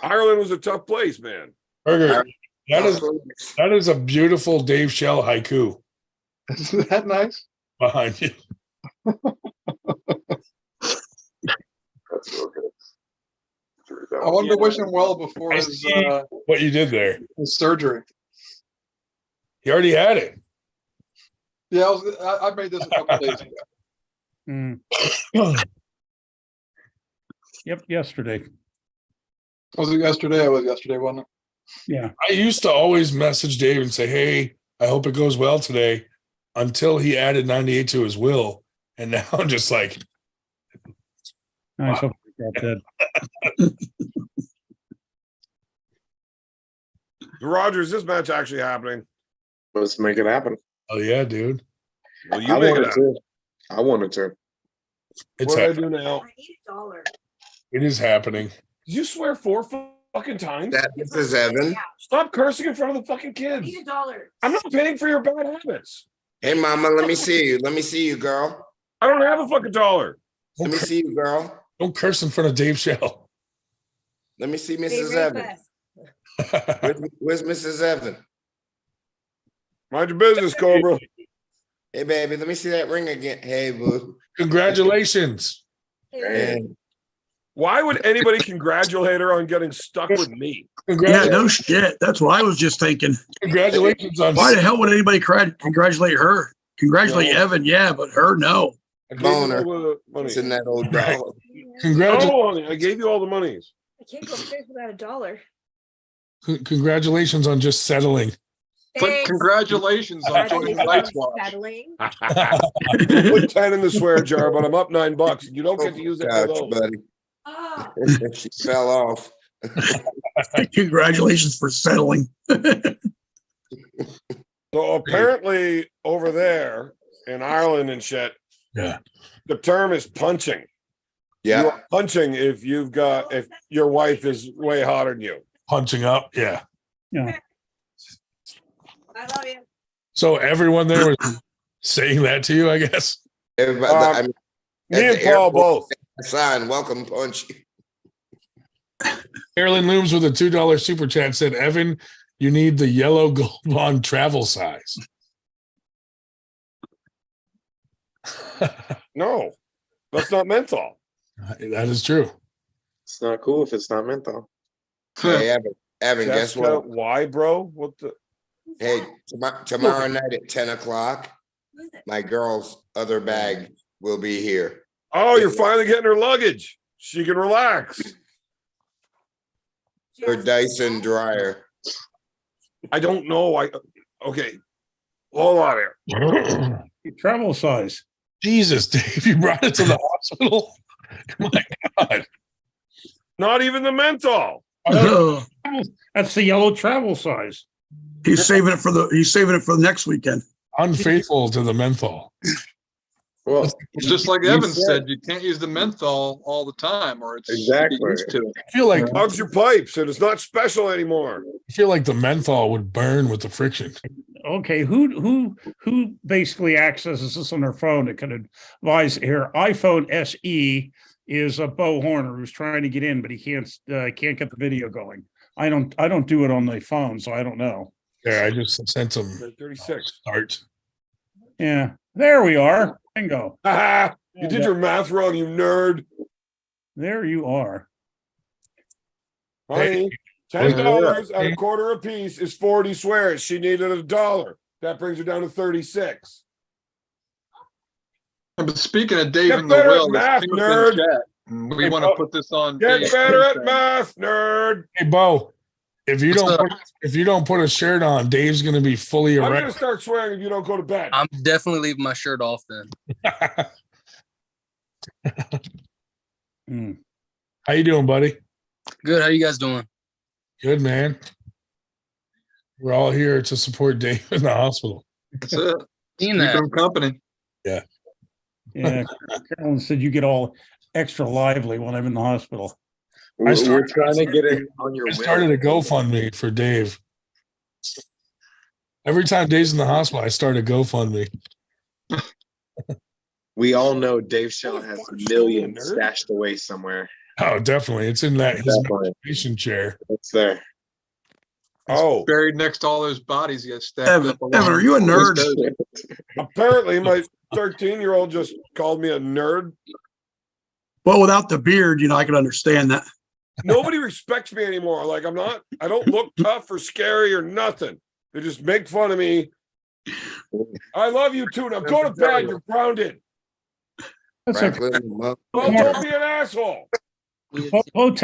Speaker 11: Ireland was a tough place, man.
Speaker 2: Burger, that is a beautiful Dave Shell haiku
Speaker 10: Isn't that nice?
Speaker 2: behind you.
Speaker 10: That's so good.
Speaker 12: I wanted to wish him well before
Speaker 2: I
Speaker 12: his
Speaker 2: see what you did there.
Speaker 12: his surgery.
Speaker 2: He already had it.
Speaker 12: Yeah, I made this a couple days ago.
Speaker 6: Mm. Yep, yesterday.
Speaker 12: Was it yesterday? It was yesterday, wasn't it?
Speaker 6: Yeah.
Speaker 2: I used to always message Dave and say, "Hey, I hope it goes well today," until he added 98 to his will, and now I'm just like,
Speaker 6: I hope you got that.
Speaker 11: Roger, is this match actually happening?
Speaker 10: Let's make it happen.
Speaker 2: "Oh yeah, dude,
Speaker 11: Well, you
Speaker 10: I
Speaker 11: make it
Speaker 10: wanted
Speaker 11: happen.
Speaker 10: to. I wanted to.
Speaker 2: it's
Speaker 11: What do I
Speaker 2: happening.
Speaker 11: do now?
Speaker 13: I need $1.
Speaker 2: It is happening."
Speaker 11: Did you swear 4 fucking times?
Speaker 14: That this is Evan.
Speaker 11: Stop cursing in front of the fucking
Speaker 13: I
Speaker 11: kids.
Speaker 13: need $1.
Speaker 11: I'm not paying for your bad habits.
Speaker 14: Hey, mama, let me see you. Let me see you, girl.
Speaker 11: I don't have a fucking dollar.
Speaker 14: Let me see you, girl.
Speaker 2: Don't curse in front of Dave Shell.
Speaker 14: Let me see
Speaker 13: Hey,
Speaker 14: Mrs.
Speaker 13: real
Speaker 14: Evan.
Speaker 13: fast.
Speaker 14: Where's Mrs. Evan?
Speaker 11: Mind your business, Cobra.
Speaker 14: Hey, baby, let me see that ring again. Hey, boo.
Speaker 2: Congratulations.
Speaker 14: Hey.
Speaker 11: Why would anybody congratulate her on getting stuck with me?
Speaker 3: Yeah,
Speaker 2: Congratulations,
Speaker 3: no shit. That's what I was just thinking.
Speaker 2: congratulations on
Speaker 3: Why the hell would anybody congratulate her? Congratulate
Speaker 11: No.
Speaker 3: Evan, yeah, but her, no.
Speaker 11: I gave you
Speaker 14: Boner.
Speaker 11: all the money.
Speaker 14: It's in that old dollar.
Speaker 2: congratulations.
Speaker 11: Oh, honey, I gave you all the monies.
Speaker 13: I can't go upstairs without $1.
Speaker 2: Congratulations on just settling.
Speaker 12: But
Speaker 13: Thanks.
Speaker 12: congratulations on joining Night's Watch.
Speaker 13: Settling.
Speaker 11: Put 10 in the swear jar, but I'm up $9. You don't get to use it for
Speaker 14: Couch,
Speaker 11: those.
Speaker 14: buddy.
Speaker 13: Ah,
Speaker 14: She fell off.
Speaker 3: Congratulations for settling.
Speaker 11: So apparently over there in Ireland and shit,
Speaker 2: Yeah.
Speaker 11: the term is punching. You
Speaker 14: Yeah.
Speaker 11: are punching if your wife is way hotter than you.
Speaker 2: Punching up. Yeah.
Speaker 6: Yeah.
Speaker 13: I love you.
Speaker 2: So everyone there was saying that to you, I guess.
Speaker 14: Everybody, I mean,
Speaker 11: Me
Speaker 14: at
Speaker 11: and
Speaker 14: the
Speaker 11: Paul
Speaker 14: airport,
Speaker 11: both.
Speaker 14: sign, welcome punch.
Speaker 2: Carolyn Looms with a $2 super chat said, "Evan, you need the yellow gold bond travel size."
Speaker 11: No, that's not menthol.
Speaker 2: That is true.
Speaker 10: It's not cool if it's not menthol.
Speaker 14: Hey, Evan, guess
Speaker 11: Jessica,
Speaker 14: what?
Speaker 11: why, bro? What the?
Speaker 14: Hey, tomorrow night at 10 o'clock, my girl's other bag will be here.
Speaker 11: Oh, you're finally getting her luggage. She can relax.
Speaker 14: Her Dyson dryer.
Speaker 11: I don't know. Okay. Hold on here.
Speaker 6: Travel size.
Speaker 2: Jesus, Dave, you brought it to the hospital. My God.
Speaker 11: Not even the menthol.
Speaker 3: Oh,
Speaker 6: That's the yellow travel size.
Speaker 3: he's saving it for the next weekend.
Speaker 2: Unfaithful to the menthol.
Speaker 10: Well,
Speaker 12: Just like
Speaker 10: You
Speaker 12: Evan
Speaker 10: said-
Speaker 12: said, you can't use the menthol all the time, or it's you get
Speaker 10: Exactly.
Speaker 12: used to it.
Speaker 2: I feel like
Speaker 11: Hugs your pipes, and it's not special anymore.
Speaker 2: the menthol would burn with the friction.
Speaker 6: Okay, who basically accesses this on their phone that can advise here? iPhone SE is a Bo Horner who's trying to get in, but he can't get the video going. I don't do it on the phone, so I don't know.
Speaker 2: Yeah, I just sent some
Speaker 11: 36.
Speaker 2: start.
Speaker 6: Yeah, there we are. Bingo.
Speaker 11: Haha, you did your math wrong, you nerd.
Speaker 6: There you are.
Speaker 11: Honey, $10 and a quarter a piece is 40 swears. She needed $1. That brings her down to 36.
Speaker 12: But speaking of Dave
Speaker 11: Get
Speaker 12: and the
Speaker 11: better at
Speaker 12: Will,
Speaker 11: math,
Speaker 12: let's
Speaker 11: nerd.
Speaker 12: chat. We
Speaker 11: Hey,
Speaker 12: want to
Speaker 11: Bo.
Speaker 12: put this on.
Speaker 11: Get
Speaker 12: Dave's
Speaker 11: better at
Speaker 12: thing.
Speaker 11: math, nerd.
Speaker 2: Hey, Bo, if you
Speaker 15: What's
Speaker 2: don't put a shirt on, Dave's gonna be fully
Speaker 11: I'm
Speaker 2: erect.
Speaker 11: gonna start swearing if you don't go to bed.
Speaker 15: I'm definitely leaving my shirt off then.
Speaker 2: How you doing, buddy?
Speaker 15: Good. How you guys doing?
Speaker 2: Good, man. We're all here to support Dave in the hospital.
Speaker 12: That's it.
Speaker 15: Seen
Speaker 12: Keep
Speaker 15: that.
Speaker 12: him company.
Speaker 2: Yeah.
Speaker 6: Yeah, Carolyn said you get all extra lively when I'm in the hospital.
Speaker 10: We're
Speaker 2: started-
Speaker 10: trying to get it on your
Speaker 2: I
Speaker 10: will.
Speaker 2: started a GoFundMe for Dave. Every time Dave's in the hospital, I start a GoFundMe.
Speaker 10: We all know Dave Shell has
Speaker 11: fuck is
Speaker 10: millions
Speaker 11: going on, nerd?
Speaker 10: stashed away somewhere.
Speaker 2: Oh, definitely. It's in his
Speaker 10: Definitely.
Speaker 2: meditation chair.
Speaker 10: It's there.
Speaker 11: Oh,
Speaker 12: Buried next to all those bodies you got stacked
Speaker 3: Evan,
Speaker 12: up.
Speaker 3: Evan, are you a nerd?
Speaker 11: apparently my 13-year-old just called me a nerd.
Speaker 3: Well, without the beard, I can understand that.
Speaker 11: Nobody respects me anymore. Like I don't look tough or scary or nothing. They just make fun of me I love you too. Now go to bed. You're grounded.
Speaker 6: That's okay.
Speaker 14: Franklin,
Speaker 11: Well, don't be an asshole.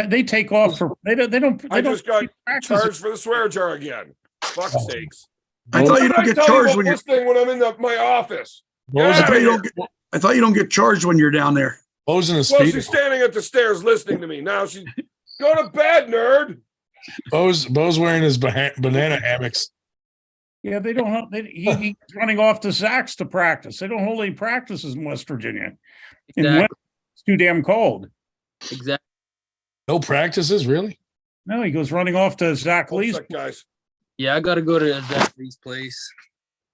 Speaker 6: They take off for they don't.
Speaker 11: I
Speaker 6: don't
Speaker 11: just got
Speaker 6: practice.
Speaker 11: charged for the swear jar again. Fuck sakes.
Speaker 3: I thought you
Speaker 11: What
Speaker 3: don't
Speaker 11: did I
Speaker 3: get
Speaker 11: tell you
Speaker 3: charged
Speaker 11: about
Speaker 3: when you're.
Speaker 11: listening when I'm in my office? Get
Speaker 2: What was
Speaker 3: I
Speaker 11: out
Speaker 3: thought
Speaker 11: of
Speaker 3: you
Speaker 11: here.
Speaker 3: don't get. I thought you don't get charged when you're down there.
Speaker 2: Bo's in a
Speaker 11: Well,
Speaker 2: speed.
Speaker 11: she's standing at the stairs listening to me. Now she's go to bed, nerd.
Speaker 2: Bo's wearing his banana hammocks.
Speaker 6: Yeah, they don't. He's running off to Zach's to practice. They don't hold any practices in West Virginia. In
Speaker 15: Exactly.
Speaker 6: winter, it's too damn cold.
Speaker 15: Exactly.
Speaker 2: No practices, really?
Speaker 6: No, he goes running off to Zach
Speaker 11: One
Speaker 6: Lee's.
Speaker 11: sec, guys.
Speaker 15: Yeah, I got to go to Zachary's place.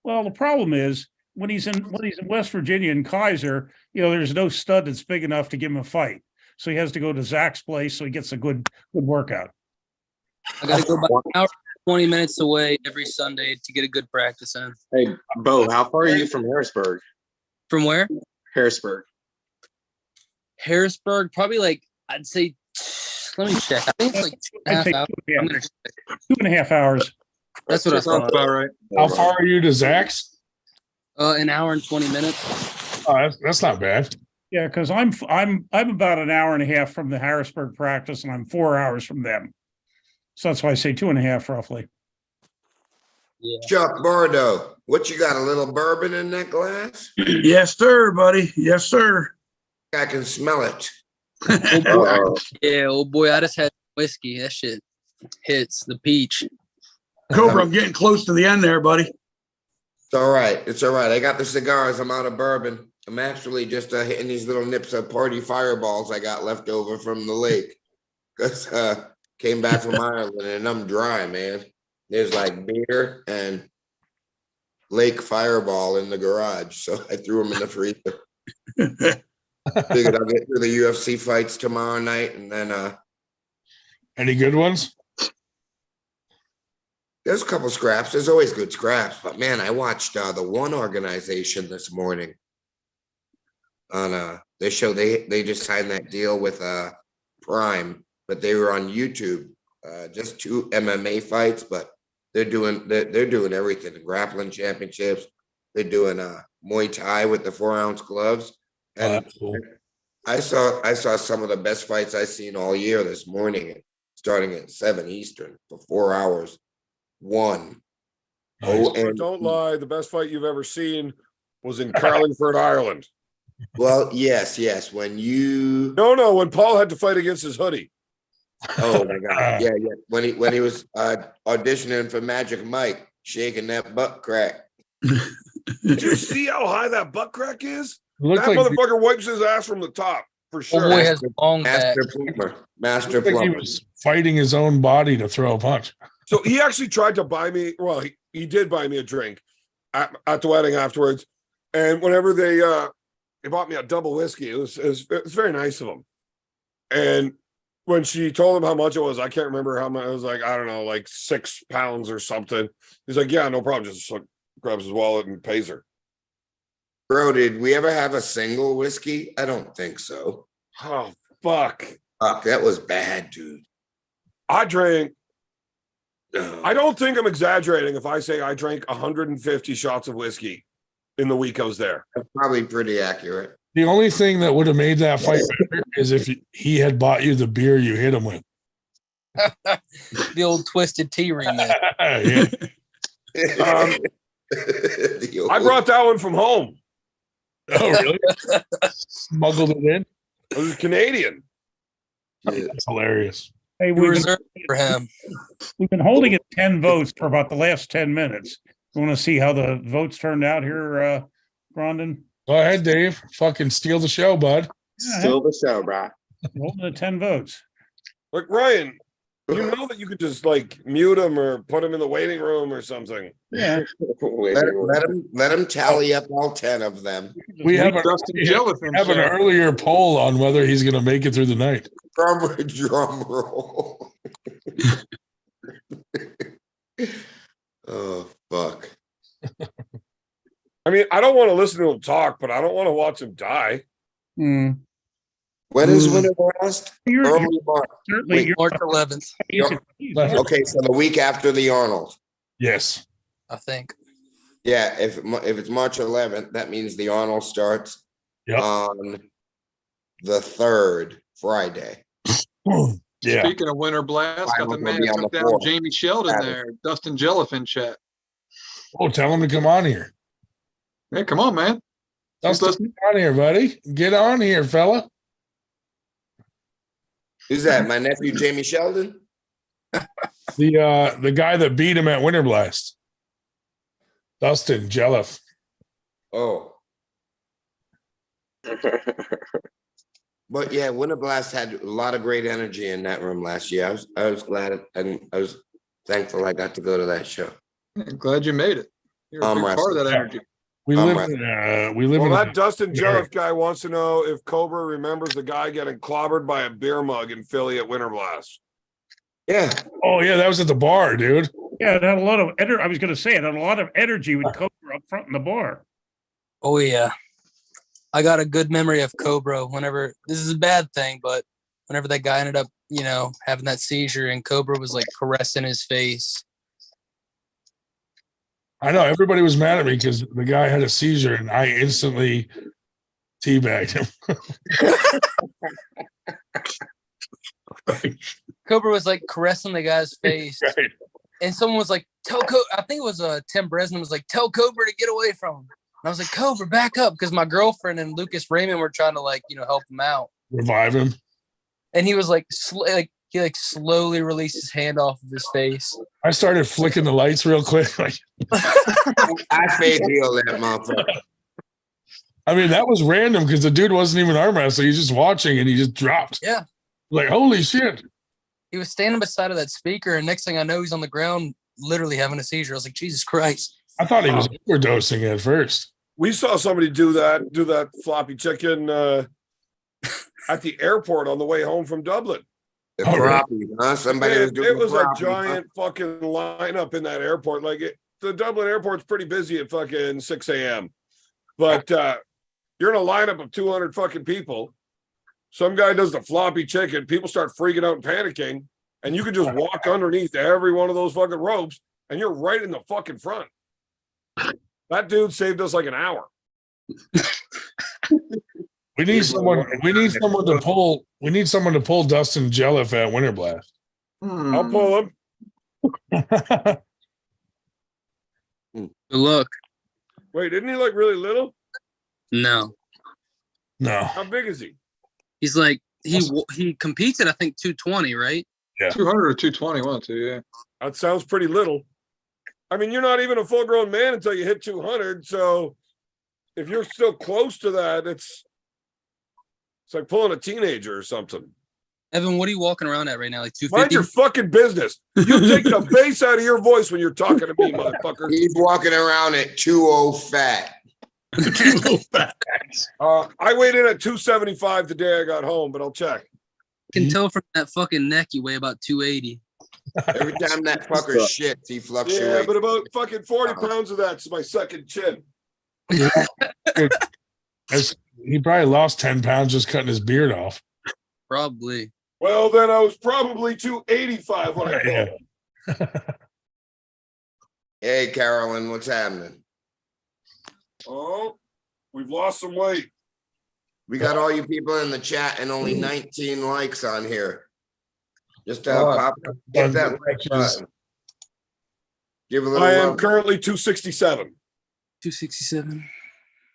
Speaker 6: Well, the problem is when he's in West Virginia and Kaiser, there's no stud that's big enough to give him a fight. So he has to go to Zach's place so he gets a good workout.
Speaker 15: I got to go about an hour, 20 minutes away every Sunday to get a good practice in.
Speaker 10: Hey, Bo, how far are you from Harrisburg?
Speaker 15: From where?
Speaker 10: Harrisburg.
Speaker 15: Harrisburg, probably like, I'd say, let me check. I think it's like 2.5 hours. I'm gonna check.
Speaker 6: 2.5 hours.
Speaker 15: That's what I
Speaker 10: Sounds
Speaker 15: thought.
Speaker 10: about right.
Speaker 2: How far are you to Zach's?
Speaker 15: An hour and 20 minutes.
Speaker 2: Oh, that's not bad.
Speaker 6: Yeah, because I'm about an hour and a half from the Harrisburg practice, and I'm 4 hours from them. So that's why I say 2.5 roughly.
Speaker 15: Yeah.
Speaker 14: Chuck Bardo, what you got? A little bourbon in that glass?
Speaker 3: Yes, sir, buddy. Yes, sir.
Speaker 14: I can smell it.
Speaker 10: Uh-oh.
Speaker 15: Yeah, oh boy, I just had whiskey. That shit hits the peach.
Speaker 3: Cobra, I'm getting close to the end there, buddy.
Speaker 14: It's all right. It's all right. I got the cigars. I'm out of bourbon. I'm actually just hitting these little nips of party fireballs I got left over from the lake. Because came back from Ireland and I'm dry, man. There's like beer and lake fireball in the garage. So I threw them in the freezer. Figured I'll get through the UFC fights tomorrow night and then
Speaker 2: Any good ones?
Speaker 14: there's a couple scraps. There's always good scraps, but man, I watched the One Organization this morning on they show they just signed that deal with Prime, but they were on YouTube. Just 2 MMA fights, but they're doing everything. The grappling championships. They're doing Muay Thai with the 4-ounce gloves. And
Speaker 2: that's cool.
Speaker 14: I saw some of the best fights I've seen all year this morning, starting at 7 Eastern for 4 hours. One.
Speaker 2: Nice.
Speaker 14: and
Speaker 11: Don't lie. The best fight you've ever seen was in Carlingford, Ireland.
Speaker 14: well, yes. When you
Speaker 11: No, when Paul had to fight against his hoodie.
Speaker 14: oh my god, yeah. When he was auditioning for Magic Mike, shaking that butt crack.
Speaker 11: Did you see how high that butt crack is?
Speaker 2: Looks
Speaker 11: That
Speaker 2: like
Speaker 11: motherfucker wipes his ass from the top for
Speaker 15: Oh
Speaker 11: sure.
Speaker 15: boy has long back.
Speaker 14: Master plumber. Master
Speaker 2: looks like he
Speaker 14: plumber.
Speaker 2: was fighting his own body to throw a punch.
Speaker 11: So he actually tried to buy me. Well, he did buy me a drink at the wedding afterwards. And whenever they bought me a double whiskey, it was very nice of them. And when she told him how much it was, I can't remember how much. It was like, I don't know, like 6 pounds or something. He's like, yeah, no problem. Just like, grabs his wallet and pays her.
Speaker 14: Bro, did we ever have a single whiskey? I don't think so.
Speaker 11: Oh fuck!
Speaker 14: Fuck, that was bad, dude.
Speaker 11: I drank.
Speaker 14: No.
Speaker 11: I don't think I'm exaggerating if I say I drank 150 shots of whiskey in the week I was there.
Speaker 14: That's probably pretty accurate.
Speaker 2: The only thing that would have made that fight better is if he had bought you the beer you hit him with.
Speaker 15: The old twisted tea ring there.
Speaker 2: Yeah.
Speaker 11: I brought that one from home.
Speaker 2: Oh, really? Smuggled it in?
Speaker 11: It was Canadian.
Speaker 2: That's hilarious.
Speaker 6: Hey,
Speaker 15: You reserved for him.
Speaker 6: we've been holding it 10 votes for about the last 10 minutes. You want to see how the votes turned out here, Grondon?
Speaker 2: Go ahead, Dave. Fucking steal the show, bud.
Speaker 10: Still the show, bro.
Speaker 6: Holding the 10 votes.
Speaker 11: Like Ryan, you know that you could just like mute him or put him in the waiting room or something.
Speaker 6: Yeah.
Speaker 14: Let him tally up all 10 of them.
Speaker 2: We have,
Speaker 10: Jellyfin
Speaker 2: an earlier poll on whether he's going to make it through the night.
Speaker 14: Drum roll. Oh, fuck.
Speaker 11: I mean, I don't want to listen to him talk, but I don't want to watch him die.
Speaker 6: Hmm.
Speaker 14: When is Winter Blast?
Speaker 6: You're
Speaker 14: Early March.
Speaker 6: certainly
Speaker 14: Wait,
Speaker 6: you're
Speaker 15: March 11th,
Speaker 14: Okay, so the week after the Arnold.
Speaker 2: Yes.
Speaker 15: I think.
Speaker 14: Yeah, if it's March 11th, that means the Arnold starts on the 3rd Friday.
Speaker 2: Yeah.
Speaker 12: Speaking of Winter Blast, got the
Speaker 14: Finals will
Speaker 12: man
Speaker 14: be
Speaker 12: that
Speaker 14: on
Speaker 12: took
Speaker 14: the
Speaker 12: down
Speaker 14: 4th.
Speaker 12: Jamie Sheldon there, Dustin Jellifin chat.
Speaker 2: Oh, tell him to come on here.
Speaker 12: Hey, come on, man.
Speaker 2: Dustin, come on here, buddy. Get on here, fella.
Speaker 14: Who's that? My nephew, Jamie Sheldon?
Speaker 2: The guy that beat him at Winter Blast. Dustin Jelliff.
Speaker 14: Oh. But yeah, Winter Blast had a lot of great energy in that room last year. I was glad and I was thankful I got to go to that show.
Speaker 12: I'm glad you made it. You're a big part of that energy.
Speaker 2: We
Speaker 14: I'm
Speaker 2: live
Speaker 14: right.
Speaker 2: in
Speaker 11: that Dustin Jelliff guy wants to know if Cobra remembers the guy getting clobbered by a beer mug in Philly at Winter Blast.
Speaker 14: Yeah.
Speaker 2: Oh yeah, that was at the bar, dude.
Speaker 6: Yeah, it had a lot of energy. I was going to say it had a lot of energy with Cobra up front in the bar.
Speaker 15: Oh yeah. I got a good memory of Cobra whenever this is a bad thing, but whenever that guy ended up, having that seizure and Cobra was like caressing his face.
Speaker 2: I know everybody was mad at me because the guy had a seizure and I instantly teabagged him.
Speaker 15: Cobra was like caressing the guy's face.
Speaker 2: Right.
Speaker 15: And someone was like, I think it was Tim Bresnan was like, tell Cobra to get away from him. And I was like, Cobra, back up, because my girlfriend and Lucas Raymond were trying to help him out,
Speaker 2: revive him.
Speaker 15: And he was like, he slowly released his hand off of his face.
Speaker 2: I started flicking the lights real quick. Like,
Speaker 14: I fake deal that motherfucker.
Speaker 2: I mean, that was random because the dude wasn't even arm wrestling. He's just watching and he just dropped.
Speaker 15: Yeah.
Speaker 2: Like, holy shit.
Speaker 15: He was standing beside of that speaker, and next thing I know, he's on the ground, literally having a seizure. I was like, Jesus Christ.
Speaker 2: I thought he was overdosing at first.
Speaker 11: We saw somebody do that floppy chicken at the airport on the way home from Dublin.
Speaker 14: The crappie, huh? Somebody was doing
Speaker 11: it was a
Speaker 14: crappie,
Speaker 11: giant fucking lineup in that airport. The Dublin airport's pretty busy at fucking 6 a.m. But you're in a lineup of 200 fucking people. Some guy does the floppy chicken. People start freaking out and panicking. And you can just walk underneath every one of those fucking ropes and you're right in the fucking front. That dude saved us like an hour.
Speaker 2: We need someone to pull Dustin Jelliff at Winter Blast.
Speaker 11: I'll pull him.
Speaker 15: Good luck.
Speaker 11: Wait, isn't he like really little?
Speaker 15: No.
Speaker 11: How big is he?
Speaker 15: He's like, he competes at, I think, 220, right?
Speaker 2: Yeah.
Speaker 12: 200 or 220, one, two, yeah.
Speaker 11: That sounds pretty little. I mean, you're not even a full-grown man until you hit 200. So if you're still close to that, it's like pulling a teenager or something.
Speaker 15: Evan, what are you walking around at right now? Like 250?
Speaker 11: Mind your fucking business. You take the bass out of your voice when you're talking to me, motherfucker.
Speaker 14: He's walking around at 2.0 fat.
Speaker 11: I weighed in at 275 the day I got home, but I'll check.
Speaker 15: Can tell from that fucking neck you weigh about 280.
Speaker 14: Every time that fucker shits, he fluctuates.
Speaker 11: Yeah, but about fucking 40 pounds of that's my second chin.
Speaker 2: He probably lost 10 pounds just cutting his beard off.
Speaker 15: Probably.
Speaker 11: Well, then I was probably 285 when I got home.
Speaker 14: Hey, Carolyn, what's happening?
Speaker 11: Oh, we've lost some weight.
Speaker 14: We got all you people in the chat and only 19 likes on here. Just hit that like button. Give a little
Speaker 11: I am
Speaker 14: love.
Speaker 11: currently 267.
Speaker 15: 267.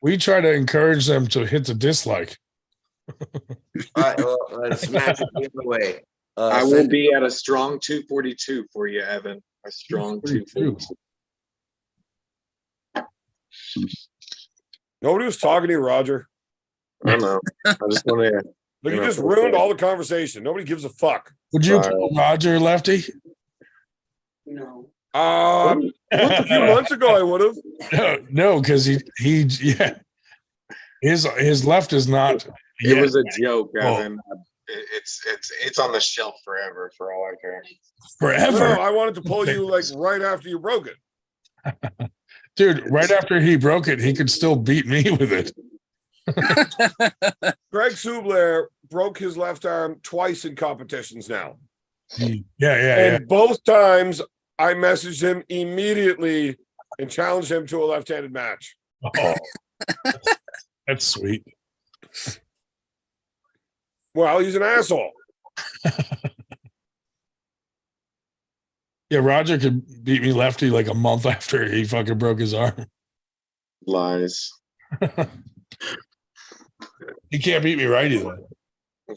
Speaker 2: We try to encourage them to hit the dislike.
Speaker 14: All right, well, smash it the other way.
Speaker 10: I will be at a strong 242 for you, Evan. A strong 242.
Speaker 11: Nobody was talking to you, Roger.
Speaker 10: I know. I just want to.
Speaker 11: Look, you just ruined all the conversation. Nobody gives a fuck.
Speaker 2: Would you pull Roger, Lefty?
Speaker 15: No.
Speaker 11: A few months ago, I would have.
Speaker 2: No, because his left is not.
Speaker 10: It was a joke, Evan. It's on the shelf forever, for all I care.
Speaker 2: Forever.
Speaker 11: No, I wanted to pull you like right after you broke it.
Speaker 2: Dude, right after he broke it, he could still beat me with it.
Speaker 11: Greg Subler broke his left arm twice in competitions now.
Speaker 2: Yeah.
Speaker 11: And both times I messaged him immediately and challenge him to a left-handed match.
Speaker 2: Oh, that's sweet.
Speaker 11: Well, he's an asshole.
Speaker 2: Yeah, Roger could beat me lefty like a month after he fucking broke his arm.
Speaker 10: Lies.
Speaker 2: He can't beat me righty though.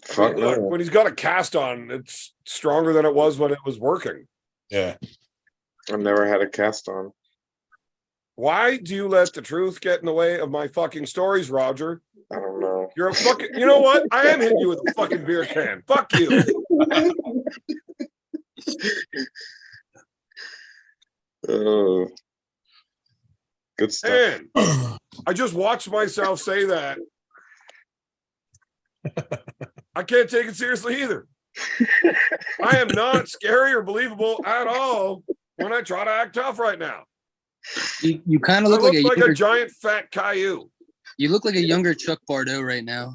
Speaker 10: Fuck
Speaker 11: Look,
Speaker 10: no.
Speaker 11: when he's got a cast on, it's stronger than it was when it was working.
Speaker 2: Yeah.
Speaker 10: I've never had a cast on.
Speaker 11: Why do you let the truth get in the way of my fucking stories, Roger?
Speaker 10: I don't know.
Speaker 11: You're a fucking. You know what? I am hitting you with a fucking beer can. Fuck you.
Speaker 10: Oh, good stuff.
Speaker 11: Man, I just watched myself say that. I can't take it seriously either. I am not scary or believable at all when I try to act tough right now.
Speaker 15: You kind
Speaker 11: I
Speaker 15: of look like
Speaker 11: look
Speaker 15: a younger,
Speaker 11: a giant fat Caillou.
Speaker 15: you look like a younger Chuck Bardo right now.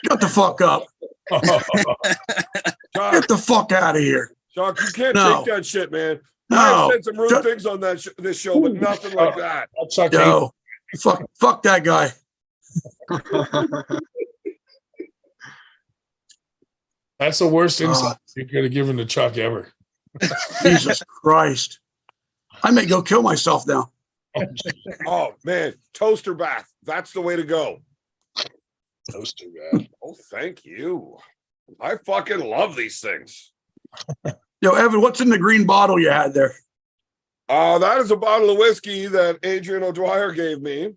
Speaker 3: Shut the fuck up.
Speaker 11: Chuck,
Speaker 3: Get the fuck out of here.
Speaker 11: Chuck, you can't
Speaker 3: No.
Speaker 11: take that shit, man.
Speaker 3: No.
Speaker 11: I've said some rude
Speaker 3: Chuck-
Speaker 11: things on that this show, but nothing like that.
Speaker 3: Yo, fuck that guy.
Speaker 2: That's the worst insult you could have given to Chuck ever.
Speaker 3: Jesus Christ. I may go kill myself now.
Speaker 11: Oh man, toaster bath. That's the way to go.
Speaker 2: Toaster bath.
Speaker 11: Oh, thank you. I fucking love these things.
Speaker 3: Yo, Evan, what's in the green bottle you had there?
Speaker 11: That is a bottle of whiskey that Adrian O'Dwyer gave me.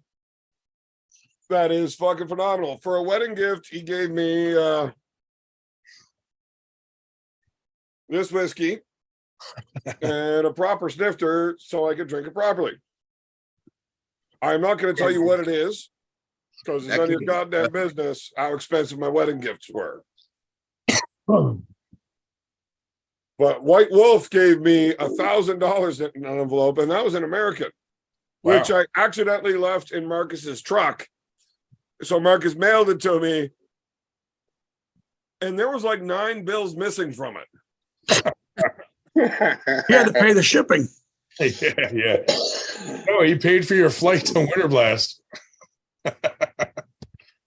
Speaker 11: That is fucking phenomenal. For a wedding gift, he gave me this whiskey and a proper snifter so I could drink it properly. I'm not going to tell you what it is because it's none of your goddamn business how expensive my wedding gifts were. But White Wolf gave me $1,000 in an envelope, and that was an American, which I accidentally left in Marcus's truck. So Marcus mailed it to me, and there was like 9 bills missing from it.
Speaker 3: You had to pay the shipping.
Speaker 2: Yeah. Oh, he paid for your flight to Winter Blast.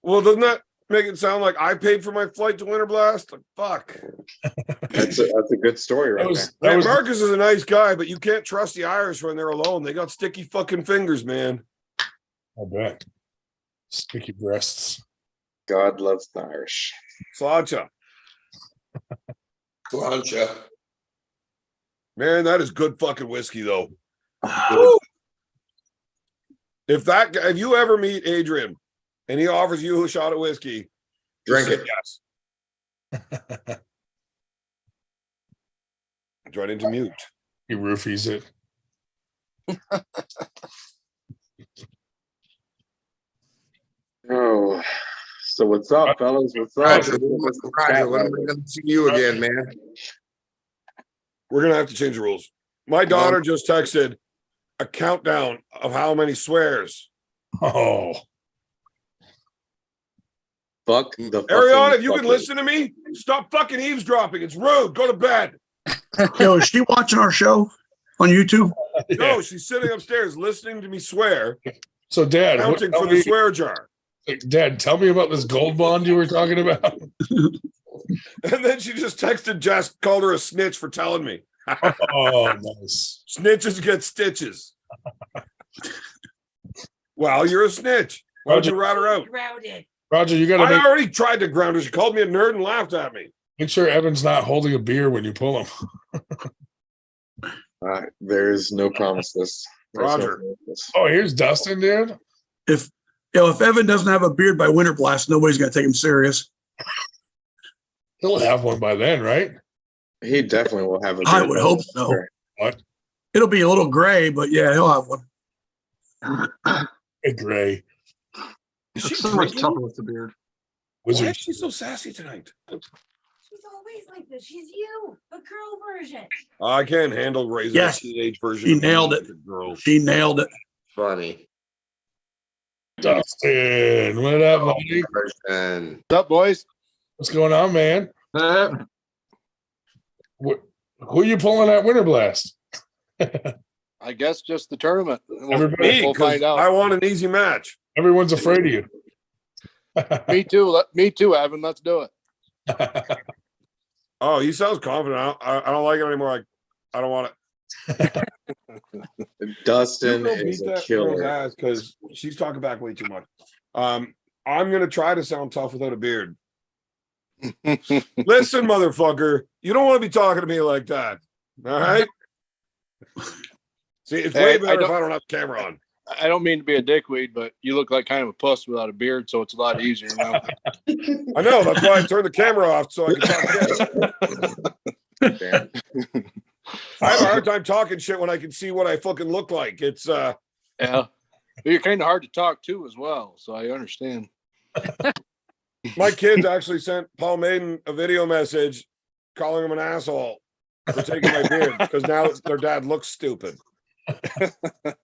Speaker 11: Well, doesn't that make it sound like I paid for my flight to Winter Blast? Like, fuck.
Speaker 10: That's a good story right
Speaker 11: Man, Marcus is a nice guy, but you can't trust the Irish when they're alone. They got sticky fucking fingers, man.
Speaker 2: I bet. Sticky breasts.
Speaker 10: God loves the Irish.
Speaker 11: Sláinte.
Speaker 14: Sláinte.
Speaker 11: Man, that is good fucking whiskey, though. If you ever meet Adrian and he offers you a shot of whiskey,
Speaker 14: drink
Speaker 11: it.
Speaker 14: Yes.
Speaker 11: Right into mute.
Speaker 2: He roofies it.
Speaker 10: Oh, so what's up, fellas? What's up?
Speaker 14: Roger, when am I going to see you again, man?
Speaker 11: We're going to have to change the rules. My daughter just texted a countdown of how many swears.
Speaker 2: Oh.
Speaker 10: Fuck the
Speaker 11: Ariana, if you can listen to me, stop fucking eavesdropping. It's rude. Go to bed.
Speaker 3: Yo, is she watching our show on YouTube?
Speaker 11: No, she's sitting upstairs listening to me swear.
Speaker 2: So, Dad,
Speaker 11: counting for the swear jar.
Speaker 2: Dad, tell me about this gold bond you were talking about.
Speaker 11: And then she just texted Jess, called her a snitch for telling me.
Speaker 2: Oh, nice.
Speaker 11: Snitches get stitches. Well, you're a snitch. Why'd you rat her out?
Speaker 2: Roger, you got to
Speaker 11: I already tried to ground her. She called me a nerd and laughed at me.
Speaker 2: make sure Evan's not holding a beer when you pull him.
Speaker 10: There's no promises.
Speaker 11: Roger.
Speaker 2: Oh, here's Dustin, dude.
Speaker 3: If Evan doesn't have a beard by Winter Blast, nobody's gonna take him serious.
Speaker 2: He'll have one by then, right?
Speaker 10: He definitely will have a
Speaker 3: I
Speaker 10: beard.
Speaker 3: would hope so.
Speaker 2: What?
Speaker 3: It'll be a little gray, but yeah, he'll have one.
Speaker 2: Hey, Gray.
Speaker 12: It's so much tougher with the beard.
Speaker 11: Why
Speaker 2: Wizard.
Speaker 11: is she so sassy tonight?
Speaker 13: She's always like this. She's you, the girl version.
Speaker 11: I can't handle raising
Speaker 3: Yes,
Speaker 11: a teenage version.
Speaker 3: she
Speaker 11: of me
Speaker 3: nailed
Speaker 11: like
Speaker 3: it.
Speaker 11: a girl.
Speaker 3: She nailed it.
Speaker 14: Funny.
Speaker 2: Dustin, what up, buddy?
Speaker 14: And
Speaker 10: What's up, boys?
Speaker 2: What's going on, man? Who are you pulling at Winter Blast?
Speaker 16: I guess just the tournament.
Speaker 2: Everybody-
Speaker 11: Me,
Speaker 16: We'll
Speaker 11: 'cause
Speaker 16: find out.
Speaker 11: I want an easy match.
Speaker 2: Everyone's afraid of you.
Speaker 16: Me too. Me too, Evan. Let's do it.
Speaker 11: Oh, he sounds confident. I don't like it anymore. I don't want it.
Speaker 10: Dustin
Speaker 11: You go
Speaker 10: is
Speaker 11: beat
Speaker 10: a
Speaker 11: that girl's
Speaker 10: killer.
Speaker 11: ass because she's talking back way too much. I'm gonna try to sound tough without a beard. Listen, motherfucker, you don't want to be talking to me like that. All right. See, it's way
Speaker 16: Hey,
Speaker 11: better if I don't have the camera on.
Speaker 16: I don't mean to be a dickweed, but you look like kind of a puss without a beard, so it's a lot easier now.
Speaker 11: I know, that's why I turned the camera off so I can talk shit.
Speaker 10: Damn.
Speaker 11: I have a hard time talking shit when I can see what I fucking look like. It's
Speaker 16: Yeah. But you're kind of hard to talk to as well, so I understand.
Speaker 11: my kids actually sent Paul Maiden a video message calling him an asshole for taking my beard because now their dad looks stupid.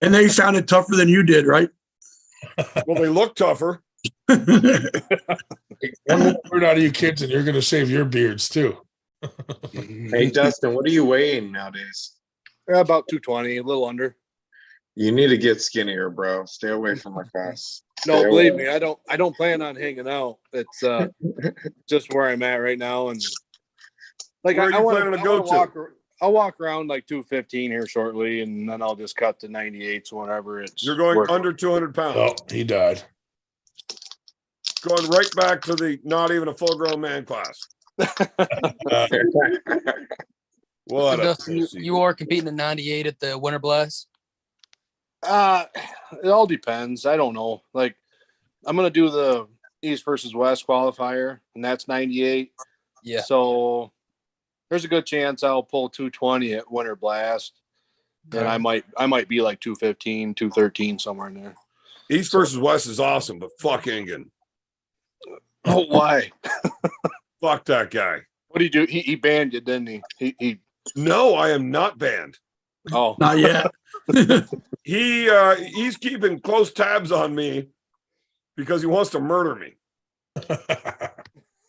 Speaker 3: And they sounded tougher than you did, right?
Speaker 11: Well, they look tougher.
Speaker 2: One more word out of you kids, and you're going to save your beards too.
Speaker 10: Hey, Dustin, what are you weighing nowadays?
Speaker 16: About 220, a little under.
Speaker 10: You need to get skinnier, bro. Stay away from my fast.
Speaker 16: No, believe me, I don't plan on hanging out. It's just where I'm at right now, and like
Speaker 11: Where are
Speaker 16: I
Speaker 11: you
Speaker 16: want
Speaker 11: planning to
Speaker 16: to
Speaker 11: go to?
Speaker 16: I'll walk around like 215 here shortly, and then I'll just cut to 98s whenever it's.
Speaker 11: You're going
Speaker 16: worth it.
Speaker 11: under 200 pounds.
Speaker 2: Oh, he died.
Speaker 11: Going right back to the not even a full grown man class. What
Speaker 15: So
Speaker 11: a
Speaker 15: Dustin,
Speaker 11: pussy.
Speaker 15: you are competing at 98 at the Winter Blast.
Speaker 16: It all depends. I don't know. Like, I'm gonna do the East versus West qualifier, and that's 98.
Speaker 15: Yeah.
Speaker 16: So there's a good chance I'll pull 220 at Winter Blast, and I might be like 215, 213 somewhere in there.
Speaker 11: East versus West is awesome, but fuck Engen.
Speaker 16: Oh, why?
Speaker 11: Fuck that guy.
Speaker 16: What did he do? He banned you, didn't he? He.
Speaker 11: No, I am not banned.
Speaker 16: Oh,
Speaker 3: Not yet.
Speaker 11: He's keeping close tabs on me because he wants to murder me.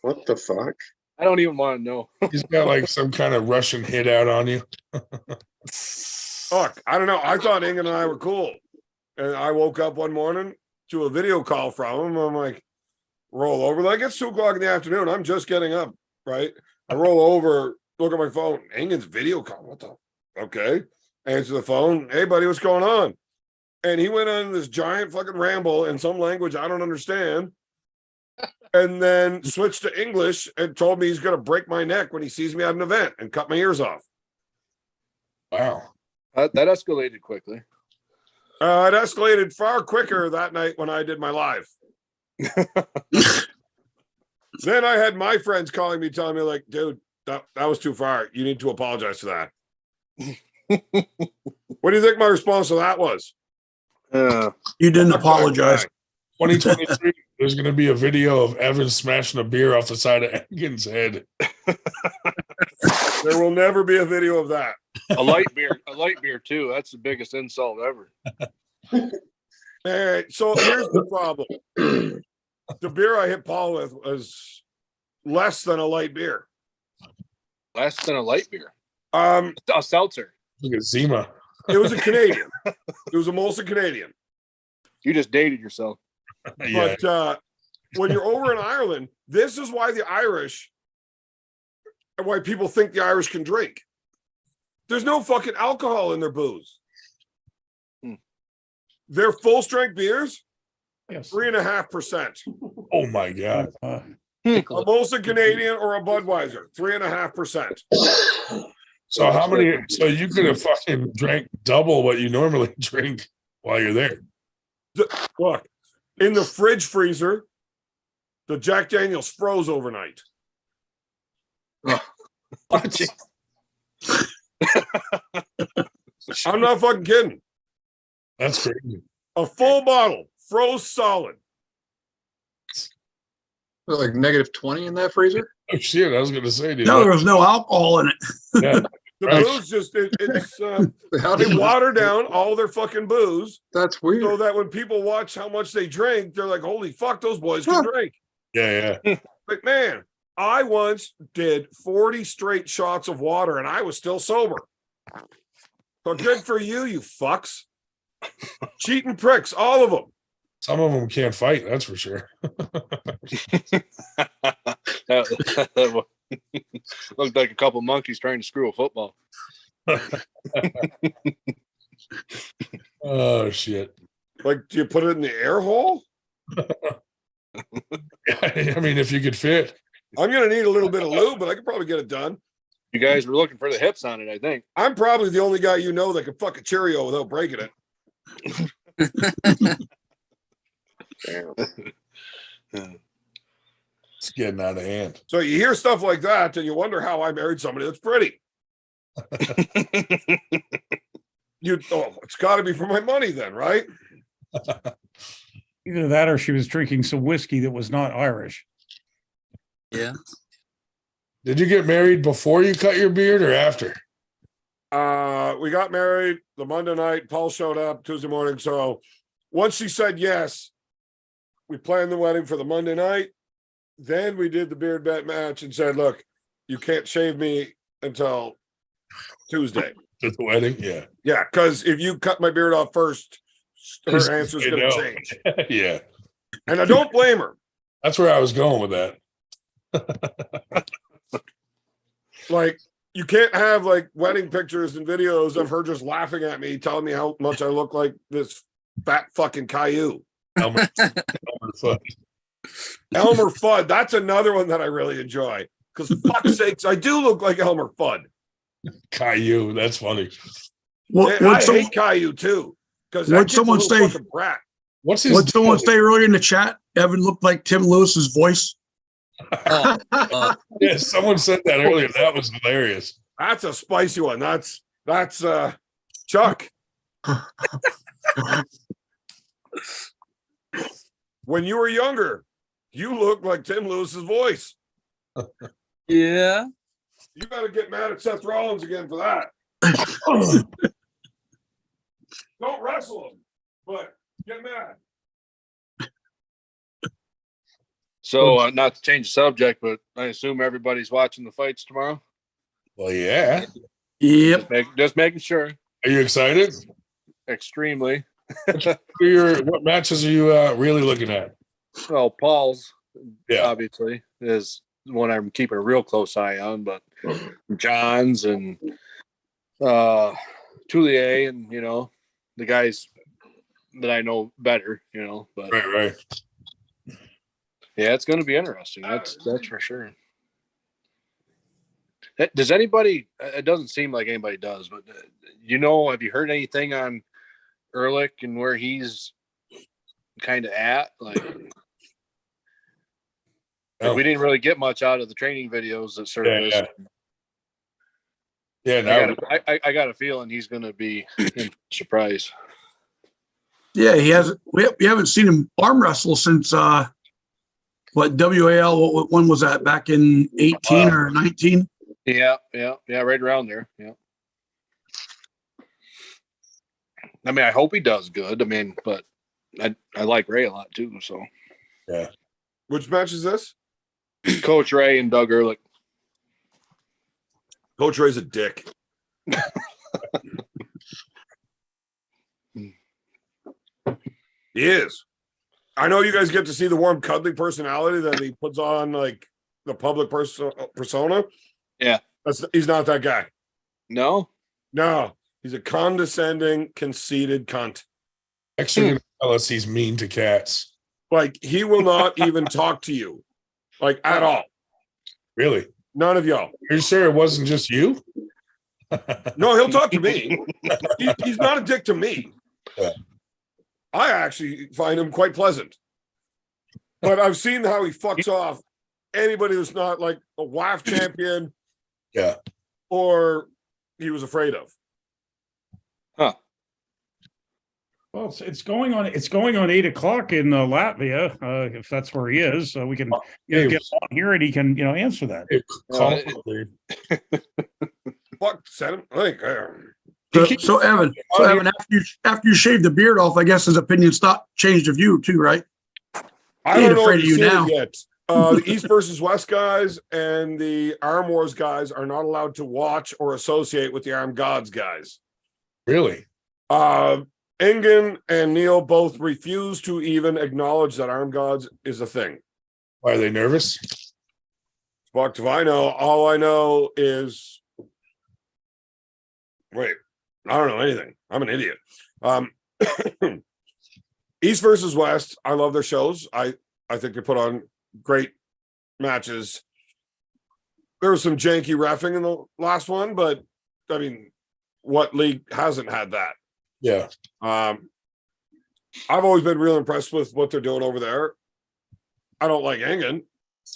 Speaker 10: What the fuck?
Speaker 16: I don't even want to know.
Speaker 2: He's got like some kind of Russian hit out on you.
Speaker 11: Fuck, I don't know. I thought Engen and I were cool. And I woke up one morning to a video call from him. I'm like, roll over. Like, it's 2:00 in the afternoon. I'm just getting up, right? I roll over, look at my phone. Engen's video call. What the? Okay. Answer the phone. Hey, buddy, what's going on? And he went on this giant fucking ramble in some language I don't understand. And then switched to English and told me he's going to break my neck when he sees me at an event and cut my ears off.
Speaker 2: Wow.
Speaker 16: That escalated quickly.
Speaker 11: It escalated far quicker that night when I did my live. Then I had my friends calling me, telling me, like, dude, that was too far. You need to apologize for that. What do you think my response to that was?
Speaker 3: You didn't apologize.
Speaker 2: 2023, there's going to be a video of Evan smashing a beer off the side of Engen's head.
Speaker 11: There will never be a video of that.
Speaker 16: A light beer too. That's the biggest insult ever.
Speaker 11: All right, so here's the problem. The beer I hit Paul with was less than a light beer.
Speaker 16: Less than a light beer.
Speaker 11: A
Speaker 16: seltzer.
Speaker 2: Look at Zima.
Speaker 11: It was a Canadian. It was a Molson Canadian.
Speaker 16: You just dated yourself.
Speaker 2: Yeah.
Speaker 11: But when you're over in Ireland, this is why the Irish, and why people think the Irish can drink. There's no fucking alcohol in their booze. Their full strength beers,
Speaker 6: Yes.
Speaker 11: 3.5%.
Speaker 2: Oh my God.
Speaker 11: A Molson Canadian or a Budweiser, 3.5%.
Speaker 2: So how many? So you could have fucking drank double what you normally drink while you're there.
Speaker 11: Look, in the fridge freezer, the Jack Daniels froze overnight.
Speaker 2: What?
Speaker 11: I'm not fucking kidding.
Speaker 2: That's crazy.
Speaker 11: A full bottle froze solid.
Speaker 12: Like -20 in that freezer?
Speaker 2: Oh shit! I was going to say, dude.
Speaker 3: No, there was no alcohol in it.
Speaker 2: Yeah.
Speaker 11: The
Speaker 2: Right.
Speaker 11: booze just it's
Speaker 12: How
Speaker 11: they
Speaker 12: did
Speaker 11: water down all their fucking booze
Speaker 12: That's weird.
Speaker 11: so that when people watch how much they drink, they're like, holy fuck, those boys can drink.
Speaker 2: Yeah, yeah.
Speaker 11: But man, I once did 40 straight shots of water and I was still sober. Well, good for you, you fucks. Cheating pricks, all of them.
Speaker 2: Some of them can't fight, that's for sure.
Speaker 16: That looked like a couple monkeys trying to screw a football.
Speaker 2: Oh shit.
Speaker 11: Like, do you put it in the air hole?
Speaker 2: I mean, if you could fit.
Speaker 11: I'm gonna need a little bit of lube, but I could probably get it done.
Speaker 16: You guys were looking for the hips on it, I think.
Speaker 11: I'm probably the only guy you know that can fuck a Cheerio without breaking it.
Speaker 2: It's getting out of hand.
Speaker 11: So you hear stuff like that, and you wonder how I married somebody that's pretty. It's got to be for my money, then, right?
Speaker 6: Either that, or she was drinking some whiskey that was not Irish.
Speaker 15: Yeah.
Speaker 2: Did you get married before you cut your beard or after?
Speaker 11: We got married the Monday night. Paul showed up Tuesday morning. So once she said yes, we planned the wedding for the Monday night. Then we did the beard bet match and said, look, you can't shave me until Tuesday.
Speaker 2: To the wedding? Yeah.
Speaker 11: Yeah, because if you cut my beard off first, her answer's going to change.
Speaker 2: Yeah.
Speaker 11: And I don't blame her.
Speaker 2: That's where I was going with that.
Speaker 11: Like, you can't have like wedding pictures and videos of her just laughing at me, telling me how much I look like this fat fucking Caillou.
Speaker 2: Elmer Fudd.
Speaker 11: Elmer Fudd. That's another one that I really enjoy. Because fuck's sakes, I do look like Elmer Fudd.
Speaker 2: Caillou, that's funny.
Speaker 11: I hate Caillou too. Because
Speaker 3: What'd someone say?
Speaker 11: Brat.
Speaker 2: What's his
Speaker 3: What'd someone say earlier in the chat? Evan looked like Tim Lewis's voice.
Speaker 2: Yeah, someone said that earlier. That was hilarious.
Speaker 11: That's a spicy one. That's Chuck. When you were younger, you looked like Tim Lewis's voice.
Speaker 15: Yeah.
Speaker 11: You got to get mad at Seth Rollins again for that. Don't wrestle him, but get mad.
Speaker 16: So, not to change the subject, but I assume everybody's watching the fights tomorrow.
Speaker 2: Well, yeah.
Speaker 3: Yep.
Speaker 16: Just making sure.
Speaker 2: Are you excited?
Speaker 16: Extremely.
Speaker 2: What matches are you really looking at?
Speaker 16: Well, Paul's,
Speaker 2: Yeah,
Speaker 16: obviously, is one I'm keeping a real close eye on, but John's and Toulier and, the guys that I know better, but
Speaker 2: right.
Speaker 16: yeah, it's going to be interesting. That's for sure. Does anybody, it doesn't seem like anybody does, but have you heard anything on Ehrlich and where he's kind of at? Like we didn't really get much out of the training videos that surfaced.
Speaker 2: Yeah. No.
Speaker 16: I got a feeling he's going to be in surprise.
Speaker 3: Yeah, he hasn't. We haven't seen him arm wrestle since WAL. What one was that? Back in 18 or 19?
Speaker 16: Yeah, right around there. Yeah. I mean, I hope he does good. I mean, but I like Ray a lot too. So
Speaker 2: yeah.
Speaker 11: Which match is this?
Speaker 16: Coach Ray and Doug Ehrlich.
Speaker 11: Coach Ray's a dick. He is. I know you guys get to see the warm, cuddly personality that he puts on, like the public persona.
Speaker 16: Yeah,
Speaker 11: he's not that guy.
Speaker 16: No,
Speaker 11: he's a condescending, conceited cunt.
Speaker 2: Actually, gonna tell us he's mean to cats.
Speaker 11: Like he will not even talk to you, like at all.
Speaker 2: Really?
Speaker 11: None of y'all.
Speaker 2: Are you sure it wasn't just you?
Speaker 11: No, he'll talk to me. He's not a dick to me.
Speaker 2: Yeah.
Speaker 11: I actually find him quite pleasant. But I've seen how he fucks off anybody that's not like a WAF champion.
Speaker 2: Yeah.
Speaker 11: Or he was afraid of.
Speaker 16: Huh.
Speaker 6: Well, it's going on 8:00 in Latvia, if that's where he is. So we can get on here and he can, answer that.
Speaker 11: Fuck, send him.
Speaker 3: So Evan, after you shaved the beard off, I guess his opinion changed of you too, right?
Speaker 11: I don't know if you've seen it yet. The East versus West guys and the Arm Wars guys are not allowed to watch or associate with the Armed Gods guys.
Speaker 2: Really?
Speaker 11: Engen and Neil both refuse to even acknowledge that Arm Gods is a thing.
Speaker 2: Why are they nervous?
Speaker 11: Fuck if I know. All I know is, wait, I don't know anything. I'm an idiot. East versus West. I love their shows. I think they put on great matches. There was some janky reffing in the last one, but I mean, what league hasn't had that?
Speaker 2: Yeah.
Speaker 11: I've always been real impressed with what they're doing over there. I don't like Engen.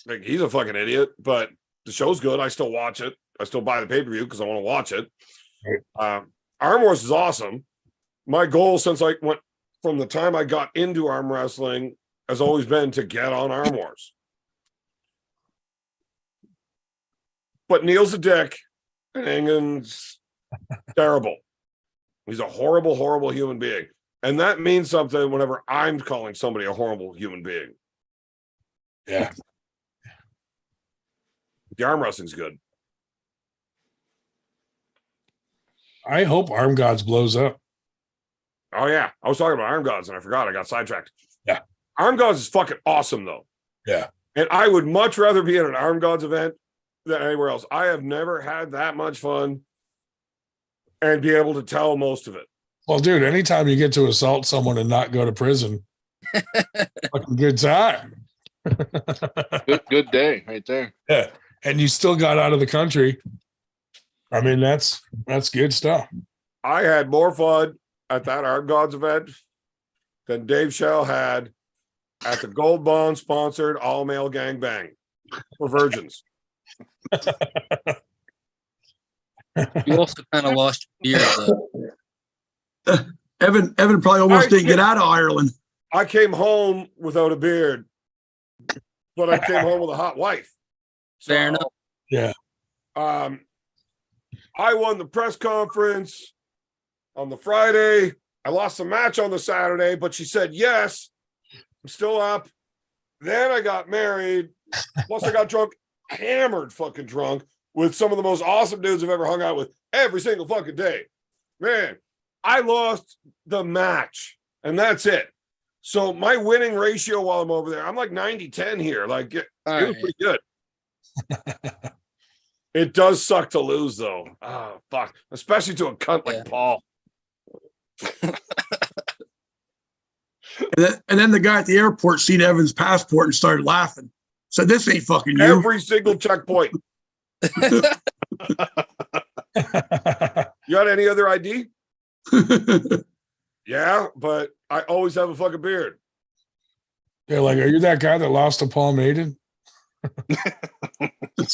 Speaker 11: Like, he's a fucking idiot, but the show's good. I still watch it. I still buy the pay-per-view because I want to watch it. Arm Wars is awesome. My goal since I went from the time I got into arm wrestling has always been to get on Arm Wars. But Neil's a dick and Engen's terrible. He's a horrible, horrible human being. And that means something whenever I'm calling somebody a horrible human being.
Speaker 2: Yeah.
Speaker 11: The arm wrestling's good.
Speaker 2: I hope Arm Gods blows up.
Speaker 11: Oh, yeah. I was talking about Arm Gods and I forgot. I got sidetracked.
Speaker 2: Yeah.
Speaker 11: Arm Gods is fucking awesome, though.
Speaker 2: Yeah.
Speaker 11: And I would much rather be at an Arm Gods event than anywhere else. I have never had that much fun and be able to tell most of it.
Speaker 2: Well, dude, anytime you get to assault someone and not go to prison, fucking good time.
Speaker 16: Good day right there.
Speaker 2: Yeah. And you still got out of the country. I mean, that's good stuff.
Speaker 11: I had more fun at that Arm Gods event than Dave Shell had at the Gold Bond sponsored all male gangbang for virgins.
Speaker 15: You also kind of lost your beard, though.
Speaker 3: Evan probably almost didn't get out of Ireland.
Speaker 11: I came home without a beard, but I came home with a hot wife.
Speaker 15: Fair enough.
Speaker 2: Yeah.
Speaker 11: I won the press conference on the Friday. I lost the match on the Saturday, but she said yes. I'm still up. Then I got married. Plus, I got drunk, hammered fucking drunk with some of the most awesome dudes I've ever hung out with every single fucking day. Man, I lost the match, and that's it. So my winning ratio while I'm over there, I'm like 90-10 here. Like, it was pretty good. It does suck to lose, though. Oh, fuck. Especially to a cunt like Paul.
Speaker 3: And then the guy at the airport seen Evan's passport and started laughing. Said, "This ain't fucking you."
Speaker 11: Every single checkpoint. You got any other ID? Yeah, but I always have a fucking beard.
Speaker 2: They're like, "Are you that guy that lost to Paul Maiden?"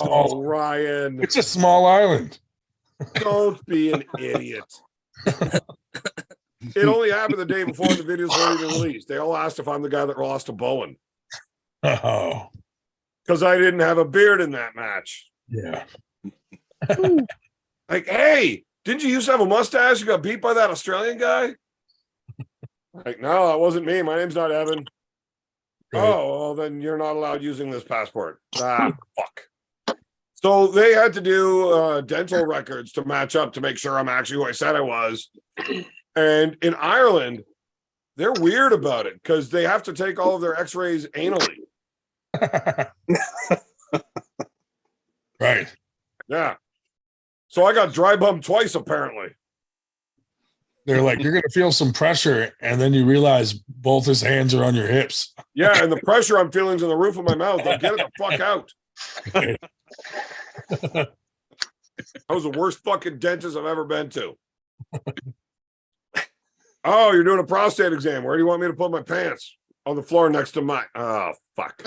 Speaker 11: Oh, Ryan.
Speaker 2: It's a small island.
Speaker 11: Don't be an idiot. It only happened the day before the videos were even released. They all asked if I'm the guy that lost to Bowen.
Speaker 2: Oh.
Speaker 11: Because I didn't have a beard in that match.
Speaker 2: Yeah.
Speaker 11: Like, hey, didn't you used to have a mustache? You got beat by that Australian guy? Like, no, that wasn't me. My name's not Evan. Right. Oh, well, then you're not allowed using this passport. Ah, fuck. So they had to do dental records to match up to make sure I'm actually who I said I was. And in Ireland, they're weird about it because they have to take all of their x-rays anally.
Speaker 2: Right.
Speaker 11: Yeah. So I got dry bummed twice, apparently.
Speaker 2: They're like, "You're going to feel some pressure." And then you realize both his hands are on your hips.
Speaker 11: Yeah. And the pressure I'm feeling is in the roof of my mouth. I'll get it the fuck out. That was the worst fucking dentist I've ever been to. Oh, you're doing a prostate exam. Where do you want me to put my pants? On the floor next to mine. Oh, fuck.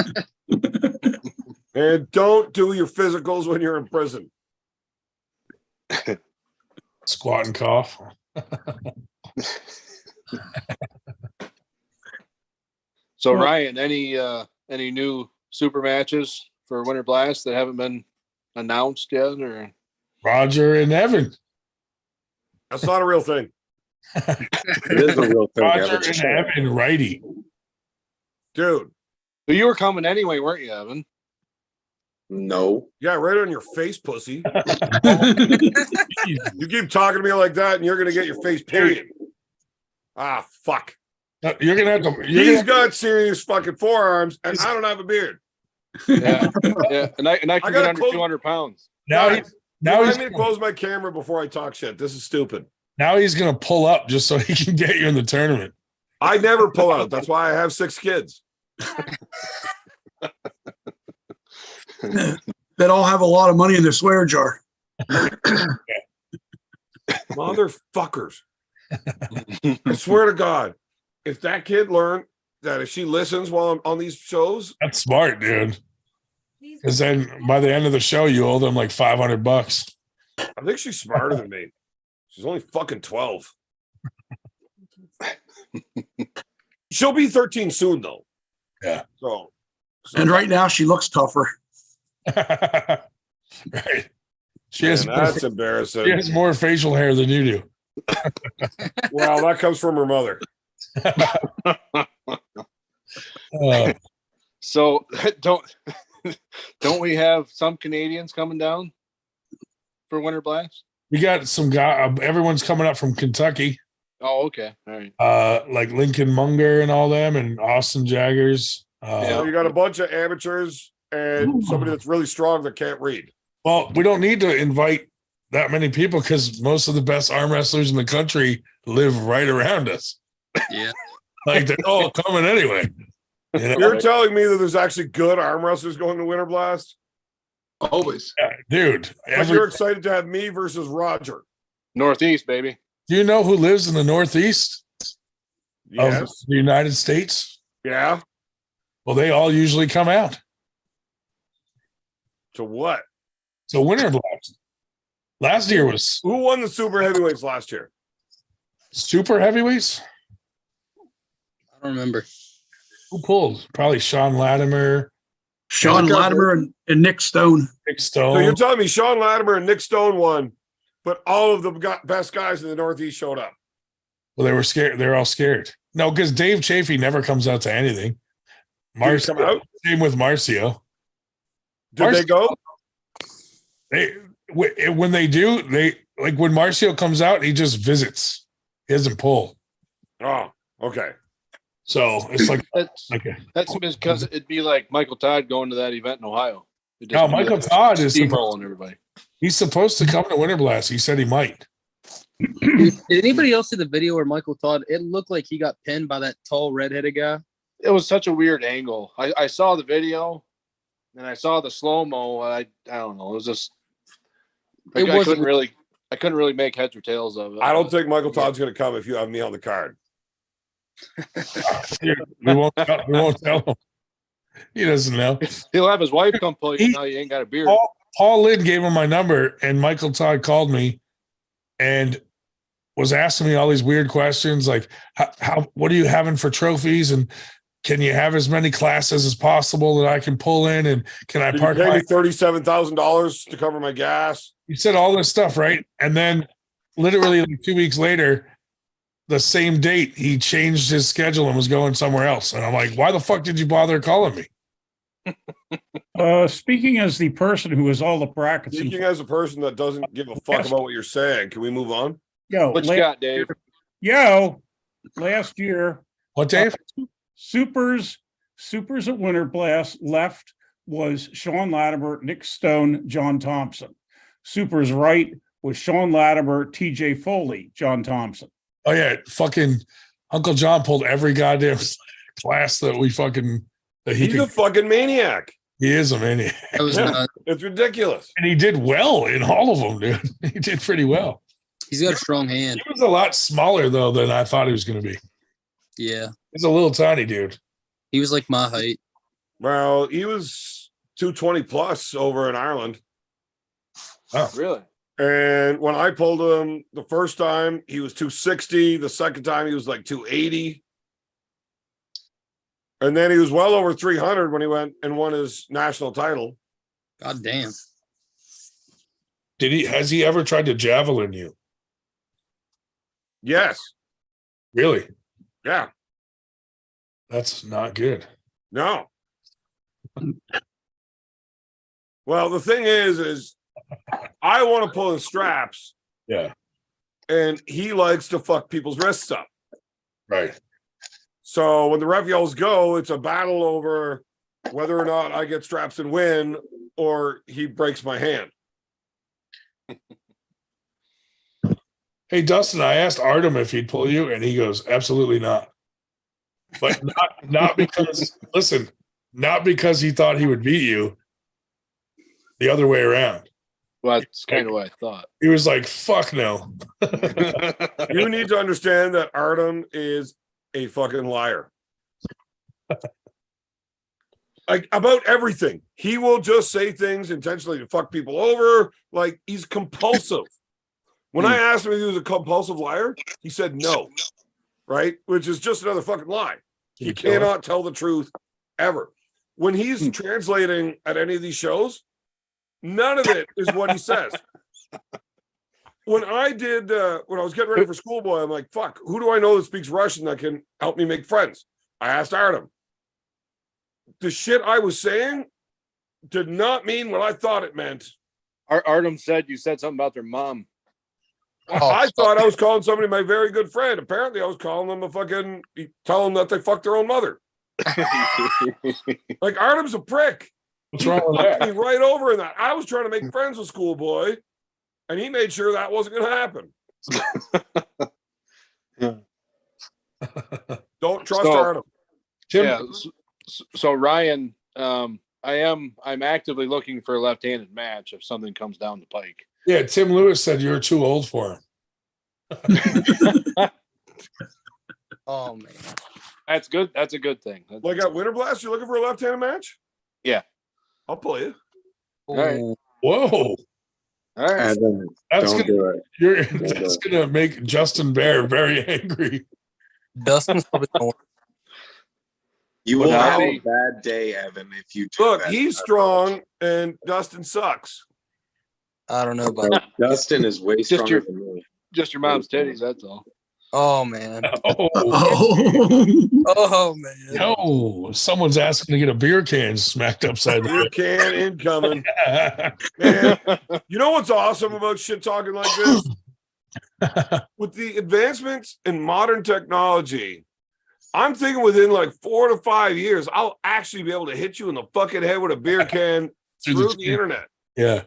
Speaker 11: And don't do your physicals when you're in prison.
Speaker 2: Squat and cough.
Speaker 16: So Ryan, any new super matches for Winter Blast that haven't been announced yet, or
Speaker 2: Roger and Evan?
Speaker 11: That's not a real thing.
Speaker 9: It is a real thing.
Speaker 2: Roger and Evan righty.
Speaker 11: Dude.
Speaker 16: But you were coming anyway, weren't you, Evan?
Speaker 10: No.
Speaker 11: Yeah, right on your face, pussy. You keep talking to me like that, and you're gonna get your face painted. Ah, fuck.
Speaker 2: You're gonna have to.
Speaker 11: He's got serious fucking forearms, and I don't have a beard.
Speaker 16: Yeah, yeah, and I can
Speaker 11: I
Speaker 16: get
Speaker 11: gotta
Speaker 16: under
Speaker 11: close-
Speaker 16: 200 pounds.
Speaker 2: Now
Speaker 11: Guys,
Speaker 2: now
Speaker 11: remind
Speaker 2: he's
Speaker 11: me to close my camera before I talk shit. This is stupid.
Speaker 2: now he's gonna pull up just so he can get you in the tournament.
Speaker 11: I never pull out. That's why I have 6 kids.
Speaker 3: That all have a lot of money in their swear jar.
Speaker 11: Motherfuckers. I swear to God, if that kid learned that if she listens while I'm on these shows,
Speaker 2: That's smart, dude. Because then by the end of the show, you owe them like $500.
Speaker 11: I think she's smarter than me. She's only fucking 12. She'll be 13 soon, though.
Speaker 2: Yeah.
Speaker 11: So
Speaker 3: And right now, she looks tougher.
Speaker 2: Right. She has
Speaker 11: man,
Speaker 2: more,
Speaker 11: that's embarrassing.
Speaker 2: she has more facial hair than you do.
Speaker 11: Well, that comes from her mother.
Speaker 16: So don't we have some Canadians coming down for Winter Blast?
Speaker 2: We got some guy. Everyone's coming up from Kentucky,
Speaker 16: Oh, okay, all right.
Speaker 2: like Lincoln Munger and all them, and Austin Jaggers.
Speaker 11: So you got a bunch of amateurs and somebody that's really strong that can't read.
Speaker 2: Well, we don't need to invite that many people because most of the best arm wrestlers in the country live right around us.
Speaker 15: Yeah.
Speaker 2: Like they're all coming anyway. You know?
Speaker 11: You're telling me that there's actually good arm wrestlers going to Winter Blast?
Speaker 12: Always.
Speaker 2: Yeah, dude.
Speaker 11: But you're excited to have me versus Roger.
Speaker 16: Northeast, baby.
Speaker 2: Do you know who lives in the Northeast of
Speaker 11: Yes.
Speaker 2: the United States?
Speaker 11: Yeah.
Speaker 2: Well, they all usually come out.
Speaker 11: To what?
Speaker 2: So Winter Blast. Last year was
Speaker 11: Who won the super heavyweights last year?
Speaker 2: super heavyweights.
Speaker 15: I don't remember.
Speaker 2: Who pulled? Probably Sean Latimer,
Speaker 3: Sean Latimer and Nick Stone.
Speaker 2: Nick
Speaker 11: So you're
Speaker 2: Stone.
Speaker 11: telling me Sean Latimer and Nick Stone won, but all of the best guys in the Northeast showed up.
Speaker 2: Well, they were scared. They're all scared. No, because Dave Chafee never comes out to anything.
Speaker 11: Did he come out?
Speaker 2: Same with Marcio.
Speaker 11: Did they go?
Speaker 2: When they do, they like when Marcio comes out, he just visits. He doesn't pull.
Speaker 11: Oh, okay.
Speaker 2: So it's like
Speaker 16: That's because it'd be like Michael Todd going to that event in Ohio. It'd
Speaker 2: No,
Speaker 16: just be
Speaker 2: Michael
Speaker 16: like
Speaker 2: Todd is
Speaker 16: steamrolling everybody.
Speaker 2: He's supposed to come to Winter Blast. He said he might.
Speaker 15: Did anybody else see the video where Michael Todd? It looked like he got pinned by that tall redheaded guy.
Speaker 16: It was such a weird angle. I saw the video and I saw the slow-mo. I don't know. It was just I couldn't really make heads or tails of it.
Speaker 11: I don't think Michael Todd's going to come if you have me on the card.
Speaker 2: We won't tell him. He doesn't know.
Speaker 16: He'll have his wife come pull you. Now you ain't got a beard.
Speaker 2: Paul Lynn gave him my number, and Michael Todd called me and was asking me all these weird questions, like how what are you having for trophies, and can you have as many classes as possible that I can pull in, and can I
Speaker 11: Did
Speaker 2: park
Speaker 11: you pay
Speaker 2: my
Speaker 11: me $37,000 to cover my gas?
Speaker 2: He said all this stuff, right? And then literally like 2 weeks later, the same date, he changed his schedule and was going somewhere else. And I'm like, why the fuck did you bother calling me?
Speaker 6: Speaking as the person who is all the brackets.
Speaker 11: Speaking as a person that doesn't give a fuck about what you're saying, can we move on?
Speaker 16: What you got, Dave?
Speaker 6: Last year.
Speaker 2: What, Dave?
Speaker 6: Supers at Winter Blast left was Sean Latimer, Nick Stone, John Thompson. Supers right was Sean Latimer, TJ Foley, John Thompson.
Speaker 2: Oh yeah, fucking Uncle John pulled every goddamn class that we fucking that he
Speaker 11: He's
Speaker 2: could.
Speaker 11: a fucking maniac.
Speaker 2: He is a maniac.
Speaker 11: It's ridiculous.
Speaker 2: And he did well in all of them, dude. He did pretty well.
Speaker 15: He's got a strong hand.
Speaker 2: He was a lot smaller though than I thought he was going to be.
Speaker 15: Yeah,
Speaker 2: He's a little tiny dude.
Speaker 15: he was like my height.
Speaker 11: Well, he was 220 plus over in Ireland.
Speaker 2: Oh,
Speaker 16: really?
Speaker 11: And when I pulled him the first time, he was 260. The second time, he was like 280. And then he was well over 300 when he went and won his national title.
Speaker 15: God damn.
Speaker 2: Has he ever tried to javelin you?
Speaker 11: Yes.
Speaker 2: Really?
Speaker 11: Yeah.
Speaker 2: That's not good.
Speaker 11: No. Well, the thing is I want to pull his straps.
Speaker 2: Yeah.
Speaker 11: And he likes to fuck people's wrists up.
Speaker 2: Right.
Speaker 11: So when the ref yells go, it's a battle over whether or not I get straps and win, or he breaks my hand.
Speaker 2: Hey, Dustin, I asked Artem if he'd pull you, and he goes, absolutely not. But not because, listen, not because he thought he would beat you, the other way around.
Speaker 16: Well, that's kind of what I thought.
Speaker 2: He was like, fuck no.
Speaker 11: You need to understand that Artem is a fucking liar. Like about everything. He will just say things intentionally to fuck people over. Like he's compulsive. When I asked him if he was a compulsive liar, he said no. Right? Which is just another fucking lie. You cannot tell the truth ever. When he's translating at any of these shows, none of it is what he says. When I was getting ready for Schoolboy, I'm like, fuck, who do I know that speaks Russian that can help me make friends? I asked Artem. The shit I was saying did not mean what I thought it meant.
Speaker 16: Artem said you said something about their mom.
Speaker 11: I thought I was calling somebody my very good friend. Apparently, I was calling them tell them that they fucked their own mother. Like Artem's a prick.
Speaker 2: What's wrong with that?
Speaker 11: Me right over in that. I was trying to make friends with Schoolboy, and he made sure that wasn't going to happen. Don't trust Artem.
Speaker 16: Yeah. So Ryan, I'm actively looking for a left-handed match if something comes down the pike.
Speaker 2: Yeah, Tim Lewis said you're too old for him.
Speaker 15: Oh man,
Speaker 16: that's good. That's a good thing.
Speaker 11: Like at Winter Blast, you're looking for a left-handed match?
Speaker 16: Yeah,
Speaker 11: I'll pull you.
Speaker 16: All right.
Speaker 2: Whoa.
Speaker 16: All right.
Speaker 2: That's gonna make Justin Bear very angry.
Speaker 15: Dustin's probably more.
Speaker 10: You will
Speaker 11: Wow.
Speaker 10: have a bad day, Evan, if you do
Speaker 11: Look,
Speaker 10: that.
Speaker 11: he's strong and Dustin sucks.
Speaker 15: I don't know about
Speaker 10: Dustin is way stronger than me.
Speaker 16: Just your mom's titties. That's all.
Speaker 15: Oh man.
Speaker 2: Oh,
Speaker 15: Oh man.
Speaker 2: no. Someone's asking to get a beer can smacked upside the
Speaker 11: Beer can incoming. Man, you know what's awesome about shit talking like this? With the advancements in modern technology, I'm thinking within like 4 to 5 years, I'll actually be able to hit you in the fucking head with a beer can through the internet.
Speaker 2: Yeah.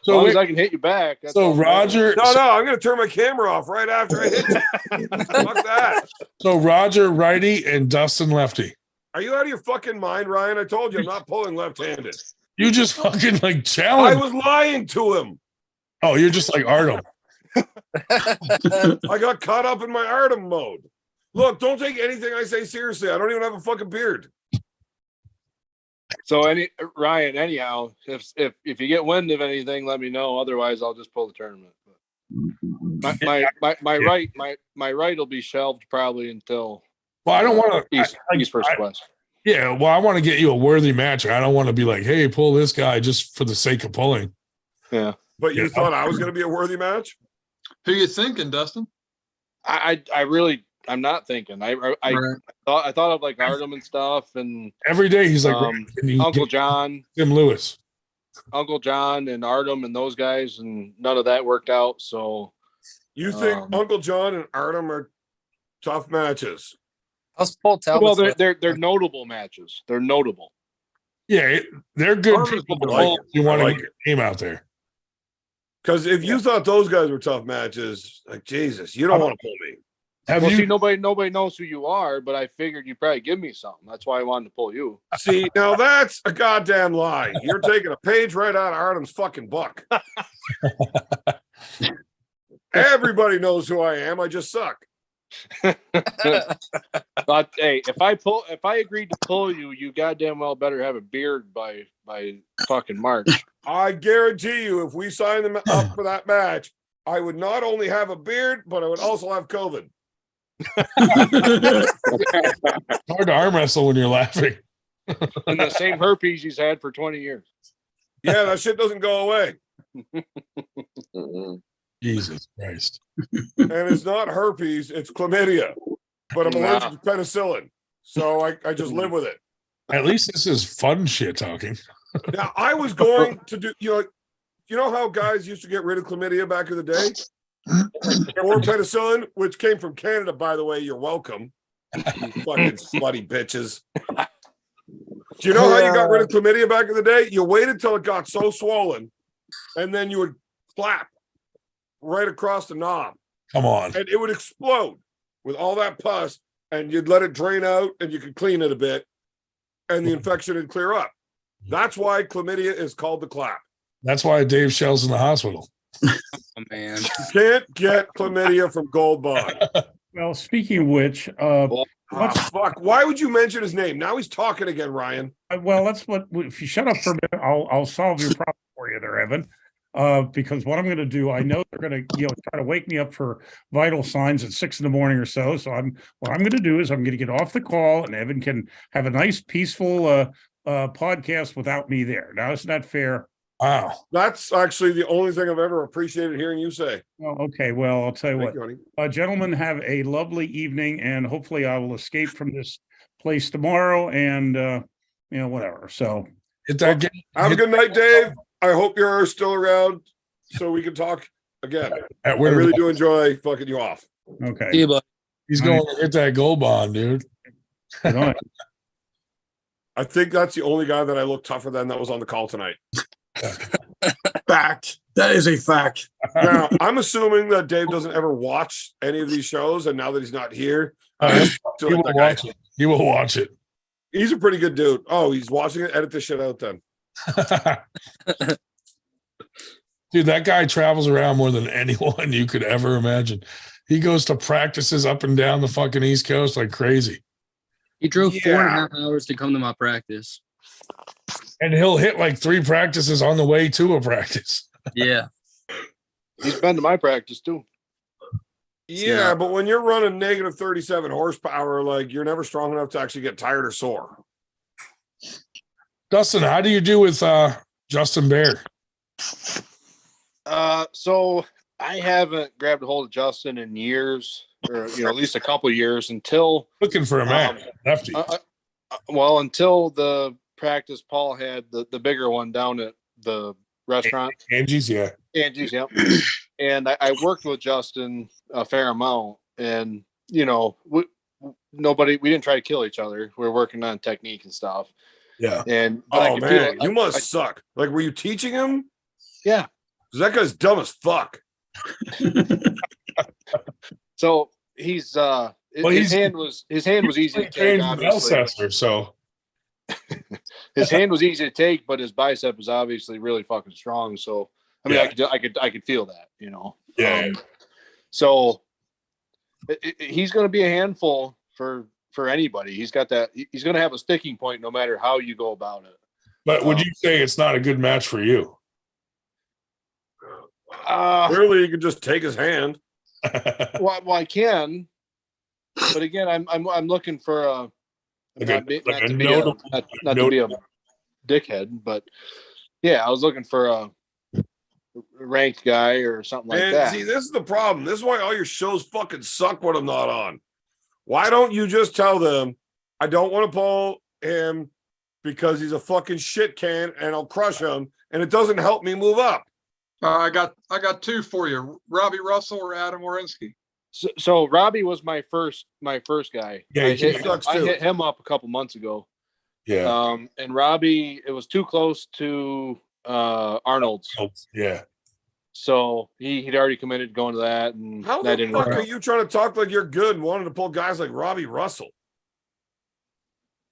Speaker 16: As long as I can hit you back. That's
Speaker 2: So
Speaker 16: all that
Speaker 2: Roger,
Speaker 11: No, I'm going to turn my camera off right after I hit you. Fuck that.
Speaker 2: so Roger righty and Dustin lefty.
Speaker 11: Are you out of your fucking mind, Ryan? I told you I'm not pulling left-handed.
Speaker 2: You just fucking like
Speaker 11: I
Speaker 2: challenge.
Speaker 11: was lying to him.
Speaker 2: Oh, you're just like Artem.
Speaker 11: I got caught up in my Artem mode. Look, don't take anything I say seriously. I don't even have a fucking beard.
Speaker 16: So Ryan, anyhow, if you get wind of anything, let me know. Otherwise, I'll just pull the tournament. My right will be shelved probably until.
Speaker 2: Well, I don't want to
Speaker 16: East versus West.
Speaker 2: Yeah, well, I want to get you a worthy match. I don't want to be like, hey, pull this guy just for the sake of pulling.
Speaker 16: Yeah.
Speaker 11: But you thought I was going to be a worthy match?
Speaker 12: Who you thinking, Dustin?
Speaker 16: I'm not thinking. I thought of like Artem and stuff, and
Speaker 2: Every day he's like,
Speaker 16: Uncle John,
Speaker 2: Tim Lewis.
Speaker 16: Uncle John, and Artem and those guys, and none of that worked out. So
Speaker 11: you think Uncle John and Artem are tough matches?
Speaker 15: How's Paul Talbot?
Speaker 16: Well, they're notable matches. They're notable.
Speaker 2: Yeah, they're good
Speaker 11: Artem's
Speaker 2: people to
Speaker 11: like
Speaker 2: pull.
Speaker 11: it.
Speaker 2: You want
Speaker 11: I
Speaker 2: to
Speaker 11: like
Speaker 2: get your name out there.
Speaker 11: Because if you thought those guys were tough matches, like Jesus, you don't want to pull me.
Speaker 16: See, nobody knows who you are, but I figured you'd probably give me something. That's why I wanted to pull you.
Speaker 11: See, now that's a goddamn lie. You're taking a page right out of Artem's fucking book. Everybody knows who I am. I just suck.
Speaker 16: But hey, if I agreed to pull you, you goddamn well better have a beard by fucking March.
Speaker 11: I guarantee you, if we sign them up for that match, I would not only have a beard, but I would also have COVID.
Speaker 2: It's hard to arm wrestle when you're laughing.
Speaker 16: And the same herpes he's had for 20 years.
Speaker 11: Yeah, that shit doesn't go away.
Speaker 2: Jesus Christ.
Speaker 11: And it's not herpes, it's chlamydia. But I'm allergic to penicillin. So I just live with it.
Speaker 2: At least this is fun shit talking.
Speaker 11: Now, I was going to do, you know how guys used to get rid of chlamydia back in the day? Or penicillin, which came from Canada, by the way. You're welcome. You fucking slutty bitches. Do you know how you got rid of chlamydia back in the day? You waited till it got so swollen, and then you would clap right across the knob.
Speaker 2: Come on.
Speaker 11: And it would explode with all that pus, and you'd let it drain out, and you could clean it a bit, and the infection would clear up. That's why chlamydia is called the clap.
Speaker 2: That's why Dave Shell's in the hospital.
Speaker 15: Oh, man.
Speaker 11: You can't get chlamydia from Gold Bond.
Speaker 6: Well, speaking of which,
Speaker 11: fuck. Why would you mention his name? Now he's talking again, Ryan.
Speaker 6: well, that's what. If you shut up for a minute, I'll solve your problem for you there, Evan. Because what I'm going to do, I know they're going to, try to wake me up for vital signs at 6 in the morning or so. So what I'm going to do is I'm going to get off the call, and Evan can have a nice, peaceful podcast without me there. Now, isn't that fair?
Speaker 2: Wow.
Speaker 11: That's actually the only thing I've ever appreciated hearing you say.
Speaker 6: Well, okay. Well, I'll tell you
Speaker 11: Thank
Speaker 6: what,
Speaker 11: you, honey.
Speaker 6: Gentlemen, have a lovely evening, and hopefully I will escape from this place tomorrow and, whatever. So
Speaker 2: Hit that game.
Speaker 11: Have a good night, Dave. I hope you're still around so we can talk again. I really do enjoy fucking you off.
Speaker 6: Okay.
Speaker 15: See you, bud.
Speaker 2: He's going to hit that Gold Bond, dude.
Speaker 6: Good
Speaker 11: I think that's the only guy that I look tougher than that was on the call tonight.
Speaker 3: Fact. That is a fact.
Speaker 11: Now, I'm assuming that Dave doesn't ever watch any of these shows, and now that he's not here,
Speaker 2: he will watch it. He will watch it.
Speaker 11: He's a pretty good dude. Oh, he's watching it. Edit this shit out then.
Speaker 2: Dude, that guy travels around more than anyone you could ever imagine. He goes to practices up and down the fucking East Coast like crazy.
Speaker 15: He drove 4.5 hours to come to my practice.
Speaker 2: And he'll hit like 3 practices on the way to a practice.
Speaker 15: Yeah.
Speaker 16: He's been to my practice too.
Speaker 11: Yeah, but when you're running negative 37 horsepower, like you're never strong enough to actually get tired or sore.
Speaker 2: Dustin, how do you do with Justin Bear?
Speaker 16: So I haven't grabbed a hold of Justin in years, or at least a couple of years until
Speaker 2: looking for a match. Lefty.
Speaker 16: Well, until the practice Paul had the bigger one down at the restaurant.
Speaker 2: Angie's, yeah.
Speaker 16: Angie's, yeah. And I worked with Justin a fair amount, and we didn't try to kill each other. We were working on technique and stuff.
Speaker 2: Yeah.
Speaker 16: And
Speaker 11: oh man, you must suck. Like, were you teaching him?
Speaker 16: Yeah.
Speaker 11: Because that guy's dumb as fuck.
Speaker 16: So he's his hand was easy to take. Obviously.
Speaker 2: So
Speaker 16: his hand was easy to take, but his bicep was obviously really fucking strong. So I mean, I could feel that,
Speaker 2: Yeah.
Speaker 16: So he's going to be a handful for anybody. He's got that. He's going to have a sticking point no matter how you go about it.
Speaker 2: But would you say it's not a good match for you?
Speaker 11: Clearly, you could just take his hand.
Speaker 16: Well, I can, but again, I'm looking for not to be a dickhead, but yeah, I was looking for a ranked guy or something like that.
Speaker 11: See, this is the problem. This is why all your shows fucking suck when I'm not on. Why don't you just tell them, I don't want to pull him because he's a fucking shit can and I'll crush him, and it doesn't help me move up.
Speaker 12: I got 2 for you: Robbie Russell or Adam Warinsky.
Speaker 16: So Robbie was my first guy.
Speaker 2: Yeah,
Speaker 16: I hit him up a couple months ago.
Speaker 2: Yeah.
Speaker 16: And Robbie, it was too close to Arnold's.
Speaker 2: Yeah.
Speaker 16: So he'd already committed to going to that, and
Speaker 11: How
Speaker 16: that
Speaker 11: the
Speaker 16: didn't
Speaker 11: fuck
Speaker 16: work
Speaker 11: are
Speaker 16: out.
Speaker 11: you trying to talk like you're good and wanting to pull guys like Robbie Russell?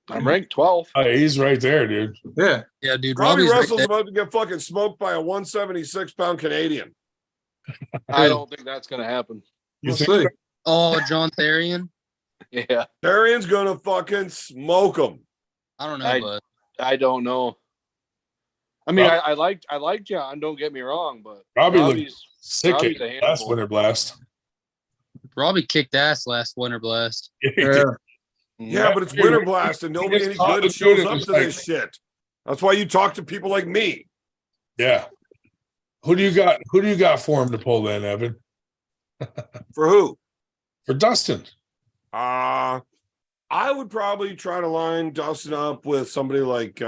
Speaker 16: I'm ranked 12.
Speaker 2: He's right there, dude.
Speaker 12: Yeah.
Speaker 15: Yeah, dude.
Speaker 11: Robbie
Speaker 15: Robbie's
Speaker 11: Russell's
Speaker 15: right
Speaker 11: about to get fucking smoked by a 176-pound Canadian.
Speaker 16: I don't think that's going to happen.
Speaker 2: You
Speaker 12: We'll
Speaker 2: think?
Speaker 12: see.
Speaker 15: Oh, John Therian.
Speaker 16: Yeah.
Speaker 11: Darian's gonna fucking smoke him.
Speaker 15: I don't know, but
Speaker 16: I don't know. I mean, I like John. Don't get me wrong, but
Speaker 2: Robbie looked
Speaker 16: Robbie's
Speaker 2: sick
Speaker 16: Robbie's
Speaker 2: at
Speaker 16: a
Speaker 2: last
Speaker 16: handful.
Speaker 2: Winter Blast.
Speaker 15: Robbie kicked ass last Winter Blast.
Speaker 11: Yeah, but it's Winter Blast and nobody any good shows up to this shit. That's why you talk to people like me.
Speaker 2: Yeah. Who do you got for him to pull then, Evan?
Speaker 11: For who?
Speaker 2: For Dustin.
Speaker 11: I would probably try to line Dustin up with somebody like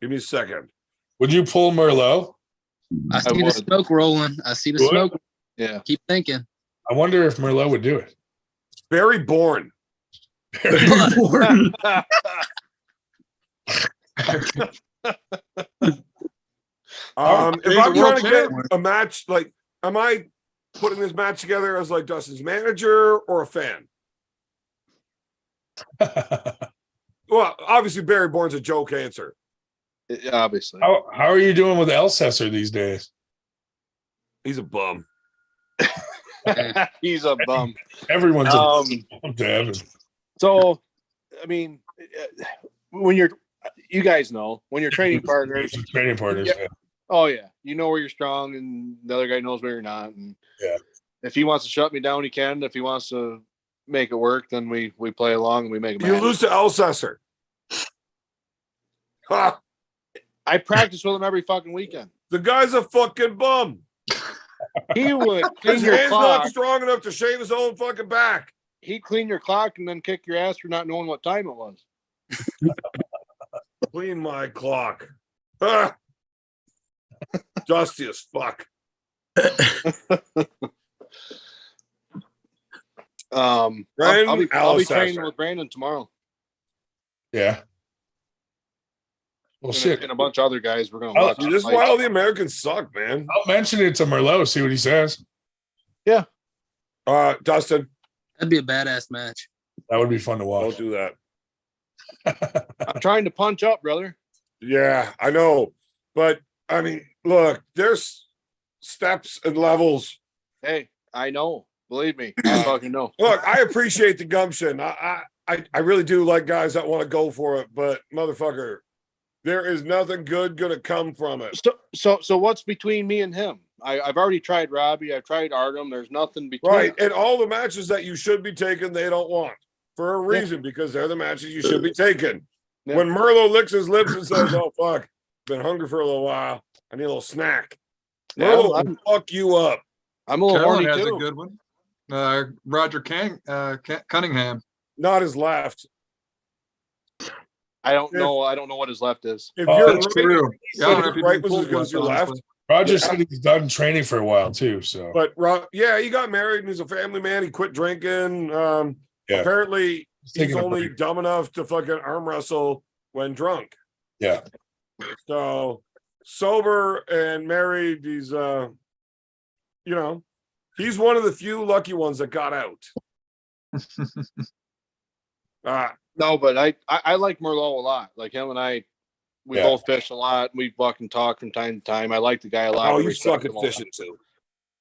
Speaker 11: Give me a second.
Speaker 2: Would you pull Merlot?
Speaker 15: I see the
Speaker 16: would.
Speaker 15: smoke rolling. I see the
Speaker 2: Would?
Speaker 15: smoke.
Speaker 16: Yeah.
Speaker 15: Keep thinking.
Speaker 2: I wonder if Merlot would do it.
Speaker 11: Barry Bourne.
Speaker 3: Bourne.
Speaker 11: If I'm trying to get a match, like, am I putting this match together as like Dustin's manager or a fan? Well, obviously Barry Bourne's a joke answer.
Speaker 16: Obviously.
Speaker 2: How are you doing with Elsesser these days?
Speaker 11: He's a bum.
Speaker 16: He's a bum.
Speaker 2: Everyone's a bum to Evan.
Speaker 16: So, I mean, when you guys know when you're training partners.
Speaker 2: Training partners.
Speaker 16: Yeah. Oh yeah, you know where you're strong, and the other guy knows where you're not. And
Speaker 2: yeah,
Speaker 16: if he wants to shut me down, he can. If he wants to make it work, then we play along and we make a match.
Speaker 11: You lose to Elsesser. Ha!
Speaker 16: I practice with him every fucking weekend.
Speaker 11: The guy's a fucking bum.
Speaker 16: He would clean
Speaker 11: His
Speaker 16: your
Speaker 11: hand's
Speaker 16: clock.
Speaker 11: not strong enough to shave his own fucking back.
Speaker 16: He'd clean your clock and then kick your ass for not knowing what time it was.
Speaker 11: Clean my clock. Ah. Dusty as fuck.
Speaker 16: I'll be training with Brandon tomorrow.
Speaker 2: Yeah. Well, shit.
Speaker 16: And a bunch of other guys. We're gonna watch.
Speaker 11: This is why all the Americans suck, man.
Speaker 2: I'll mention it to Merlot. See what he says.
Speaker 16: Yeah.
Speaker 11: Dustin.
Speaker 15: That'd be a badass match.
Speaker 2: That would be fun to watch.
Speaker 11: Don't do that.
Speaker 16: I'm trying to punch up, brother.
Speaker 11: Yeah, I know. But I mean, look, there's steps and levels.
Speaker 16: Hey, I know. Believe me, I fucking know.
Speaker 11: Look, I appreciate the gumption. I really do like guys that want to go for it, but motherfucker, there is nothing good gonna come from it.
Speaker 16: So what's between me and him? I've already tried Robbie. I've tried Artem. There's nothing between.
Speaker 11: Right, and all the matches that you should be taking, they don't want for a reason because they're the matches you should be taking.
Speaker 16: Yeah.
Speaker 11: When Merlo licks his lips and says, "Oh fuck, been hungry for a little while. I need a little snack," Merlo will fuck you up.
Speaker 16: I'm a little
Speaker 12: Carolyn
Speaker 16: horny
Speaker 12: has
Speaker 16: too.
Speaker 12: a good one. Roger Cunningham.
Speaker 11: Not his left.
Speaker 16: I don't know what his left is.
Speaker 11: If you're
Speaker 12: That's true. Yeah, I don't know if he
Speaker 11: right
Speaker 12: did
Speaker 11: was as
Speaker 12: pull
Speaker 11: good as your
Speaker 12: left,
Speaker 11: left.
Speaker 12: honestly.
Speaker 2: Roger said he's done training for a while too. So,
Speaker 11: But yeah, he got married and he's a family man. He quit drinking. Apparently, he's
Speaker 2: taking a
Speaker 11: only
Speaker 2: break.
Speaker 11: dumb enough to fucking arm wrestle when drunk.
Speaker 2: Yeah.
Speaker 11: So sober and married, he's he's one of the few lucky ones that got out.
Speaker 16: No, but I like Merlot a lot. Like him and I, we both fish a lot. We fucking talk from time to time. I like the guy a lot.
Speaker 11: Oh,
Speaker 16: I
Speaker 11: you
Speaker 16: respect
Speaker 11: fucking
Speaker 16: him a lot.
Speaker 11: fishing too.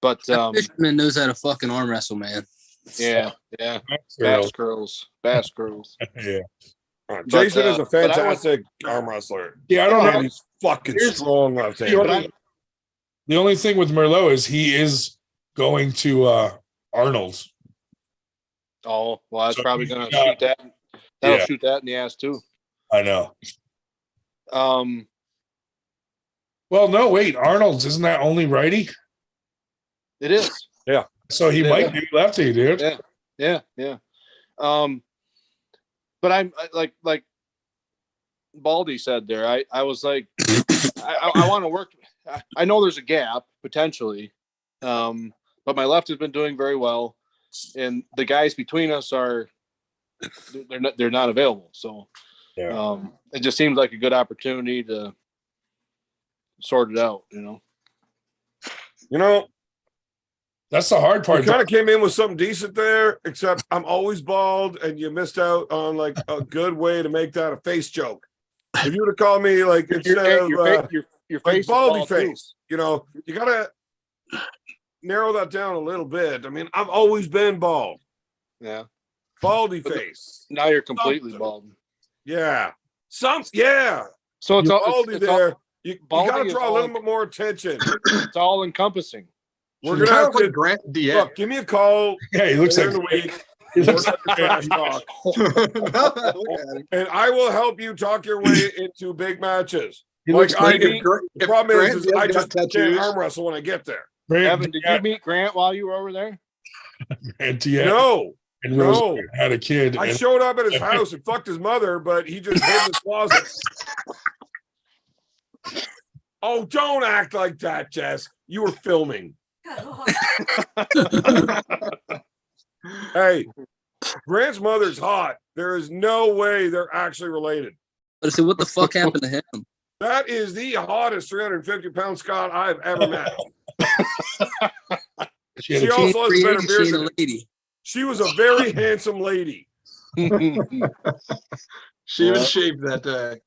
Speaker 16: But
Speaker 15: That fisherman knows how to fucking arm wrestle, man.
Speaker 16: yeah. Bass girls.
Speaker 2: Yeah.
Speaker 11: Jason is a
Speaker 16: but I would-
Speaker 11: fantastic arm wrestler.
Speaker 2: Yeah, I don't know.
Speaker 11: He's fucking
Speaker 2: Here's-
Speaker 11: strong left
Speaker 2: The
Speaker 11: hand.
Speaker 2: only, the only thing with Merlot is he is going to Arnold's.
Speaker 16: Oh, well, that's
Speaker 2: So
Speaker 16: probably
Speaker 2: he's
Speaker 16: gonna
Speaker 2: got-
Speaker 16: shoot that. That'll
Speaker 2: Yeah.
Speaker 16: shoot that in the ass too.
Speaker 2: I know.
Speaker 16: Um,
Speaker 2: Well, no, wait. Arnold's isn't that only righty?
Speaker 16: it is.
Speaker 11: Yeah.
Speaker 2: So he
Speaker 16: Yeah.
Speaker 2: might be lefty, dude.
Speaker 16: Yeah. But like Baldy said there. I was like, I want to work. I know there's a gap potentially, but my left has been doing very well, and the guys between us they're not available. So it just seems like a good opportunity to sort it out.
Speaker 2: That's the hard part.
Speaker 11: You kind of came in with something decent there, except I'm always bald, and you missed out on like a good way to make that a face joke. If you would have called me like instead of
Speaker 16: your
Speaker 11: like
Speaker 16: face is
Speaker 11: baldy
Speaker 16: bald, too.
Speaker 11: face, you gotta narrow that down a little bit. I mean, I've always been bald,
Speaker 16: Yeah.
Speaker 11: baldy
Speaker 16: But
Speaker 11: face.
Speaker 16: Now you're completely
Speaker 11: Something.
Speaker 16: bald.
Speaker 11: Yeah,
Speaker 16: So it's
Speaker 11: you're
Speaker 16: all
Speaker 11: baldy
Speaker 16: it's
Speaker 11: there.
Speaker 16: all,
Speaker 11: You
Speaker 16: baldy
Speaker 11: gotta
Speaker 16: is
Speaker 11: draw a
Speaker 16: all-
Speaker 11: little bit more attention.
Speaker 16: it's all encompassing.
Speaker 11: We're
Speaker 12: She's
Speaker 11: gonna
Speaker 12: kind
Speaker 11: have
Speaker 12: of like
Speaker 11: to
Speaker 12: Grant Diet.
Speaker 11: look. Give me a call
Speaker 2: Yeah, he looks
Speaker 11: later
Speaker 2: like
Speaker 11: in the week.
Speaker 2: he looks
Speaker 11: Work
Speaker 2: like
Speaker 11: on the trash talk. And I will help you talk your way into big matches.
Speaker 2: He
Speaker 11: Like
Speaker 2: looks
Speaker 11: I
Speaker 2: like
Speaker 11: do. The
Speaker 12: if
Speaker 11: problem
Speaker 12: Grant
Speaker 11: is
Speaker 12: Diaz
Speaker 11: I
Speaker 12: got
Speaker 11: just can't
Speaker 12: tattoos-
Speaker 11: arm wrestle when I get there.
Speaker 16: Evan, did you meet Grant while you were over there?
Speaker 11: No,
Speaker 2: and
Speaker 11: no.
Speaker 2: Rose had a kid.
Speaker 11: I
Speaker 2: and-
Speaker 11: showed up at his house and fucked his mother, but he just hid in the closet. Oh, don't act like that, Jess. You were filming. Hey, Grant's mother's hot. There is no way they're actually related.
Speaker 15: But I said, what the fuck happened to him?
Speaker 11: That is the hottest 350-pound Scot I've ever met. She also has a better beard than
Speaker 15: lady.
Speaker 11: She was a very handsome lady.
Speaker 12: She even shaved that day.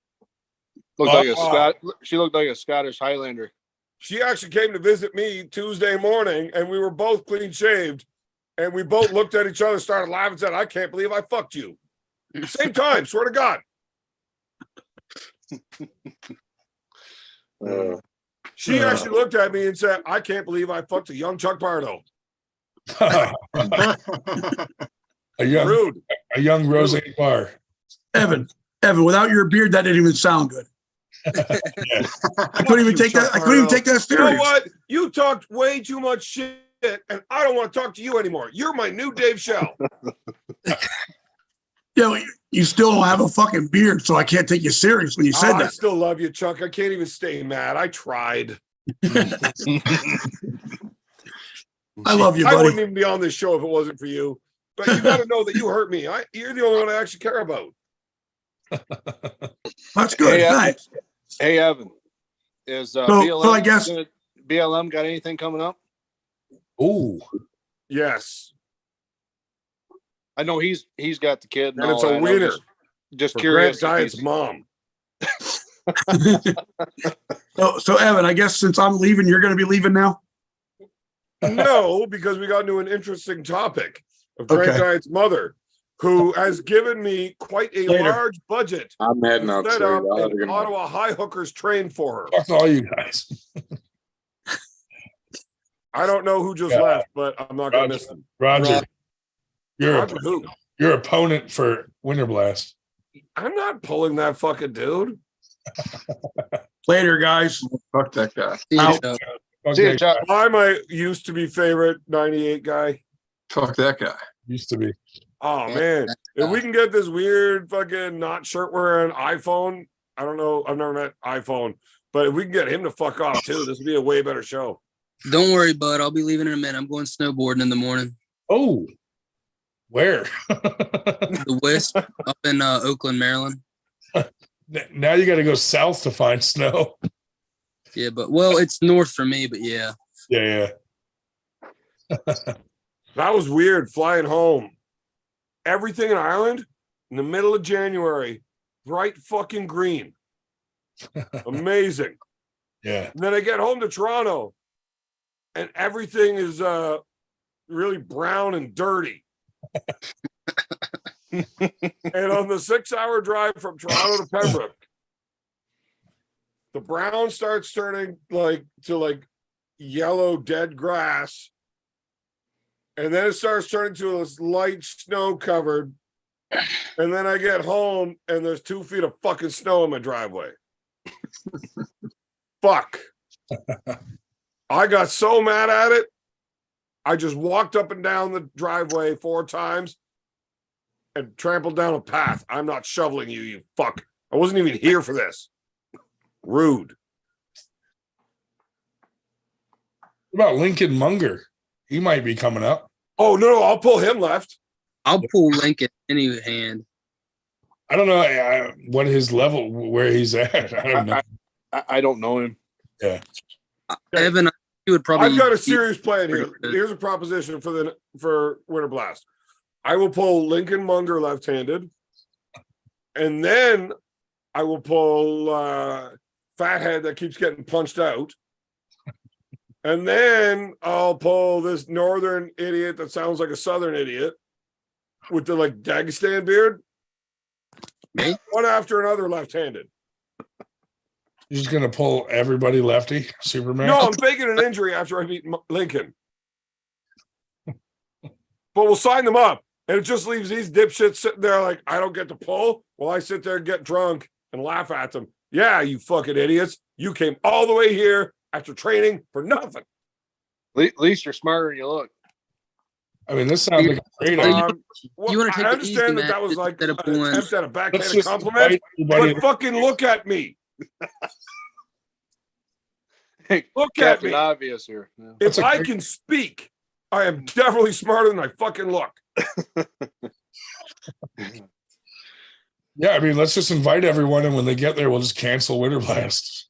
Speaker 16: She looked like a Scottish Highlander.
Speaker 11: She actually came to visit me Tuesday morning, and we were both clean shaved, and we both looked at each other, started laughing, and said, "I can't believe I fucked you." Same time, swear to God. She actually looked at me and said, "I can't believe I fucked a young Chuck Bardo."
Speaker 2: A young Roseanne Barr.
Speaker 3: Evan, without your beard, that didn't even sound good. I couldn't even take that. I couldn't even take that serious.
Speaker 11: You know what? You talked way too much shit, and I don't want to talk to you anymore. You're my new Dave Shell.
Speaker 3: Yeah, you still don't have a fucking beard, so I can't take you serious when you said
Speaker 11: I
Speaker 3: that.
Speaker 11: still love you, Chuck. I can't even stay mad. I tried.
Speaker 3: I love you,
Speaker 11: I
Speaker 3: buddy.
Speaker 11: wouldn't even be on this show if it wasn't for you. But you got to know that you hurt me. You're the only one I actually care about.
Speaker 3: That's good. Thanks.
Speaker 16: Hey, Evan, is
Speaker 3: so I guess
Speaker 16: BLM got anything coming up?
Speaker 2: Oh,
Speaker 11: yes.
Speaker 16: I know he's got the kid,
Speaker 11: and it's a winner.
Speaker 16: Just
Speaker 11: for
Speaker 16: curious.
Speaker 11: Grant Diet's mom.
Speaker 3: So Evan, I guess since I'm leaving, you're going to be leaving now.
Speaker 11: No, because we got into an interesting topic of Grant Diet's mother, who has given me quite a large budget.
Speaker 10: I'm heading out
Speaker 11: set
Speaker 10: too.
Speaker 11: up an Ottawa High Hookers train for her.
Speaker 2: Fuck all you guys.
Speaker 11: I don't know who just left, but I'm not going to miss them.
Speaker 2: Roger,
Speaker 11: Roger who?
Speaker 2: Your opponent for Winter Blast.
Speaker 11: I'm not pulling that fucking dude.
Speaker 3: Later, guys.
Speaker 10: Fuck that guy.
Speaker 16: See you, Chuck.
Speaker 11: I'm my used to be favorite 98 guy.
Speaker 10: Fuck that guy.
Speaker 2: Used to be.
Speaker 11: Oh man, if we can get this weird fucking not shirt wearing iPhone, I don't know. I've never met iPhone, but if we can get him to fuck off too, this would be a way better show.
Speaker 15: Don't worry, bud. I'll be leaving in a minute. I'm going snowboarding in the morning.
Speaker 2: Oh, where?
Speaker 15: The Wisp up in Oakland, Maryland.
Speaker 2: Now you got to go south to find snow.
Speaker 15: Yeah, but well, it's north for me, but yeah.
Speaker 2: Yeah.
Speaker 11: That was weird flying home. Everything in Ireland in the middle of January, bright fucking green. Amazing.
Speaker 2: Yeah.
Speaker 11: And then I get home to Toronto and everything is really brown and dirty. And on the 6-hour drive from Toronto to Pembroke, the brown starts turning to yellow dead grass. And then it starts turning to this light snow covered. And then I get home and there's 2 feet of fucking snow in my driveway. Fuck. I got so mad at it. I just walked up and down the driveway 4 times and trampled down a path. I'm not shoveling you, you fuck. I wasn't even here for this. Rude.
Speaker 2: What about Lincoln Munger? He might be coming up.
Speaker 11: Oh, no, I'll pull him left.
Speaker 15: I'll pull Lincoln any hand.
Speaker 2: I don't know what his level, where he's at. I don't know.
Speaker 16: I don't know him.
Speaker 2: Yeah.
Speaker 15: Evan, you would probably.
Speaker 11: I've got a serious plan here. Here's a proposition for Winter Blast. I will pull Lincoln Munger left-handed, and then I will pull Fathead that keeps getting punched out. And then I'll pull this northern idiot that sounds like a southern idiot with the Dagestan beard.
Speaker 15: Me?
Speaker 11: One after another left-handed.
Speaker 2: You're just gonna pull everybody lefty, Superman?
Speaker 11: No, I'm faking an injury after I beat Lincoln. But we'll sign them up. And it just leaves these dipshits sitting there like, I don't get to pull. Well, I sit there and get drunk and laugh at them. Yeah, you fucking idiots. You came all the way here after training for nothing.
Speaker 16: At least you're smarter than you look.
Speaker 2: I mean, this sounds like a great idea.
Speaker 15: You want to take
Speaker 11: I
Speaker 15: the easy
Speaker 11: understand that
Speaker 15: match
Speaker 11: was like
Speaker 15: instead
Speaker 11: an
Speaker 15: of pulling.
Speaker 11: attempt at a backhanded
Speaker 2: just
Speaker 11: compliment,
Speaker 2: invite everybody-
Speaker 11: but fucking look at me. Look at
Speaker 16: Captain
Speaker 11: me.
Speaker 16: Obvious here. Yeah.
Speaker 11: If I can speak, I am definitely smarter than I fucking look.
Speaker 2: Yeah, I mean, let's just invite everyone, and when they get there, we'll just cancel Winter Blast.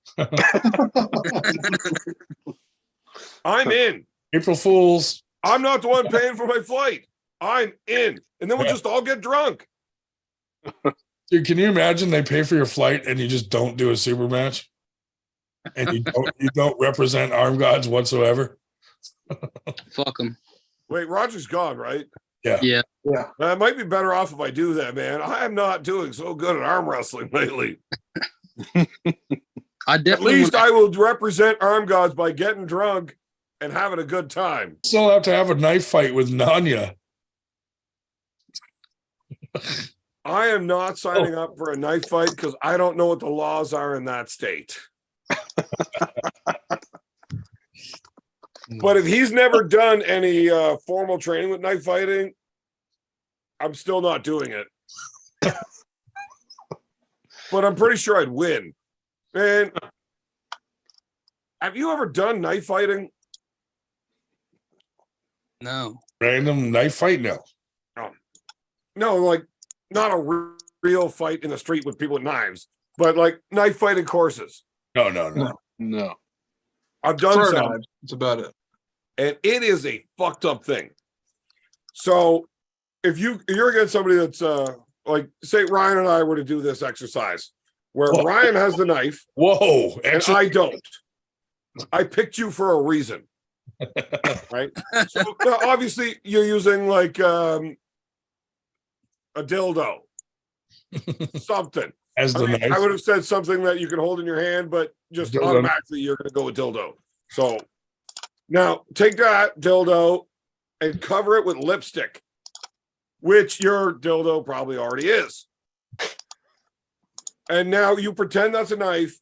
Speaker 11: I'm in.
Speaker 2: April Fools.
Speaker 11: I'm not the one paying for my flight. I'm in. And then we'll just all get drunk.
Speaker 2: Dude, can you imagine they pay for your flight and you just don't do a super match? And you don't represent Arm Gods whatsoever?
Speaker 15: Fuck them.
Speaker 11: Wait, Roger's gone, right?
Speaker 2: Yeah.
Speaker 15: Yeah.
Speaker 1: Yeah.
Speaker 11: I might be better off if I do that, man. I am not doing so good at arm wrestling lately.
Speaker 15: I
Speaker 11: At
Speaker 15: definitely
Speaker 11: least I will represent Arm Gods by getting drunk and having a good time.
Speaker 2: Still have to have a knife fight with Nanya.
Speaker 11: I am not signing up for a knife fight because I don't know what the laws are in that state. But if he's never done any formal training with knife fighting, I'm still not doing it. But I'm pretty sure I'd win. Man, have you ever done knife fighting?
Speaker 15: No.
Speaker 2: Random knife fight? No.
Speaker 11: No, like not a real fight in the street with people with knives, but like knife fighting courses.
Speaker 2: No.
Speaker 11: I've done
Speaker 12: Fur
Speaker 11: some.
Speaker 12: knives. That's about it.
Speaker 11: And it is a fucked up thing. So if you're against somebody that's like, say Ryan and I were to do this exercise where
Speaker 2: Whoa.
Speaker 11: Ryan has the knife,
Speaker 2: Whoa,
Speaker 11: and I don't. I picked you for a reason. Right? So now, obviously you're using like a dildo. Something.
Speaker 2: As the knife.
Speaker 11: I would have said something that you can hold in your hand, but just
Speaker 2: Dildo.
Speaker 11: automatically you're going to go with dildo. So now take that dildo and cover it with lipstick, which your dildo probably already is. And now you pretend that's a knife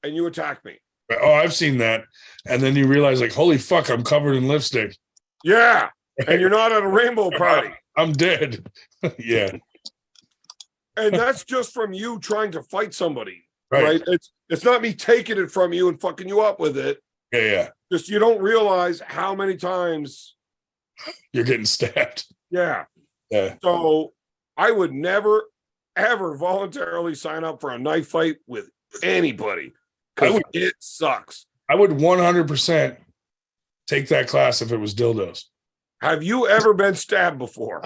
Speaker 11: and you attack me.
Speaker 2: Oh, I've seen that. And then you realize, like, holy fuck, I'm covered in lipstick.
Speaker 11: Yeah. And you're not at a rainbow party.
Speaker 2: I'm dead. Yeah.
Speaker 11: And that's just from you trying to fight somebody.
Speaker 2: Right.
Speaker 11: It's not me taking it from you and fucking you up with it.
Speaker 2: Yeah.
Speaker 11: Just you don't realize how many times
Speaker 2: You're getting stabbed.
Speaker 11: Yeah.
Speaker 2: Yeah.
Speaker 11: So I would never, ever voluntarily sign up for a knife fight with anybody because it sucks.
Speaker 2: I would 100% take that class if it was dildos.
Speaker 11: Have you ever been stabbed before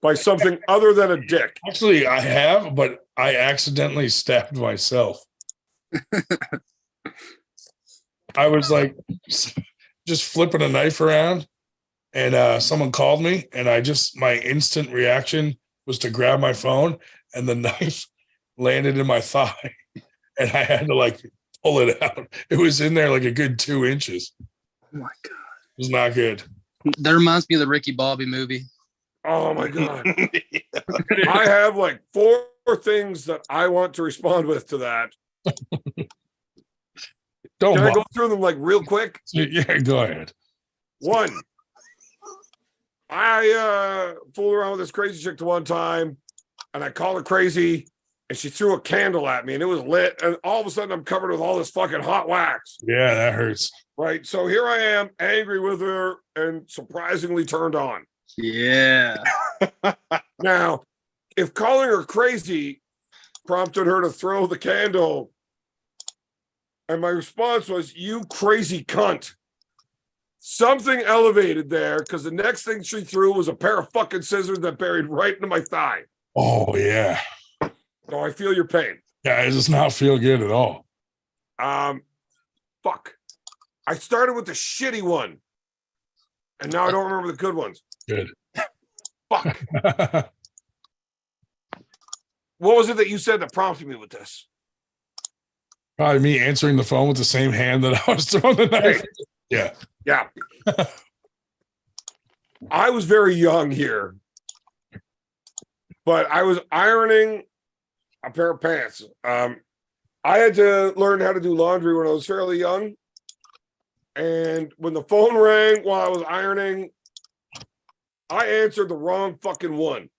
Speaker 11: by something other than a dick?
Speaker 2: Actually, I have, but I accidentally stabbed myself. I was like just flipping a knife around and someone called me and my instant reaction was to grab my phone and the knife landed in my thigh and I had to like pull it out. It was in there like a good 2 inches.
Speaker 15: Oh my God.
Speaker 2: It was not good.
Speaker 15: That reminds me of the Ricky Bobby movie.
Speaker 11: Oh my God. I have like 4 things that I want to respond with to that.
Speaker 2: Can
Speaker 11: I go through them like real quick?
Speaker 2: Yeah, go ahead.
Speaker 11: 1, I fooled around with this crazy chick to one time and I called her crazy and she threw a candle at me and it was lit and all of a sudden I'm covered with all this fucking hot wax.
Speaker 2: Yeah, that hurts.
Speaker 11: Right. So here I am angry with her and surprisingly turned on.
Speaker 15: Yeah.
Speaker 11: Now, if calling her crazy prompted her to throw the candle, and my response was, "You crazy cunt." Something elevated there because the next thing she threw was a pair of fucking scissors that buried right into my thigh.
Speaker 2: Oh, yeah.
Speaker 11: So I feel your pain.
Speaker 2: Yeah, it does not feel good at all.
Speaker 11: Fuck. I started with the shitty one, and now I don't remember the good ones.
Speaker 2: Good.
Speaker 11: Fuck. What was it that you said that prompted me with this?
Speaker 2: Probably me answering the phone with the same hand that I was throwing the knife. Yeah.
Speaker 11: Yeah. I was very young here, but I was ironing a pair of pants. I had to learn how to do laundry when I was fairly young. And when the phone rang while I was ironing, I answered the wrong fucking one.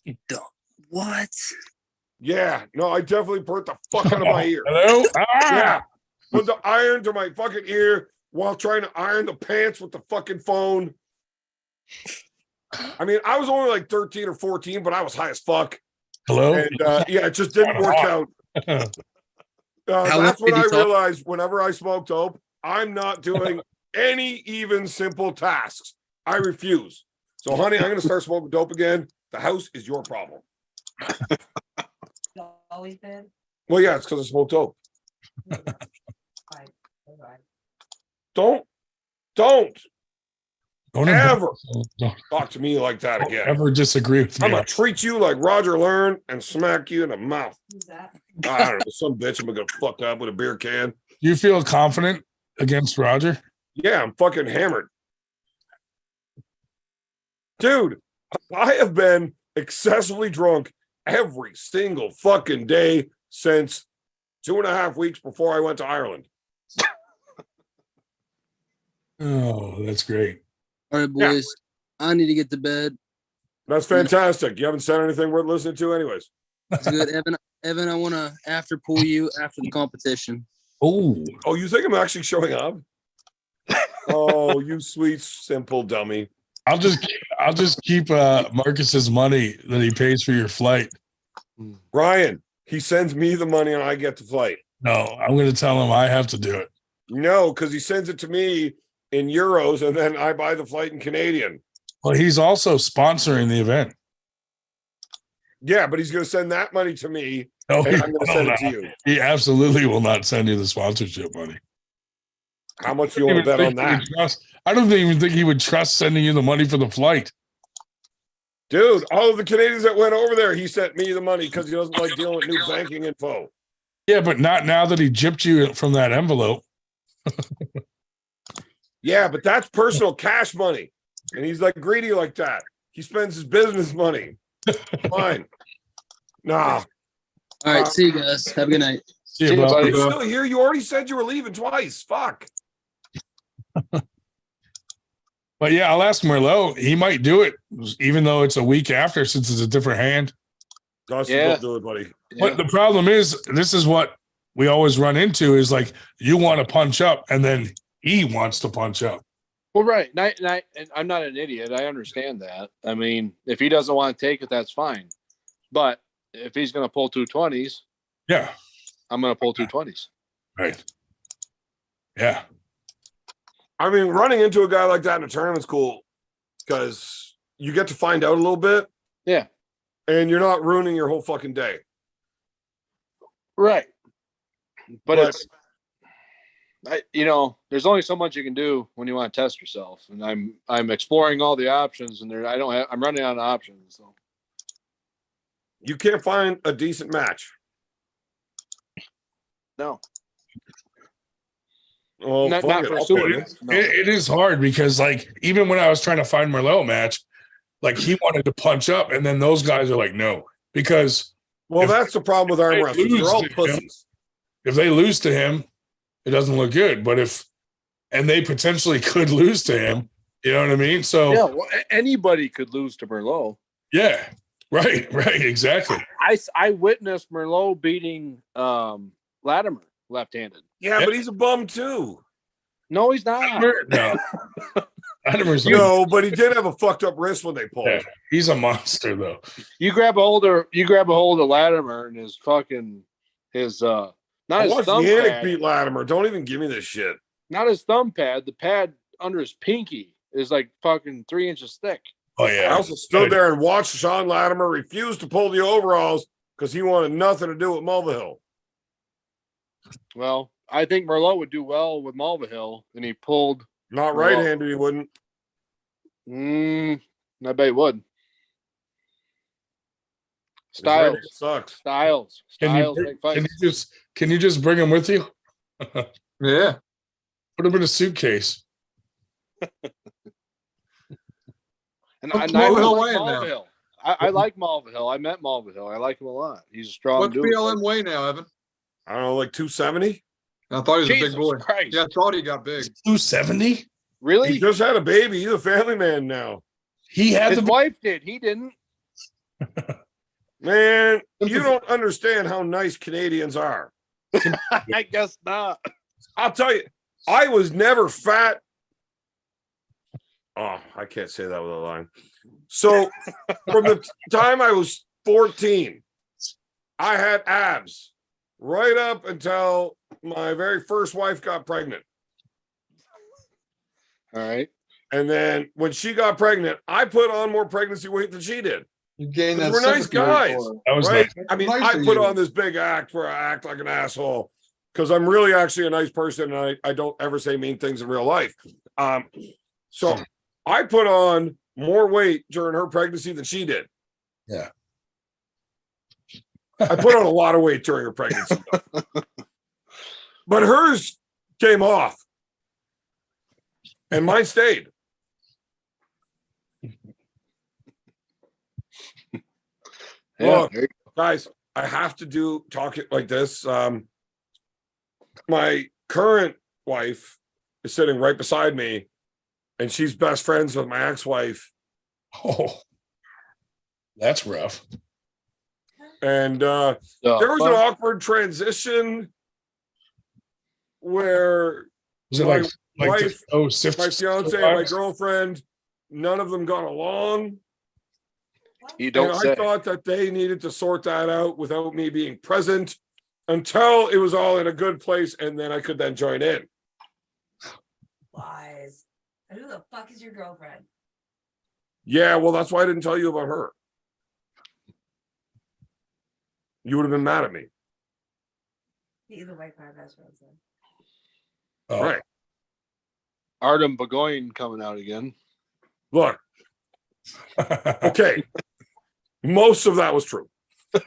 Speaker 15: You don't. What?
Speaker 11: Yeah. No, I definitely burnt the fuck out of my ear.
Speaker 2: Hello?
Speaker 11: Yeah. put the iron to my fucking ear while trying to iron the pants with the fucking phone. I mean, I was only like 13 or 14, but I was high as fuck.
Speaker 2: Hello?
Speaker 11: And yeah, it just didn't work out. That's when I realized whenever I smoke dope, I'm not doing any even simple tasks. I refuse. So, honey, I'm going to start smoking dope again. The house is your problem.
Speaker 13: Always been.
Speaker 11: Well, yeah, it's because I smoke dope.
Speaker 13: Fine. All right.
Speaker 11: Don't
Speaker 2: Don't
Speaker 11: ever
Speaker 2: don't
Speaker 11: talk to me like that again.
Speaker 2: ever disagree with me.
Speaker 11: I'm going to treat you like Roger Learn and smack you in the mouth.
Speaker 13: Who's that?
Speaker 11: I don't know. Some bitch I'm going to fuck up with a beer can.
Speaker 2: You feel confident against Roger?
Speaker 11: Yeah, I'm fucking hammered. Dude, I have been excessively drunk every single fucking day since 2.5 weeks before I went to Ireland.
Speaker 2: Oh, that's great.
Speaker 15: All right, boys. I need to get to bed.
Speaker 11: That's fantastic. You haven't said anything worth listening to, anyways.
Speaker 15: It's good, Evan. Evan, I want to after pull you after the competition.
Speaker 2: Oh,
Speaker 11: you think I'm actually showing up? Oh, you sweet, simple dummy.
Speaker 2: I'll just keep Marcus's money that he pays for your flight.
Speaker 11: Ryan, he sends me the money and I get the flight.
Speaker 2: No, I'm going to tell him I have to do it.
Speaker 11: No, because he sends it to me in euros and then I buy the flight in Canadian.
Speaker 2: Well, he's also sponsoring the event.
Speaker 11: Yeah, but he's going to send that money to me
Speaker 2: No,
Speaker 11: and I'm going to send it to you.
Speaker 2: He absolutely will not send you the sponsorship money.
Speaker 11: How much do you want to bet on that?
Speaker 2: I don't even think he would trust sending you the money for the flight.
Speaker 11: Dude, all of the Canadians that went over there, he sent me the money because he doesn't like dealing with new banking info.
Speaker 2: Yeah, but not now that he gypped you from that envelope.
Speaker 11: Yeah, but that's personal cash money. And he's like greedy like that. He spends his business money. Fine. Nah.
Speaker 15: All right, see you guys. Have a good night.
Speaker 2: See you, buddy.
Speaker 11: You're still here. You already said you were leaving twice. Fuck.
Speaker 2: But yeah, I'll ask Merlot. He might do it, even though it's a week after, since it's a different hand.
Speaker 11: Dustin, don't do it, buddy.
Speaker 2: But the problem is, this is what we always run into: is like you want to punch up, and then he wants to punch up.
Speaker 16: Well, right. And I'm not an idiot. I understand that. I mean, if he doesn't want to take it, that's fine. But if he's going to pull 220s,
Speaker 2: yeah,
Speaker 16: I'm going to pull 220s.
Speaker 2: Right. Yeah.
Speaker 11: I mean, running into a guy like that in a tournament's cool because you get to find out a little bit.
Speaker 16: Yeah.
Speaker 11: And you're not ruining your whole fucking day.
Speaker 16: Right. But it's, there's only so much you can do when you want to test yourself. And I'm exploring all the options and I'm running out of options. So
Speaker 11: you can't find a decent match.
Speaker 16: No.
Speaker 11: Well,
Speaker 16: not for
Speaker 2: it is hard because, like, even when I was trying to find Merlot a match, like he wanted to punch up, and then those guys are like, no, because
Speaker 11: that's the problem with arm wrestlers. They're all pussies.
Speaker 2: If they lose to him, it doesn't look good. But and they potentially could lose to him, you know what I mean? So
Speaker 16: yeah, well, anybody could lose to Merlot.
Speaker 2: Yeah, right, exactly.
Speaker 16: I witnessed Merlot beating Latimer left-handed.
Speaker 11: Yeah, but he's a bum too.
Speaker 16: No, he's not.
Speaker 2: No.
Speaker 11: No, but he did have a fucked up wrist when they pulled.
Speaker 2: Yeah, he's a monster though.
Speaker 16: You grab a hold of Latimer and his fucking not
Speaker 11: I
Speaker 16: his
Speaker 11: watched
Speaker 16: thumb
Speaker 11: Yannick
Speaker 16: pad.
Speaker 11: beat Latimer. Don't even give me this shit.
Speaker 16: Not his thumb pad. The pad under his pinky is like fucking 3 inches thick.
Speaker 2: Oh yeah.
Speaker 11: I also stood there and watched Sean Latimer refuse to pull the overalls because he wanted nothing to do with Mulvihill.
Speaker 16: Well, I think Merlot would do well with Mulvihill, and he pulled.
Speaker 11: Not right-handed, he wouldn't.
Speaker 16: I bet he would. Styles
Speaker 11: sucks.
Speaker 16: Styles.
Speaker 2: Can you just bring him with you?
Speaker 12: Yeah.
Speaker 2: Put him in a suitcase.
Speaker 16: And
Speaker 12: What's
Speaker 16: I
Speaker 12: Mulvihill
Speaker 16: like
Speaker 12: weighing now?
Speaker 16: Mulvihill. I like Mulvihill. I met Mulvihill. I like him a lot. He's a strong
Speaker 12: What's
Speaker 16: dude.
Speaker 12: BLM weigh now, Evan?
Speaker 11: I don't know, like 270?
Speaker 12: I thought he was a
Speaker 16: Jesus
Speaker 12: big boy.
Speaker 16: Christ.
Speaker 12: Yeah, I thought he got big.
Speaker 2: 270?
Speaker 16: Really?
Speaker 11: He just had a baby. He's a family man now.
Speaker 2: He had
Speaker 16: His wife did. He didn't.
Speaker 11: Man, you don't understand how nice Canadians are.
Speaker 16: I guess not.
Speaker 11: I'll tell you, I was never fat. Oh, I can't say that with a line. So from the time I was 14, I had abs right up until my very first wife got pregnant.
Speaker 16: All right.
Speaker 11: And then when she got pregnant, I put on more pregnancy weight than she did.
Speaker 12: You gained that
Speaker 11: We're nice
Speaker 12: sympathy right
Speaker 11: guys,
Speaker 12: for her.
Speaker 2: That was
Speaker 11: right?
Speaker 2: nice.
Speaker 11: I mean,
Speaker 12: Nice
Speaker 11: I
Speaker 12: of
Speaker 11: put
Speaker 12: you.
Speaker 11: on this big act where I act like an asshole because I'm really actually a nice person and I don't ever say mean things in real life. So I put on more weight during her pregnancy than she did.
Speaker 2: Yeah.
Speaker 11: I put on a lot of weight during her pregnancy, but hers came off and mine stayed.
Speaker 16: Yeah.
Speaker 11: Look, guys, I have to talk it like this. My current wife is sitting right beside me, and she's best friends with my ex-wife.
Speaker 2: Oh, that's rough.
Speaker 11: And there was an awkward transition where
Speaker 2: Was it
Speaker 11: my
Speaker 2: like
Speaker 11: wife,
Speaker 2: the,
Speaker 11: my fiance, and my girlfriend, none of them got along.
Speaker 16: You don't
Speaker 11: and
Speaker 16: say.
Speaker 11: I thought that they needed to sort that out without me being present until it was all in a good place, and then I could then join in.
Speaker 13: Lies. And who the fuck is your girlfriend?
Speaker 11: Yeah, well, that's why I didn't tell you about her. You would have been mad at me.
Speaker 13: Either way, my best friends then.
Speaker 2: Oh.
Speaker 11: Right.
Speaker 16: Artem Burgoyne coming out again.
Speaker 11: Look. Okay. Most of that was true.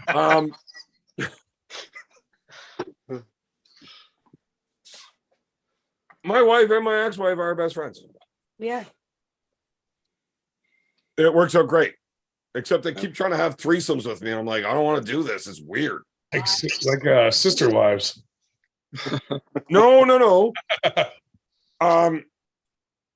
Speaker 11: My wife and my ex-wife are best friends.
Speaker 13: Yeah.
Speaker 11: It works out great. Except they keep trying to have threesomes with me. And I'm like, I don't want to do this. It's weird.
Speaker 2: Like sister wives.
Speaker 11: No.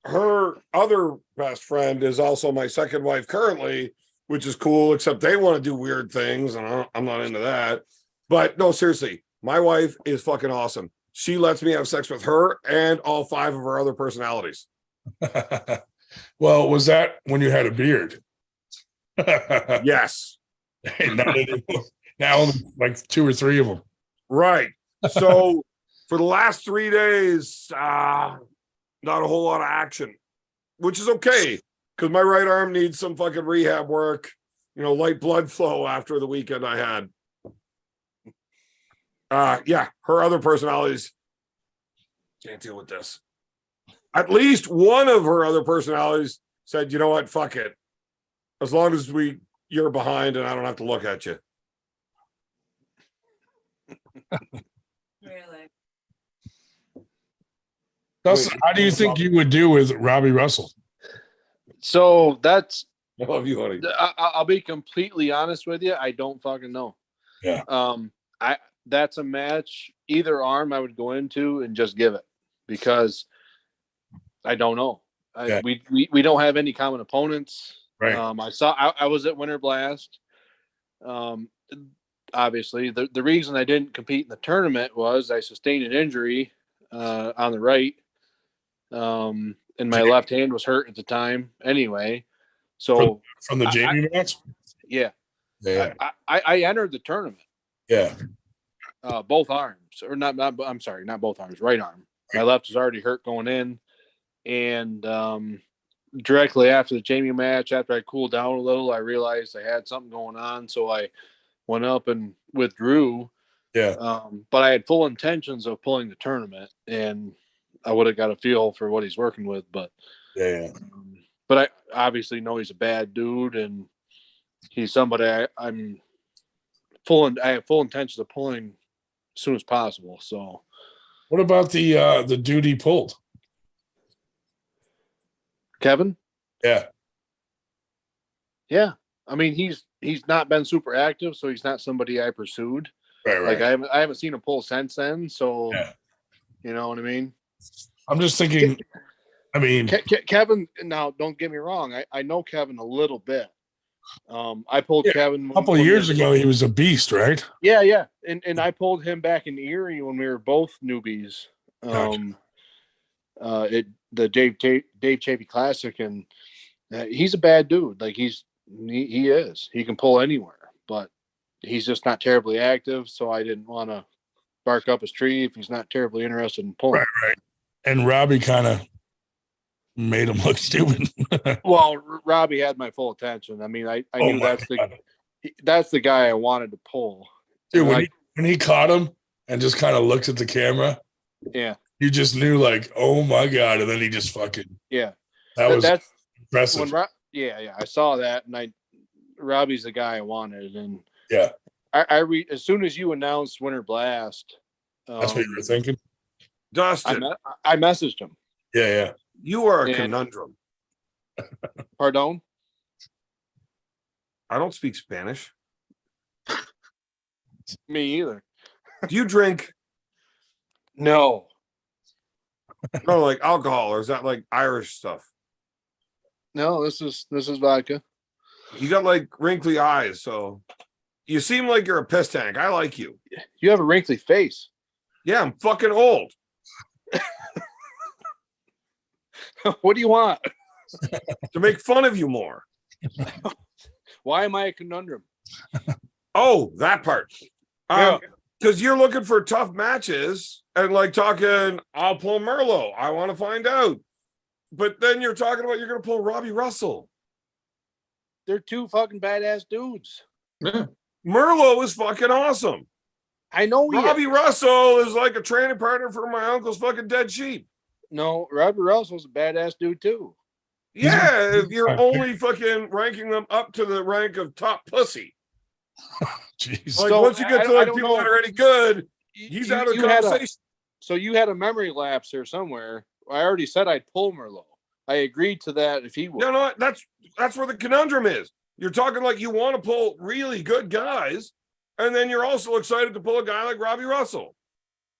Speaker 11: Her other best friend is also my second wife currently, which is cool, except they want to do weird things, and I'm not into that. But no, seriously, my wife is fucking awesome. She lets me have sex with her and all 5 of her other personalities.
Speaker 2: Well, was that when you had a beard?
Speaker 11: Yes.
Speaker 2: Now like 2 or 3 of them.
Speaker 11: Right. So for the last 3 days, not a whole lot of action, which is okay because my right arm needs some fucking rehab work, light blood flow after the weekend I had. Yeah, her other personalities can't deal with this. At least one of her other personalities said, you know what, fuck it. As long as you're behind and I don't have to look at you.
Speaker 13: Really?
Speaker 2: Dustin, how do you think you would do with Robbie Russell?
Speaker 16: So that's.
Speaker 11: I love you, honey.
Speaker 16: I'll be completely honest with you. I don't fucking know.
Speaker 2: Yeah.
Speaker 16: That's a match. Either arm I would go into and just give it because I don't know. We don't have any common opponents.
Speaker 2: Right.
Speaker 16: I was at Winter Blast. Obviously, the reason I didn't compete in the tournament was I sustained an injury on the right, and my left hand was hurt at the time. Anyway, so
Speaker 2: from the Jamie match.
Speaker 16: Yeah.
Speaker 2: Yeah.
Speaker 16: I entered the tournament.
Speaker 2: Yeah.
Speaker 16: Both arms, or not. I'm sorry, not both arms. Right arm. My left was already hurt going in, and directly after the Jamie match, after I cooled down a little, I realized I had something going on, so I went up and withdrew.
Speaker 2: Yeah.
Speaker 16: But I had full intentions of pulling the tournament, and I would have got a feel for what he's working with. But
Speaker 2: yeah.
Speaker 16: But I obviously know he's a bad dude, and he's somebody I have full intentions of pulling as soon as possible. So,
Speaker 2: what about the dude he pulled?
Speaker 16: Kevin?
Speaker 2: Yeah.
Speaker 16: Yeah. I mean, he's not been super active, so he's not somebody I pursued.
Speaker 2: Right.
Speaker 16: Like I haven't seen him pull since then. So, you know what I mean?
Speaker 2: I'm just thinking. I mean,
Speaker 16: Kevin. Now, don't get me wrong. I know Kevin a little bit. I pulled Kevin
Speaker 2: a couple of years ago. He was a beast, right?
Speaker 16: Yeah. And I pulled him back in Erie when we were both newbies. The Dave Chapey Classic, and he's a bad dude. Like he is. He can pull anywhere, but he's just not terribly active. So I didn't want to bark up his tree if he's not terribly interested in pulling.
Speaker 2: Right. And Robbie kind of made him look stupid.
Speaker 16: Well, Robbie had my full attention. I mean, I knew that's the guy I wanted to pull.
Speaker 2: Dude, when he caught him and just kind of looked at the camera,
Speaker 16: yeah,
Speaker 2: you just knew like, oh my God. And then he just fucking,
Speaker 16: yeah,
Speaker 2: that's impressive.
Speaker 16: Yeah. I saw that, and Robbie's the guy I wanted, and
Speaker 2: yeah,
Speaker 16: I as soon as you announced Winter Blast,
Speaker 2: that's what you were thinking,
Speaker 11: Dustin.
Speaker 16: I messaged him.
Speaker 2: Yeah.
Speaker 11: You are a conundrum.
Speaker 16: Pardon?
Speaker 11: I don't speak Spanish.
Speaker 16: Me either.
Speaker 11: Do you drink?
Speaker 16: No.
Speaker 11: No, like alcohol, or is that like Irish stuff?
Speaker 16: No, this is vodka.
Speaker 11: You got like wrinkly eyes, so you seem like you're a piss tank. I like you.
Speaker 16: You have a wrinkly face.
Speaker 11: Yeah, I'm fucking old.
Speaker 16: What do you want?
Speaker 11: To make fun of you more.
Speaker 16: Why am I a conundrum?
Speaker 11: Oh, that part. Because you're looking for tough matches and like talking, I'll pull Merlot. I want to find out. But then you're talking about you're going to pull Robbie Russell.
Speaker 16: They're two fucking badass dudes.
Speaker 11: Yeah. Merlot is fucking awesome.
Speaker 16: I know
Speaker 11: Robbie Russell is like a training partner for my uncle's fucking dead sheep.
Speaker 16: No, Robbie Russell's a badass dude too.
Speaker 11: Yeah, if you're only fucking ranking them up to the rank of top pussy.
Speaker 2: Jeez.
Speaker 11: Like once you get to like people that are any good, he's out of the conversation.
Speaker 16: So you had a memory lapse here somewhere. I already said I'd pull Merlot. I agreed to that if he would.
Speaker 11: No, that's where the conundrum is. You're talking like you want to pull really good guys, and then you're also excited to pull a guy like Robbie Russell.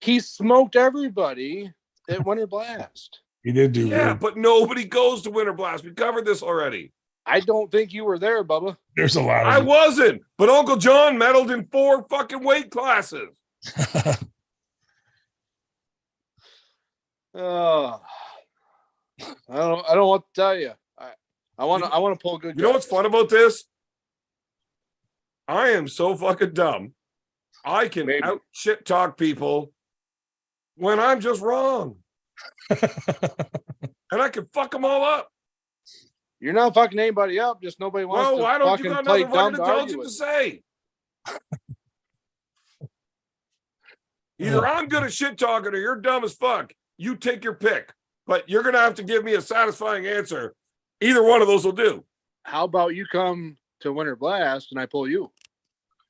Speaker 16: He smoked everybody at Winter Blast.
Speaker 2: He did do
Speaker 11: Yeah, but nobody goes to Winter Blast. We covered this already.
Speaker 16: I don't think you were there, Bubba.
Speaker 2: There's a lot of
Speaker 11: I wasn't, but Uncle John medaled in 4 fucking weight classes.
Speaker 16: Oh, I don't know what to tell you. I want to pull good.
Speaker 11: You know what's fun about this? I am so fucking dumb. I can out shit talk people when I'm just wrong. And I can fuck them all up.
Speaker 16: You're not fucking anybody up. Just nobody wants to
Speaker 11: why don't
Speaker 16: fucking
Speaker 11: you got
Speaker 16: play
Speaker 11: nothing
Speaker 16: dumb
Speaker 11: fucking
Speaker 16: to argue
Speaker 11: intelligent to
Speaker 16: with.
Speaker 11: say? Either I'm good at shit talking or you're dumb as fuck. You take your pick. But you're going to have to give me a satisfying answer. Either one of those will do.
Speaker 16: How about you come to Winter Blast and I pull you?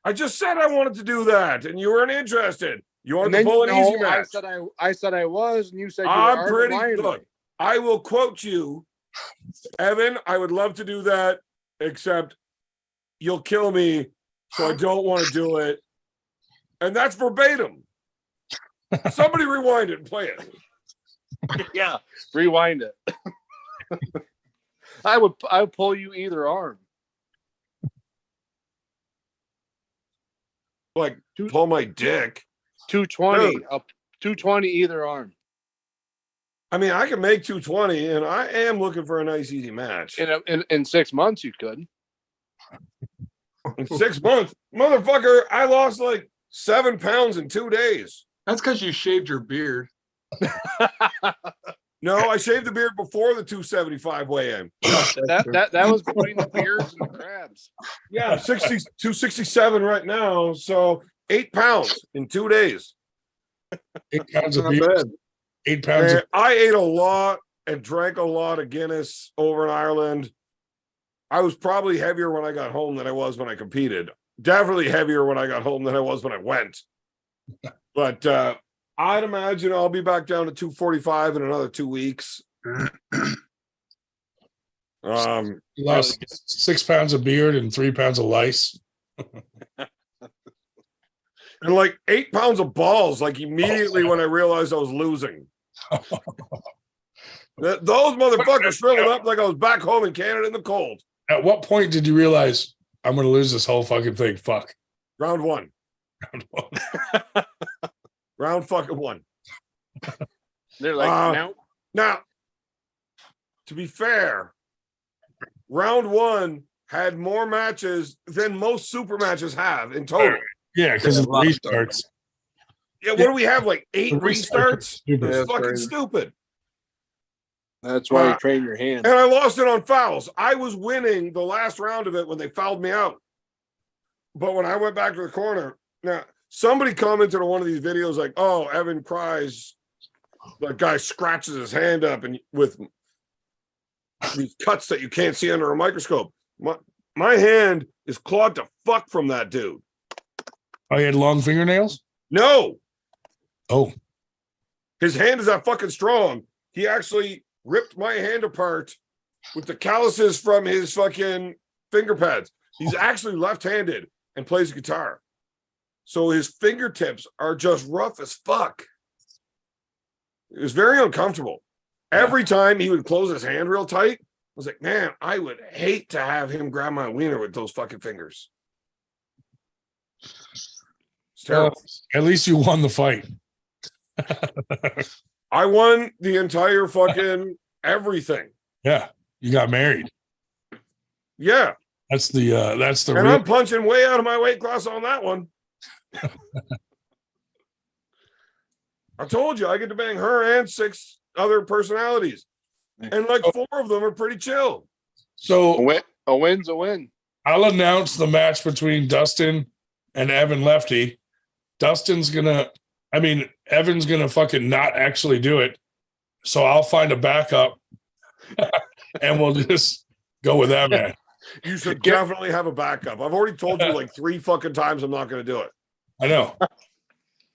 Speaker 11: I just said I wanted to do that, and you weren't interested. You wanted to pull an easy match.
Speaker 16: I said I was, and you said
Speaker 11: I'm pretty good. I will quote you, Evan. I would love to do that, except you'll kill me, so I don't want to do it. And that's verbatim. Somebody rewind it and play it.
Speaker 16: Yeah, rewind it. I would pull you either arm.
Speaker 11: Like pull my dick.
Speaker 16: 220
Speaker 11: Dude.
Speaker 16: up, 220 either arm.
Speaker 11: I mean, I can make 220, and I am looking for a nice, easy match.
Speaker 16: In 6 months, you could.
Speaker 11: In 6 months, motherfucker, I lost like 7 pounds in 2 days.
Speaker 12: That's because you shaved your beard.
Speaker 11: No, I shaved the beard before the 275 weigh-in.
Speaker 16: That was between the beards and the crabs.
Speaker 11: Yeah, 267 right now. So 8 pounds in 2 days.
Speaker 2: 8 pounds of beer. 8 pounds.
Speaker 11: I ate a lot and drank a lot of Guinness over in Ireland. I was probably heavier when I got home than I was when I competed. Definitely heavier when I got home than I was when I went. But I'd imagine I'll be back down to 245 in another 2 weeks.
Speaker 2: Lost 6 pounds of beard and 3 pounds of lice.
Speaker 11: And like 8 pounds of balls, like immediately when I realized I was losing. Those motherfuckers shriveled up like I was back home in Canada in the cold.
Speaker 2: At what point did you realize I'm going to lose this whole fucking thing? Fuck.
Speaker 11: Round one. Round fucking one.
Speaker 16: They're like, no.
Speaker 11: Now, to be fair, round one had more matches than most super matches have in total.
Speaker 2: Yeah, because of the restarts.
Speaker 11: Yeah, what do we have? Like 8
Speaker 2: The
Speaker 11: restarts?
Speaker 2: stupid.
Speaker 11: It's fucking stupid.
Speaker 16: That's why you train your hands.
Speaker 11: And I lost it on fouls. I was winning the last round of it when they fouled me out. But when I went back to the corner, now somebody commented on one of these videos like, "Oh, Evan cries." That guy scratches his hand up and with these cuts that you can't see under a microscope. My hand is clawed to fuck from that dude.
Speaker 2: Oh, he had long fingernails?
Speaker 11: No.
Speaker 2: Oh.
Speaker 11: His hand is that fucking strong. He actually ripped my hand apart with the calluses from his fucking finger pads. He's actually left-handed and plays guitar. So his fingertips are just rough as fuck. It was very uncomfortable. Every time he would close his hand real tight, I was like, man, I would hate to have him grab my wiener with those fucking fingers. It's terrible.
Speaker 2: At least you won the fight.
Speaker 11: I won the entire fucking everything.
Speaker 2: Yeah, you got married.
Speaker 11: Yeah.
Speaker 2: That's the
Speaker 11: and I'm punching way out of my weight class on that one. I told you I get to bang her and 6 other personalities. And like 4 of them are pretty chill.
Speaker 2: So
Speaker 16: a win's a win.
Speaker 2: I'll announce the match between Dustin and Evan Lefty. Evan's gonna fucking not actually do it. So I'll find a backup and we'll just go with that man.
Speaker 11: You should definitely have a backup. I've already told you like 3 fucking times I'm not going to do it.
Speaker 2: I know.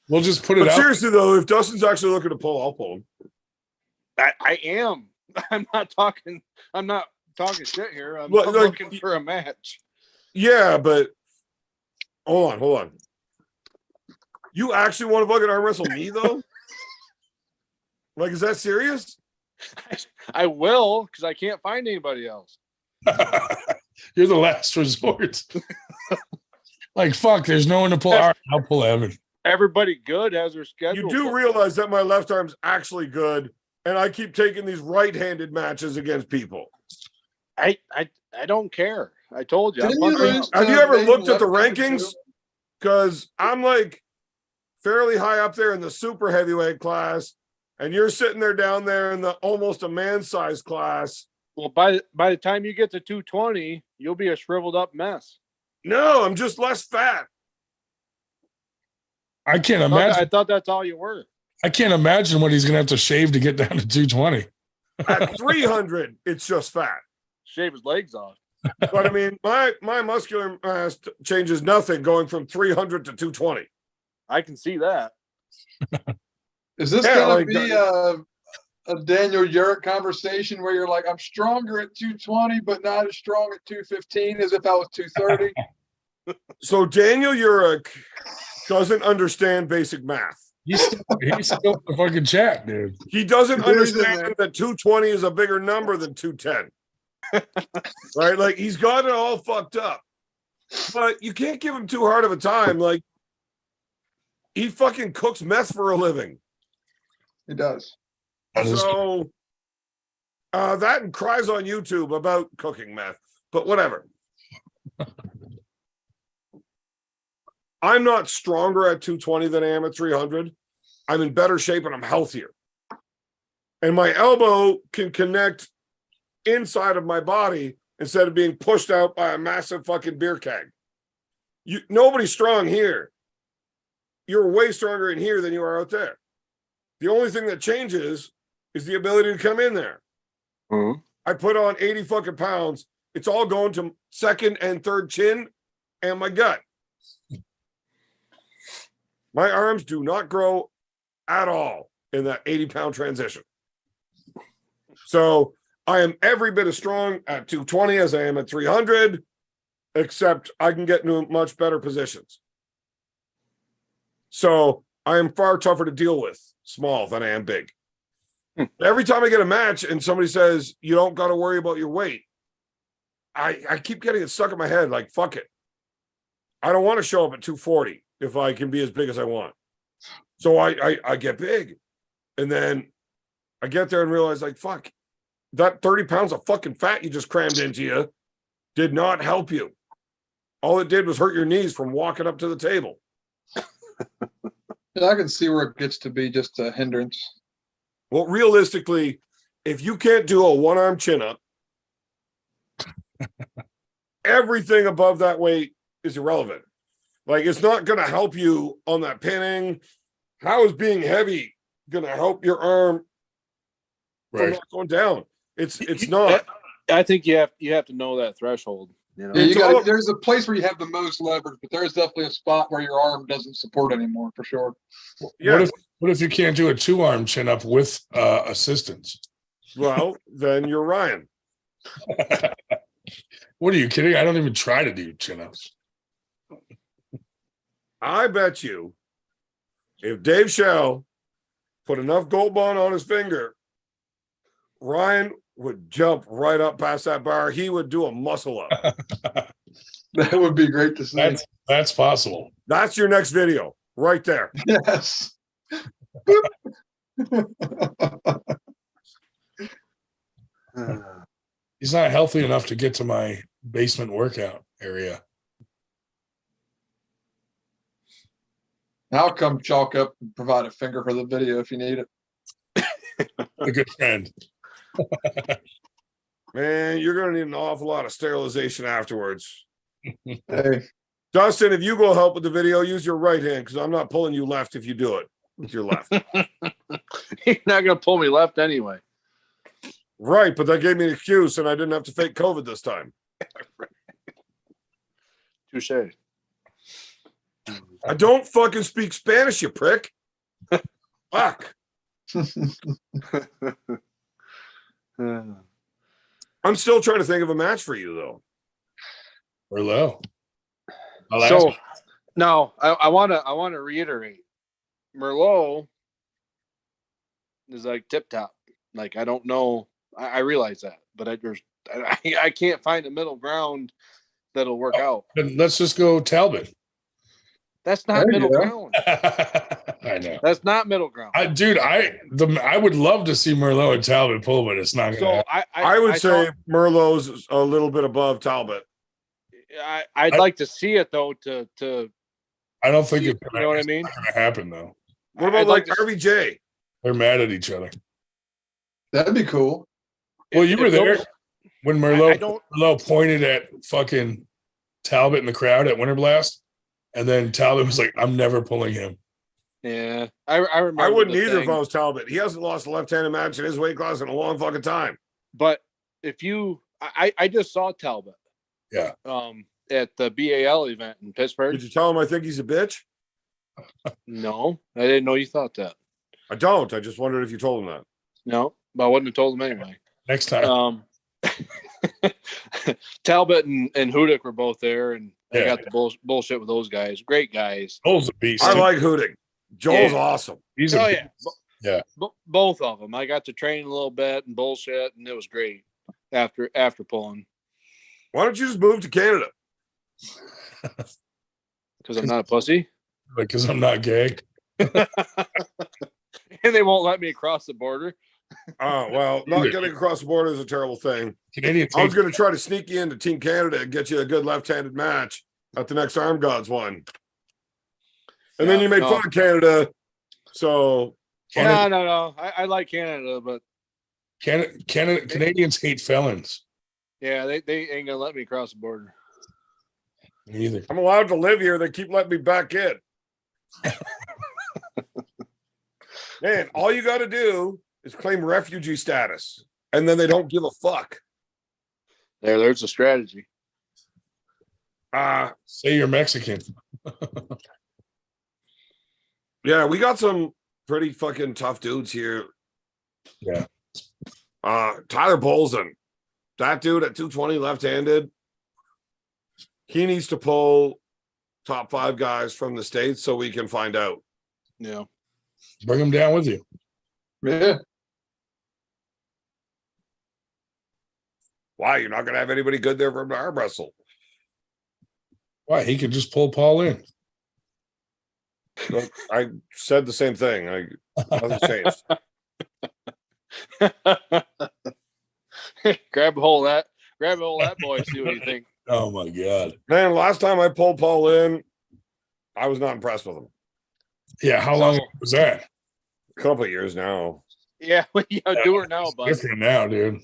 Speaker 2: We'll just put it
Speaker 11: but
Speaker 2: out.
Speaker 11: Seriously though, if Dustin's actually looking to pull, I'll pull him.
Speaker 16: I am. I'm not talking shit here. I'm looking for a match.
Speaker 11: Yeah, but hold on. You actually want to fucking arm wrestle me though? Like, is that serious?
Speaker 16: I will, because I can't find anybody else.
Speaker 2: You're the last resort. Like, fuck, there's no one to pull. All right, I'll pull Evan.
Speaker 16: Everybody good has their schedule.
Speaker 11: You do realize that my left arm's actually good, and I keep taking these right-handed matches against people.
Speaker 16: I don't care. I told you.
Speaker 11: Have you ever looked at the rankings? Because I'm like fairly high up there in the super heavyweight class, and you're sitting there down there in the almost a man-sized class.
Speaker 16: Well, by the time you get to 220, you'll be a shriveled up mess.
Speaker 11: No, I'm just less fat.
Speaker 2: I can't imagine.
Speaker 16: I thought that's all you were.
Speaker 2: I can't imagine what he's gonna have to shave to get down to 220.
Speaker 11: At 300, it's just fat.
Speaker 16: Shave his legs off.
Speaker 11: But I mean, my muscular mass changes nothing going from 300 to 220.
Speaker 16: I can see that.
Speaker 12: Is this gonna be a Daniel Urick conversation where you're like, I'm stronger at 220, but not as strong at 215 as if I was 230?
Speaker 11: So Daniel Urick doesn't understand basic math.
Speaker 2: He's still in the fucking chat, dude.
Speaker 11: He doesn't understand that 220 is a bigger number than 210. Right? Like, he's got it all fucked up. But you can't give him too hard of a time. Like, he fucking cooks meth for a living.
Speaker 12: He does.
Speaker 11: So that and cries on YouTube about cooking meth. But whatever. I'm not stronger at 220 than I am at 300. I'm in better shape and I'm healthier. And my elbow can connect inside of my body instead of being pushed out by a massive fucking beer keg. Nobody's strong here. You're way stronger in here than you are out there. The only thing that changes is the ability to come in there.
Speaker 16: Mm-hmm.
Speaker 11: I put on 80 fucking pounds. It's all going to second and third chin and my gut. My arms do not grow at all in that 80-pound transition. So I am every bit as strong at 220 as I am at 300, except I can get into much better positions. So I am far tougher to deal with small than I am big. Every time I get a match and somebody says, you don't got to worry about your weight, I keep getting it stuck in my head like, fuck it. I don't want to show up at 240 if I can be as big as I want. So I get big. And then I get there and realize, like, fuck, that 30 pounds of fucking fat you just crammed into you did not help you. All it did was hurt your knees from walking up to the table.
Speaker 12: Yeah, I can see where it gets to be just a hindrance.
Speaker 11: Well, realistically, if you can't do a one-arm chin-up, everything above that weight is irrelevant. Like, it's not going to help you on that pinning. How is being heavy going to help your arm from not going down? It's not.
Speaker 16: I think you have to know that threshold. You know,
Speaker 12: Yeah, there's a place where you have the most leverage, but there's definitely a spot where your arm doesn't support anymore for sure.
Speaker 2: Yeah. What if you can't do a 2-arm chin up with assistance?
Speaker 11: Well, then you're Ryan.
Speaker 2: What are you kidding? I don't even try to do chin ups.
Speaker 11: I bet you if Dave Shell put enough Gold Bond on his finger, Ryan would jump right up past that bar. He would do a muscle up.
Speaker 12: That would be great to see.
Speaker 2: That's possible.
Speaker 11: That's your next video right there.
Speaker 12: Yes.
Speaker 2: He's not healthy enough to get to my basement workout area.
Speaker 12: I'll come chalk up and provide a finger for the video if you need it.
Speaker 2: A good friend.
Speaker 11: Man, you're going to need an awful lot of sterilization afterwards.
Speaker 12: Hey.
Speaker 11: Dustin, if you go help with the video, use your right hand because I'm not pulling you left if you do it with your left.
Speaker 16: You're not going to pull me left anyway.
Speaker 11: Right, but that gave me an excuse and I didn't have to fake COVID this time.
Speaker 16: Touche.
Speaker 11: I don't fucking speak Spanish, you prick. Fuck. I'm still trying to think of a match for you, though.
Speaker 2: Merlot.
Speaker 16: So, no, I want to reiterate. Merlot is like tip top. Like, I don't know. I realize that, but I can't find a middle ground that'll work out.
Speaker 2: Then let's just go Talbot.
Speaker 16: That's not middle ground.
Speaker 2: I know.
Speaker 16: That's not middle ground.
Speaker 2: Dude, I would love to see Merlot and Talbot pull, but it's not going to happen.
Speaker 11: I would say Merlot's a little bit above Talbot.
Speaker 16: I'd like to see it though. To
Speaker 2: I don't think it's
Speaker 16: you know what I mean.
Speaker 2: going to happen though.
Speaker 11: What about like RVJ?
Speaker 2: They're mad at each other.
Speaker 12: That'd be cool.
Speaker 2: Well, you were there when Merlot pointed at fucking Talbot in the crowd at Winter Blast, and then Talbot was like, "I'm never pulling him."
Speaker 16: Yeah, I remember.
Speaker 11: I wouldn't either if I was Talbot. He hasn't lost a left-handed match in his weight class in a long fucking time.
Speaker 16: But if I just saw Talbot.
Speaker 2: Yeah.
Speaker 16: At the BAL event in Pittsburgh.
Speaker 11: Did you tell him I think he's a bitch?
Speaker 16: No, I didn't know you thought that.
Speaker 11: I don't. I just wondered if you told him that.
Speaker 16: No, but I wouldn't have told him anyway.
Speaker 2: Next time.
Speaker 16: Talbot and Hudick were both there, and I got the bullshit with those guys. Great guys.
Speaker 2: Joel's a beast.
Speaker 11: I like Hudick. Joel's awesome.
Speaker 2: He's
Speaker 16: both of them. I got to train a little bit and bullshit, and it was great after pulling.
Speaker 11: Why don't you just move to Canada?
Speaker 16: Because I'm not a pussy.
Speaker 2: Because I'm not gay.
Speaker 16: And they won't let me across the border.
Speaker 11: Oh, well, not getting across the border is a terrible thing.
Speaker 2: Canadian
Speaker 11: I was going to try to sneak you into Team Canada and get you a good left-handed match at the next Arm Gods one. And then you made fun of Canada. So
Speaker 16: no. I like Canada, but
Speaker 2: Canadians hate felons.
Speaker 16: Yeah, they ain't gonna let me cross the border.
Speaker 2: Me either.
Speaker 11: I'm allowed to live here. They keep letting me back in. Man, all you got to do is claim refugee status, and then they don't give a fuck.
Speaker 16: There's a strategy.
Speaker 2: Say you're Mexican.
Speaker 11: Yeah, we got some pretty fucking tough dudes here.
Speaker 2: Yeah.
Speaker 11: Tyler Bolson, that dude at 220 left-handed, he needs to pull top 5 guys from the States so we can find out.
Speaker 16: Yeah.
Speaker 2: Bring him down with you.
Speaker 12: Yeah.
Speaker 11: Why? You're not going to have anybody good there from the arm wrestle.
Speaker 2: Why? He could just pull Paul in.
Speaker 11: I said the same thing. Nothing's changed.
Speaker 16: Grab a hold of that. Grab a hold of that boy. See what you think.
Speaker 2: Oh my god.
Speaker 11: Man, last time I pulled Paul in, I was not impressed with him.
Speaker 2: Yeah, how long was that?
Speaker 11: A couple of years now.
Speaker 16: Yeah, do her now, bud.
Speaker 2: Different now, dude.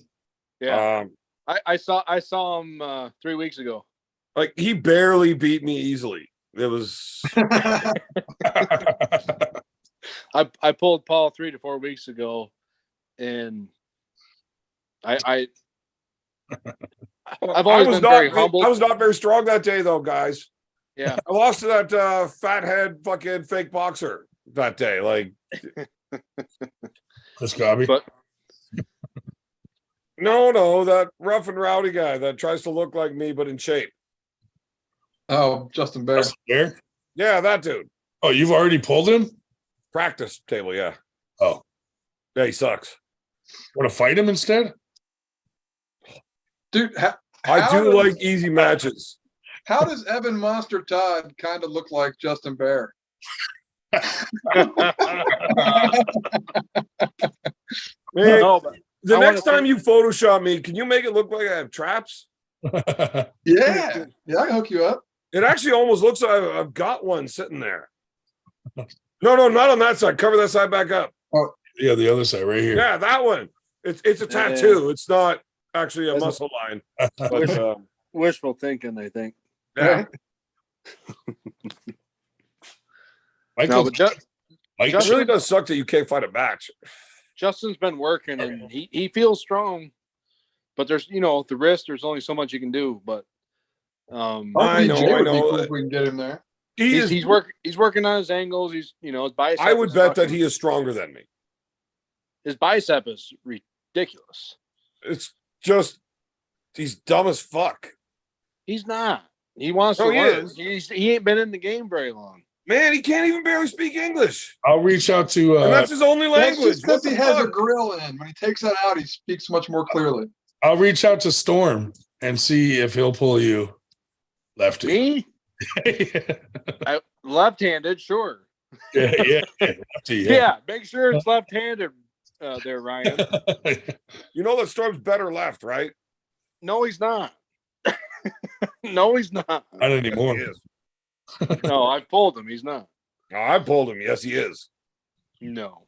Speaker 16: Yeah, I saw him 3 weeks ago.
Speaker 11: Like he barely beat me easily. It was.
Speaker 16: I pulled Paul 3 to 4 weeks ago, and I've always been very humble.
Speaker 11: I was not very strong that day, though, guys.
Speaker 16: Yeah,
Speaker 11: I lost to that fathead fucking fake boxer that day. Like,
Speaker 2: Chris Cobby.
Speaker 16: But
Speaker 11: no, that rough and rowdy guy that tries to look like me but in shape.
Speaker 12: Oh, Justin Bear.
Speaker 2: Justin Bear?
Speaker 11: Yeah, that dude.
Speaker 2: Oh, you've already pulled him?
Speaker 11: Practice table, yeah.
Speaker 2: Oh,
Speaker 11: yeah, he sucks.
Speaker 2: Want to fight him instead?
Speaker 12: Dude,
Speaker 11: I do like easy matches.
Speaker 12: How does Evan Monster Todd kind of look like Justin Bear?
Speaker 11: Man, the next time you Photoshop me, can you make it look like I have traps?
Speaker 12: Yeah, I can hook you up.
Speaker 11: It actually almost looks like I've got one sitting there. No, not on that side. Cover that side back up.
Speaker 12: Oh,
Speaker 2: yeah, the other side right here.
Speaker 11: Yeah, that one. It's a tattoo. It's not actually a muscle line. But,
Speaker 16: wishful thinking, I think.
Speaker 11: Yeah.
Speaker 16: No, but
Speaker 11: it really does suck that you can't fight a match.
Speaker 16: Justin's been working, and he feels strong. But there's, the wrist. There's only so much you can do. But
Speaker 11: I know.
Speaker 12: Cool if we can get him there.
Speaker 16: He's working on his angles. He's his bicep.
Speaker 11: I would bet that he is stronger than me.
Speaker 16: His bicep is ridiculous.
Speaker 11: It's just he's dumb as fuck.
Speaker 16: He's not. He wants to learn. He ain't been in the game very long.
Speaker 11: Man, he can't even barely speak English.
Speaker 2: I'll reach out to.
Speaker 11: And that's his only language.
Speaker 12: Because he has a grill in. When he takes that out, he speaks much more clearly.
Speaker 2: I'll reach out to Storm and see if he'll pull you lefty.
Speaker 16: Me? Left-handed, sure.
Speaker 2: Yeah. Lefty,
Speaker 16: yeah, make sure it's left-handed there, Ryan.
Speaker 11: You know that Storm's better left, right?
Speaker 16: No, he's not. No, he's not.
Speaker 2: Not anymore.
Speaker 11: Yes,
Speaker 16: no, I pulled him. He's not.
Speaker 11: No, I pulled him. Yes, he is.
Speaker 16: No.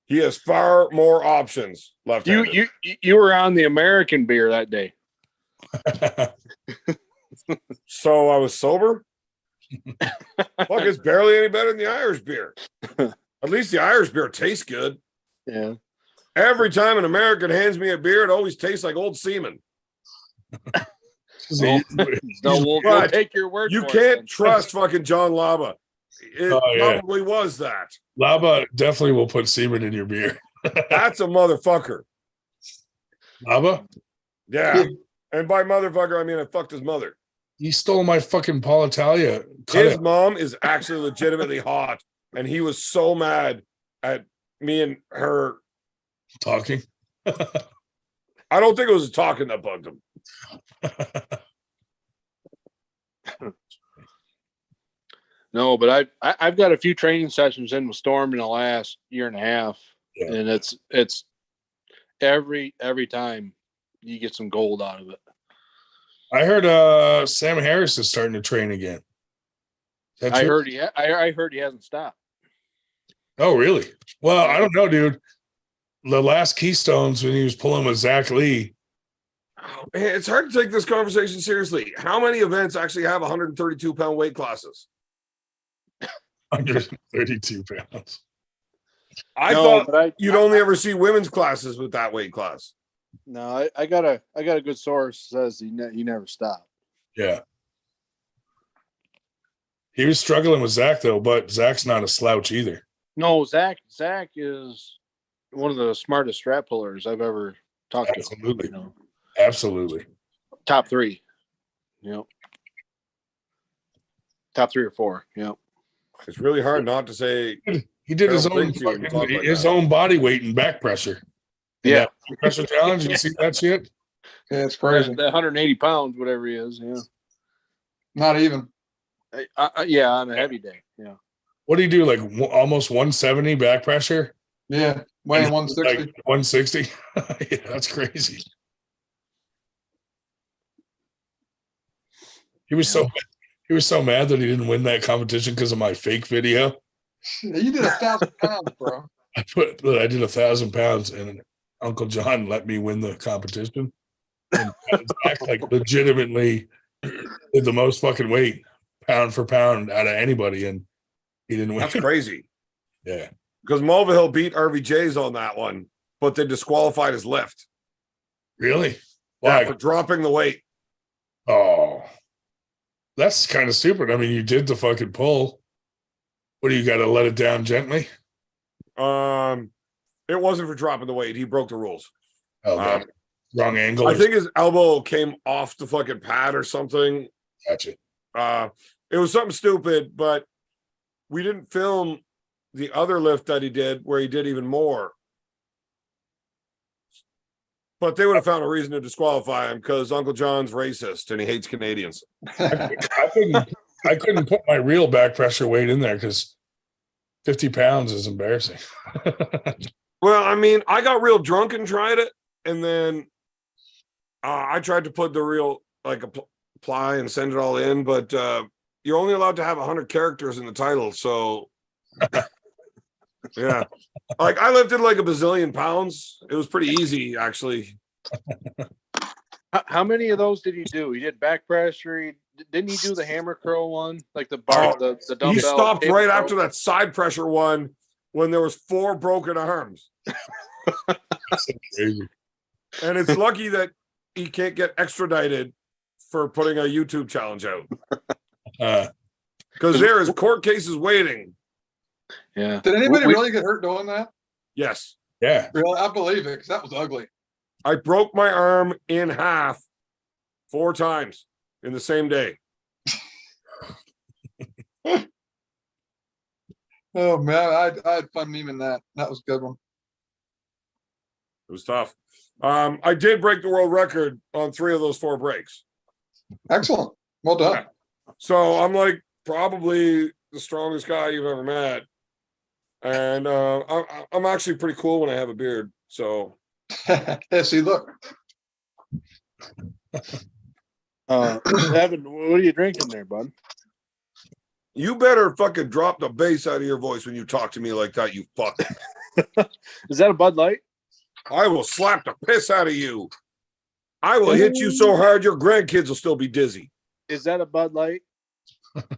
Speaker 11: He has far more options left.
Speaker 16: You were on the American beer that day.
Speaker 11: So I was sober. Fuck, it's barely any better than the Irish beer. At least the Irish beer tastes good.
Speaker 16: Yeah.
Speaker 11: Every time an American hands me a beer, it always tastes like old semen.
Speaker 16: We'll take your word.
Speaker 11: You can't trust fucking John Laba. It probably was that.
Speaker 2: Laba definitely will put semen in your beer.
Speaker 11: That's a motherfucker.
Speaker 2: Laba?
Speaker 11: Yeah. And by motherfucker, I mean I fucked his mother.
Speaker 2: He stole my fucking Paul Italia.
Speaker 11: His mom is actually legitimately hot, and he was so mad at me and her
Speaker 2: talking.
Speaker 11: I don't think it was talking that bugged him.
Speaker 16: No, but I've got a few training sessions in with Storm in the last year and a half, and it's every time you get some gold out of it.
Speaker 2: I heard Sam Harris is starting to train again.
Speaker 16: I heard he hasn't stopped.
Speaker 2: Oh, really? Well, I don't know, dude. The last Keystones when he was pulling with Zach Lee.
Speaker 11: Oh, man, it's hard to take this conversation seriously. How many events actually have 132-pound weight classes?
Speaker 2: 132 pounds.
Speaker 11: I thought you'd only ever see women's classes with that weight class.
Speaker 16: No, I got a good source that says he never stopped.
Speaker 2: Yeah. He was struggling with Zach though, but Zach's not a slouch either.
Speaker 16: No, Zach is one of the smartest strap pullers I've ever talked
Speaker 2: Absolutely.
Speaker 16: to.
Speaker 2: Absolutely.
Speaker 16: Top 3. Yep. Top 3 or 4. Yep.
Speaker 11: It's really hard not to say
Speaker 2: he did his own body weight and back pressure.
Speaker 16: Yeah.
Speaker 2: Pressure challenge. You see that shit?
Speaker 12: Yeah, it's crazy.
Speaker 16: The 180 pounds, whatever he is. Yeah.
Speaker 12: Not even.
Speaker 16: Yeah, on a heavy day. Yeah.
Speaker 2: What do you do? Like almost 170 back pressure?
Speaker 12: Yeah, weighing 160.
Speaker 2: Like 160. Yeah, that's crazy. He was so mad that he didn't win that competition because of my fake video.
Speaker 12: You did 1,000 pounds, bro.
Speaker 2: I did 1,000 pounds, and Uncle John let me win the competition. And Zach, like, legitimately did the most fucking weight pound for pound out of anybody, and he didn't win.
Speaker 11: That's crazy.
Speaker 2: Yeah,
Speaker 11: because Mulvihill beat RVJ's on that one, but they disqualified his lift.
Speaker 2: Really?
Speaker 11: Why?
Speaker 2: Why?
Speaker 11: For dropping the weight.
Speaker 2: Oh, that's kind of stupid. I mean, you did the fucking pull. What do you got to let it down gently?
Speaker 11: It wasn't for dropping the weight. He broke the rules.
Speaker 2: Okay. Wrong angle.
Speaker 11: I think his elbow came off the fucking pad or something.
Speaker 2: Gotcha.
Speaker 11: It was something stupid, but we didn't film the other lift that he did where he did even more. But they would have found a reason to disqualify him because Uncle John's racist and he hates Canadians.
Speaker 2: I couldn't put my real back pressure weight in there because 50 pounds is embarrassing.
Speaker 11: Well, I mean, I got real drunk and tried it, and then I tried to put the real apply and send it all in, but you're only allowed to have 100 characters in the title, so yeah. Like I lifted like a bazillion pounds. It was pretty easy, actually.
Speaker 16: How many of those did he do? He did back pressure. Didn't he do the hammer curl one, like the bar, the dumbbell?
Speaker 11: He stopped
Speaker 16: table
Speaker 11: right
Speaker 16: curl?
Speaker 11: after that side pressure one when there was 4 broken arms.
Speaker 2: That's so crazy.
Speaker 11: And it's lucky that he can't get extradited for putting a YouTube challenge out. Because there is court cases waiting.
Speaker 16: Yeah.
Speaker 12: Did anybody really get hurt doing that?
Speaker 11: Yes.
Speaker 2: Yeah.
Speaker 12: Really? I believe it because that was ugly.
Speaker 11: I broke my arm in half 4 times in the same day.
Speaker 12: Oh man, I had fun memeing that. That was a good one.
Speaker 11: It was tough. I did break the world record on 3 of those 4 breaks.
Speaker 12: Excellent. Well done.
Speaker 11: Yeah. So I'm like probably the strongest guy you've ever met. And I'm actually pretty cool when I have a beard. So
Speaker 12: yeah, see, look.
Speaker 16: Evan, what are you drinking there, bud?
Speaker 11: You better fucking drop the bass out of your voice when you talk to me like that, you fuck.
Speaker 16: Is that a Bud Light?
Speaker 11: I will slap the piss out of you. I will hit you so hard your grandkids will still be dizzy.
Speaker 16: Is that a Bud Light?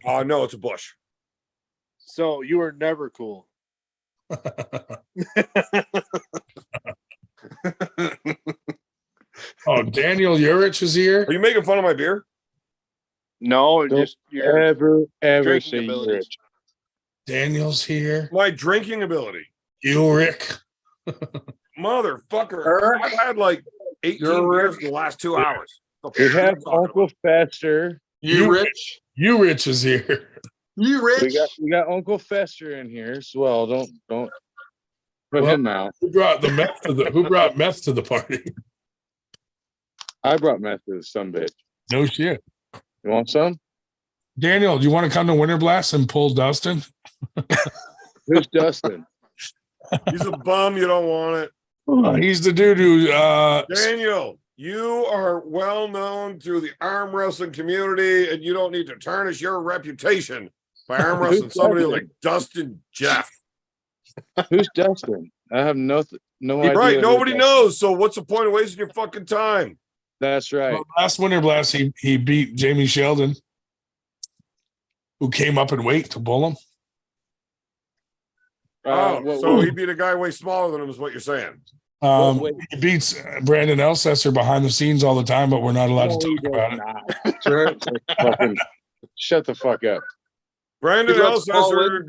Speaker 11: Oh, no, it's a Bush.
Speaker 16: So you were never cool.
Speaker 2: Oh, Daniel Urich is here.
Speaker 11: Are you making fun of my beer?
Speaker 16: No,
Speaker 9: Don't
Speaker 16: just your
Speaker 9: ever
Speaker 16: drinking
Speaker 9: say
Speaker 16: abilities.
Speaker 9: rich.
Speaker 2: Daniel's here.
Speaker 11: My drinking ability.
Speaker 2: Ulrich.
Speaker 11: Motherfucker. I've had like 18 beers in the last 2 hours.
Speaker 9: We have Uncle Fester.
Speaker 12: You rich?
Speaker 2: Urich is here.
Speaker 12: You rich?
Speaker 9: We got Uncle Fester in here as well. Don't put him out.
Speaker 2: Who brought meth to the party?
Speaker 9: I brought meth to some bitch.
Speaker 2: No shit.
Speaker 9: You want some?
Speaker 2: Daniel, do you want to come to Winter Blast and pull Dustin?
Speaker 9: Who's Dustin?
Speaker 11: He's a bum. You don't want it.
Speaker 2: He's the dude who
Speaker 11: Daniel, you are well known through the arm wrestling community, and you don't need to tarnish your reputation by arm wrestling somebody like Dustin Jeff.
Speaker 9: Who's Dustin? I have no idea.
Speaker 11: Right,
Speaker 9: who
Speaker 11: nobody
Speaker 9: Dustin-
Speaker 11: knows. So what's the point of wasting your fucking time?
Speaker 9: That's right.
Speaker 2: last Winter Blast he beat Jamie Sheldon, who came up in weight to bull him.
Speaker 11: So he beat a guy way smaller than him, is what you're saying.
Speaker 2: He beats Brandon Elsesser behind the scenes all the time, but we're not allowed to talk about it.
Speaker 9: Shut the fuck up.
Speaker 11: Brandon Elsesser.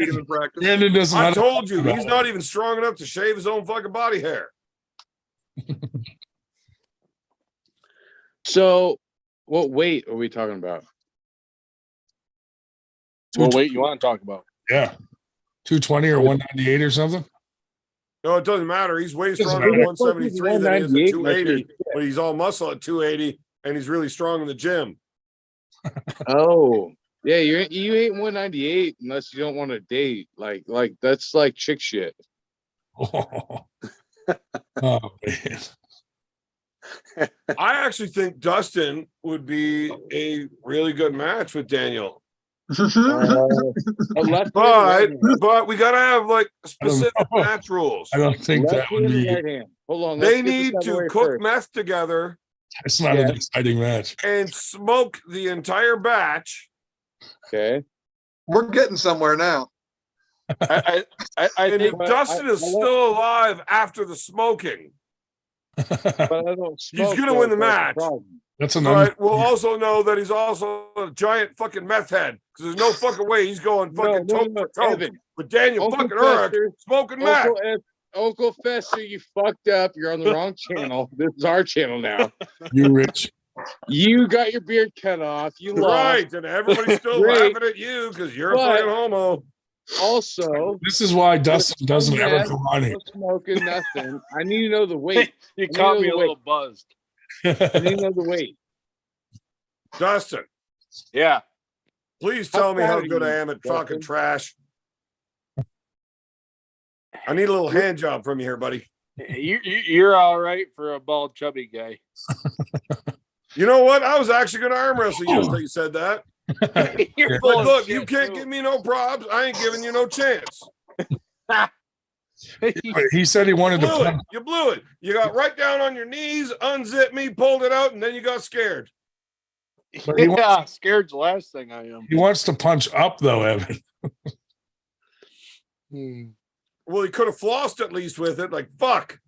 Speaker 2: Brandon doesn't.
Speaker 11: I
Speaker 2: let
Speaker 11: told
Speaker 2: us
Speaker 11: you,
Speaker 2: talk about
Speaker 11: he's
Speaker 2: it.
Speaker 11: not even strong enough to shave his own fucking body hair.
Speaker 9: So, what weight are we talking about?
Speaker 16: What weight you want to talk about?
Speaker 2: Yeah, 220 or 198 or something.
Speaker 11: No, it doesn't matter. He's way
Speaker 2: Doesn't
Speaker 11: stronger at
Speaker 2: matter.
Speaker 11: 173 than he is at
Speaker 9: 198,
Speaker 11: 280, but he's all muscle at 280, and he's really strong in the gym.
Speaker 9: Oh, yeah, you ain't 198 unless you don't want to date. Like that's like chick shit.
Speaker 2: Oh, man.
Speaker 11: I actually think Dustin would be a really good match with Daniel.
Speaker 16: But
Speaker 11: But we gotta have like specific match rules.
Speaker 2: I don't think that would be.
Speaker 16: right hand. Hold on.
Speaker 11: They need to cook meth together.
Speaker 2: It's not an exciting match.
Speaker 11: And smoke the entire batch.
Speaker 16: Okay.
Speaker 12: We're getting somewhere now.
Speaker 16: I
Speaker 11: And
Speaker 16: think
Speaker 11: if Dustin is still alive after the smoking,
Speaker 16: but I don't
Speaker 11: he's
Speaker 16: smoke,
Speaker 11: gonna
Speaker 16: though,
Speaker 11: win the
Speaker 16: that's
Speaker 11: match.
Speaker 16: problem.
Speaker 2: That's an
Speaker 11: But we'll also know that he's also a giant fucking meth head because there's no fucking way he's going fucking toe for toe
Speaker 16: Evan.
Speaker 11: with Daniel
Speaker 16: Uncle
Speaker 11: fucking Urich
Speaker 16: Fester,
Speaker 11: smoking meth.
Speaker 16: Uncle Fester, you fucked up. You're on the wrong channel. This is our channel now.
Speaker 2: You rich.
Speaker 16: You got your beard cut off. You lost.
Speaker 11: Right, and everybody's still
Speaker 16: Great.
Speaker 11: laughing at you because you're
Speaker 16: But-
Speaker 11: a fucking homo.
Speaker 16: Also,
Speaker 2: This is why Dustin doesn't ever
Speaker 16: meth,
Speaker 2: come on here.
Speaker 16: no smoking, nothing. I need to know the weight.
Speaker 17: You caught me a little buzzed.
Speaker 16: I need to know the weight.
Speaker 11: Dustin,
Speaker 17: Yeah.
Speaker 11: please
Speaker 16: How
Speaker 11: tell me how
Speaker 16: fat are
Speaker 11: good
Speaker 16: you,
Speaker 11: I am at talking
Speaker 16: Dustin?
Speaker 11: trash. I need a little hand job from you here, buddy.
Speaker 17: You're all right for a bald, chubby guy.
Speaker 11: You know what? I was actually going to arm wrestle you until you said that.
Speaker 17: You're
Speaker 11: But
Speaker 17: full of
Speaker 11: look,
Speaker 17: shit,
Speaker 11: you can't
Speaker 17: too.
Speaker 11: give me no props. I ain't giving you no chance.
Speaker 2: He said he wanted to.
Speaker 11: Blew it. You blew it. You got right down on your knees, unzipped me, pulled it out, and then you got scared.
Speaker 2: But he,
Speaker 17: Yeah, scared's the last thing I am.
Speaker 2: he wants to punch up though, Evan.
Speaker 11: Well, he could have flossed at least with it. Like, fuck.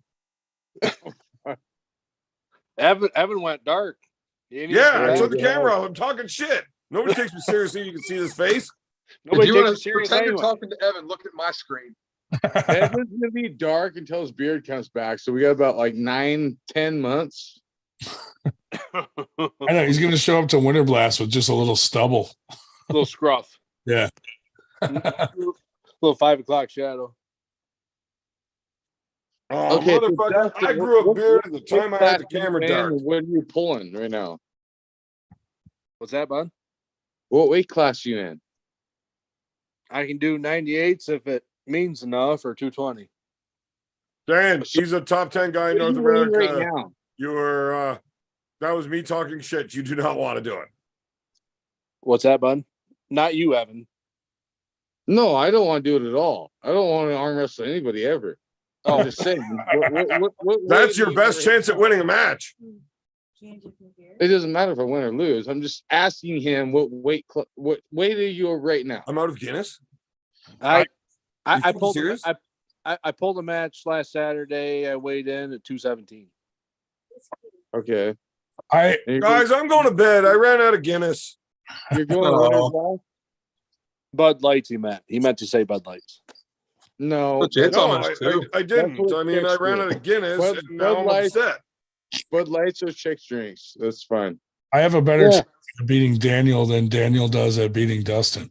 Speaker 17: Evan went dark.
Speaker 11: Yeah, I took the camera off. I'm talking shit. Nobody takes me seriously. You can see his face.
Speaker 17: Nobody
Speaker 12: if you
Speaker 17: takes
Speaker 12: want
Speaker 17: it
Speaker 12: to
Speaker 17: serious
Speaker 12: pretend
Speaker 17: anyway.
Speaker 12: you're talking to Evan, look at my screen.
Speaker 16: Evan's gonna be dark until his beard comes back. So we got about like 9-10 months.
Speaker 2: I know he's going to show up to Winter Blast with just a little stubble.
Speaker 17: Little scruff.
Speaker 2: Yeah.
Speaker 17: Little 5 o'clock shadow.
Speaker 11: Oh,
Speaker 16: Okay, so
Speaker 11: motherfucker.
Speaker 16: Dustin,
Speaker 11: I grew a
Speaker 16: what-
Speaker 11: beard at the time I had the
Speaker 16: what class
Speaker 11: camera
Speaker 16: are you in
Speaker 11: dark.
Speaker 16: and what are you pulling right now?
Speaker 17: What's that, bud?
Speaker 16: What weight class you in?
Speaker 17: I can do 98s if it means enough, or 220.
Speaker 11: Dan, he's a top 10 guy in
Speaker 16: What are
Speaker 11: North
Speaker 16: you weighing
Speaker 11: America.
Speaker 16: right now?
Speaker 11: You were, that was me talking shit. You do not want to do it.
Speaker 17: What's that, bud? Not you, Evan.
Speaker 16: No, I don't want to do it at all. I don't want to arm wrestle anybody ever.
Speaker 17: Oh.
Speaker 16: I'm just saying. What
Speaker 11: That's
Speaker 16: weight
Speaker 11: your
Speaker 16: are you
Speaker 11: best
Speaker 16: right
Speaker 11: chance at
Speaker 16: now?
Speaker 11: winning a match.
Speaker 16: It doesn't matter if I win or lose. I'm just asking him what weight are you right now?
Speaker 11: I'm out of Guinness.
Speaker 17: I
Speaker 11: fucking
Speaker 17: pulled
Speaker 11: serious?
Speaker 17: I pulled a match last Saturday. I weighed in at 217.
Speaker 16: Okay.
Speaker 11: Guys, I'm going to bed. I ran out of Guinness.
Speaker 16: You're going
Speaker 2: Oh.
Speaker 16: Winter Blast?
Speaker 17: Bud Lights, he meant. He meant to say Bud Lights.
Speaker 16: No.
Speaker 12: It's
Speaker 11: No,
Speaker 12: almost two.
Speaker 11: I didn't.
Speaker 16: That's what
Speaker 11: I mean, I
Speaker 16: chicks
Speaker 11: ran
Speaker 16: do.
Speaker 11: out of Guinness,
Speaker 16: Bud-
Speaker 11: and now
Speaker 16: Bud
Speaker 11: I'm
Speaker 16: Lights-
Speaker 11: upset.
Speaker 16: Bud Lights or chicks drinks. That's fine.
Speaker 2: I have a better
Speaker 16: Yeah.
Speaker 2: chance at beating Daniel than Daniel does at beating Dustin.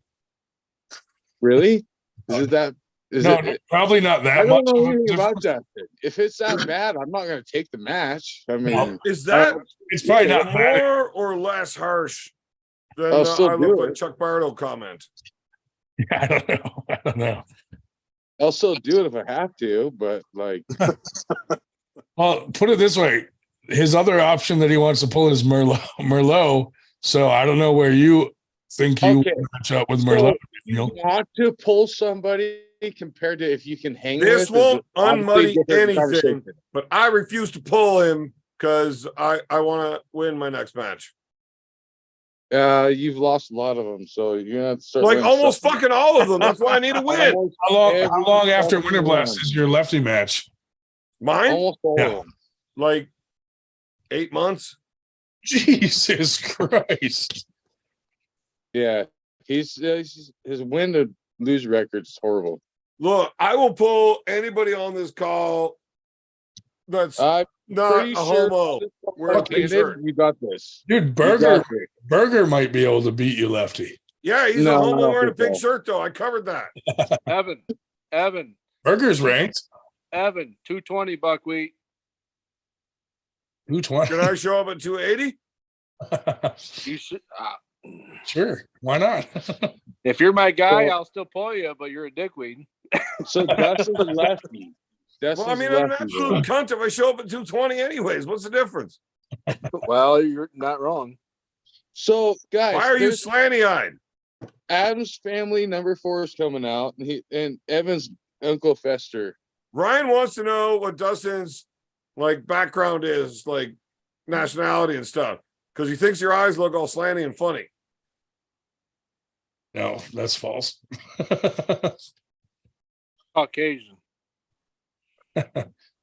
Speaker 16: Really? Is it that? Is
Speaker 2: No,
Speaker 16: it?
Speaker 2: probably not
Speaker 16: I
Speaker 2: that
Speaker 16: don't
Speaker 2: much.
Speaker 16: know
Speaker 2: of a
Speaker 16: anything about
Speaker 2: difference.
Speaker 16: Dustin. If it's that bad, I'm not going to take the match. I mean,
Speaker 11: Is that
Speaker 2: It's probably not that.
Speaker 11: more or less harsh than
Speaker 16: I'll
Speaker 11: the
Speaker 16: still
Speaker 11: I
Speaker 16: do
Speaker 11: look like
Speaker 16: it.
Speaker 11: Chuck Bardo comment?
Speaker 2: I don't know. I don't know.
Speaker 16: I'll still do it if I have to, but like,
Speaker 2: Well, put it this way: his other option that he wants to pull is Merlot. So I don't know where you think you
Speaker 16: Okay.
Speaker 2: match up with
Speaker 16: so
Speaker 2: Merlot.
Speaker 16: you
Speaker 2: Daniel.
Speaker 16: want to pull somebody compared to if you can hang
Speaker 11: This
Speaker 16: with?
Speaker 11: won't
Speaker 16: obviously
Speaker 11: unmuddy
Speaker 16: different
Speaker 11: anything,
Speaker 16: conversation.
Speaker 11: but I refuse to pull him because I want to win my next match.
Speaker 16: You've lost a lot of them, so you're gonna have to start
Speaker 11: Like
Speaker 16: winning
Speaker 11: almost
Speaker 16: some.
Speaker 11: fucking all of them. That's why I need a win.
Speaker 16: Almost
Speaker 2: How long
Speaker 16: every
Speaker 2: after
Speaker 16: fucking
Speaker 2: Winter Blast
Speaker 16: one.
Speaker 2: is your lefty match?
Speaker 11: Mine?
Speaker 16: Almost all
Speaker 2: Yeah.
Speaker 16: of them.
Speaker 11: Like 8 months.
Speaker 2: Jesus Christ!
Speaker 16: Yeah, he's his win to lose record's horrible.
Speaker 11: Look, I will pull anybody on this call that's
Speaker 16: I'm
Speaker 11: not
Speaker 16: pretty
Speaker 11: a
Speaker 16: sure
Speaker 11: homo.
Speaker 16: this one
Speaker 11: Wearing a pink
Speaker 16: kid,
Speaker 11: shirt.
Speaker 16: you got this.
Speaker 2: Dude,
Speaker 16: You
Speaker 2: Burger
Speaker 16: got this.
Speaker 2: Burger might be able to beat you, lefty.
Speaker 11: Yeah, he's
Speaker 16: No,
Speaker 11: a
Speaker 16: I
Speaker 11: homo
Speaker 16: don't
Speaker 11: wearing a
Speaker 16: think
Speaker 11: pink
Speaker 16: so.
Speaker 11: shirt, though. I covered that.
Speaker 17: Evan,
Speaker 2: Burger's ranked.
Speaker 17: 220 buckwheat.
Speaker 2: 220.
Speaker 11: Can I show up at 280?
Speaker 17: You should.
Speaker 2: Sure, why not?
Speaker 17: If you're my guy,
Speaker 16: So-
Speaker 17: I'll still pull you, but you're a dickweed.
Speaker 16: So Dustin's a lefty.
Speaker 11: Well, I mean, I'm an absolute cunt if I show up at 220 anyways. What's the difference?
Speaker 16: Well, you're not wrong.
Speaker 10: So, guys,
Speaker 11: Why are you
Speaker 10: there's
Speaker 11: slanty-eyed?
Speaker 10: Adam's Family #4 is coming out, and Evan's Uncle Fester.
Speaker 11: Ryan wants to know what Dustin's like background is, like nationality and stuff, because he thinks your eyes look all slanty and funny.
Speaker 2: No, that's false.
Speaker 16: Caucasian.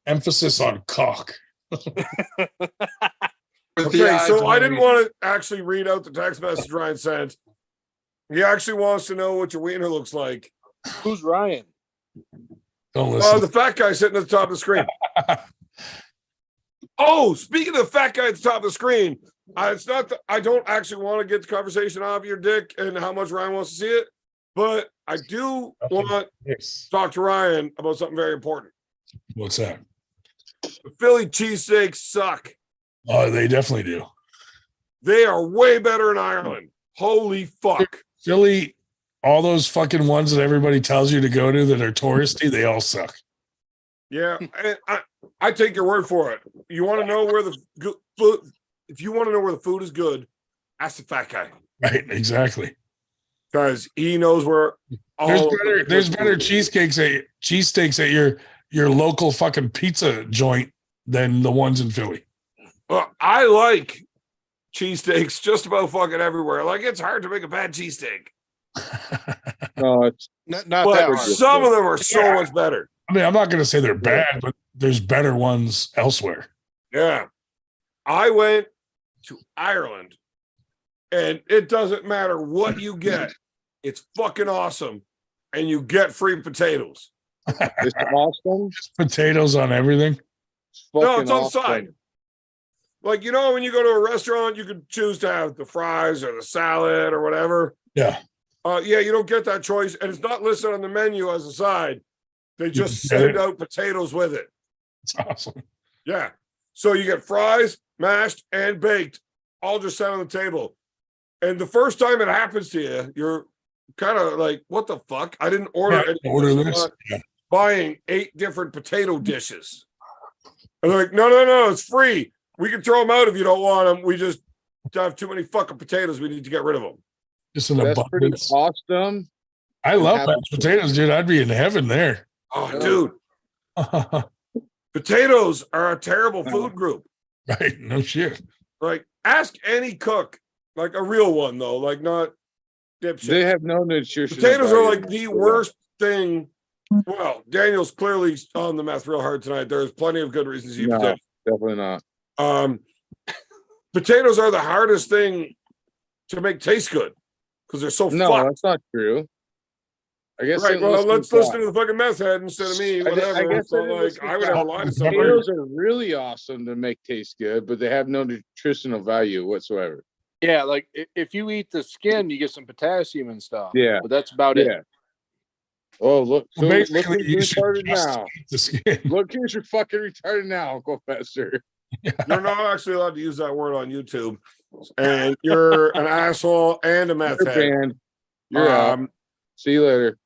Speaker 2: Emphasis on cock.
Speaker 11: Okay, so I didn't want to actually read out the text message Ryan sent. He actually wants to know what your wiener looks like.
Speaker 16: Who's Ryan?
Speaker 2: Don't listen.
Speaker 11: The fat guy sitting at the top of the screen. Oh, speaking of the fat guy at the top of the screen, it's not that I don't actually want to get the conversation off your dick and how much Ryan wants to see it, but I do want to talk to Ryan about something very important.
Speaker 2: What's that?
Speaker 11: The Philly cheesesteaks suck.
Speaker 2: Oh, they definitely do.
Speaker 11: They are way better in Ireland. Holy fuck.
Speaker 2: Philly, all those fucking ones that everybody tells you to go to that are touristy, they all suck.
Speaker 11: Yeah, and I take your word for it. You want to know where the food, if you want to know where the food is good, ask the fat guy.
Speaker 2: Right, exactly.
Speaker 11: Because he knows where
Speaker 2: there's better cheesesteaks at your local fucking pizza joint than the ones in Philly.
Speaker 11: Well, I like cheesesteaks just about fucking everywhere. Like, it's hard to make a bad cheesesteak.
Speaker 10: No, it's
Speaker 16: not
Speaker 11: but
Speaker 16: that hard.
Speaker 11: some of them are so much better.
Speaker 2: I mean, I'm not going to say they're bad, but there's better ones elsewhere.
Speaker 11: Yeah. I went to Ireland, and it doesn't matter what you get. It's fucking awesome. And you get free potatoes.
Speaker 10: It's awesome.
Speaker 2: Potatoes on everything.
Speaker 11: No, it's on the side. Like, you know, when you go to a restaurant, you could choose to have the fries or the salad or whatever.
Speaker 2: Yeah.
Speaker 11: Yeah, you don't get that choice. And it's not listed on the menu as a side. They just send out potatoes with it.
Speaker 2: It's awesome.
Speaker 11: Yeah. So you get fries, mashed, and baked, all just set on the table. And the first time it happens to you, you're kind of like, what the fuck? I didn't order
Speaker 2: this.
Speaker 11: Buying 8 different potato dishes. And they're like, no, it's free. We can throw them out if you don't want them. We just have too many fucking potatoes. We need to get rid of them.
Speaker 2: Just an
Speaker 10: That's pretty
Speaker 2: abundance.
Speaker 10: awesome.
Speaker 2: I love mashed potatoes, dude. I'd be in heaven there.
Speaker 11: Oh, dude. Potatoes are a terrible food group.
Speaker 2: Right. No shit.
Speaker 11: Like, ask any cook, like a real one, though, like not dipshit.
Speaker 10: They have no nutrition.
Speaker 11: Potatoes are like the worst thing. Well, Daniel's clearly on the meth real hard tonight. There's plenty of good reasons to eat potatoes.
Speaker 10: Definitely not.
Speaker 11: Potatoes are the hardest thing to make taste good because they're so fucked.
Speaker 10: That's not true. I guess
Speaker 11: right. Well, let's listen to the fucking meth head instead of me. Whatever.
Speaker 10: I guess
Speaker 11: I would have a line of somebody.
Speaker 10: Potatoes are really awesome to make taste good, but they have no nutritional value whatsoever.
Speaker 16: Yeah, like if you eat the skin, you get some potassium and stuff.
Speaker 10: Yeah,
Speaker 16: but that's about it.
Speaker 10: Oh, look! So
Speaker 2: Well,
Speaker 10: look who's
Speaker 2: you should
Speaker 10: retarded
Speaker 2: just
Speaker 10: now.
Speaker 2: eat the skin.
Speaker 10: Look who's fucking retarded now, Uncle Fester.
Speaker 11: You're not actually allowed to use that word on YouTube, and you're an asshole and a meth head.
Speaker 10: Banned. You're out. See you later.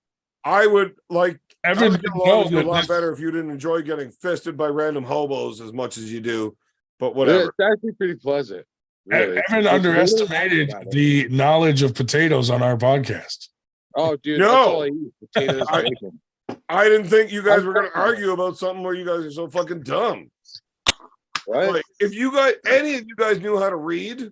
Speaker 11: I would like.
Speaker 2: Evan
Speaker 11: I would get along with you a lot better if you didn't enjoy getting fisted by random hobos as much as you do. But whatever.
Speaker 10: It's actually pretty pleasant. Really.
Speaker 2: Evan underestimated the knowledge of potatoes on our podcast.
Speaker 10: Oh, dude,
Speaker 11: No.
Speaker 10: that's all I eat. Potatoes, bacon.
Speaker 11: I didn't think you guys were going to argue about something where you guys are so fucking dumb.
Speaker 10: Right?
Speaker 11: Like, if you guys, any of you guys knew how to read,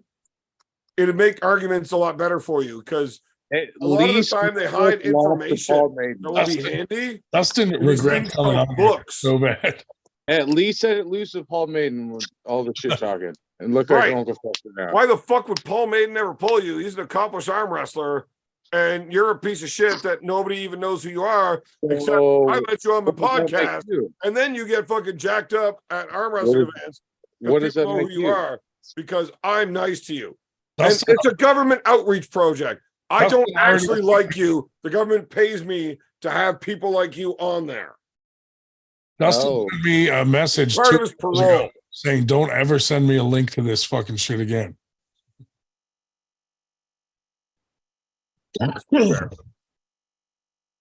Speaker 11: it'd make arguments a lot better for you because a lot of the time they hide information that would be handy.
Speaker 2: Dustin regret coming on
Speaker 11: books
Speaker 2: so bad.
Speaker 10: At least set it loose with Paul Maiden with all the shit talking. And look
Speaker 11: Right.
Speaker 10: like Uncle Fester now.
Speaker 11: Why the fuck would Paul Maiden never pull you? He's an accomplished arm wrestler, and you're a piece of shit that nobody even knows who you are, except I let you on the podcast, and then you get fucking jacked up at arm wrestling events.
Speaker 10: What does that
Speaker 11: People know
Speaker 10: make
Speaker 11: who you
Speaker 10: you?
Speaker 11: are because I'm nice to you. And it's a government outreach project. I don't actually like you. The government pays me to have people like you on there.
Speaker 2: Dustin sent me a message
Speaker 11: Part
Speaker 2: 2
Speaker 11: of his
Speaker 2: days
Speaker 11: parole.
Speaker 2: ago saying, "Don't ever send me a link to this fucking shit again."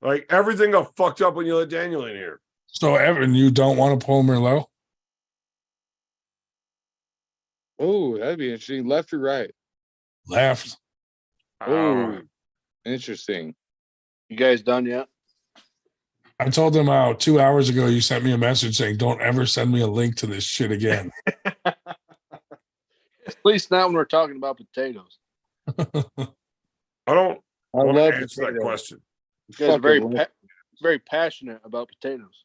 Speaker 11: Like everything got fucked up when you let Daniel in here.
Speaker 2: So Evan, you don't want to pull Merlot?
Speaker 10: Oh, that'd be interesting. Left or right?
Speaker 2: Left.
Speaker 10: Oh, interesting.
Speaker 16: You guys done yet?
Speaker 2: I told them 2 hours ago you sent me a message saying, don't ever send me a link to this shit again.
Speaker 16: At least not when we're talking about potatoes.
Speaker 11: I don't
Speaker 10: I
Speaker 11: want to
Speaker 10: love
Speaker 11: answer that
Speaker 10: potatoes.
Speaker 11: question.
Speaker 16: You guys are very,
Speaker 10: Fucking love-
Speaker 16: very passionate about potatoes.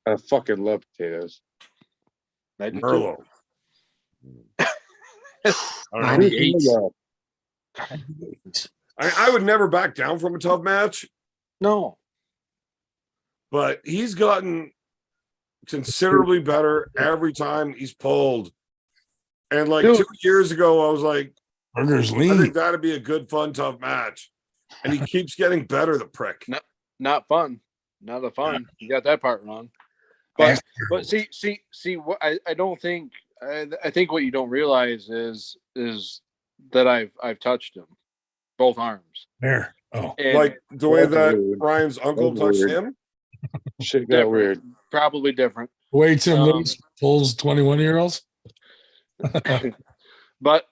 Speaker 10: I fucking love potatoes.
Speaker 16: I do too.
Speaker 11: Merlot. I don't know.
Speaker 9: 98.
Speaker 11: I would never back down from a tough match,
Speaker 16: No.
Speaker 11: but he's gotten considerably better every time he's pulled. And like
Speaker 16: Dude.
Speaker 11: 2 years ago, I was like,
Speaker 2: Burger's
Speaker 11: I
Speaker 2: lean.
Speaker 11: think that'd be a good, fun, tough match. And he keeps getting better, the prick.
Speaker 16: Not fun. Not the fun. You got that part wrong. But see what I don't think I think what you don't realize is that I've touched him, both arms.
Speaker 2: There. Oh.
Speaker 16: And
Speaker 11: Like the way
Speaker 10: That's
Speaker 11: that
Speaker 10: weird.
Speaker 11: Ryan's uncle
Speaker 10: That's
Speaker 11: touched
Speaker 10: weird.
Speaker 11: him.
Speaker 10: Shit got
Speaker 16: different.
Speaker 10: weird.
Speaker 16: Probably different.
Speaker 2: The way Tim Lewis pulls 21-year-olds.
Speaker 16: But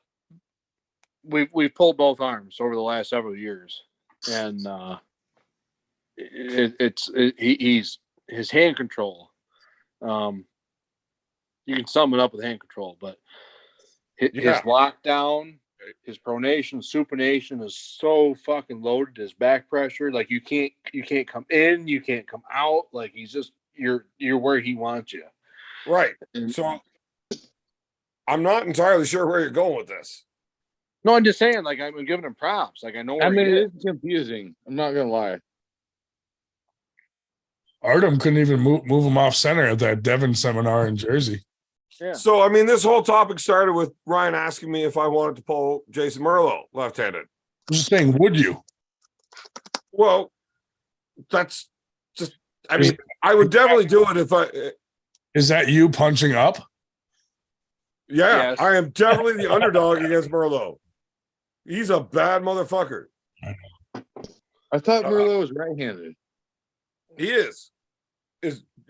Speaker 16: we've pulled both arms over the last several years, and he's his hand control. You can sum it up with hand control, but his lockdown, his pronation, supination is so fucking loaded. His back pressure, like you can't come in, you can't come out. Like he's just you're where he wants you.
Speaker 11: Right. So I'm not entirely sure where you're going with this.
Speaker 16: No, I'm just saying, like I'm giving him props. Like I know where
Speaker 10: I mean,
Speaker 16: he is.
Speaker 10: it's confusing. I'm not gonna lie.
Speaker 2: Artem couldn't even move him off center at that Devon seminar in Jersey.
Speaker 16: Yeah.
Speaker 11: So, I mean, this whole topic started with Ryan asking me if I wanted to pull Jason Merlot left-handed.
Speaker 2: I'm just saying, would you?
Speaker 11: Well, that's just, I mean, I would definitely do it if I.
Speaker 2: Is that you punching up?
Speaker 11: Yeah,
Speaker 16: Yes.
Speaker 11: I am definitely the underdog against Merlot. He's a bad motherfucker.
Speaker 10: I thought Merlot was right-handed.
Speaker 11: He is.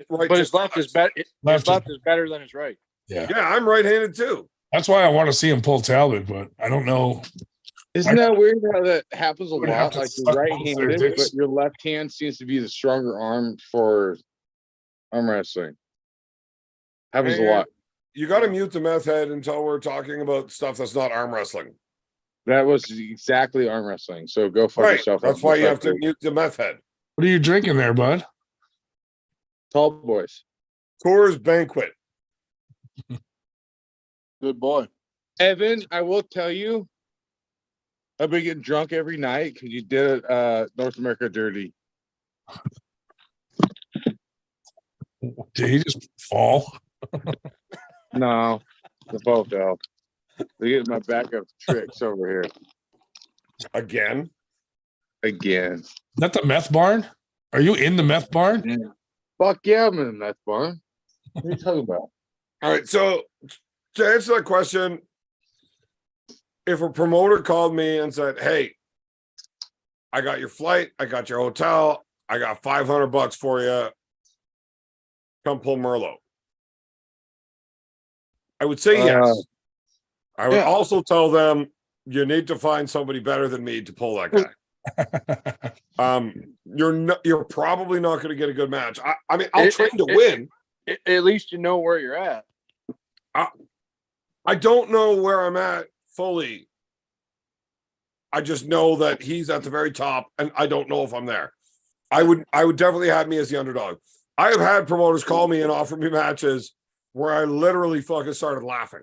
Speaker 11: Right,
Speaker 16: But his left is better. His
Speaker 2: Left
Speaker 16: left is better than his right.
Speaker 2: Yeah.
Speaker 11: Yeah, I'm right-handed too.
Speaker 2: That's why I want to see him pull Talbot, but I don't know.
Speaker 10: Isn't that weird how that happens a
Speaker 2: Would have
Speaker 10: lot?
Speaker 2: to
Speaker 10: Like
Speaker 2: suck
Speaker 10: you're
Speaker 2: both their
Speaker 10: right-handed,
Speaker 2: dicks.
Speaker 10: but your left hand seems to be the stronger arm for arm wrestling. Happens a
Speaker 11: And
Speaker 10: lot.
Speaker 11: You got to mute the meth head until we're talking about stuff that's not arm wrestling.
Speaker 10: That was exactly arm wrestling. So go fuck
Speaker 11: Right.
Speaker 10: yourself.
Speaker 11: That's why you have to mute the meth head.
Speaker 2: What are you drinking there, bud?
Speaker 10: Tall boys.
Speaker 11: Coors Banquet.
Speaker 16: Good boy.
Speaker 10: Evan, I will tell you, I've been getting drunk every night because you did North America dirty.
Speaker 2: Did he just fall?
Speaker 10: No, the boat though. They get my backup tricks over here
Speaker 11: Again.
Speaker 10: again.
Speaker 2: Is that the meth barn? Are you in the meth barn?
Speaker 10: Fuck yeah, I'm in that barn. What are you talking about?
Speaker 11: All right. So to answer that question, if a promoter called me and said, "Hey, I got your flight, I got your hotel, I got $500 for you, come pull Merlot," I would say yes. I would also tell them you need to find somebody better than me to pull that guy. You're probably not going to get a good match. I mean, I'll train to win.
Speaker 16: At least you know where you're at.
Speaker 11: I don't know where I'm at fully. I just know that he's at the very top, and I don't know if I'm there. I would definitely have me as the underdog. I have had promoters call me and offer me matches where I literally fucking started laughing.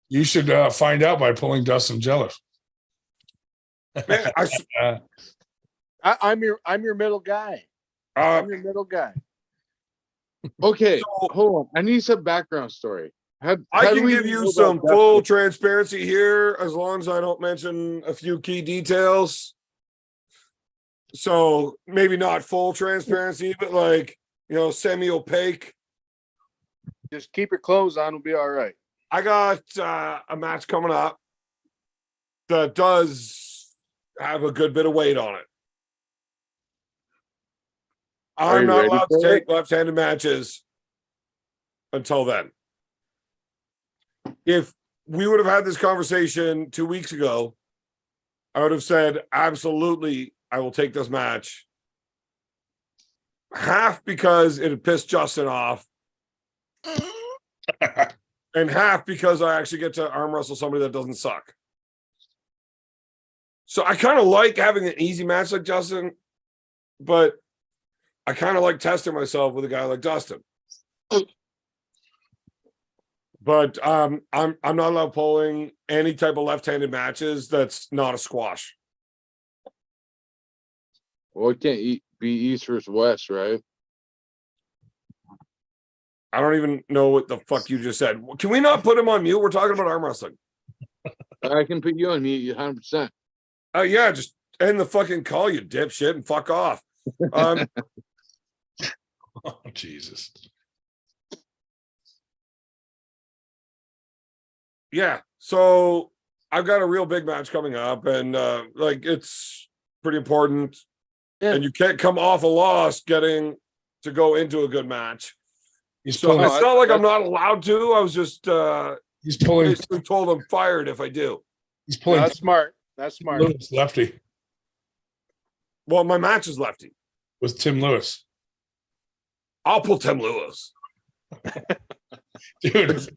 Speaker 2: You should find out by pulling Dustin Jelliff.
Speaker 11: Man,
Speaker 16: I'm your middle guy. I'm your middle guy.
Speaker 10: Okay, hold on. I need some background story.
Speaker 11: I can give you some full transparency here as long as I don't mention a few key details. So maybe not full transparency, but like, semi-opaque.
Speaker 16: Just keep your clothes on, we'll be all right.
Speaker 11: I got a match coming up that does have a good bit of weight on it. I'm
Speaker 16: you
Speaker 11: not
Speaker 16: ready
Speaker 11: allowed to
Speaker 16: for
Speaker 11: take
Speaker 16: it?
Speaker 11: left-handed matches until then. If we would have had this conversation 2 weeks ago, I would have said, absolutely, I will take this match. Half because it had pissed Justin off, and half because I actually get to arm wrestle somebody that doesn't suck. So I kind of like having an easy match like Justin, but I kind of like testing myself with a guy like Dustin. But I'm not allowed pulling any type of left-handed matches that's not a squash.
Speaker 16: Well, it can't be East versus West, right?
Speaker 11: I don't even know what the fuck you just said. Can we not put him on mute? We're talking about arm wrestling.
Speaker 16: I can put you on mute 100%.
Speaker 11: Yeah, just end the fucking call, you dipshit, and fuck off.
Speaker 2: Oh, Jesus.
Speaker 11: Yeah, so I've got a real big match coming up, and like it's pretty important.
Speaker 16: Yeah.
Speaker 11: And you can't come off a loss getting to go into a good match.
Speaker 2: He's
Speaker 11: So
Speaker 2: pulling.
Speaker 11: it's not like I'm not allowed to. I was just
Speaker 2: He's pulling.
Speaker 11: basically told I'm fired if I do.
Speaker 2: He's pulling.
Speaker 16: That's smart. That's smart.
Speaker 2: Lewis lefty
Speaker 11: Well, my match is lefty.
Speaker 2: with Tim Lewis.
Speaker 11: I'll pull Tim Lewis.
Speaker 2: Dude,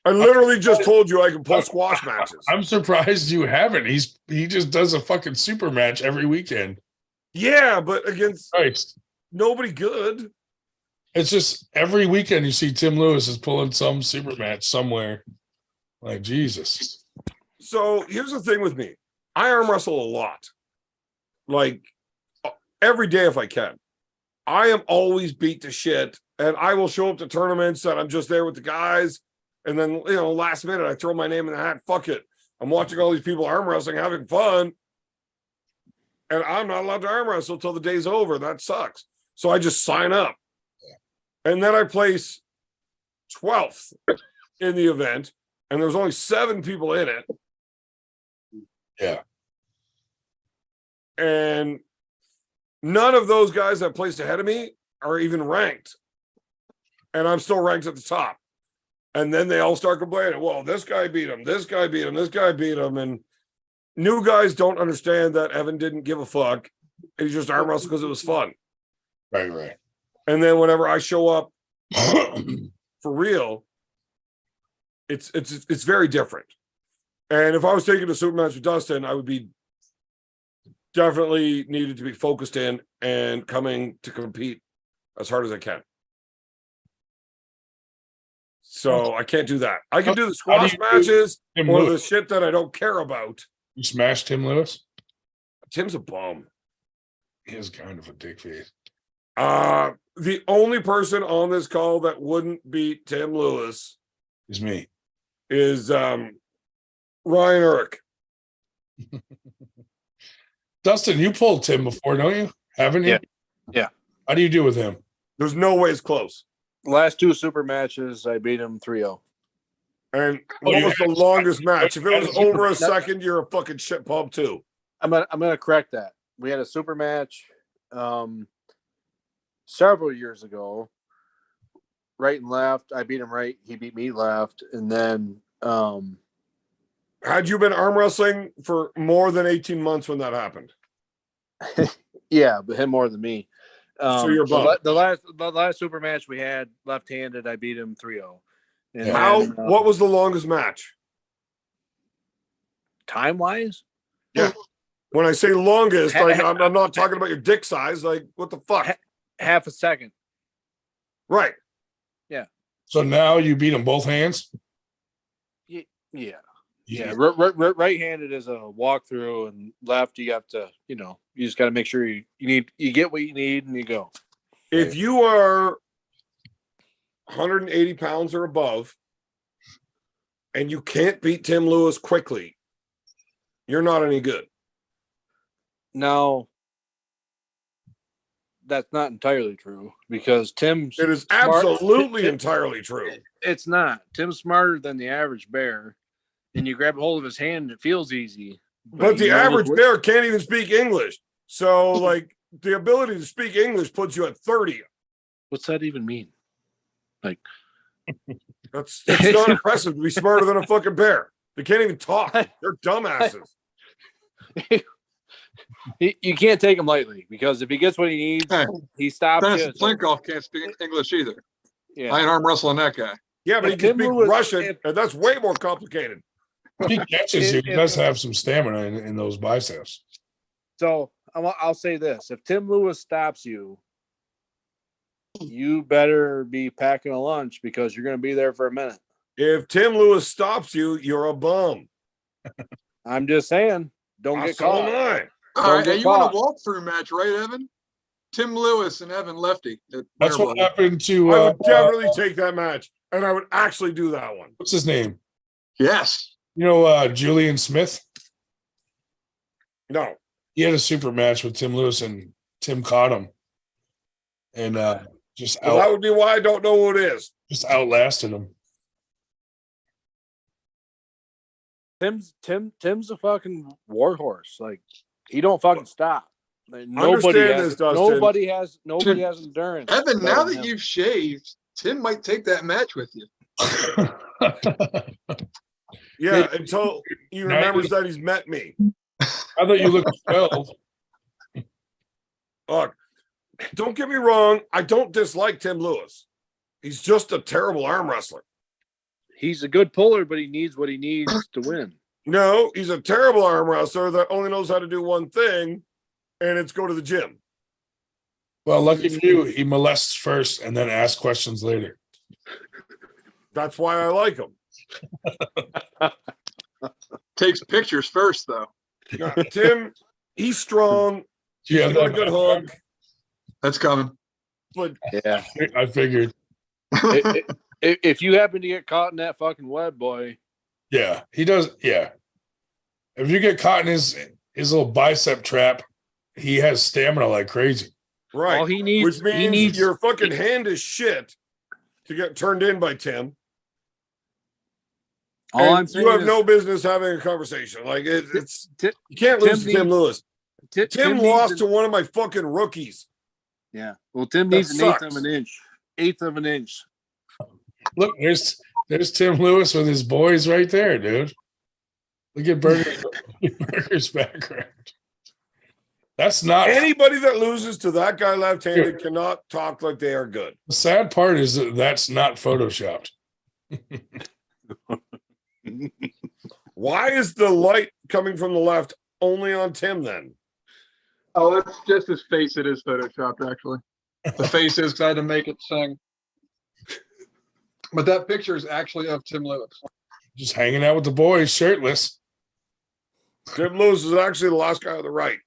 Speaker 11: I literally just told you I can pull squash matches.
Speaker 2: I'm surprised you haven't. He just does a fucking super match every weekend.
Speaker 11: Yeah, but against
Speaker 2: Christ.
Speaker 11: nobody good.
Speaker 2: It's just every weekend you see Tim Lewis is pulling some super match somewhere. Like Jesus.
Speaker 11: So here's the thing with me. I arm wrestle a lot. Like every day if I can. I am always beat to shit. And I will show up to tournaments that I'm just there with the guys. And then, last minute I throw my name in the hat. Fuck it. I'm watching all these people arm wrestling, having fun. And I'm not allowed to arm wrestle till the day's over. That sucks. So I just sign up. And then I place 12th in the event. And there's only 7 people in it.
Speaker 2: Yeah.
Speaker 11: And none of those guys that placed ahead of me are even ranked. And I'm still ranked at the top. And then they all start complaining, well, this guy beat him, this guy beat him, this guy beat him. And new guys don't understand that Evan didn't give a fuck. And he just arm wrestled because it was fun.
Speaker 2: Right.
Speaker 11: And then whenever I show up for real, it's very different. And if I was taking a super match with Dustin, I would be definitely needed to be focused in and coming to compete as hard as I can. So I can't do that. I can do the squash matches or the shit that I don't care about.
Speaker 2: You smashed Tim Lewis?
Speaker 11: Tim's a bum.
Speaker 2: He is kind of a dick face.
Speaker 11: The only person on this call that wouldn't beat Tim Lewis
Speaker 2: is me.
Speaker 11: Is Ryan Urich.
Speaker 2: Dustin, you pulled Tim before, don't you? Haven't you?
Speaker 16: Yeah.
Speaker 2: How do you do with him?
Speaker 11: There's no way it's close.
Speaker 16: Last 2 super matches, I beat him 3-0.
Speaker 11: And what was the longest match? If it was over a second, you're a fucking shit pub too.
Speaker 16: I'm gonna correct that. We had a super match several years ago. Right and left. I beat him right. He beat me left. And then
Speaker 11: had you been arm wrestling for more than 18 months when that happened?
Speaker 16: Yeah, but him more than me.
Speaker 11: So you're
Speaker 16: the last super match we had left-handed, I beat him 3-0. And
Speaker 11: what was the longest match?
Speaker 16: Time-wise?
Speaker 11: Yeah. When I say longest, like I'm not talking about your dick size. Like, what the fuck?
Speaker 16: Half a second.
Speaker 11: Right.
Speaker 16: Yeah.
Speaker 2: So now you beat him both hands?
Speaker 16: Yeah. Right-handed is a walkthrough, and left you have to, you just got to make sure you get what you need and you go.
Speaker 11: If you are 180 pounds or above, and you can't beat Tim Lewis quickly, you're not any good.
Speaker 16: No, that's not entirely true because Tim's.
Speaker 11: It is absolutely entirely true.
Speaker 16: It's not. Tim's smarter than the average bear, and you grab a hold of his hand, and it feels easy.
Speaker 11: But the average bear can't even speak English. So, like, the ability to speak English puts you at 30.
Speaker 16: What's that even mean? Like,
Speaker 11: it's not impressive to be smarter than a fucking bear. They can't even talk. They're dumbasses.
Speaker 16: you can't take him lightly because if he gets what he needs, he stops
Speaker 12: Dennis
Speaker 16: you.
Speaker 12: Flinkoff can't speak English either.
Speaker 16: Yeah.
Speaker 12: I ain't arm wrestling that guy.
Speaker 11: Yeah, but he can speak Russian, and that's way more complicated.
Speaker 2: If he catches you, he does have some stamina in those biceps.
Speaker 16: So I'll say this: if Tim Lewis stops you, you better be packing a lunch because you're going to be there for a minute.
Speaker 11: If Tim Lewis stops you, you're a bum.
Speaker 16: I'm just saying, don't get
Speaker 11: So
Speaker 16: caught.
Speaker 11: am I.
Speaker 12: All right,
Speaker 16: get
Speaker 12: you want
Speaker 16: caught.
Speaker 12: a walkthrough match, right, Evan? Tim Lewis and Evan Lefty.
Speaker 2: That's what happened to.
Speaker 11: I would definitely take that match, and I would actually do that one.
Speaker 2: What's his name?
Speaker 12: Yes.
Speaker 2: You know, Julian Smith.
Speaker 11: No.
Speaker 2: He had a super match with Tim Lewis, and Tim caught him, and
Speaker 11: Well, that would be why I don't know who it is.
Speaker 2: Just outlasted him.
Speaker 16: Tim's a fucking warhorse. Like he don't fucking stop. Like,
Speaker 11: Understand
Speaker 16: nobody has endurance.
Speaker 12: Evan,
Speaker 16: better
Speaker 12: now
Speaker 16: than
Speaker 12: that
Speaker 16: him.
Speaker 12: you've shaved, Tim might take that match with you.
Speaker 11: Yeah, until he remembers that he's met me.
Speaker 2: I thought you looked 12.
Speaker 11: Look, don't get me wrong. I don't dislike Tim Lewis. He's just a terrible arm wrestler.
Speaker 16: He's a good puller, but he needs what he needs to win.
Speaker 11: No, he's a terrible arm wrestler that only knows how to do one thing, and it's go to the gym.
Speaker 2: Well, lucky for you, he molests first and then asks questions later.
Speaker 11: That's why I like him.
Speaker 12: Takes pictures first, though.
Speaker 11: Yeah, Tim, he's strong.
Speaker 2: Yeah,
Speaker 11: He's got a good hook.
Speaker 12: That's coming.
Speaker 11: But
Speaker 16: yeah,
Speaker 2: I figured.
Speaker 16: If you happen to get caught in that fucking web, boy.
Speaker 2: Yeah, he does. Yeah. If you get caught in his little bicep trap, he has stamina like crazy.
Speaker 11: Right.
Speaker 16: All he needs,
Speaker 11: which means your fucking hand is shit to get turned in by Tim.
Speaker 16: All
Speaker 11: And
Speaker 16: I'm saying
Speaker 11: you have
Speaker 16: is,
Speaker 11: no business having a conversation. Like it's
Speaker 16: Tim
Speaker 11: you can't lose to Tim
Speaker 16: needs-
Speaker 11: Lewis.
Speaker 16: Tim
Speaker 11: Tim
Speaker 16: needs
Speaker 11: lost
Speaker 16: an-
Speaker 11: to one of my fucking rookies.
Speaker 16: Yeah. Well, Tim
Speaker 11: That
Speaker 16: needs an
Speaker 11: sucks.
Speaker 16: eighth of an inch. Eighth of an inch.
Speaker 2: Look, there's Tim Lewis with his boys right there, dude. Look at Burger's background. That's not
Speaker 11: Anybody that loses to that guy left-handed cannot talk like they are good.
Speaker 2: the sad part is that that's not photoshopped.
Speaker 11: Why is the light coming from the left only on Tim then?
Speaker 12: Oh, it's just his face. It is photoshopped, actually. The face is because I had to make it sing. But that picture is actually of Tim Lewis.
Speaker 2: Just hanging out with the boys, shirtless.
Speaker 11: Tim Lewis is actually the last guy on the right.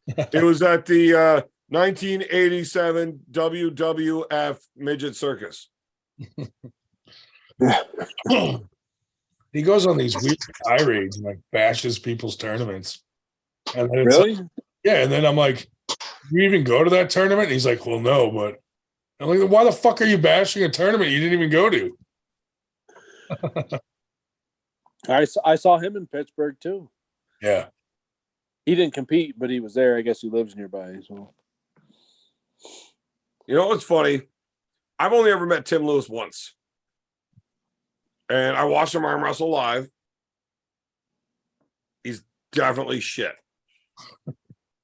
Speaker 11: It was at the 1987 WWF Midget Circus.
Speaker 2: He goes on these weird tirades and like bashes people's tournaments. And then it's
Speaker 16: Really?
Speaker 2: like- yeah, and then I'm like, "You even go to that tournament?" And he's like, "Well, no, but." I'm like, "Why the fuck are you bashing a tournament you didn't even go to?"
Speaker 16: I saw him in Pittsburgh too.
Speaker 2: Yeah.
Speaker 16: He didn't compete, but he was there. I guess he lives nearby. So
Speaker 11: You know what's funny? I've only ever met Tim Lewis once. And I watched him arm wrestle live. He's definitely shit.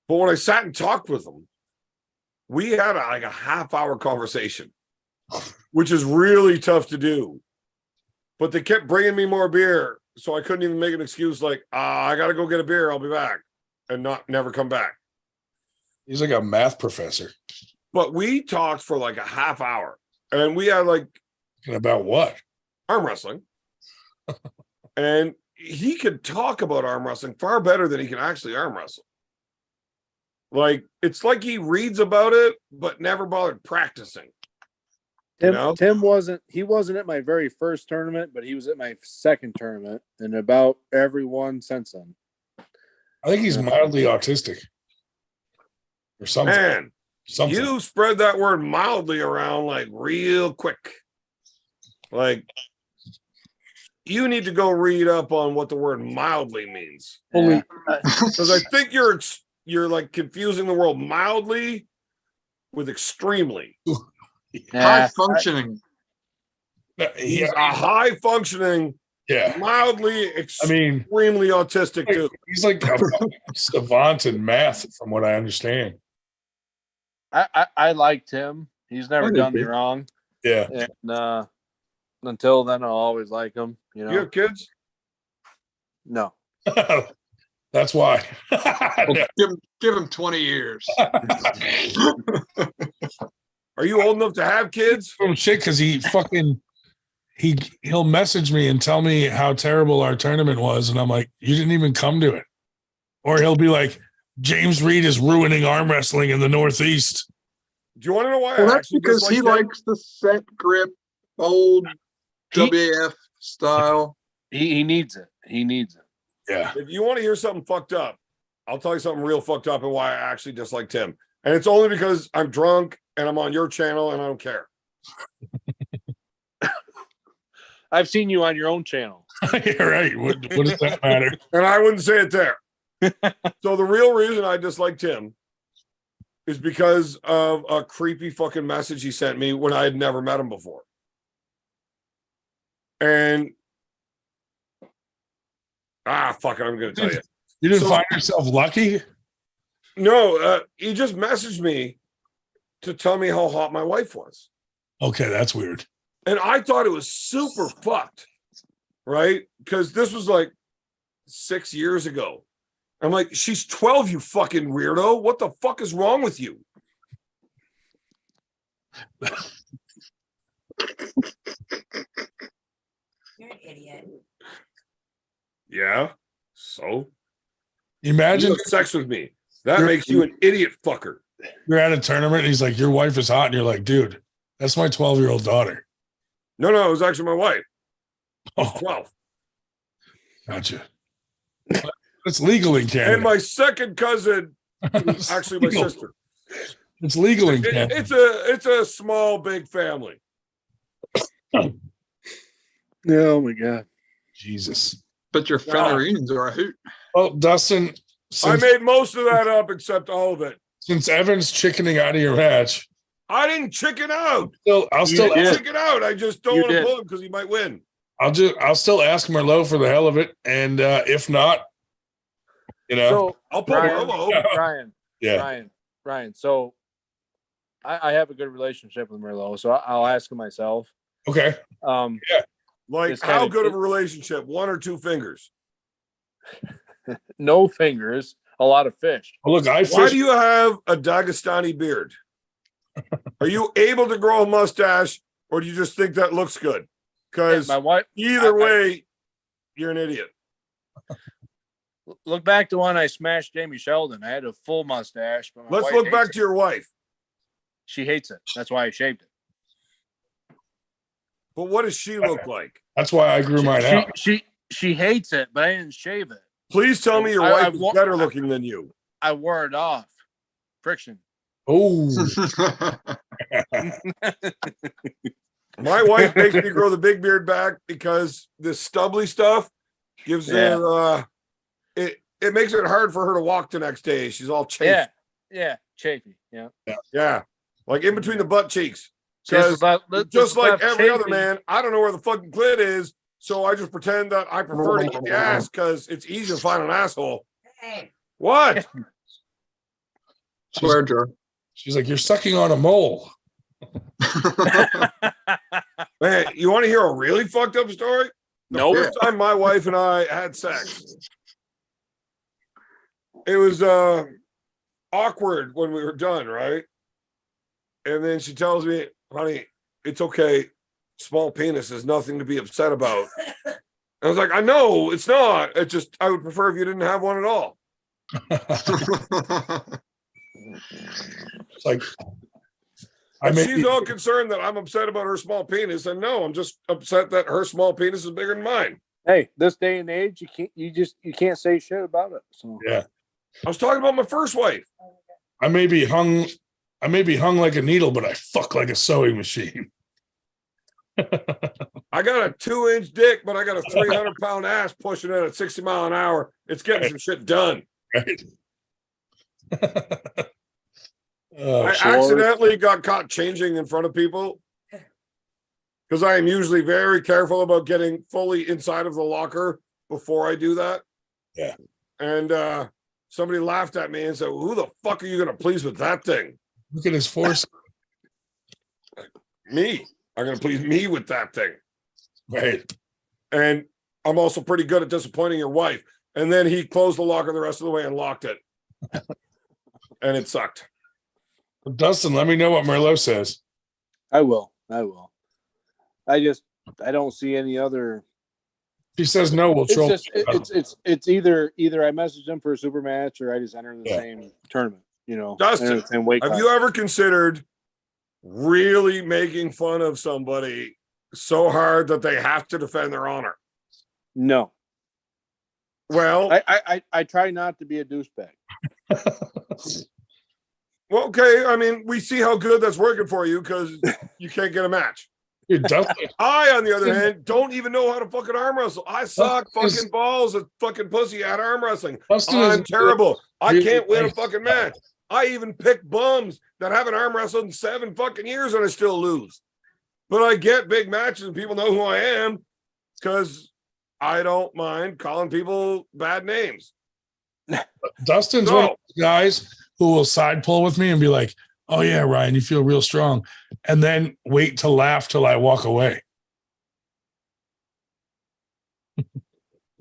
Speaker 11: But when I sat and talked with him, we had a half-hour conversation, which is really tough to do. But they kept bringing me more beer, so I couldn't even make an excuse like, I got to go get a beer. I'll be back, and never come back.
Speaker 2: He's like a math professor.
Speaker 11: But we talked for like a half hour, and we had like
Speaker 2: about what?
Speaker 11: Arm wrestling. And he could talk about arm wrestling far better than he can actually arm wrestle. Like, it's like he reads about it, but never bothered practicing.
Speaker 16: Tim wasn't at my very first tournament, but he was at my second tournament and about every one since then.
Speaker 2: I think he's mildly autistic. Or something.
Speaker 11: Man, you spread that word mildly around like real quick. Like, you need to go read up on what the word mildly means.
Speaker 2: Holy,
Speaker 11: because I think you're you're like confusing the world mildly with extremely.
Speaker 12: High functioning.
Speaker 11: He's a high functioning, mildly, extremely autistic too.
Speaker 2: He's like a savant in math, from what I understand.
Speaker 16: I liked him. He's never done me wrong.
Speaker 2: Yeah.
Speaker 16: And until then, I'll always like him. You know.
Speaker 11: You have kids?
Speaker 16: No.
Speaker 2: That's why.
Speaker 12: Well, give him 20 years.
Speaker 11: Are you old enough to have kids?
Speaker 2: Oh shit, because he'll message me and tell me how terrible our tournament was, and I'm like, you didn't even come to it. Or he'll be like, James Reed is ruining arm wrestling in the Northeast.
Speaker 11: Do you want to know why?
Speaker 12: Well, that's because he likes the set grip, old WAF style.
Speaker 16: He needs it. He needs it.
Speaker 2: Yeah.
Speaker 11: If you want to hear something fucked up, I'll tell you something real fucked up and why I actually dislike Tim. And it's only because I'm drunk and I'm on your channel and I don't care.
Speaker 16: I've seen you on your own channel.
Speaker 2: You're right. What does that matter?
Speaker 11: And I wouldn't say it there. So the real reason I dislike Tim is because of a creepy fucking message he sent me when I had never met him before. And fuck it, I'm gonna tell you.
Speaker 2: You didn't find yourself lucky?
Speaker 11: No, he just messaged me to tell me how hot my wife was.
Speaker 2: Okay, that's weird.
Speaker 11: And I thought it was super fucked, right? Because this was like 6 years ago. I'm like, she's 12, you fucking weirdo. What the fuck is wrong with you?
Speaker 13: You're an idiot.
Speaker 11: Yeah. So
Speaker 2: imagine
Speaker 11: you have sex with me. That makes you an idiot fucker.
Speaker 2: You're at a tournament and he's like, your wife is hot, and you're like, dude, that's my 12-year-old daughter.
Speaker 11: No, it was actually my wife.
Speaker 2: Oh,
Speaker 11: 12.
Speaker 2: Gotcha. It's legal in Canada.
Speaker 11: And my second cousin, actually my sister.
Speaker 2: It's legal in Canada.
Speaker 11: It's a small, big family.
Speaker 16: Oh my God.
Speaker 2: Jesus.
Speaker 12: But your family reunions are a hoot.
Speaker 2: Well, Dustin,
Speaker 11: I made most of that up except all of it.
Speaker 2: Since Evan's chickening out of your match,
Speaker 11: I didn't chicken out.
Speaker 2: I'll still
Speaker 11: chicken out. I just don't want to pull him because he might win.
Speaker 2: I'll still ask Merlot for the hell of it, and if not,
Speaker 16: So
Speaker 11: I'll pull
Speaker 16: Ryan.
Speaker 2: Yeah.
Speaker 16: Ryan. So I have a good relationship with Merlot, so I'll ask him myself.
Speaker 2: Okay.
Speaker 16: Yeah.
Speaker 11: Like how good of a relationship? 1 or 2 fingers?
Speaker 16: No fingers. A lot of fish.
Speaker 2: Well, look,
Speaker 11: why do you have a Dagestani beard? Are you able to grow a mustache, or do you just think that looks good? Because
Speaker 16: my wife.
Speaker 11: Either way, you're an idiot.
Speaker 16: Look back to when I smashed Jamie Sheldon. I had a full mustache. But
Speaker 11: let's look back to your wife.
Speaker 16: She hates it. That's why I shaved it.
Speaker 11: But what does she look like?
Speaker 2: That's why I grew mine out.
Speaker 16: She hates it, but I didn't shave it.
Speaker 11: Please tell me your wife is better looking than you.
Speaker 16: I wore it off. Friction.
Speaker 2: Oh.
Speaker 11: My wife makes me grow the big beard back because this stubbly stuff gives her it makes it hard for her to walk the next day. She's all chafed.
Speaker 16: Yeah, chafy.
Speaker 11: Yeah. Like in between the butt cheeks. Because just like every other man, I don't know where the fucking clit is. So I just pretend that I prefer to eat the ass because it's easy to find an asshole. What?
Speaker 2: She's like, you're sucking on a mole.
Speaker 11: Man, you want to hear a really fucked up story? The first time my wife and I had sex, it was awkward when we were done, right? And then she tells me, honey, it's okay. Small penis is nothing to be upset about. I was like, I know it's not. It just, I would prefer if you didn't have one at all.
Speaker 2: It's like,
Speaker 11: she's all concerned that I'm upset about her small penis, and no, I'm just upset that her small penis is bigger than mine.
Speaker 16: Hey, this day and age, you can't say shit about it. So
Speaker 2: yeah,
Speaker 11: I was talking about my first wife.
Speaker 2: I may be hung like a needle, but I fuck like a sewing machine.
Speaker 11: I got a 2-inch dick, but I got a 300-pound ass pushing it at 60 miles an hour. It's getting some shit done.
Speaker 2: Right.
Speaker 11: I accidentally got caught changing in front of people because I am usually very careful about getting fully inside of the locker before I do that.
Speaker 2: Yeah.
Speaker 11: And somebody laughed at me and said, "Who the fuck are you going to please with that thing?"
Speaker 2: Look at his force.
Speaker 11: Me. I'm going to please me with that thing.
Speaker 2: Right.
Speaker 11: And I'm also pretty good at disappointing your wife. And then he closed the locker the rest of the way and locked it. And it sucked.
Speaker 2: Dustin, let me know what Merlot says.
Speaker 17: I will. I don't see any other.
Speaker 2: If he says no, we'll troll.
Speaker 17: It's either I message him for a super match or I just enter the same tournament. You know,
Speaker 11: Dustin,
Speaker 17: the same weight
Speaker 11: have
Speaker 17: class.
Speaker 11: you ever considered really making fun of somebody so hard that they have to defend their honor?
Speaker 17: No.
Speaker 11: Well,
Speaker 17: I try not to be a douchebag.
Speaker 11: Well, okay. I mean, we see how good that's working for you because you can't get a match. I, on the other hand, don't even know how to fucking arm wrestle. I suck fucking balls at fucking pussy at arm wrestling. I'm terrible. I can't win a fucking match. I even pick bums that haven't arm wrestled in 7 fucking years and I still lose. But I get big matches and people know who I am because I don't mind calling people bad names.
Speaker 2: Dustin's one of those guys who will side pull with me and be like, "Oh yeah, Ryan, you feel real strong," and then wait to laugh till I walk away.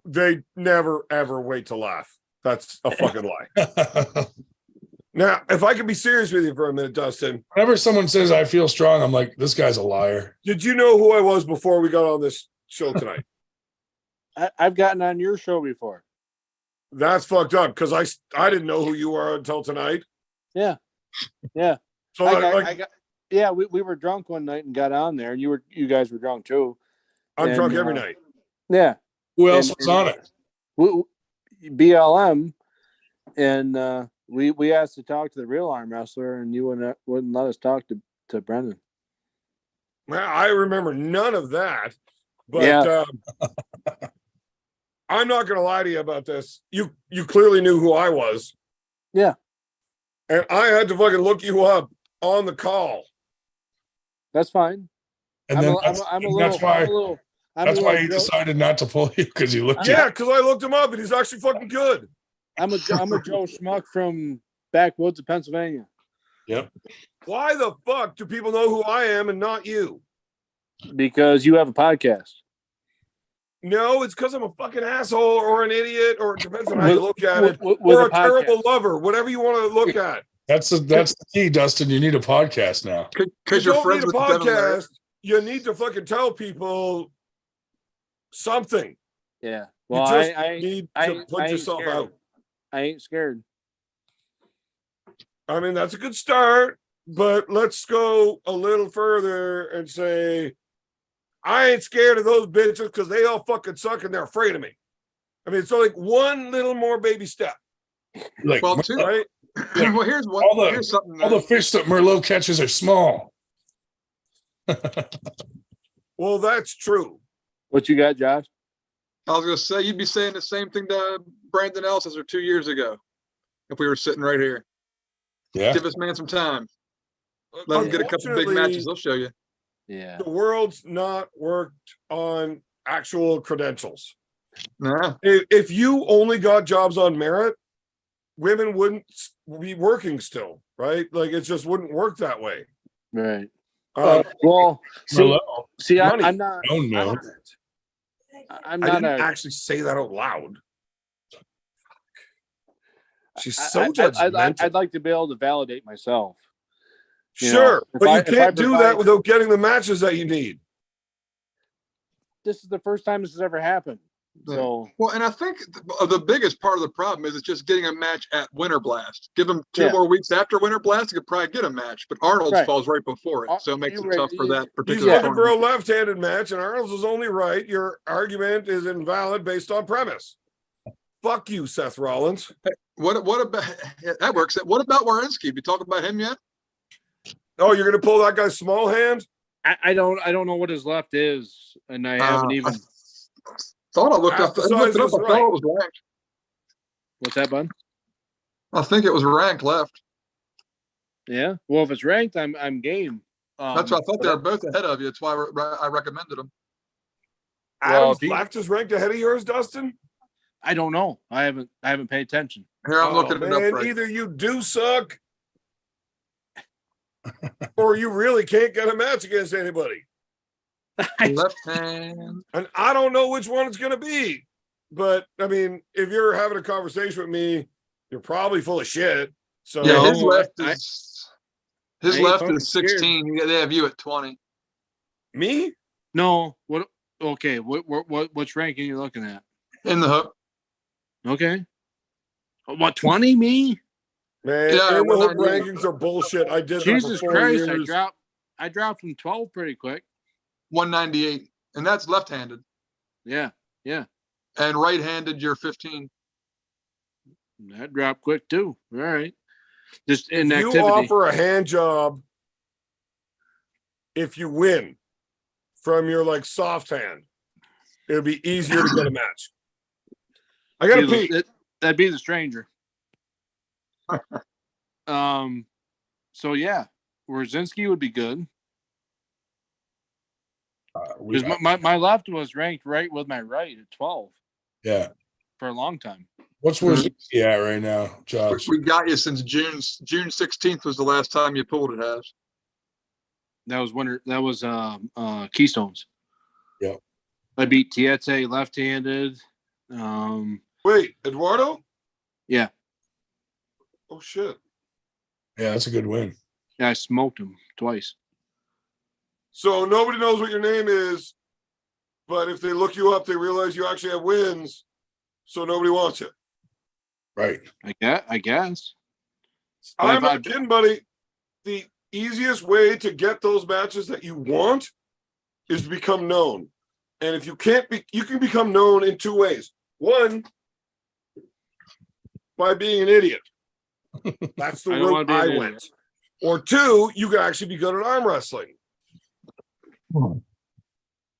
Speaker 11: They never ever wait to laugh. That's a fucking lie. Now, if I could be serious with you for a minute, Dustin.
Speaker 2: Whenever someone says I feel strong, I'm like, this guy's a liar.
Speaker 11: Did you know who I was before we got on this show tonight?
Speaker 17: I've gotten on your show before.
Speaker 11: That's fucked up because I didn't know who you were until tonight.
Speaker 17: Yeah.
Speaker 11: So
Speaker 17: we were drunk one night and got on there, and you guys were drunk too.
Speaker 11: I'm drunk every night.
Speaker 17: Yeah.
Speaker 2: Who else was on it?
Speaker 17: BLM, and we asked to talk to the real arm wrestler, and you wouldn't let us talk to Brendan.
Speaker 11: Well, I remember none of that, but I'm not going to lie to you about this. You clearly knew who I was.
Speaker 17: Yeah.
Speaker 11: And I had to fucking look you up on the call.
Speaker 17: That's fine.
Speaker 2: And that's why he decided not to pull you because you looked.
Speaker 11: Yeah, because I looked him up and he's actually fucking good.
Speaker 17: I'm a Joe Schmuck from backwoods of Pennsylvania.
Speaker 2: Yep.
Speaker 11: Why the fuck do people know who I am and not you?
Speaker 17: Because you have a podcast.
Speaker 11: No, it's because I'm a fucking asshole or an idiot, or it depends on how you look at it, or a terrible lover, whatever you want to look at.
Speaker 2: That's the key, Dustin. You need a podcast now.
Speaker 11: Because you don't need a podcast. You need to fucking tell people something.
Speaker 17: Yeah. Well,
Speaker 11: you just need to put yourself out.
Speaker 17: I ain't scared.
Speaker 11: I mean, that's a good start, but let's go a little further and say, I ain't scared of those bitches because they all fucking suck and they're afraid of me. I mean, it's like one little more baby step.
Speaker 2: Like,
Speaker 12: well,
Speaker 11: right?
Speaker 12: Well, here's something.
Speaker 2: All the fish that Merlot catches are small.
Speaker 11: Well, that's true.
Speaker 17: What you got, Josh?
Speaker 12: I was going to say, you'd be saying the same thing to Brandon Elsesser 2 years ago if we were sitting right here.
Speaker 2: Yeah.
Speaker 12: Give this man some time. Let him get a couple big matches. He'll show you.
Speaker 17: Yeah.
Speaker 11: The world's not worked on actual credentials.
Speaker 12: Nah.
Speaker 11: If you only got jobs on merit, women wouldn't be working still, right? Like it just wouldn't work that way.
Speaker 17: Right.
Speaker 11: Well,
Speaker 17: see,
Speaker 11: money.
Speaker 17: I'm not.
Speaker 11: I didn't actually say that out loud. She's so judgmental.
Speaker 17: I'd like to be able to validate myself.
Speaker 11: Sure, but you can't do that without getting the matches that you need.
Speaker 17: This is the first time this has ever happened. So
Speaker 12: well, and I think the biggest part of the problem is it's just getting a match at Winter Blast. Give them 2 more weeks after Winter Blast, you could probably get a match. But Arnold's falls right before it, so it makes it tough for that particular.
Speaker 11: He's looking for a left-handed match, and Arnold's is only right. Your argument is invalid based on premise. Fuck you, Seth Rollins.
Speaker 12: Hey, what about that works? What about Warinsky? Have you talked about him yet?
Speaker 11: Oh, you're gonna pull that guy's small hand?
Speaker 17: I don't know what his left is, and I haven't even.
Speaker 12: Thought I looked up. I thought it was right.
Speaker 17: What's that, bud?
Speaker 12: I think it was ranked left.
Speaker 16: Yeah. Well, if it's ranked, I'm game.
Speaker 12: That's why I thought
Speaker 16: but
Speaker 12: they were both ahead of you. It's why I recommended them.
Speaker 16: Well,
Speaker 11: Adam's left is ranked ahead of yours, Dustin.
Speaker 16: I don't know. I haven't paid attention.
Speaker 12: Here, I'm looking it up. Right.
Speaker 11: Either you do suck, or you really can't get a match against anybody.
Speaker 12: Left hand.
Speaker 11: And I don't know which one it's going to be. But, I mean, if you're having a conversation with me, you're probably full of shit. So
Speaker 12: Yeah, his left is 16. They have you at 20.
Speaker 11: Me?
Speaker 16: No. What? Okay. Which ranking you looking at?
Speaker 12: In the hook.
Speaker 16: Okay. What, 20? Me?
Speaker 11: Man,
Speaker 12: Yeah,
Speaker 11: in the hook
Speaker 12: 198.
Speaker 11: rankings are bullshit. I did
Speaker 16: Jesus
Speaker 11: that for 4
Speaker 16: Christ!
Speaker 11: years.
Speaker 16: I dropped from 12 pretty quick.
Speaker 12: 198. And that's left-handed.
Speaker 16: Yeah. Yeah.
Speaker 12: And right-handed, you're 15.
Speaker 16: That dropped quick too. All right. Just
Speaker 11: If
Speaker 16: inactivity.
Speaker 11: you offer a hand job, if you win from your like soft hand, it'll be easier to get a match. I gotta pee.
Speaker 16: That'd be the stranger. So yeah, Wierzinski would be good. Because my left was ranked right with my right at 12
Speaker 2: Yeah.
Speaker 16: for a long time.
Speaker 2: What's Wierzinski at right now, Josh?
Speaker 12: We got you since June 16th was the last time you pulled it, Has.
Speaker 16: That was winter. That was Keystones.
Speaker 2: Yeah.
Speaker 16: I beat Tiete left-handed.
Speaker 11: Wait, Eduardo?
Speaker 16: Yeah.
Speaker 11: Oh shit.
Speaker 2: Yeah, that's a good win.
Speaker 16: Yeah, I smoked him twice.
Speaker 11: So nobody knows what your name is, but if they look you up, they realize you actually have wins. So nobody wants you.
Speaker 2: Right.
Speaker 16: I guess.
Speaker 11: I'm not kidding, buddy. The easiest way to get those matches that you want is to become known. And if you can't be, you can become known in 2 ways. One, by being an idiot. That's the route I went. Or 2, you can actually be good at arm wrestling.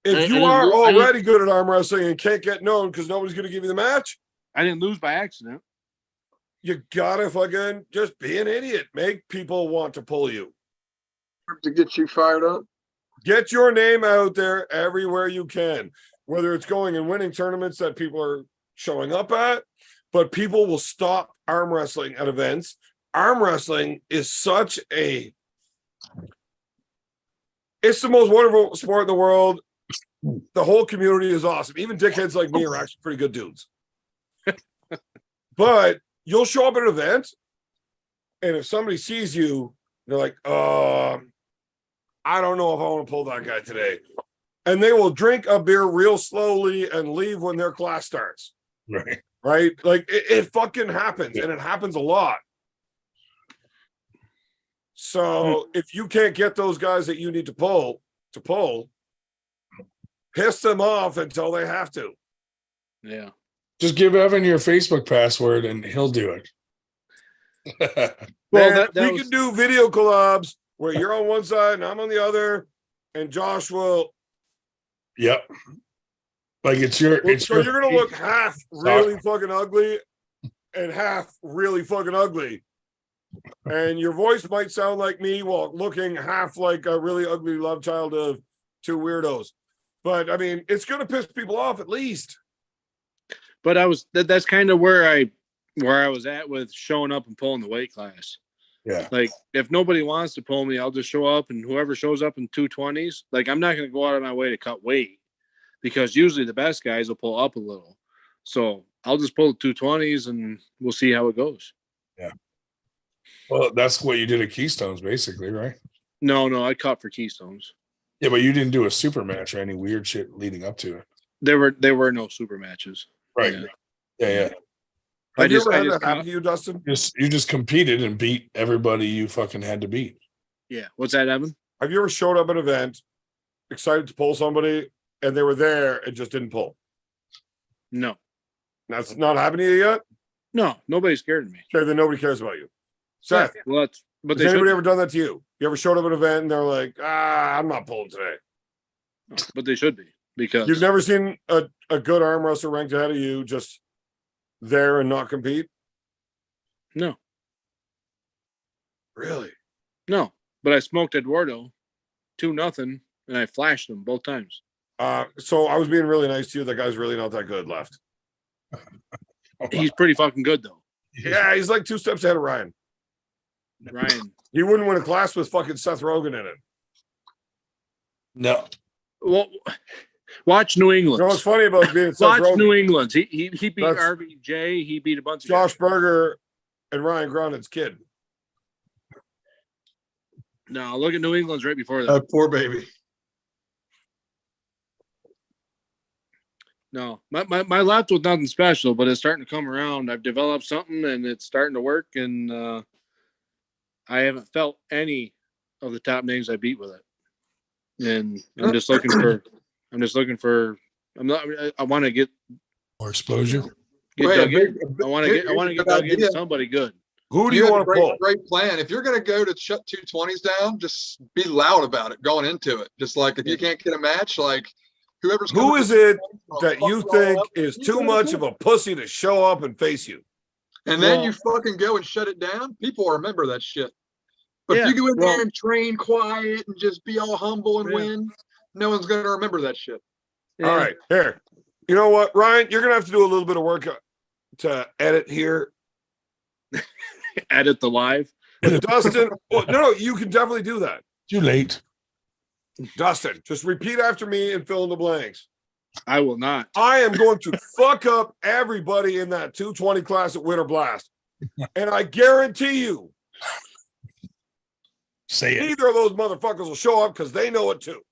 Speaker 11: If you are already good at arm wrestling and can't get known because nobody's going to give you the match,
Speaker 16: I didn't lose by accident.
Speaker 11: You gotta fucking just be an idiot. Make people want to pull you.
Speaker 12: To get you fired up.
Speaker 11: Get your name out there everywhere you can, whether it's going and winning tournaments that people are showing up at, but people will stop arm wrestling at events. Arm wrestling is such a, it's the most wonderful sport in the world. The whole community is awesome. Even dickheads like me are actually pretty good dudes. But you'll show up at an event, and if somebody sees you, they're like, I don't know if I want to pull that guy today. And they will drink a beer real slowly and leave when their class starts.
Speaker 2: Right.
Speaker 11: Right? Like, it fucking happens, and it happens a lot. So if you can't get those guys that you need to pull, piss them off until they have to.
Speaker 16: Yeah.
Speaker 2: Just give Evan your Facebook password and he'll do it.
Speaker 11: Well, we can do video collabs where you're on one side and I'm on the other, and Josh will.
Speaker 2: Yep. Like it's your.
Speaker 11: So you're gonna look half really fucking ugly, and half really fucking ugly, and your voice might sound like me while looking half like a really ugly love child of 2 weirdos. But I mean, it's gonna piss people off at least.
Speaker 16: But that's kind of where I was at with showing up and pulling the weight class.
Speaker 2: Yeah.
Speaker 16: Like if nobody wants to pull me, I'll just show up, and whoever shows up in 220s, like I'm not going to go out of my way to cut weight because usually the best guys will pull up a little. So I'll just pull the 220s and we'll see how it goes.
Speaker 2: Yeah. Well, that's what you did at Keystones, basically, right?
Speaker 16: No, I cut for Keystones.
Speaker 2: Yeah, but you didn't do a super match or any weird shit leading up to it.
Speaker 16: There were no super matches.
Speaker 2: Right. Yeah.
Speaker 11: Have you ever had that happen to you, Dustin?
Speaker 2: You just competed and beat everybody you fucking had to beat.
Speaker 16: Yeah. What's that, Evan?
Speaker 11: Have you ever showed up at an event, excited to pull somebody, and they were there and just didn't pull?
Speaker 16: No.
Speaker 11: That's not happened to you yet?
Speaker 16: No, nobody's scared of me.
Speaker 11: Okay, then nobody cares about you. Seth,
Speaker 16: yeah, well, but
Speaker 11: has anybody ever done that to you? You ever showed up at an event and they're like, I'm not pulling today.
Speaker 16: But they should be, because
Speaker 11: you've never seen a good arm wrestler ranked ahead of you just there and not compete?
Speaker 16: No.
Speaker 11: Really?
Speaker 16: No, but I smoked Eduardo 2-0, and I flashed him both times.
Speaker 11: So I was being really nice to you. That guy's really not that good left.
Speaker 16: He's pretty fucking good though.
Speaker 11: Yeah, he's like 2 steps ahead of Ryan.
Speaker 16: Ryan.
Speaker 11: He wouldn't win a class with fucking Seth Rogen in it.
Speaker 2: No.
Speaker 16: Well, watch New England.
Speaker 11: You know what's funny about being Seth
Speaker 16: Watch
Speaker 11: Rogen?
Speaker 16: New England. He beat
Speaker 11: That's
Speaker 16: RBJ. He beat a bunch of
Speaker 11: Josh
Speaker 16: guys.
Speaker 11: Berger and Ryan Gronin's kid.
Speaker 16: No, look at New England's right before that.
Speaker 12: Poor baby.
Speaker 16: No, my left was nothing special, but it's starting to come around. I've developed something, and it's starting to work. And I haven't felt any of the top names I beat with it. And I'm just looking for. I'm not. I want to get
Speaker 2: more exposure.
Speaker 16: I want to get dug into somebody good.
Speaker 11: Who do you want to pull?
Speaker 12: Great plan. If you're going to go to shut 220s down, just be loud about it going into it. Just like if you can't get a match, like whoever's
Speaker 11: Who is it that you think is too much of a pussy to show up and face you?
Speaker 12: And then you fucking go and shut it down. People will remember that shit. But if you go in there and train quiet and just be all humble and win, no one's going to remember that shit.
Speaker 11: All right, here. You know what, Ryan? You're going to have to do a little bit of work to edit here.
Speaker 16: Edit the live.
Speaker 11: But Dustin, no, you can definitely do that.
Speaker 2: Too late.
Speaker 11: Dustin, just repeat after me and fill in the blanks.
Speaker 16: I will not.
Speaker 11: I am going to fuck up everybody in that 220 class at Winter Blast. And I guarantee you,
Speaker 2: say it.
Speaker 11: Neither of those motherfuckers will show up because they know it too.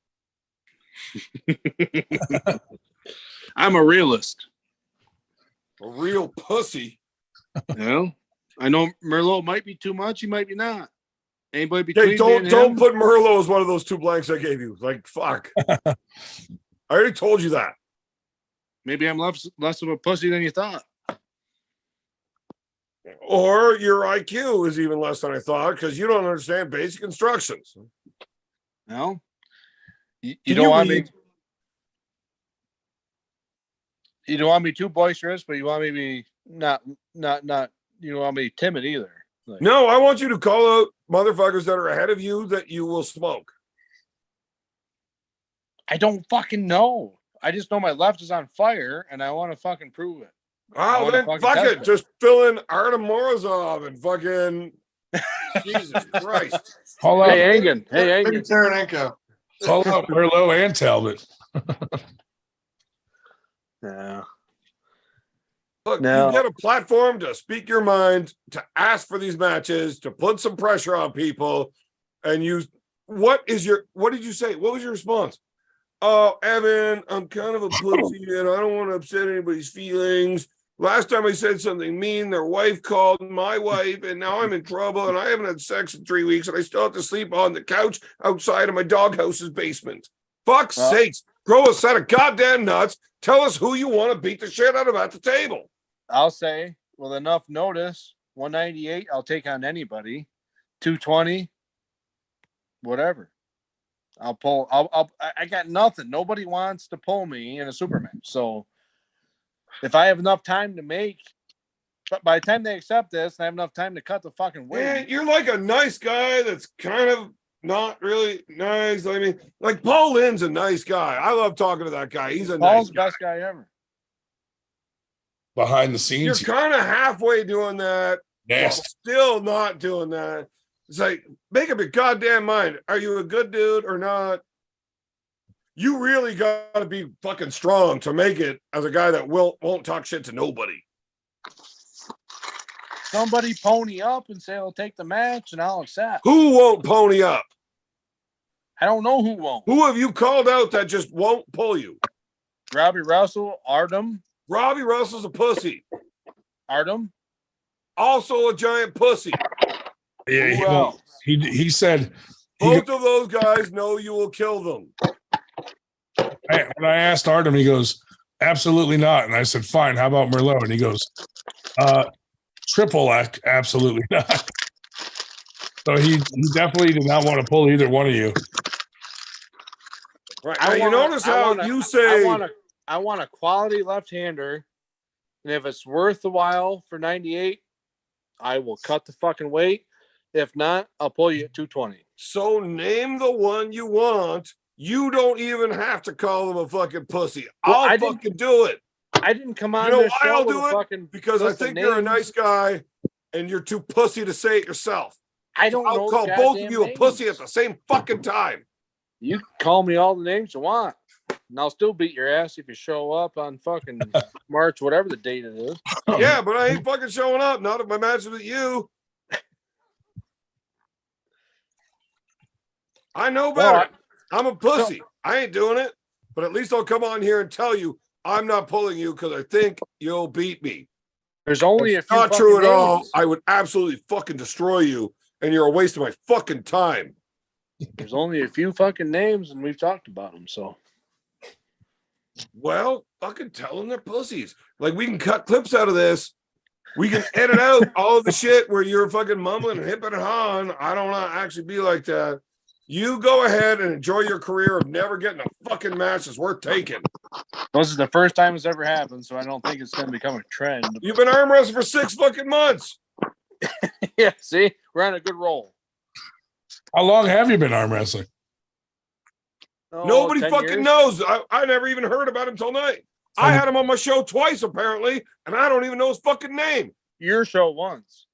Speaker 16: I'm a realist.
Speaker 11: A real pussy.
Speaker 16: Well, I know Merlot might be too much. He might be not. Anybody between
Speaker 11: Hey, don't put Merlot as one of those 2 blanks I gave you. Like, fuck. I already told you that.
Speaker 16: Maybe I'm less of a pussy than you thought.
Speaker 11: Or your IQ is even less than I thought because you don't understand basic instructions.
Speaker 16: No. You don't want me. You don't want me too boisterous, but you want me to be not. You don't want me timid either. Like,
Speaker 11: no, I want you to call out motherfuckers that are ahead of you that you will smoke.
Speaker 16: I don't fucking know. I just know my left is on fire, and I want to fucking prove it.
Speaker 11: Oh, then fuck it. Just fill in Artem Morozov and fucking Jesus Christ.
Speaker 2: Call out,
Speaker 16: hey, Engen. Hey, Engen.
Speaker 12: Taranenko.
Speaker 2: Call out Merlot and Talbot.
Speaker 16: Yeah.
Speaker 11: Look,
Speaker 16: No.
Speaker 11: you get a platform to speak your mind, to ask for these matches, to put some pressure on people, and what did you say? What was your response? Oh, Evan, I'm kind of a pussy and I don't want to upset anybody's feelings. Last time I said something mean, their wife called my wife, and now I'm in trouble, and I haven't had sex in 3 weeks, and I still have to sleep on the couch outside of my doghouse's basement. Fuck's sakes, grow a set of goddamn nuts. Tell us who you want to beat the shit out of at the table.
Speaker 16: I'll say, with enough notice, 198, I'll take on anybody. 220, whatever. I'll pull. I got nothing. Nobody wants to pull me in a Superman. So if I have enough time to make, but by the time they accept this, I have enough time to cut the fucking weight.
Speaker 11: Man, you're like a nice guy that's kind of not really nice. I mean, like Paul Lynn's a nice guy. I love talking to that guy. He's
Speaker 16: Paul's
Speaker 11: nice
Speaker 16: the best guy ever.
Speaker 2: Behind the scenes.
Speaker 11: You're kind of halfway doing that.
Speaker 2: Nasty.
Speaker 11: Still not doing that. It's like, make up your goddamn mind. Are you a good dude or not? You really got to be fucking strong to make it as a guy that won't talk shit to nobody.
Speaker 16: Somebody pony up and say, I'll take the match and I'll accept.
Speaker 11: Who won't pony up?
Speaker 16: I don't know who won't.
Speaker 11: Who have you called out that just won't pull you?
Speaker 16: Robbie Russell, Artem.
Speaker 11: Robbie Russell's a pussy.
Speaker 16: Artem.
Speaker 11: Also a giant pussy.
Speaker 2: Yeah, he said
Speaker 11: both of those guys know you will kill them.
Speaker 2: When I asked Artem, he goes, absolutely not. And I said, fine, how about Merlot? And he goes, triple X, absolutely not. So he definitely did not want to pull either one of you.
Speaker 11: Right. Now, you notice how you say
Speaker 16: I want a quality left-hander, and if it's worth the while for 98, I will cut the fucking weight. If not, I'll pull you at 220.
Speaker 11: So name the one you want. You don't even have to call them a fucking pussy. I'll fucking do it.
Speaker 16: I didn't come on.
Speaker 11: You know
Speaker 16: this
Speaker 11: why
Speaker 16: show
Speaker 11: I'll
Speaker 16: with
Speaker 11: do
Speaker 16: a
Speaker 11: it?
Speaker 16: fucking
Speaker 11: Because I
Speaker 16: list of
Speaker 11: think you're a
Speaker 16: names.
Speaker 11: nice guy and you're too pussy to say it yourself.
Speaker 16: I don't
Speaker 11: I'll
Speaker 16: know
Speaker 11: call
Speaker 16: the
Speaker 11: both of
Speaker 16: goddamn
Speaker 11: you a
Speaker 16: names.
Speaker 11: pussy at the same fucking time.
Speaker 16: You can call me all the names you want, and I'll still beat your ass if you show up on fucking March, whatever the date it is.
Speaker 11: Yeah, but I ain't fucking showing up. Not if my match is with you. I know better. I'm a pussy. I ain't doing it. But at least I'll come on here and tell you I'm not pulling you because I think you'll beat me.
Speaker 16: There's only a few.
Speaker 11: Not true at
Speaker 16: fucking
Speaker 11: all.
Speaker 16: names.
Speaker 11: I would absolutely fucking destroy you, and you're a waste of my fucking time.
Speaker 16: There's only a few fucking names, and we've talked about them. So,
Speaker 11: well, fucking tell them they're pussies. Like, we can cut clips out of this. We can edit out all of the shit where you're fucking mumbling and hipping and hawing. I don't want to actually be like that. You go ahead and enjoy your career of never getting a fucking match that's worth taking.
Speaker 16: this is the first time it's ever happened, so I don't think it's going to become a trend.
Speaker 11: You've been arm wrestling for 6 fucking months.
Speaker 16: Yeah, see, we're on a good roll.
Speaker 2: How long have you been arm wrestling?
Speaker 16: Oh,
Speaker 11: Nobody
Speaker 16: 10
Speaker 11: fucking
Speaker 16: years?
Speaker 11: knows. I never even heard about him till tonight. I had him on my show twice, apparently, and I don't even know his fucking name.
Speaker 16: Your show once.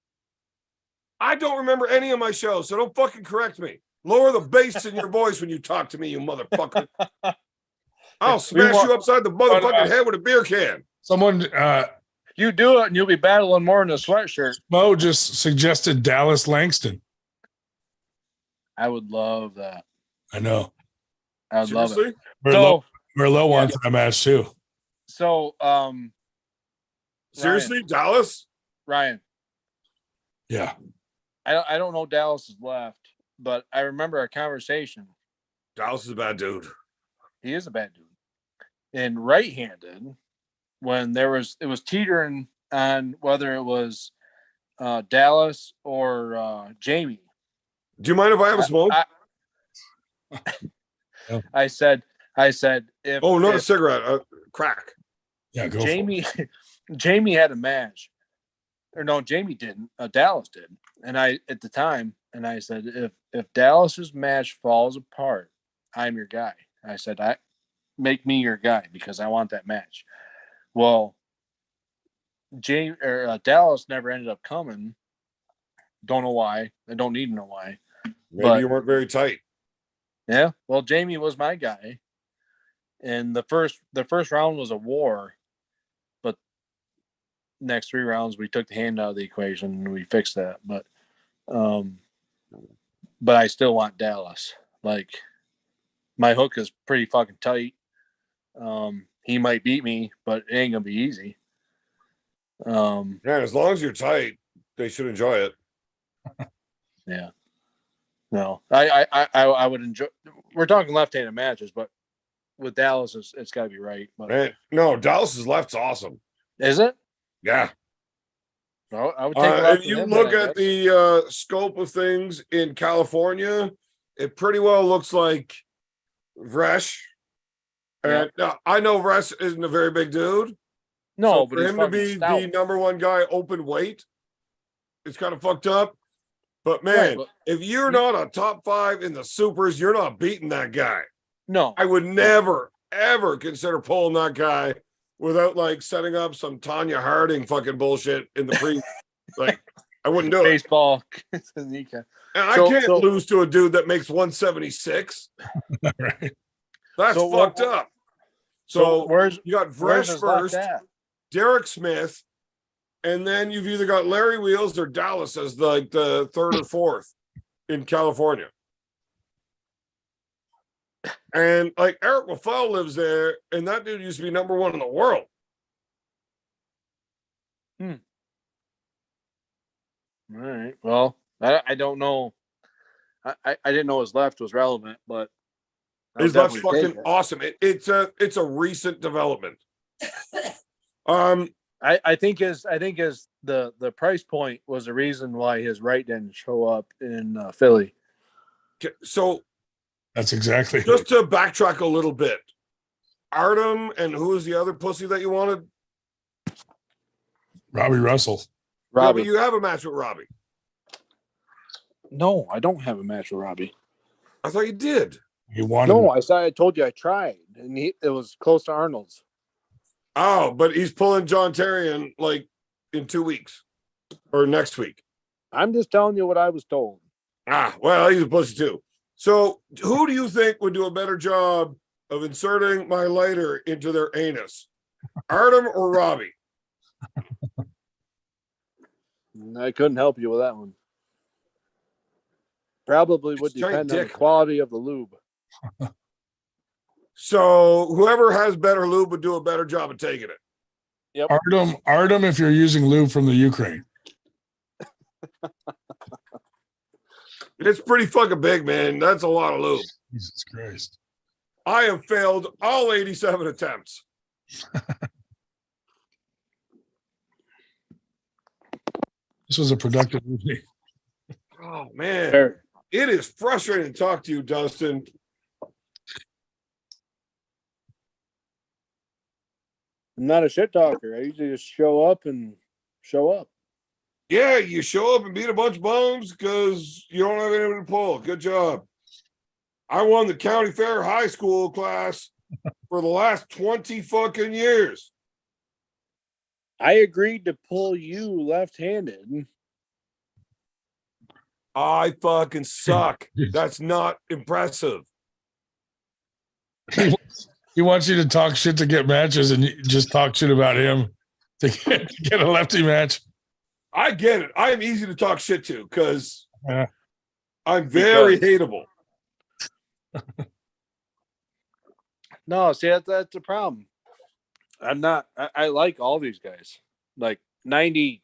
Speaker 11: I don't remember any of my shows, so don't fucking correct me. Lower the bass in your voice when you talk to me, you motherfucker. I'll smash you upside the motherfucking head with a beer can.
Speaker 2: Someone,
Speaker 16: you do it, and you'll be battling more in a sweatshirt.
Speaker 2: Mo just suggested Dallas Langston.
Speaker 16: I would love that.
Speaker 2: I know.
Speaker 16: I would love it.
Speaker 2: Merlot wants that match too.
Speaker 16: So,
Speaker 11: seriously,
Speaker 16: Ryan,
Speaker 11: Dallas?
Speaker 16: Ryan.
Speaker 2: Yeah.
Speaker 16: I don't know Dallas is left, but I remember a conversation.
Speaker 11: Dallas is a bad dude.
Speaker 16: He is a bad dude. And right-handed, when it was teetering on whether it was Dallas or Jamie.
Speaker 11: Do you mind if I have a smoke?
Speaker 16: I said, if
Speaker 11: not a cigarette, crack.
Speaker 2: Yeah, go
Speaker 16: Jamie, Jamie had a match, or no, Jamie didn't. Dallas did, and I at the time, and I said, if Dallas's match falls apart, I'm your guy. I said, make me your guy because I want that match. Well, Dallas never ended up coming. Don't know why. I don't need to know why.
Speaker 11: Maybe you weren't very tight.
Speaker 16: Yeah. Well, Jamie was my guy. And the first round was a war. But next 3 rounds we took the hand out of the equation and we fixed that. But I still want Dallas. Like, my hook is pretty fucking tight. He might beat me, but it ain't gonna be easy.
Speaker 11: Yeah, as long as you're tight, they should enjoy it.
Speaker 16: Yeah. No, I would enjoy. We're talking left-handed matches, but with Dallas, it's got to be right. But
Speaker 11: Man, no, Dallas's left's awesome.
Speaker 16: Is it?
Speaker 11: Yeah.
Speaker 16: No, I would take a left
Speaker 11: if you
Speaker 16: with him,
Speaker 11: look
Speaker 16: then, I
Speaker 11: at
Speaker 16: guess.
Speaker 11: the scope of things in California, it pretty well looks like Vresh. And I know Vresh isn't a very big dude.
Speaker 16: No,
Speaker 11: so
Speaker 16: but
Speaker 11: for
Speaker 16: he's
Speaker 11: him to
Speaker 16: fucking
Speaker 11: be
Speaker 16: stout.
Speaker 11: the number one guy open weight, it's kind of fucked up. But man,
Speaker 16: Right, but-
Speaker 11: if you're not a top 5 in the supers, you're not beating that guy.
Speaker 16: No,
Speaker 11: I would never, ever consider pulling that guy without like setting up some Tanya Harding fucking bullshit in the pre. Like, I wouldn't do it.
Speaker 16: Baseball.
Speaker 11: And I can't lose to a dude that makes 176.
Speaker 2: Right.
Speaker 11: That's
Speaker 16: So
Speaker 11: fucked up. So you got
Speaker 16: where's
Speaker 11: Vresh
Speaker 16: his left
Speaker 11: first,
Speaker 16: at?
Speaker 11: Derek Smith, and then you've either got Larry Wheels or Dallas as like the 3rd or 4th in California. And like Eric Lafell lives there, and that dude used to be number 1 in the world.
Speaker 16: All right. Well, I don't know. I didn't know his left was relevant, but I'll
Speaker 11: His left's
Speaker 16: definitely take
Speaker 11: fucking
Speaker 16: it.
Speaker 11: awesome. It's a recent development.
Speaker 16: I think the price point was the reason why his right didn't show up in Philly.
Speaker 11: So
Speaker 2: that's exactly
Speaker 11: just to backtrack a little bit. Artem and who was the other pussy that you wanted?
Speaker 2: Robbie Russell.
Speaker 11: Yeah, but you have a match with Robbie.
Speaker 16: No, I don't have a match with Robbie.
Speaker 11: I thought you did.
Speaker 2: You wanted
Speaker 16: No, I told you I tried, and it was close to Arnold's.
Speaker 11: Oh, but he's pulling John Terry in like in 2 weeks or next week.
Speaker 16: I'm just telling you what I was told.
Speaker 11: Ah, well, he's a pussy too. So, who do you think would do a better job of inserting my lighter into their anus? Artem or Robbie?
Speaker 16: I couldn't help you with that one. Probably would
Speaker 11: Giant
Speaker 16: depend on the
Speaker 11: dick.
Speaker 16: quality of the lube.
Speaker 11: So, whoever has better lube would do a better job of taking it.
Speaker 16: Yep.
Speaker 2: Artem, if you're using lube from the Ukraine.
Speaker 11: It's pretty fucking big, man. That's a lot of lube.
Speaker 2: Jesus Christ.
Speaker 11: I have failed all 87 attempts.
Speaker 2: This was a productive evening.
Speaker 11: Oh, man.
Speaker 16: Fair.
Speaker 11: It is frustrating to talk to you, Dustin.
Speaker 16: I'm not a shit talker. I usually just show up and show up.
Speaker 11: Yeah, you show up and beat a bunch of bums because you don't have anyone to pull. Good job. I won the county fair high school class for the last 20 fucking years.
Speaker 16: I agreed to pull you left-handed.
Speaker 11: I fucking suck. That's not impressive.
Speaker 2: He wants you to talk shit to get matches, and you just talk shit about him to get a lefty match.
Speaker 11: I get it. I am easy to talk shit to because I'm very hateable.
Speaker 16: No, see, that's the problem. I'm not. I like all these guys. Like 90.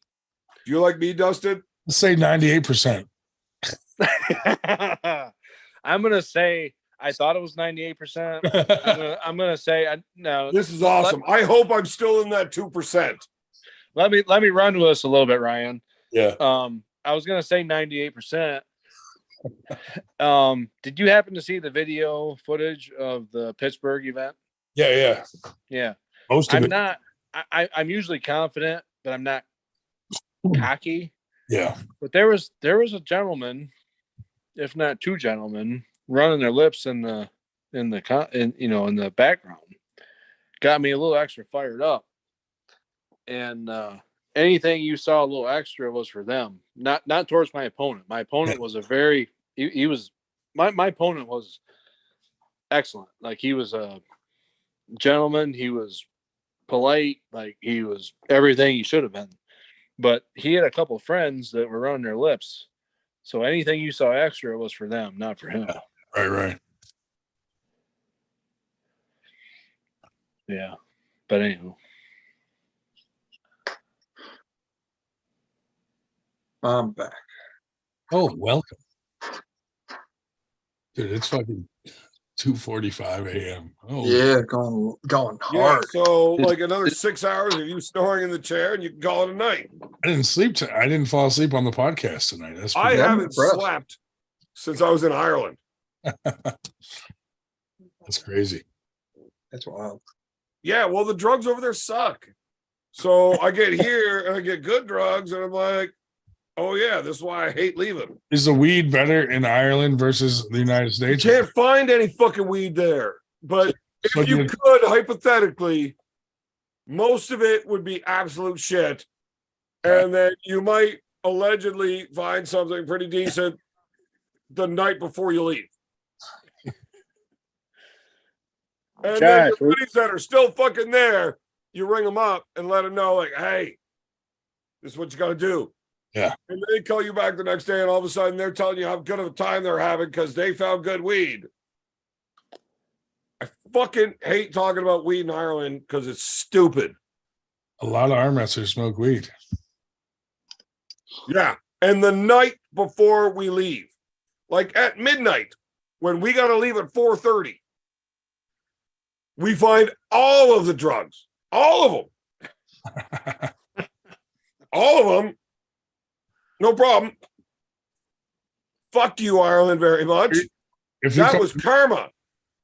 Speaker 11: Do you like me, Dustin?
Speaker 2: Let's say 98%.
Speaker 16: I'm gonna say I thought it was 98%. I'm gonna say no.
Speaker 11: This is awesome. I hope I'm still in that 2%.
Speaker 16: Let me run with this a little bit, Ryan.
Speaker 2: Yeah.
Speaker 16: I was gonna say 98%. Did you happen to see the video footage of the Pittsburgh event?
Speaker 2: Yeah. Most of
Speaker 16: I'm
Speaker 2: it.
Speaker 16: not. I'm usually confident, but I'm not cocky.
Speaker 2: Yeah.
Speaker 16: But there was a gentleman, if not two gentlemen, running their lips in the background. Got me a little extra fired up. And anything you saw a little extra was for them, not towards my opponent. My opponent was my opponent was excellent. Like, he was a gentleman. He was polite. Like, he was everything he should have been. But he had a couple of friends that were running their lips. So anything you saw extra was for them, not for him.
Speaker 2: Right.
Speaker 16: Yeah. But anyway.
Speaker 12: I'm back.
Speaker 2: Oh, welcome. Dude, it's fucking 2:45 a.m. Oh,
Speaker 12: Yeah, going
Speaker 11: Yeah,
Speaker 12: hard.
Speaker 11: so like another 6 hours of you snoring in the chair and you can call it a night.
Speaker 2: I didn't sleep. I didn't fall asleep on the podcast tonight. That's
Speaker 11: I
Speaker 2: pretty-
Speaker 11: haven't slept since I was in Ireland.
Speaker 2: That's crazy.
Speaker 12: That's wild.
Speaker 11: Yeah, well, the drugs over there suck. So I get here and I get good drugs, and I'm like, oh yeah, this is why I hate leaving.
Speaker 2: Is the weed better in Ireland versus the United
Speaker 11: You
Speaker 2: States?
Speaker 11: can't find any fucking weed there. But if
Speaker 2: So
Speaker 11: you
Speaker 2: you-
Speaker 11: could, hypothetically, most of it would be absolute shit. And then you might allegedly find something pretty decent the night before you leave. And then
Speaker 16: Josh,
Speaker 11: your buddies that are still fucking there, you ring them up and let them know, like, hey, this is what you got to do.
Speaker 2: Yeah.
Speaker 11: And they call you back the next day, and all of a sudden they're telling you how good of a time they're having because they found good weed. I fucking hate talking about weed in Ireland because it's stupid.
Speaker 2: A lot of arm wrestlers smoke weed.
Speaker 11: Yeah. And the night before we leave, like at midnight, when we got to leave at 4:30, we find all of the drugs, all of them. All of them. No problem. Fuck you, Ireland, very much.
Speaker 2: If you
Speaker 11: That
Speaker 2: come-
Speaker 11: was karma.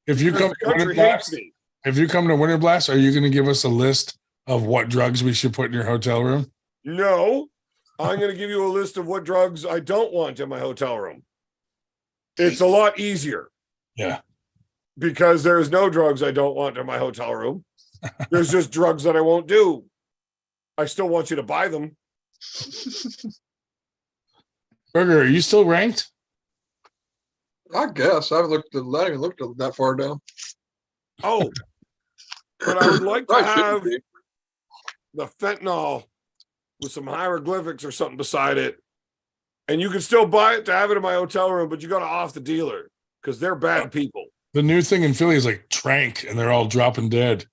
Speaker 2: If you
Speaker 11: Because
Speaker 2: come
Speaker 11: the
Speaker 2: to Winter
Speaker 11: country hates
Speaker 2: Blast,
Speaker 11: me.
Speaker 2: if you come to Winter Blast, are you going to give us a list of what drugs we should put in your hotel room?
Speaker 11: No. I'm going to give you a list of what drugs I don't want in my hotel room. It's a lot easier.
Speaker 2: Yeah.
Speaker 11: Because there's no drugs I don't want in my hotel room. There's just drugs that I won't do. I still want you to buy them.
Speaker 2: Burger, are you still ranked?
Speaker 12: I guess I haven't looked that far down.
Speaker 11: Oh, but I would like to
Speaker 12: Right, shouldn't
Speaker 11: have
Speaker 12: be.
Speaker 11: the fentanyl with some hieroglyphics or something beside it. And you can still buy it to have it in my hotel room, but you got to off the dealer because they're bad people.
Speaker 2: The new thing in Philly is like trank, and they're all dropping dead.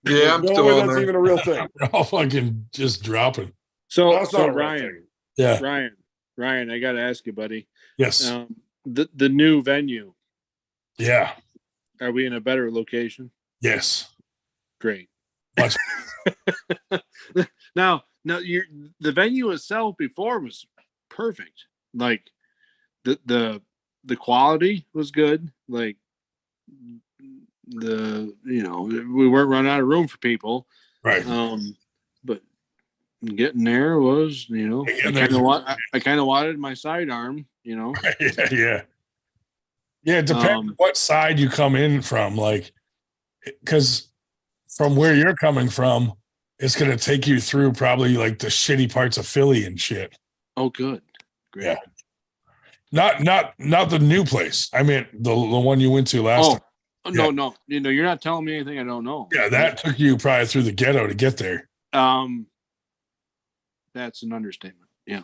Speaker 12: Yeah, I'm
Speaker 11: no
Speaker 12: still
Speaker 11: way
Speaker 12: on
Speaker 11: that's
Speaker 12: there.
Speaker 11: even a real thing.
Speaker 2: They're all fucking just dropping.
Speaker 17: So,
Speaker 11: That's not a real
Speaker 17: Ryan,
Speaker 11: thing.
Speaker 2: Yeah.
Speaker 17: Ryan, I got to ask you, buddy.
Speaker 2: Yes.
Speaker 17: The new venue.
Speaker 2: Yeah.
Speaker 17: Are we in a better location?
Speaker 2: Yes.
Speaker 17: Great.
Speaker 2: Much.
Speaker 17: Now, the venue itself before was perfect. Like the quality was good. Like we weren't running out of room for people.
Speaker 2: Right.
Speaker 17: But getting there was, I kind of wanted my sidearm,
Speaker 2: Yeah. Yeah, it depends what side you come in from. Like, because from where you're coming from, it's going to take you through probably like the shitty parts of Philly and shit.
Speaker 17: Oh, good. Great.
Speaker 2: Yeah. Not the new place. I mean, the one you went to last time.
Speaker 17: No. You're not telling me anything I don't know.
Speaker 2: Yeah, that took you probably through the ghetto to get there.
Speaker 17: That's an understatement. Yeah.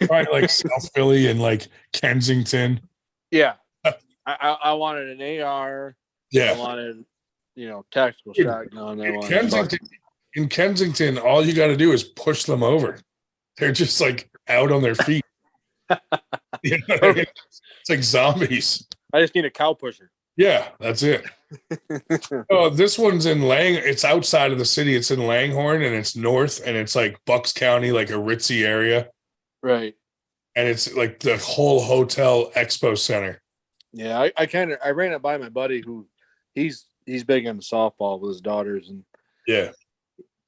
Speaker 2: Probably like South Philly and like Kensington.
Speaker 17: Yeah. I wanted an AR.
Speaker 2: Yeah.
Speaker 17: I wanted, tactical shotgun.
Speaker 2: In Kensington, all you got to do is push them over. They're just like out on their feet. You know what I mean? It's like zombies.
Speaker 17: I just need a cow pusher.
Speaker 2: Yeah, that's it. Oh, this one's in It's outside of the city. It's in Langhorne, and it's north, and it's like Bucks County, like a ritzy area.
Speaker 17: Right.
Speaker 2: And it's like the whole hotel expo center.
Speaker 17: Yeah, I ran it by my buddy who he's big into softball with his daughters, and
Speaker 2: yeah,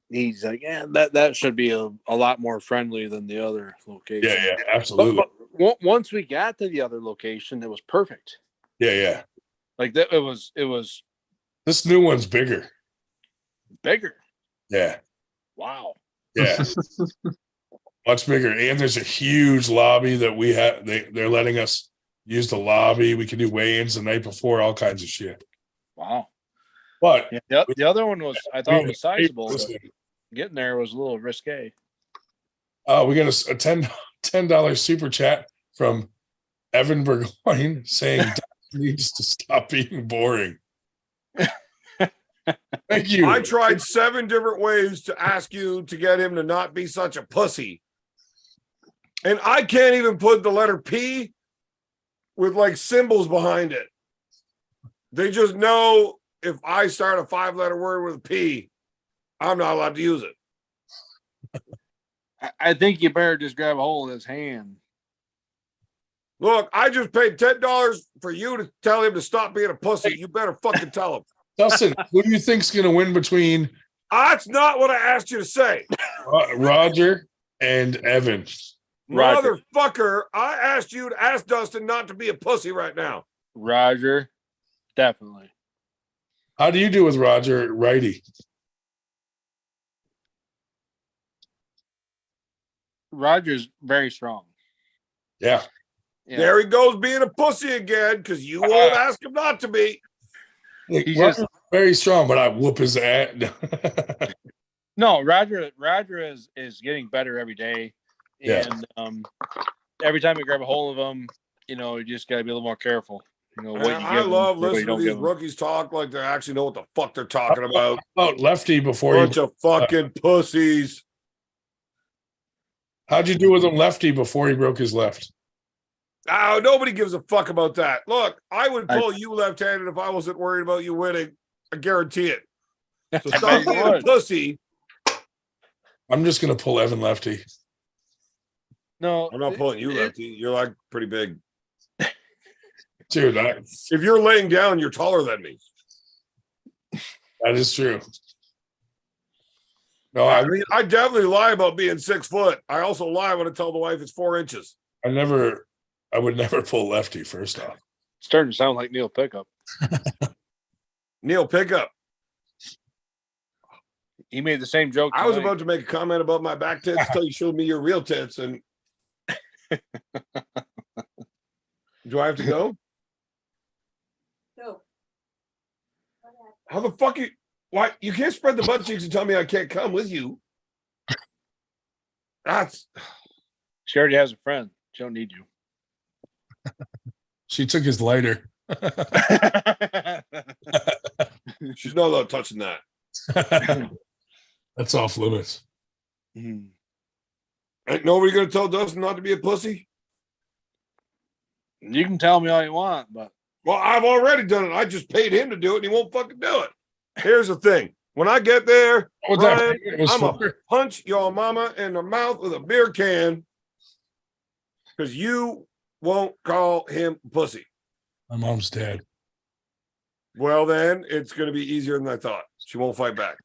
Speaker 17: he's like, yeah, that should be a lot more friendly than the other location.
Speaker 2: Yeah, absolutely.
Speaker 17: But once we got to the other location, it was perfect.
Speaker 2: Yeah.
Speaker 17: Like that, it was.
Speaker 2: This new one's bigger.
Speaker 17: Bigger.
Speaker 2: Yeah.
Speaker 17: Wow.
Speaker 2: Yeah. Much bigger, and there's a huge lobby that we have. They're letting us use the lobby. We can do weigh-ins the night before, all kinds of shit.
Speaker 17: Wow.
Speaker 2: But
Speaker 17: the other one was, I thought it was sizable, but getting there was a little risque.
Speaker 2: We got a $10 super chat from Evan Burgoyne saying needs to stop being boring. Thank you.
Speaker 11: I tried 7 different ways to ask you to get him to not be such a pussy. And I can't even put the letter P with like symbols behind it. They just know if I start a 5-letter word with a P, I'm not allowed to use it.
Speaker 17: I think you better just grab a hold of his hand.
Speaker 11: Look, I just paid $10 for you to tell him to stop being a pussy. You better fucking tell him.
Speaker 2: Dustin, who do you think's going to win between?
Speaker 11: That's not what I asked you to say.
Speaker 2: Roger and Evan.
Speaker 17: Roger.
Speaker 11: Motherfucker, I asked you to ask Dustin not to be a pussy right now.
Speaker 17: Roger, definitely.
Speaker 2: How do you do with Roger righty?
Speaker 17: Roger's very strong.
Speaker 2: Yeah.
Speaker 11: There he goes being a pussy again because you won't ask him not to be.
Speaker 17: He's
Speaker 2: Roger's
Speaker 17: just
Speaker 2: very strong, but I whoop his ass.
Speaker 17: no. Roger is getting better every day, and every time you grab a hold of him, you just got to be a little more careful. What you
Speaker 11: I love listening to these rookies talk like they actually know what the fuck they're talking about.
Speaker 2: About Lefty before
Speaker 11: bunch of fucking pussies.
Speaker 2: How'd you do with him Lefty before he broke his left?
Speaker 11: Oh, nobody gives a fuck about that. Look, I would pull you left-handed if I wasn't worried about you winning. I guarantee it. So stop being a pussy.
Speaker 2: I'm just gonna pull Evan lefty.
Speaker 17: No,
Speaker 11: I'm not pulling you lefty. You're like pretty big.
Speaker 2: Dude,
Speaker 11: if you're laying down, you're taller than me.
Speaker 2: That is true. No,
Speaker 11: I mean, I definitely lie about being 6 foot. I also lie when I tell the wife it's 4 inches.
Speaker 2: I would never pull lefty. First off,
Speaker 17: Starting to sound like Neil Pickup.
Speaker 11: Neil Pickup.
Speaker 17: He made the same joke.
Speaker 11: I was
Speaker 17: tonight.
Speaker 11: about to make a comment about my back tits until you showed me your real tits. And do I have to go?
Speaker 13: No.
Speaker 11: How the fuck you? Why you can't spread the butt cheeks and tell me I can't come with you? That's.
Speaker 17: She already has a friend. She don't need you.
Speaker 2: she took his lighter.
Speaker 11: She's not allowed touching that.
Speaker 2: That's off limits.
Speaker 11: Ain't nobody gonna tell Dustin not to be a pussy?
Speaker 17: You can tell me all you want, but
Speaker 11: well, I've already done it. I just paid him to do it, and he won't fucking do it. Here's the thing: when I get there, Ryan, I'm gonna punch your mama in the mouth with a beer can because you won't call him pussy.
Speaker 2: My mom's dead.
Speaker 11: Well, then it's gonna be easier than I thought. She won't fight back.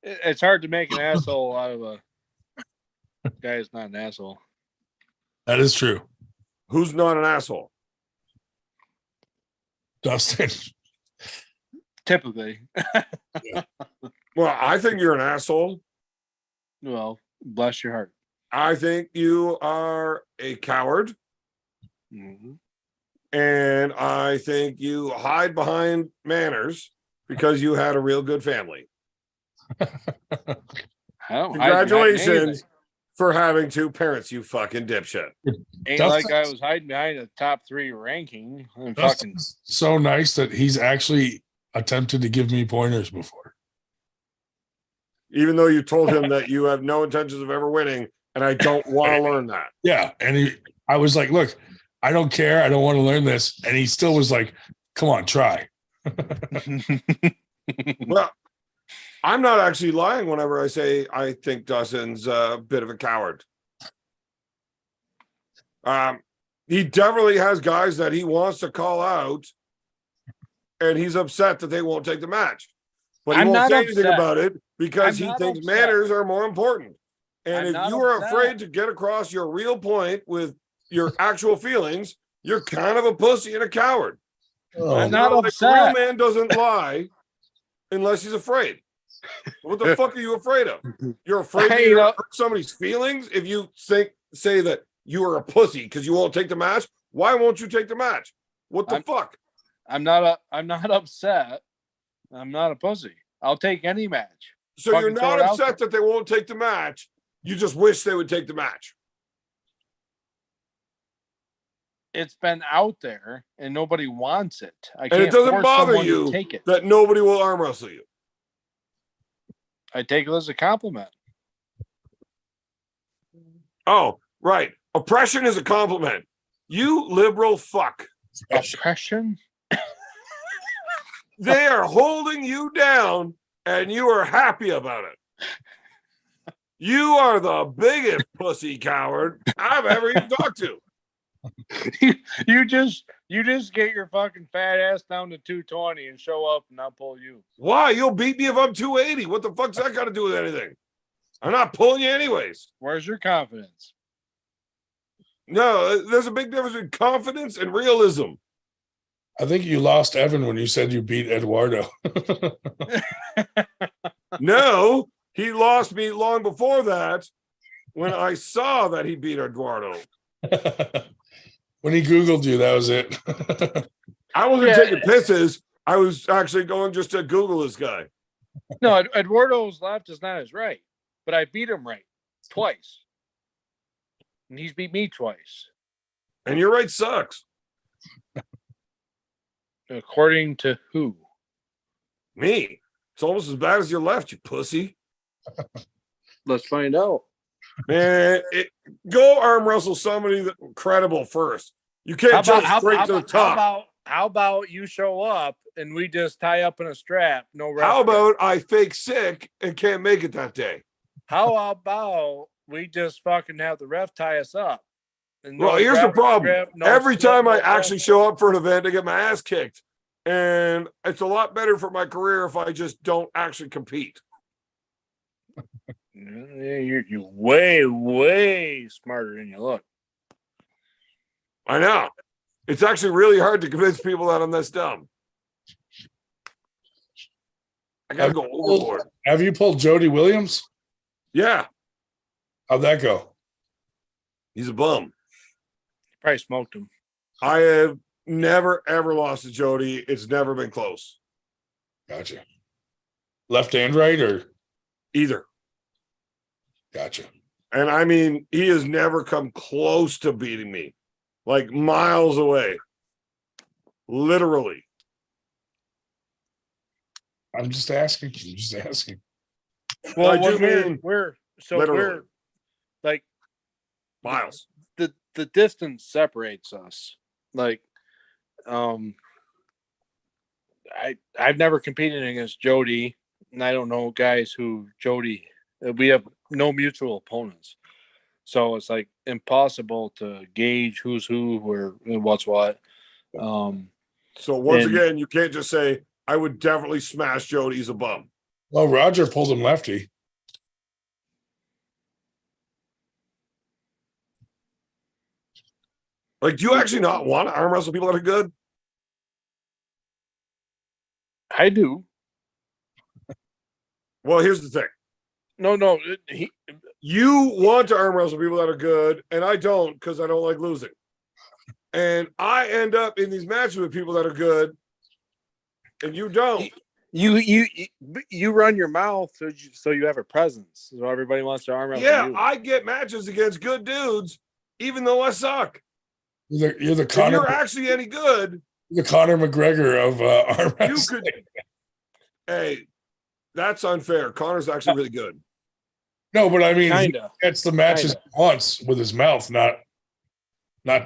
Speaker 17: it's hard to make an asshole out of a guy who's not an asshole.
Speaker 2: That is true.
Speaker 11: Who's not an asshole?
Speaker 2: Dustin.
Speaker 17: Typically.
Speaker 11: Yeah. Well, I think you're an asshole.
Speaker 17: Well, bless your heart.
Speaker 11: I think you are a coward.
Speaker 17: Mm-hmm.
Speaker 11: And I think you hide behind manners because you had a real good family. Congratulations for having 2 parents, you fucking dipshit.
Speaker 17: Ain't like I was hiding behind a top 3 ranking. I'm fucking
Speaker 2: so nice that he's actually attempted to give me pointers before.
Speaker 11: Even though you told him that you have no intentions of ever winning, and I don't want to learn that.
Speaker 2: Yeah. And I was like, look, I don't care. I don't want to learn this. And he still was like, come on, try.
Speaker 11: Well, I'm not actually lying whenever I say I think Dustin's a bit of a coward. He definitely has guys that he wants to call out, and he's upset that they won't take the match. But he won't say anything about it because he thinks manners are more important. And if you are afraid to get across your real point with your actual feelings, you're kind of a pussy and a coward.
Speaker 17: I'm not upset.
Speaker 11: A real man doesn't lie unless he's afraid. What the fuck are you afraid of? You're afraid to hurt somebody's feelings if you say that you are a pussy because you won't take the match. Why won't you take the match? What the fuck?
Speaker 17: I'm not upset. I'm not a pussy. I'll take any match.
Speaker 11: So you're not upset that they won't take the match. You just wish they would take the match.
Speaker 17: It's been out there and nobody wants it.
Speaker 11: And it doesn't bother you that nobody will arm wrestle you.
Speaker 17: I take it as a compliment.
Speaker 11: Oh, right. Oppression is a compliment. You liberal fuck.
Speaker 17: Oppression?
Speaker 11: They are holding you down and you are happy about it. You are the biggest pussy coward I've ever even talked to.
Speaker 17: You just get your fucking fat ass down to 220 and show up and I'll pull you.
Speaker 11: Why? You'll beat me if I'm 280. What the fuck's that got to do with anything? I'm not pulling you anyways.
Speaker 17: Where's your confidence?
Speaker 11: No, there's a big difference between confidence and realism.
Speaker 2: I think you lost Evan when you said you beat Eduardo.
Speaker 11: No, he lost me long before that when I saw that he beat Eduardo.
Speaker 2: When he Googled you, that was it.
Speaker 11: I wasn't taking pisses. I was actually going just to Google this guy.
Speaker 17: No, Eduardo's left is not his right, but I beat him right twice. And he's beat me twice.
Speaker 11: And your right sucks.
Speaker 17: According to who?
Speaker 11: Me. It's almost as bad as your left, you pussy.
Speaker 17: Let's find out.
Speaker 11: Man, go arm wrestle somebody that credible first. You can't jump straight to the top.
Speaker 17: How about you show up and we just tie up in a strap? No ref.
Speaker 11: How about I fake sick and can't make it that day?
Speaker 17: How about we just fucking have the ref tie us up?
Speaker 11: Well, here's the problem. Every time I actually show up for an event, I get my ass kicked. And it's a lot better for my career if I just don't actually compete.
Speaker 17: You're way, way smarter than you look.
Speaker 11: I know. It's actually really hard to convince people that I'm this dumb. I gotta go overboard.
Speaker 2: Have you pulled Jody Williams?
Speaker 11: Yeah.
Speaker 2: How'd that go?
Speaker 11: He's a bum.
Speaker 17: Probably smoked him.
Speaker 11: I have never, ever lost to Jody. It's never been close.
Speaker 2: Gotcha. Left and right, or
Speaker 11: either?
Speaker 2: Gotcha.
Speaker 11: And I mean, he has never come close to beating me, like miles away. Literally.
Speaker 2: I'm just asking. I'm just asking.
Speaker 17: Well,
Speaker 11: I do mean
Speaker 17: we're
Speaker 11: literally.
Speaker 17: like
Speaker 11: miles.
Speaker 17: The distance separates us. Like, I've never competed against Jody, and I don't know guys who Jody. We have no mutual opponents, so it's like impossible to gauge who's who or what's what.
Speaker 11: So once again, you can't just say I would definitely smash Jody. He's a bum.
Speaker 2: Well, Roger pulled him lefty.
Speaker 11: Like, do you actually not want to arm wrestle people that are good?
Speaker 17: I do.
Speaker 11: Well, here's the thing.
Speaker 17: No,
Speaker 11: you want to arm wrestle people that are good, and I don't because I don't like losing. And I end up in these matches with people that are good, and you don't.
Speaker 17: You run your mouth so you have a presence. So everybody wants to arm wrestle you.
Speaker 11: I get matches against good dudes, even though I suck.
Speaker 2: You're the
Speaker 11: If
Speaker 2: Conor.
Speaker 11: you're actually any good,
Speaker 2: The Conor McGregor of arm
Speaker 11: you
Speaker 2: wrestling.
Speaker 11: could. Hey, that's unfair. Connor's actually really good.
Speaker 2: No, but I mean,
Speaker 17: Kinda.
Speaker 2: he gets the matches he wants with his mouth, not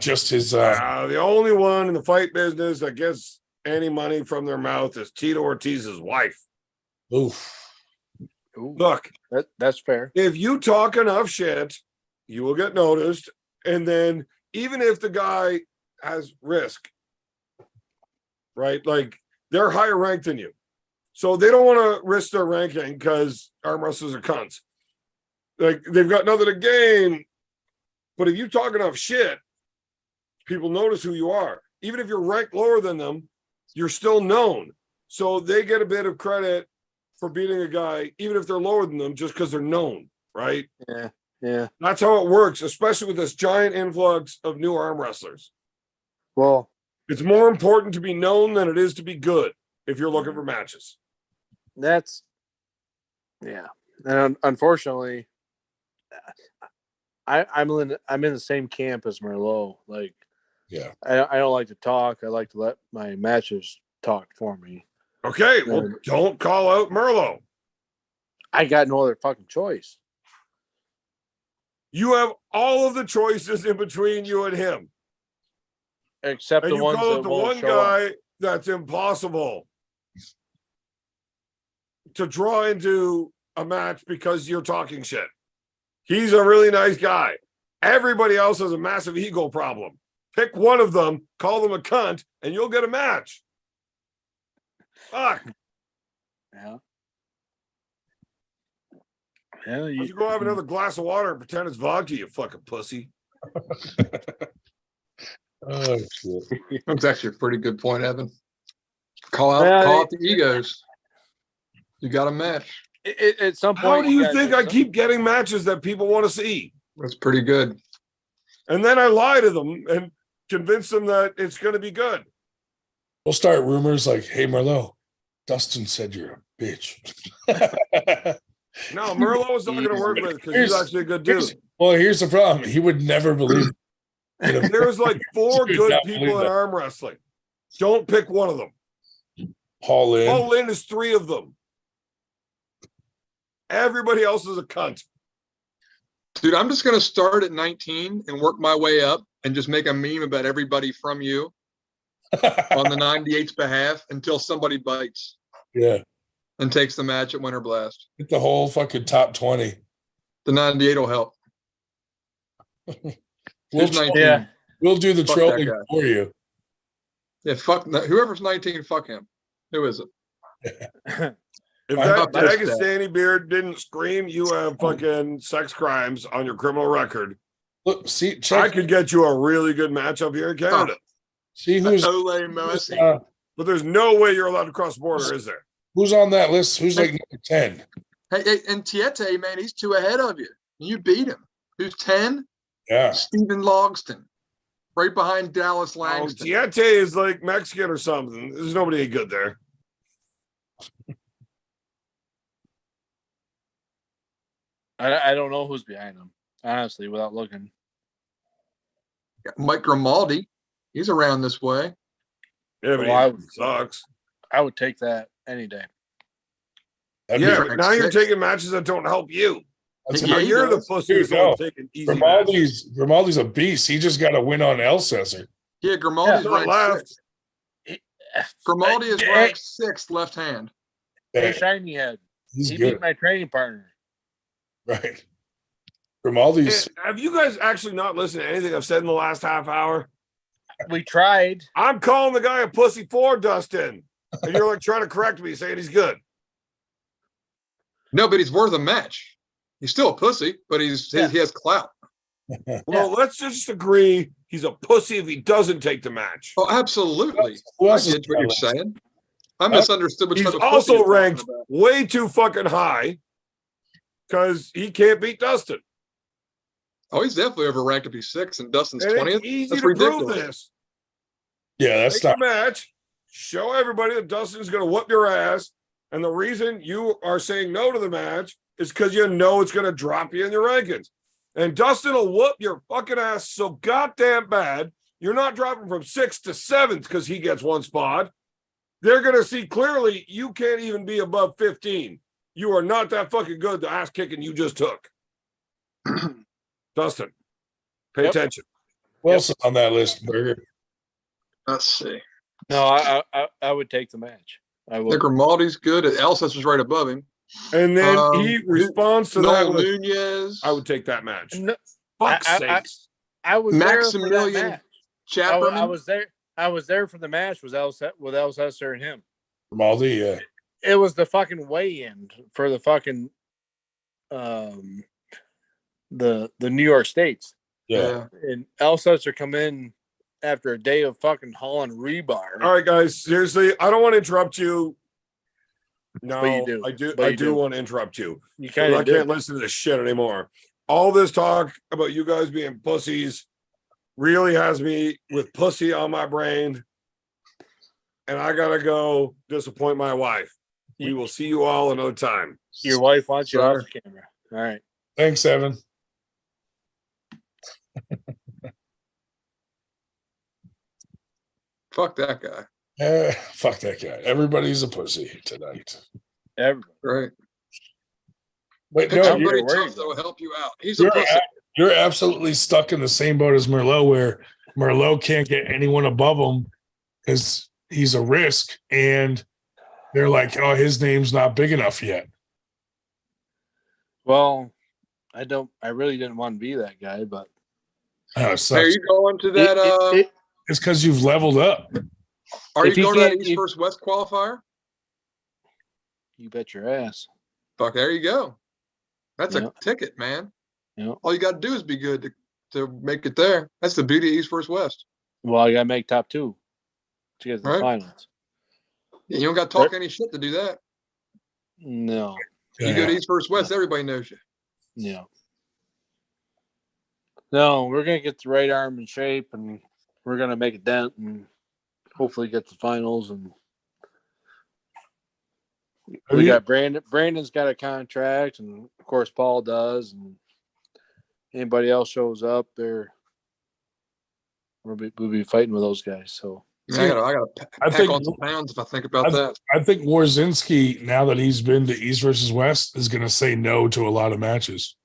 Speaker 2: just his.
Speaker 11: The only one in the fight business that gets any money from their mouth is Tito Ortiz's wife.
Speaker 2: Oof.
Speaker 11: Look,
Speaker 17: that's fair.
Speaker 11: If you talk enough shit, you will get noticed. And then even if the guy has risk, right? Like they're higher ranked than you. So they don't want to risk their ranking because arm wrestlers are cunts. Like they've got nothing to gain. But if you talk enough shit, people notice who you are. Even if you're ranked lower than them, you're still known. So they get a bit of credit for beating a guy, even if they're lower than them, just because they're known, right?
Speaker 17: Yeah.
Speaker 11: That's how it works, especially with this giant influx of new arm wrestlers.
Speaker 17: Well,
Speaker 11: it's more important to be known than it is to be good if you're looking for matches.
Speaker 17: That's and unfortunately, I'm in the same camp as Merlot. Like,
Speaker 2: yeah,
Speaker 17: I don't like to talk. I like to let my matches talk for me.
Speaker 11: Okay, well, don't call out Merlot.
Speaker 17: I got no other fucking choice.
Speaker 11: You have all of the choices in between you and him.
Speaker 17: Except
Speaker 11: and
Speaker 17: the
Speaker 11: you
Speaker 17: ones
Speaker 11: call
Speaker 17: that
Speaker 11: it the
Speaker 17: won't
Speaker 11: one
Speaker 17: show
Speaker 11: guy
Speaker 17: up.
Speaker 11: that's impossible to draw into a match because you're talking shit. He's a really nice guy. Everybody else has a massive ego problem. Pick one of them, call them a cunt, and you'll get a match. Fuck.
Speaker 17: Yeah.
Speaker 11: Why don't you go have another glass of water and pretend it's vodka, you fucking pussy.
Speaker 2: Oh, shit.
Speaker 12: That's actually a pretty good point, Evan. Call out the egos. You got a match.
Speaker 17: At some
Speaker 11: How
Speaker 17: point,
Speaker 11: do you think I keep getting matches that people want to see?
Speaker 12: That's pretty good.
Speaker 11: And then I lie to them and convince them that it's going to be good.
Speaker 2: We'll start rumors like, "Hey, Merlot, Dustin said you're a bitch."
Speaker 11: No, Merlot is not going to work with because he's actually a good dude.
Speaker 2: Here's the problem. He would never believe it.
Speaker 11: There's like 4
Speaker 2: He would
Speaker 11: good
Speaker 2: not
Speaker 11: people
Speaker 2: believe
Speaker 11: in
Speaker 2: that.
Speaker 11: arm wrestling. Don't pick one of them.
Speaker 2: Paul Lynn.
Speaker 11: Paul Lynn is 3 of them. Everybody else is a cunt.
Speaker 12: Dude, I'm just going to start at 19 and work my way up and just make a meme about everybody from you on the 98's behalf until somebody bites.
Speaker 2: Yeah.
Speaker 12: And takes the match at Winter Blast.
Speaker 2: Get the whole fucking top 20.
Speaker 12: The 98 will help.
Speaker 2: We'll do the
Speaker 12: Fuck
Speaker 2: trolling
Speaker 12: that guy.
Speaker 2: for you.
Speaker 12: Yeah, fuck whoever's 19. Fuck him. Who is it?
Speaker 11: If
Speaker 2: I'm
Speaker 11: that
Speaker 12: not pissed at.
Speaker 11: Dagestani beard didn't scream, you have fucking sex crimes on your criminal record.
Speaker 2: Look, see,
Speaker 11: I
Speaker 2: check.
Speaker 11: could get you a really good matchup here in Canada.
Speaker 2: See who's
Speaker 12: Ole Mossy.
Speaker 11: But there's no way you're allowed to cross the border, is there?
Speaker 2: who's on that list? Who's like number 10?
Speaker 12: Hey, and Tiete, man, he's 2 ahead of you. You beat him. Who's 10?
Speaker 2: Yeah.
Speaker 12: Stephen Logston. Right behind Dallas
Speaker 11: Oh,
Speaker 12: Langston.
Speaker 11: Tiete is like Mexican or something. There's nobody good there.
Speaker 17: I don't know who's behind him, honestly, without looking.
Speaker 12: Mike Grimaldi. He's around this way.
Speaker 11: Yeah, but
Speaker 17: Well,
Speaker 11: he sucks.
Speaker 17: I would take that any day.
Speaker 11: Yeah, but now you're
Speaker 12: 6.
Speaker 11: taking matches that don't help you.
Speaker 2: That's
Speaker 12: Yeah, he
Speaker 11: You're the
Speaker 12: does.
Speaker 11: pussy
Speaker 2: Dude,
Speaker 11: who's
Speaker 2: no.
Speaker 11: taking easy matches.
Speaker 2: Grimaldi's a beast. He just got to win on El Cesar.
Speaker 12: Yeah, Grimaldi's
Speaker 11: Yeah,
Speaker 12: ranked
Speaker 11: left.
Speaker 12: 6th. Grimaldi is ranked 6th left hand.
Speaker 17: Hey, Shiny Head.
Speaker 2: He's
Speaker 17: He
Speaker 2: good.
Speaker 17: beat my training partner.
Speaker 2: Right. Grimaldi's.
Speaker 11: Have you guys actually not listened to anything I've said in the last half hour?
Speaker 17: We tried.
Speaker 11: I'm calling the guy a pussy for Dustin. And you're like trying to correct me, saying he's good.
Speaker 12: No, but he's worth a match. He's still a pussy, but he has clout.
Speaker 11: Well, let's just agree he's a pussy if he doesn't take the match.
Speaker 12: Oh, absolutely.
Speaker 2: Who
Speaker 12: I
Speaker 2: else is
Speaker 12: get what
Speaker 2: on
Speaker 12: you're
Speaker 2: that
Speaker 12: saying. I misunderstood what
Speaker 11: He's
Speaker 12: type of pussy
Speaker 11: also
Speaker 12: you're talking
Speaker 11: ranked
Speaker 12: about.
Speaker 11: way too fucking high because he can't beat Dustin.
Speaker 12: Oh, he's definitely overranked if he's 6th and Dustin's
Speaker 11: And
Speaker 12: 20th.
Speaker 11: it's easy
Speaker 12: That's
Speaker 11: to
Speaker 12: ridiculous.
Speaker 11: prove this.
Speaker 2: Yeah, that's
Speaker 11: Take
Speaker 2: not.
Speaker 11: the match, show everybody that Dustin's going to whoop your ass. And the reason you are saying no to the match is because you know it's going to drop you in your rankings. And Dustin will whoop your fucking ass so goddamn bad, you're not dropping from 6th to 7th because he gets one spot. They're going to see clearly you can't even be above 15. You are not that fucking good, the ass kicking you just took. Dustin, pay attention.
Speaker 2: Who else is on that list, Burger?
Speaker 12: Let's see.
Speaker 17: No, I would take the match. I
Speaker 12: The
Speaker 17: would.
Speaker 12: Grimaldi's good. Elsesser's right above him.
Speaker 11: And then he responds to that
Speaker 12: Noel
Speaker 11: with,
Speaker 12: Nunez.
Speaker 11: I would take that match.
Speaker 17: No,
Speaker 11: Fuck's
Speaker 17: I
Speaker 11: sakes.
Speaker 17: was there for that
Speaker 12: Maximilian
Speaker 17: match.
Speaker 12: Chapman.
Speaker 17: I was there. I was there for the match with Elsesser and him.
Speaker 2: Grimaldi, yeah.
Speaker 17: It was the fucking weigh-in for the fucking the New York States.
Speaker 2: Yeah.
Speaker 17: And Elsesser come in after a day of fucking hauling rebar.
Speaker 11: All right, guys. Seriously, I don't want to interrupt you. No,
Speaker 17: But you do.
Speaker 11: I do.
Speaker 17: But
Speaker 11: I
Speaker 17: you
Speaker 11: do
Speaker 17: do.
Speaker 11: want to interrupt you.
Speaker 17: You
Speaker 11: I
Speaker 17: kind of
Speaker 11: can't listen to this shit anymore. All this talk about you guys being pussies really has me with pussy on my brain, and I gotta go disappoint my wife. We will see you all another time.
Speaker 17: Your wife wants you
Speaker 12: Sorry.
Speaker 17: off camera. All right.
Speaker 2: Thanks, Evan.
Speaker 12: Fuck that guy.
Speaker 2: Fuck that guy. Everybody's a pussy tonight.
Speaker 17: Everybody.
Speaker 12: Right.
Speaker 2: Wait,
Speaker 12: Pick
Speaker 2: no,
Speaker 12: somebody
Speaker 17: you're-
Speaker 12: tough that will help you out. He's a
Speaker 2: you're,
Speaker 12: pussy.
Speaker 2: you're absolutely stuck in the same boat as Merlot, where Merlot can't get anyone above him because he's a risk, and they're like, "Oh, his name's not big enough yet."
Speaker 17: Well, I really didn't want to be that guy, but
Speaker 2: Oh, it
Speaker 12: Hey, are
Speaker 2: sucks.
Speaker 12: you going to that?
Speaker 2: It's because you've leveled up.
Speaker 12: Are you
Speaker 17: if he
Speaker 12: going to that
Speaker 17: can't-
Speaker 12: East
Speaker 17: if-
Speaker 12: First West qualifier?
Speaker 17: you bet your ass.
Speaker 12: Fuck, there you go. That's
Speaker 17: Yeah.
Speaker 12: a ticket, man.
Speaker 17: Yeah.
Speaker 12: All you got to do is be good to make it there. That's the beauty of East First West.
Speaker 17: Well, I gotta make top 2 to get to the
Speaker 12: Right.
Speaker 17: finals.
Speaker 12: Yeah, you don't got to talk any shit to do that.
Speaker 17: No.
Speaker 12: You go to East First West, everybody knows you.
Speaker 17: Yeah. No, we're gonna get the right arm in shape, and we're gonna make a dent, and hopefully get the finals. And we got Brandon. Brandon's got a contract, and of course Paul does. And anybody else shows up, we'll be fighting with those guys. So
Speaker 12: I gotta
Speaker 2: I
Speaker 12: pack
Speaker 2: think-
Speaker 12: on some pounds if I think about that.
Speaker 2: I think Warzinski, now that he's been to East versus West, is going to say no to a lot of matches.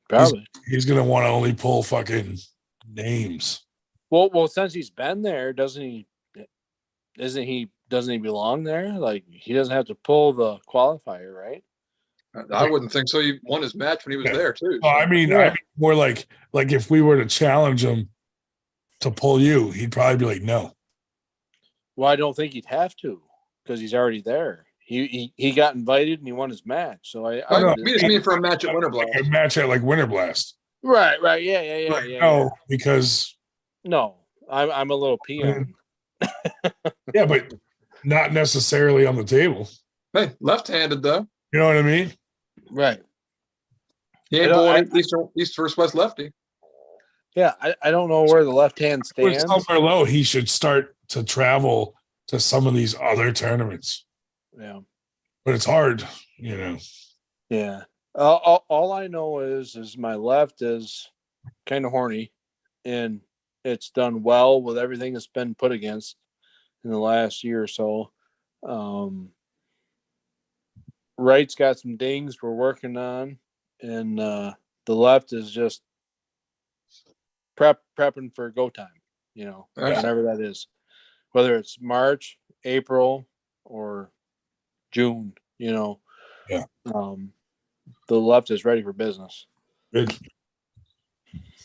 Speaker 17: probably.
Speaker 2: He's going to want to only pull fucking names.
Speaker 17: Well, since he's been there, doesn't he belong there? Like, he doesn't have to pull the qualifier, right?
Speaker 12: I wouldn't think so. He won his match when he was there too.
Speaker 2: Well, I mean,
Speaker 17: Yeah.
Speaker 2: more like if we were to challenge him to pull you, he'd probably be like, no.
Speaker 17: Well, I don't think he'd have to because he's already there. He got invited and he won his match. So
Speaker 12: We just mean for a match at Winter Blast.
Speaker 2: A match at like Winter Blast.
Speaker 17: Right. Yeah.
Speaker 2: No, because
Speaker 17: no, I'm a little peon.
Speaker 2: Yeah, but not necessarily on the table.
Speaker 12: Hey, left-handed though.
Speaker 2: You know what I mean?
Speaker 17: Right.
Speaker 12: He ain't pulling East versus West lefty.
Speaker 17: Yeah, I don't know where the left hand stands.
Speaker 2: Somewhere low, he should start to travel to some of these other tournaments.
Speaker 17: Yeah.
Speaker 2: But it's hard, you know.
Speaker 17: Yeah. All I know is my left is kind of horny, and it's done well with everything that's been put against in the last year or so. Right's got some dings we're working on, and the left is just prepping for go time, you know, whenever that is, whether it's March, April, or June, you know.
Speaker 2: Yeah.
Speaker 17: The left is ready for business.
Speaker 2: Good.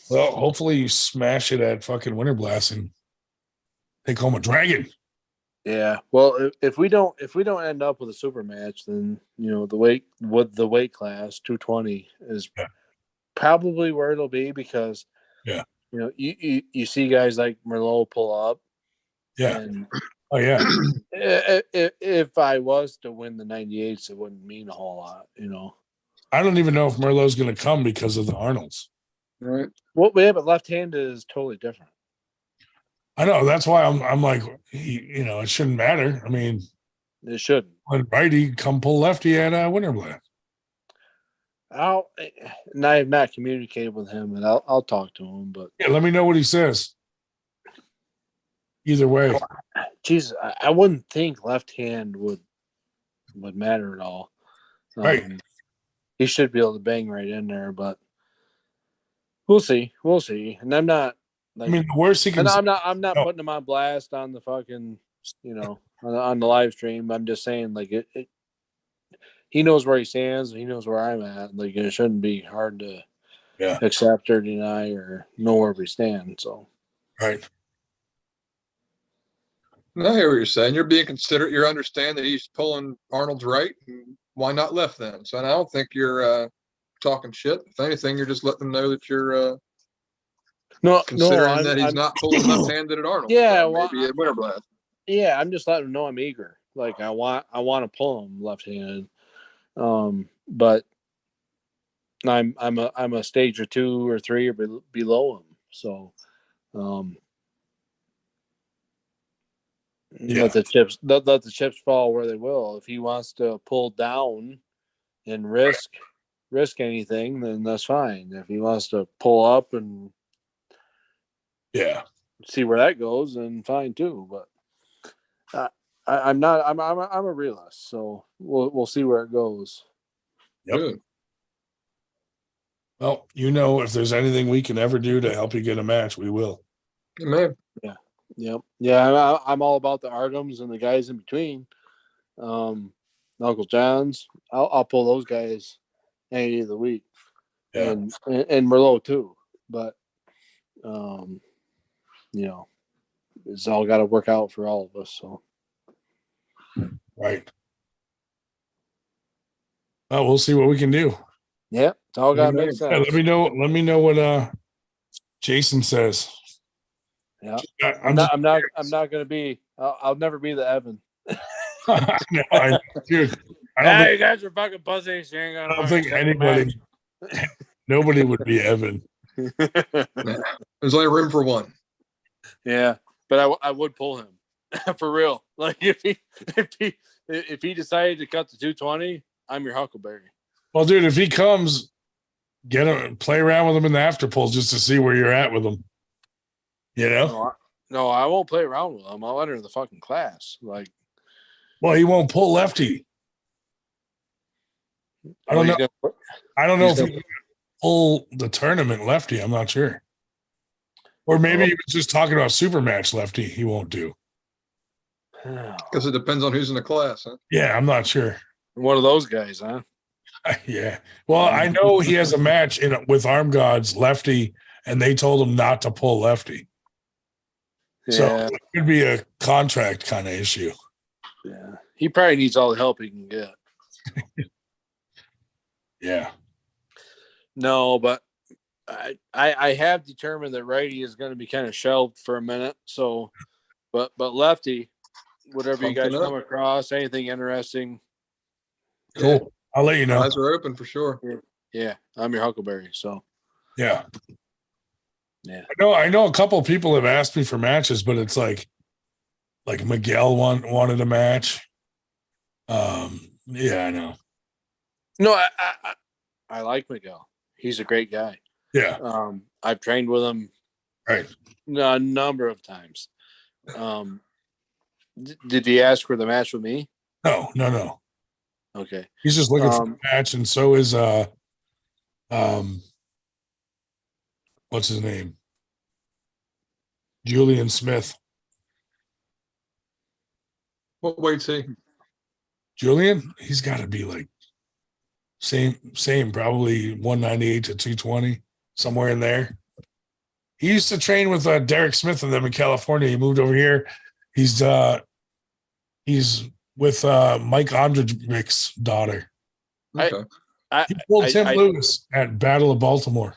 Speaker 2: Well, hopefully you smash it at fucking Winter Blast and take home a dragon.
Speaker 17: Yeah. Well, if we don't end up with a super match, then you know the weight class 220 is probably where it'll be because you know you see guys like Merlot pull up.
Speaker 2: Yeah.
Speaker 17: And
Speaker 2: oh yeah.
Speaker 17: If I was to win the 98s, it wouldn't mean a whole lot, you know.
Speaker 2: I don't even know if Merlot's going to come because of the Arnolds.
Speaker 12: Right.
Speaker 17: Well, yeah, but left-handed is totally different.
Speaker 2: I know. That's why I'm like, you know, it shouldn't matter. I mean,
Speaker 17: it shouldn't.
Speaker 2: When righty come pull lefty at Winter Blast.
Speaker 17: I have not communicated with him, and I'll talk to him. But
Speaker 2: yeah, let me know what he says. Either way,
Speaker 17: Jesus, I wouldn't think left hand would matter at all.
Speaker 2: Right.
Speaker 17: He should be able to bang right in there, but we'll see. We'll see. And I'm not. Like,
Speaker 2: I mean, the worst he can.
Speaker 17: I'm not putting him on blast on the fucking, you know, on the live stream. I'm just saying, like it. He knows where he stands. He knows where I'm at. Like it shouldn't be hard to accept or deny or know where we stand. So.
Speaker 2: Right.
Speaker 12: I hear what you're saying. You're being considerate. You understand that he's pulling Arnold's right. And why not left then? So I don't think you're talking shit. If anything, you're just letting them know that you're considering that he's not pulling left-handed at Arnold.
Speaker 17: Yeah,
Speaker 12: maybe at Winter Blast.
Speaker 17: Yeah, I'm just letting them know I'm eager. Like I want to pull him left-handed, but I'm a stage or 2 or 3 or below him. So. Let the chips fall where they will. If he wants to pull down and risk anything, then that's fine. If he wants to pull up and see where that goes, then fine too. But I'm not. I'm a realist, so we'll see where it goes.
Speaker 2: Yep. Good. Well, you know, if there's anything we can ever do to help you get a match, we will.
Speaker 12: Amen.
Speaker 17: Yeah. Yep. Yeah, I'm all about the Artems and the guys in between. Uncle John's. I'll pull those guys any day of the week.
Speaker 2: Yeah.
Speaker 17: And Merlot too. But you know, it's all got to work out for all of us. So
Speaker 2: right. Oh, we'll see what we can do.
Speaker 17: Yeah, it's all got to make sense.
Speaker 2: Yeah, let me know what Jason says.
Speaker 17: Yeah, I'm not going to be. I'll never be the Evan.
Speaker 2: Dude,
Speaker 17: you guys are fucking pussies. You ain't gonna
Speaker 2: I don't think anybody, nobody would be Evan.
Speaker 12: There's only room for one.
Speaker 17: Yeah, but I would pull him for real. Like if he decided to cut the 220, I'm your Huckleberry.
Speaker 2: Well, dude, if he comes, get him, play around with him in the after pulls just to see where you're at with him. You know?
Speaker 17: No, I won't play around with him. I'll enter the fucking class. Like,
Speaker 2: well, he won't pull lefty. I don't know. I don't know if he can pull the tournament lefty. I'm not sure. Or maybe he was just talking about super match lefty. He won't do.
Speaker 12: Because it depends on who's in the class, huh?
Speaker 2: Yeah, I'm not sure.
Speaker 17: One of those guys, huh?
Speaker 2: Yeah. Well, I know he has a match with Arm Gods lefty, and they told him not to pull lefty. So
Speaker 17: Yeah.
Speaker 2: it could be a contract kind of issue.
Speaker 17: Yeah. He probably needs all the help he can get.
Speaker 2: Yeah.
Speaker 17: No, but I have determined that righty is going to be kind of shelved for a minute. So, but lefty, whatever you guys
Speaker 12: Pumping up.
Speaker 17: come across, anything interesting.
Speaker 2: Cool. I'll let you know.
Speaker 12: Eyes are open for sure.
Speaker 17: Yeah, I'm your Huckleberry. So,
Speaker 2: Yeah.
Speaker 17: yeah.
Speaker 2: I know a couple of people have asked me for matches, but it's like Miguel wanted a match. Yeah, I know.
Speaker 17: No, I like Miguel. He's a great guy.
Speaker 2: Yeah.
Speaker 17: I've trained with him
Speaker 2: Right.
Speaker 17: a number of times. Did he ask for the match with me?
Speaker 2: No.
Speaker 17: Okay.
Speaker 2: He's just looking for a match, and so is what's his name? Julian Smith.
Speaker 12: What weight's he?
Speaker 2: Julian, he's got to be like same, probably 198 to 220, somewhere in there. He used to train with Derek Smith and them in California. He moved over here. He's with Mike Andrevich's daughter.
Speaker 12: Okay.
Speaker 2: He pulled Tim Lewis at Battle of Baltimore.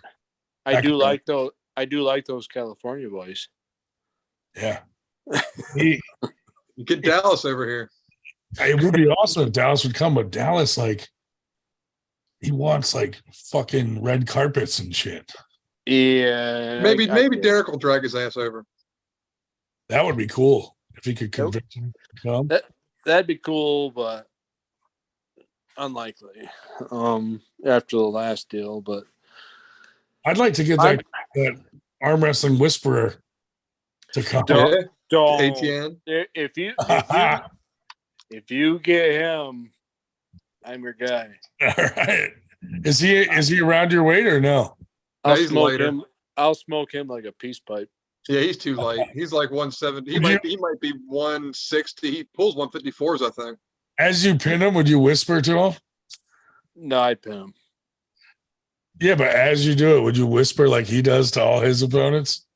Speaker 17: I do like those California boys.
Speaker 2: Yeah.
Speaker 12: You get Dallas over here.
Speaker 2: It would be awesome if Dallas would come, but Dallas, like, he wants like fucking red carpets and shit.
Speaker 17: Yeah.
Speaker 12: Maybe Derek will drag his ass over.
Speaker 2: That would be cool if he could convince him to come.
Speaker 17: That'd be cool, but unlikely. After the last deal, but
Speaker 2: I'd like to get that arm wrestling whisperer to come.
Speaker 17: Don't.
Speaker 12: ATN.
Speaker 17: If you get him, I'm your guy.
Speaker 2: All right. Is he around your weight or no?
Speaker 17: I'll
Speaker 12: he's
Speaker 17: smoke
Speaker 12: lighter.
Speaker 17: him. I'll smoke him like a peace pipe.
Speaker 12: Yeah, he's too light. He's like 170. He might be 160. He pulls 154s, I think.
Speaker 2: As you pin him, would you whisper to him?
Speaker 17: No, I'd pin him.
Speaker 2: Yeah, but as you do it, would you whisper like he does to all his opponents?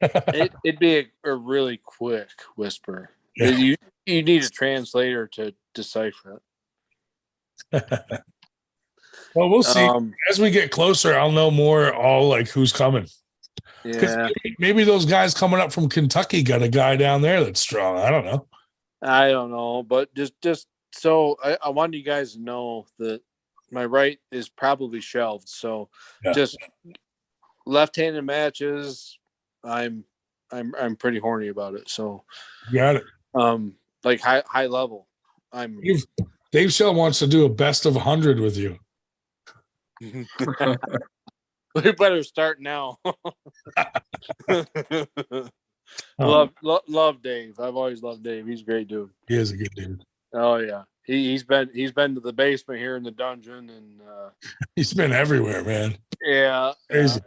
Speaker 17: It'd be a really quick whisper.
Speaker 2: Yeah.
Speaker 17: You need a translator to decipher it.
Speaker 2: Well, we'll see. As we get closer, I'll know more all like who's coming.
Speaker 17: Yeah.
Speaker 2: Maybe those guys coming up from Kentucky got a guy down there that's strong. I don't know.
Speaker 17: I don't know, but just so I wanted you guys to know that my right is probably shelved. So just left-handed matches, I'm pretty horny about it. So
Speaker 2: got it.
Speaker 17: Like high level.
Speaker 2: Dave Shell wants to do a best of 100 with you.
Speaker 17: We better start now. Love Dave. I've always loved Dave. He's a great dude.
Speaker 2: He is a good dude.
Speaker 17: Oh yeah. He's been to the basement here in the dungeon, and
Speaker 2: he's been everywhere, man.
Speaker 17: Yeah.
Speaker 2: Crazy.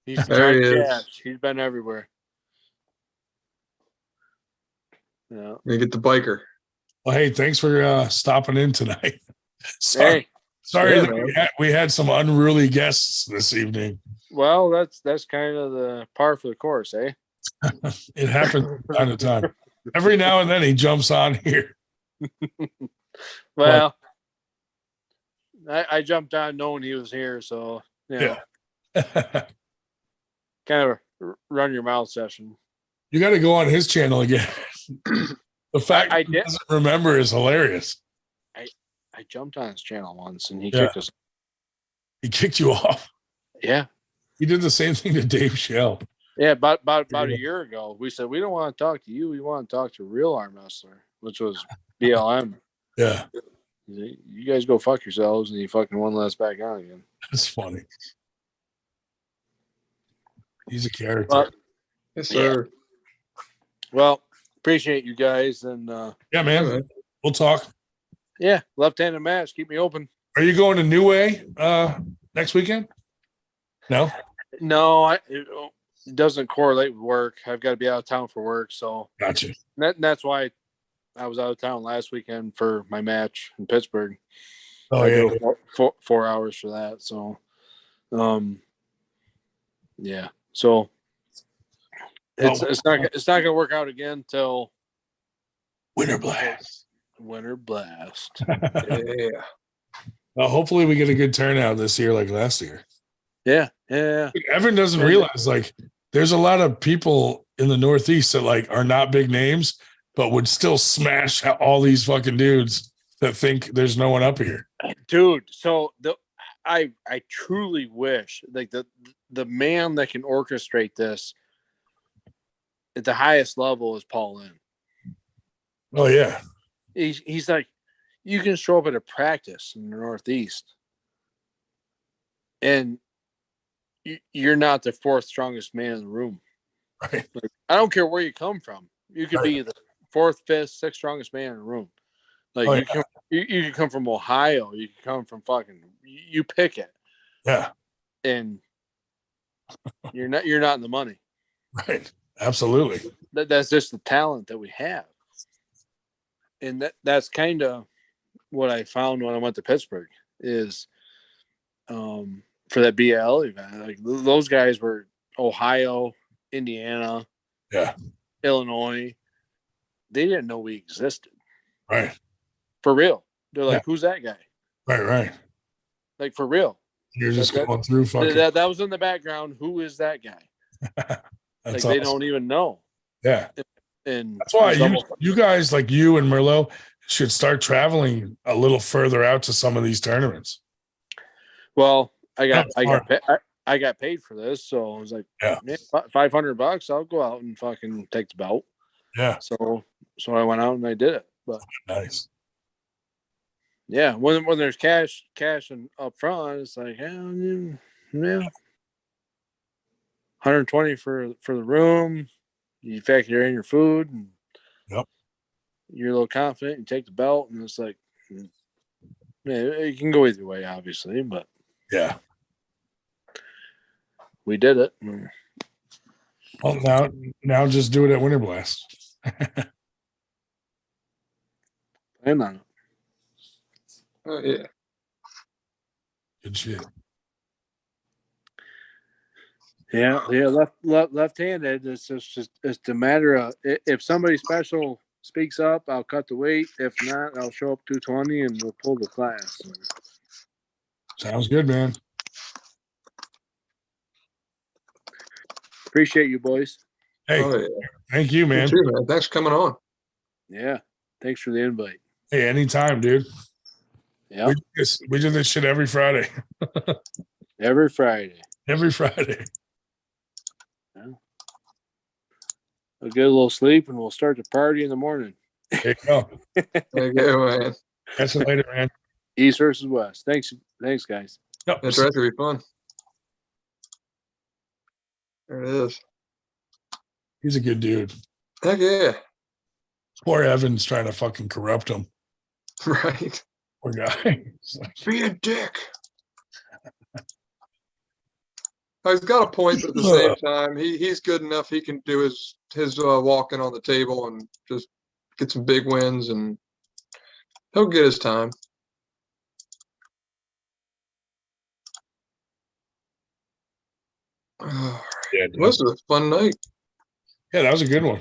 Speaker 17: He's
Speaker 12: There he is.
Speaker 17: He's been everywhere. Yeah.
Speaker 12: You get the biker.
Speaker 2: Well, hey, thanks for stopping in tonight. Sorry that we had some unruly guests this evening.
Speaker 17: Well, that's kind of the par for the course, eh?
Speaker 2: It happens from time to time. Every now and then he jumps on here.
Speaker 17: Well, I jumped on knowing he was here, so
Speaker 2: yeah.
Speaker 17: Kind of a run your mouth session.
Speaker 2: You got to go on his channel again. The fact
Speaker 17: I
Speaker 2: he doesn't remember is hilarious.
Speaker 17: I jumped on his channel once and he kicked us.
Speaker 2: He kicked you off.
Speaker 17: Yeah.
Speaker 2: He did the same thing to Dave Shell.
Speaker 17: Yeah, about a year ago, we said we don't want to talk to you. We want to talk to a real arm wrestler, which was BLM.
Speaker 2: Yeah.
Speaker 17: You guys go fuck yourselves, and he fucking won us back on again.
Speaker 2: That's funny. He's a character.
Speaker 12: Yes, sir.
Speaker 17: Well, appreciate you guys, and
Speaker 2: yeah, man. We'll talk.
Speaker 17: Yeah, left-handed match. Keep me open.
Speaker 2: Are you going to New Way next weekend? No.
Speaker 17: No, it doesn't correlate with work. I've got to be out of town for work, so
Speaker 2: gotcha.
Speaker 17: That's why I was out of town last weekend for my match in Pittsburgh.
Speaker 2: Oh,
Speaker 17: I
Speaker 2: yeah.
Speaker 17: drove 4 hours for that. So, yeah. So
Speaker 16: It's not gonna work out again till
Speaker 2: Winter Blast.
Speaker 16: Winter Blast.
Speaker 10: Yeah.
Speaker 2: Well, hopefully we get a good turnout this year like last year.
Speaker 16: Yeah.
Speaker 2: Evan doesn't realize like there's a lot of people in the Northeast that like are not big names, but would still smash all these fucking dudes that think there's no one up here.
Speaker 16: Dude, so I truly wish like the man that can orchestrate this at the highest level is Paul Lynn.
Speaker 2: Oh yeah.
Speaker 16: He's like, you can show up at a practice in the Northeast and you're not the fourth strongest man in the room.
Speaker 2: Right.
Speaker 16: Like, I don't care where you come from. You could be the fourth, fifth, sixth strongest man in the room. Like you can come from Ohio. You can come from fucking. You pick it.
Speaker 2: Yeah.
Speaker 16: And you're not in the money.
Speaker 2: Right. Absolutely.
Speaker 16: That's just the talent that we have. And that's kind of what I found when I went to Pittsburgh is for that BL event. Like those guys were Ohio, Indiana, Illinois. They didn't know we existed.
Speaker 2: Right.
Speaker 16: For real. They're like, who's that guy?
Speaker 2: Right.
Speaker 16: Like for real.
Speaker 2: You're just going through fucking
Speaker 16: that was in the background. Who is that guy? Like
Speaker 2: awesome.
Speaker 16: They don't even know.
Speaker 2: Yeah.
Speaker 16: And
Speaker 2: that's why you guys like you and Merlot should start traveling a little further out to some of these tournaments.
Speaker 16: Well, I got paid for this, so I was like, $500. I'll go out and fucking take the belt.
Speaker 2: Yeah.
Speaker 16: So I went out and I did it. But
Speaker 2: nice.
Speaker 16: Yeah, when there's cash and up front, it's like, yeah, 120 for the room. You factor in your food, and you're a little confident. You take the belt, and it's like, it can go either way, obviously, but we did it.
Speaker 2: Well, now just do it at Winter Blast.
Speaker 16: Plan on it.
Speaker 10: Oh yeah.
Speaker 2: Good shit.
Speaker 16: Yeah, left-handed. It's a matter of if somebody special speaks up, I'll cut the weight. If not, I'll show up 220 and we'll pull the class.
Speaker 2: Sounds good, man.
Speaker 16: Appreciate you, boys.
Speaker 2: Hey, thank you, man.
Speaker 10: You too, man. Thanks for coming on.
Speaker 16: Yeah, thanks for the invite.
Speaker 2: Hey, anytime, dude.
Speaker 16: Yeah,
Speaker 2: we do this shit every Friday.
Speaker 16: Every Friday.
Speaker 2: Every Friday.
Speaker 16: Yeah. We'll get a little sleep and we'll start the party in the morning.
Speaker 2: There you go.
Speaker 10: There you go, man.
Speaker 2: Catch you later, man.
Speaker 16: East versus West. Thanks, guys.
Speaker 2: Yep.
Speaker 10: That's right. It'll be fun. There it is.
Speaker 2: He's a good dude.
Speaker 10: Heck yeah.
Speaker 2: Poor Evan's trying to fucking corrupt him.
Speaker 10: Right.
Speaker 2: Poor guy.
Speaker 10: Be a dick. He's got a point, but at the same time, he's good enough. He can do his walking on the table and just get some big wins, and he'll get his time.
Speaker 2: Yeah,
Speaker 10: this was a fun night.
Speaker 2: Yeah, that was a good one.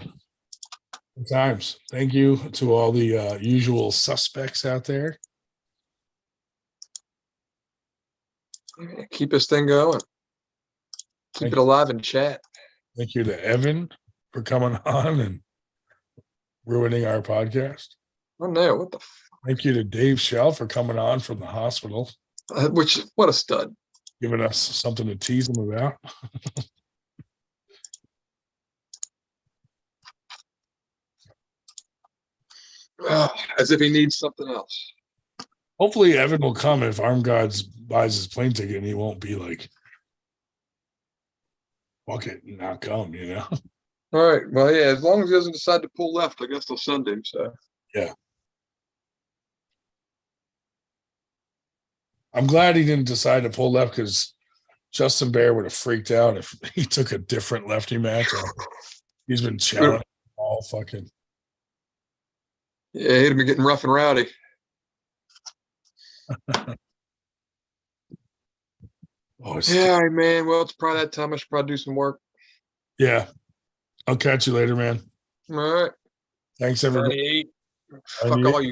Speaker 2: Good times. Thank you to all the usual suspects out there.
Speaker 10: Keep this thing going. Keep it alive in chat.
Speaker 2: Thank you to Evan for coming on and ruining our podcast.
Speaker 10: Oh no! What the?
Speaker 2: Thank you to Dave Shell for coming on from the hospital.
Speaker 10: What a stud!
Speaker 2: Giving us something to tease him about.
Speaker 10: As if he needs something else.
Speaker 2: Hopefully, Evan will come if Arm Gods buys his plane ticket, and he won't be like, "Fuck it, not come," you know.
Speaker 10: All right. Well, yeah. As long as he doesn't decide to pull left, I guess they'll send him. So.
Speaker 2: Yeah. I'm glad he didn't decide to pull left because Justin Bear would have freaked out if he took a different lefty match. He's been challenged all fucking.
Speaker 10: Yeah, he'd have been getting rough and rowdy. Yeah, man. Well, it's probably that time. I should probably do some work.
Speaker 2: Yeah. I'll catch you later, man.
Speaker 18: All right.
Speaker 2: Thanks, everybody.
Speaker 18: 98. Fuck all you